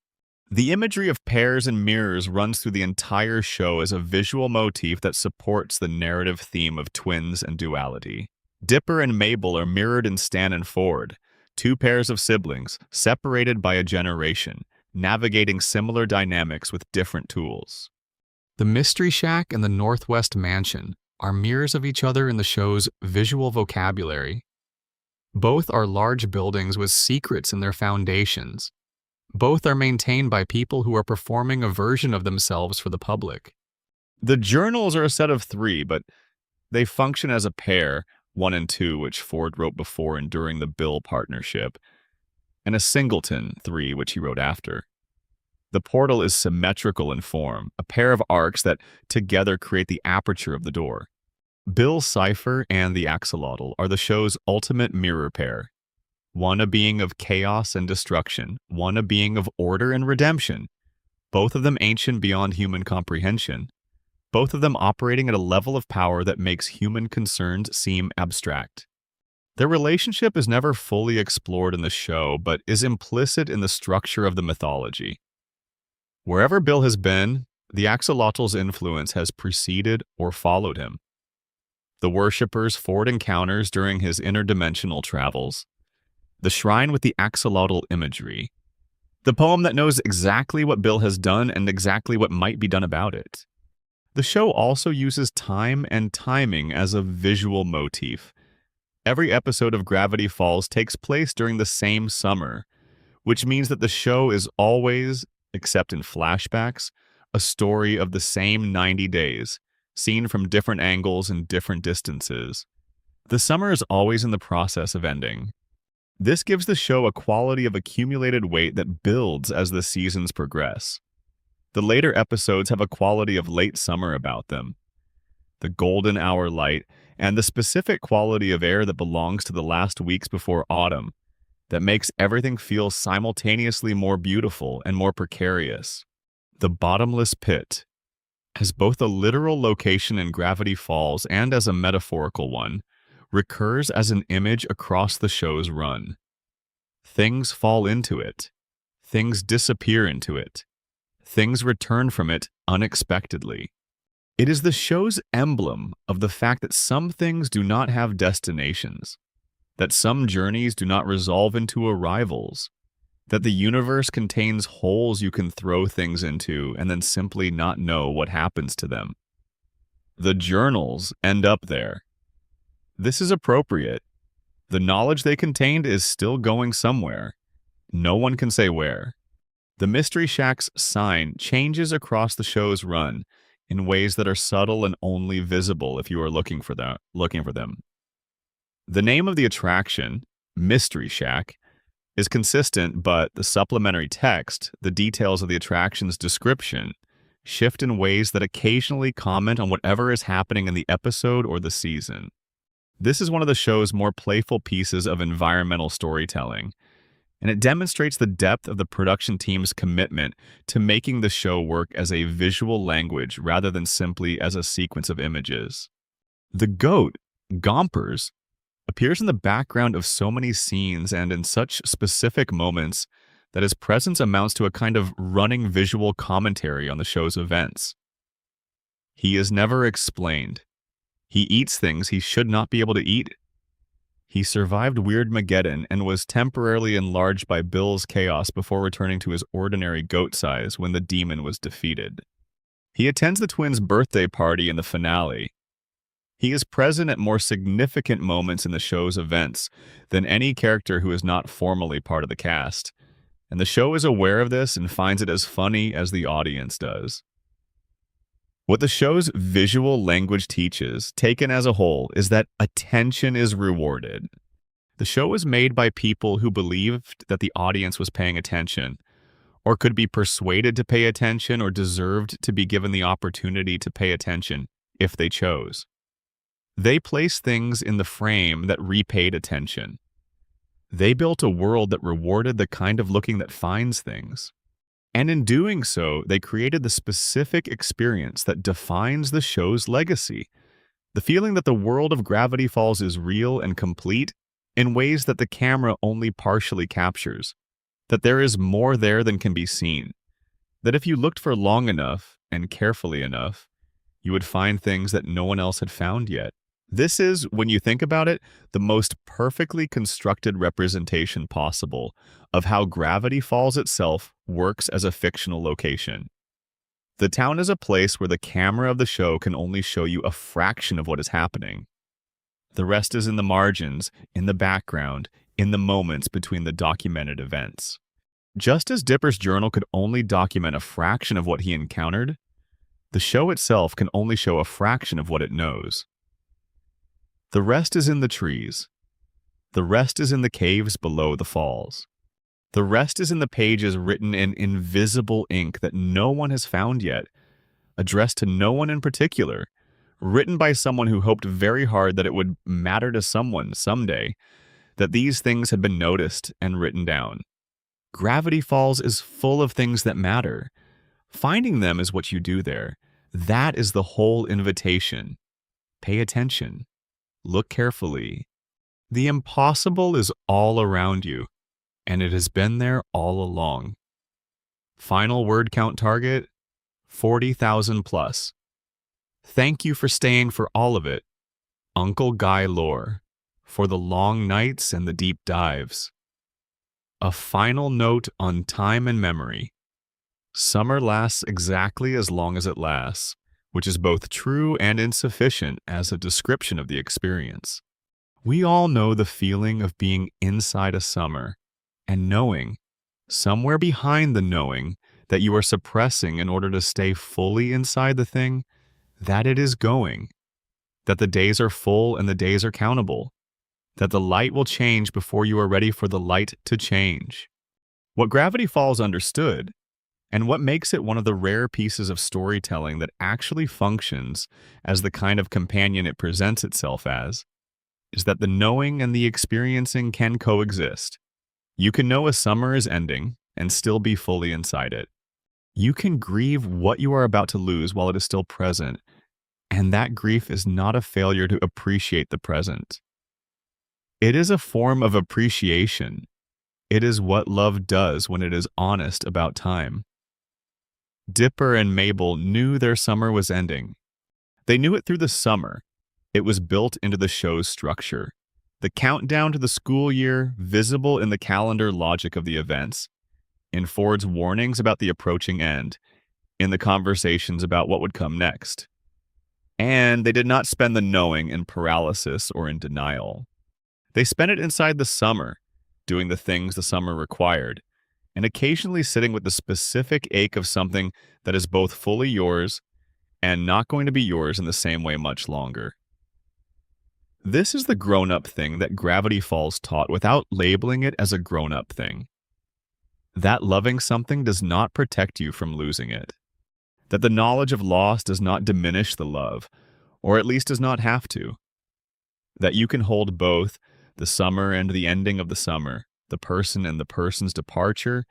The imagery of pairs and mirrors runs through the entire show as a visual motif that supports the narrative theme of twins and duality. Dipper and Mabel are mirrored in Stan and Ford, two pairs of siblings, separated by a generation, navigating similar dynamics with different tools. The Mystery Shack and the Northwest Mansion are mirrors of each other in the show's visual vocabulary. Both are large buildings with secrets in their foundations. Both are maintained by people who are performing a version of themselves for the public. The journals are a set of 3, but they function as a pair, 1 and 2, which Ford wrote before and during the Bill partnership, and a singleton, 3, which he wrote after. The portal is symmetrical in form, a pair of arcs that together create the aperture of the door. Bill's cipher and the axolotl are the show's ultimate mirror pair. One a being of chaos and destruction, one a being of order and redemption, both of them ancient beyond human comprehension, both of them operating at a level of power that makes human concerns seem abstract. Their relationship is never fully explored in the show, but is implicit in the structure of the mythology. Wherever Bill has been, the axolotl's influence has preceded or followed him. The worshippers Ford encounters during his interdimensional travels, the shrine with the axolotl imagery, the poem that knows exactly what Bill has done and exactly what might be done about it. The show also uses time and timing as a visual motif. Every episode of Gravity Falls takes place during the same summer, which means that the show is always, except in flashbacks, a story of the same 90 days, seen from different angles and different distances. The summer is always in the process of ending. This gives the show a quality of accumulated weight that builds as the seasons progress. The later episodes have a quality of late summer about them, the golden hour light, and the specific quality of air that belongs to the last weeks before autumn that makes everything feel simultaneously more beautiful and more precarious. The bottomless pit, as both a literal location in Gravity Falls and as a metaphorical one, recurs as an image across the show's run. Things fall into it. Things disappear into it. Things return from it unexpectedly. It is the show's emblem of the fact that some things do not have destinations, that some journeys do not resolve into arrivals, that the universe contains holes you can throw things into and then simply not know what happens to them. The journals end up there. This is appropriate. The knowledge they contained is still going somewhere. No one can say where. The Mystery Shack's sign changes across the show's run in ways that are subtle and only visible if you are looking for them. The name of the attraction, Mystery Shack, is consistent, but the supplementary text, the details of the attraction's description, shift in ways that occasionally comment on whatever is happening in the episode or the season. This is one of the show's more playful pieces of environmental storytelling, and it demonstrates the depth of the production team's commitment to making the show work as a visual language rather than simply as a sequence of images. The goat, Gompers, appears in the background of so many scenes and in such specific moments that his presence amounts to a kind of running visual commentary on the show's events. He is never explained. He eats things he should not be able to eat. He survived Weirdmageddon and was temporarily enlarged by Bill's chaos before returning to his ordinary goat size when the demon was defeated. He attends the twins' birthday party in the finale. He is present at more significant moments in the show's events than any character who is not formally part of the cast, and the show is aware of this and finds it as funny as the audience does. What the show's visual language teaches, taken as a whole, is that attention is rewarded. The show was made by people who believed that the audience was paying attention, or could be persuaded to pay attention, or deserved to be given the opportunity to pay attention if they chose. They placed things in the frame that repaid attention. They built a world that rewarded the kind of looking that finds things. And in doing so, they created the specific experience that defines the show's legacy. The feeling that the world of Gravity Falls is real and complete in ways that the camera only partially captures. That there is more there than can be seen. That if you looked for long enough and carefully enough, you would find things that no one else had found yet. This is, when you think about it, the most perfectly constructed representation possible of how Gravity Falls itself works as a fictional location. The town is a place where the camera of the show can only show you a fraction of what is happening. The rest is in the margins, in the background, in the moments between the documented events. Just as Dipper's journal could only document a fraction of what he encountered, the show itself can only show a fraction of what it knows. The rest is in the trees. The rest is in the caves below the falls. The rest is in the pages written in invisible ink that no one has found yet, addressed to no one in particular, written by someone who hoped very hard that it would matter to someone someday, that these things had been noticed and written down. Gravity Falls is full of things that matter. Finding them is what you do there. That is the whole invitation. Pay attention. Look carefully. The impossible is all around you, and it has been there all along. Final word count target, 40,000 plus. Thank you for staying for all of it, Uncle Guy Lore, for the long nights and the deep dives. A final note on time and memory. Summer lasts exactly as long as it lasts, which is both true and insufficient as a description of the experience. We all know the feeling of being inside a summer and knowing, somewhere behind the knowing, that you are suppressing in order to stay fully inside the thing, that it is going. that the days are full and the days are countable, that the light will change before you are ready for the light to change. What Gravity Falls understood, and what makes it one of the rare pieces of storytelling that actually functions as the kind of companion it presents itself as, is that the knowing and the experiencing can coexist. You can know a summer is ending and still be fully inside it. You can grieve what you are about to lose while it is still present, and that grief is not a failure to appreciate the present. It is a form of appreciation. It is what love does when it is honest about time. Dipper and Mabel knew their summer was ending. They knew it through the summer. It was built into the show's structure. The countdown to the school year, visible in the calendar logic of the events, in Ford's warnings about the approaching end, in the conversations about what would come next. And they did not spend the knowing in paralysis or in denial. They spent it inside the summer, doing the things the summer required, and occasionally sitting with the specific ache of something that is both fully yours and not going to be yours in the same way much longer. This is the grown-up thing that Gravity Falls taught without labeling it as a grown-up thing. That loving something does not protect you from losing it. That the knowledge of loss does not diminish the love, or at least does not have to. That you can hold both the summer and the ending of the summer, the person and the person's departure,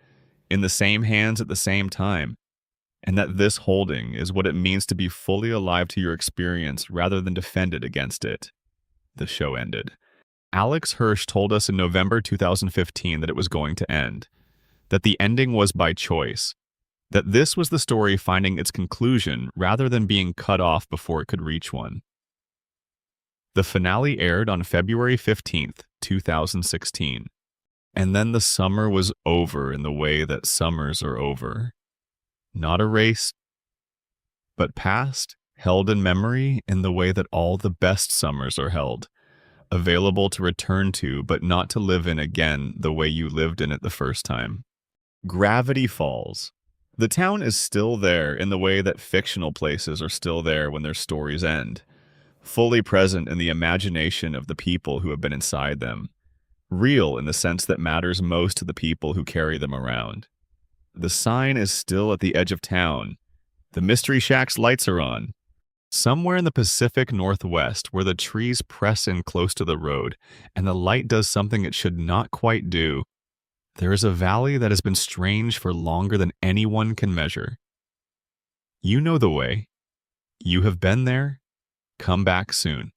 in the same hands at the same time, and that this holding is what it means to be fully alive to your experience rather than defended against it. The show ended. Alex Hirsch told us in November 2015 that it was going to end, that the ending was by choice, that this was the story finding its conclusion rather than being cut off before it could reach one. The finale aired on February 15th, 2016. And then the summer was over in the way that summers are over. Not erased, but past, held in memory in the way that all the best summers are held, available to return to but not to live in again the way you lived in it the first time. Gravity Falls. The town is still there in the way that fictional places are still there when their stories end, fully present in the imagination of the people who have been inside them, real in the sense that matters most to the people who carry them around. The sign is still at the edge of town. The Mystery Shack's lights are on. Somewhere in the Pacific Northwest, where the trees press in close to the road and the light does something it should not quite do, there is a valley that has been strange for longer than anyone can measure. You know the way. You have been there. Come back soon.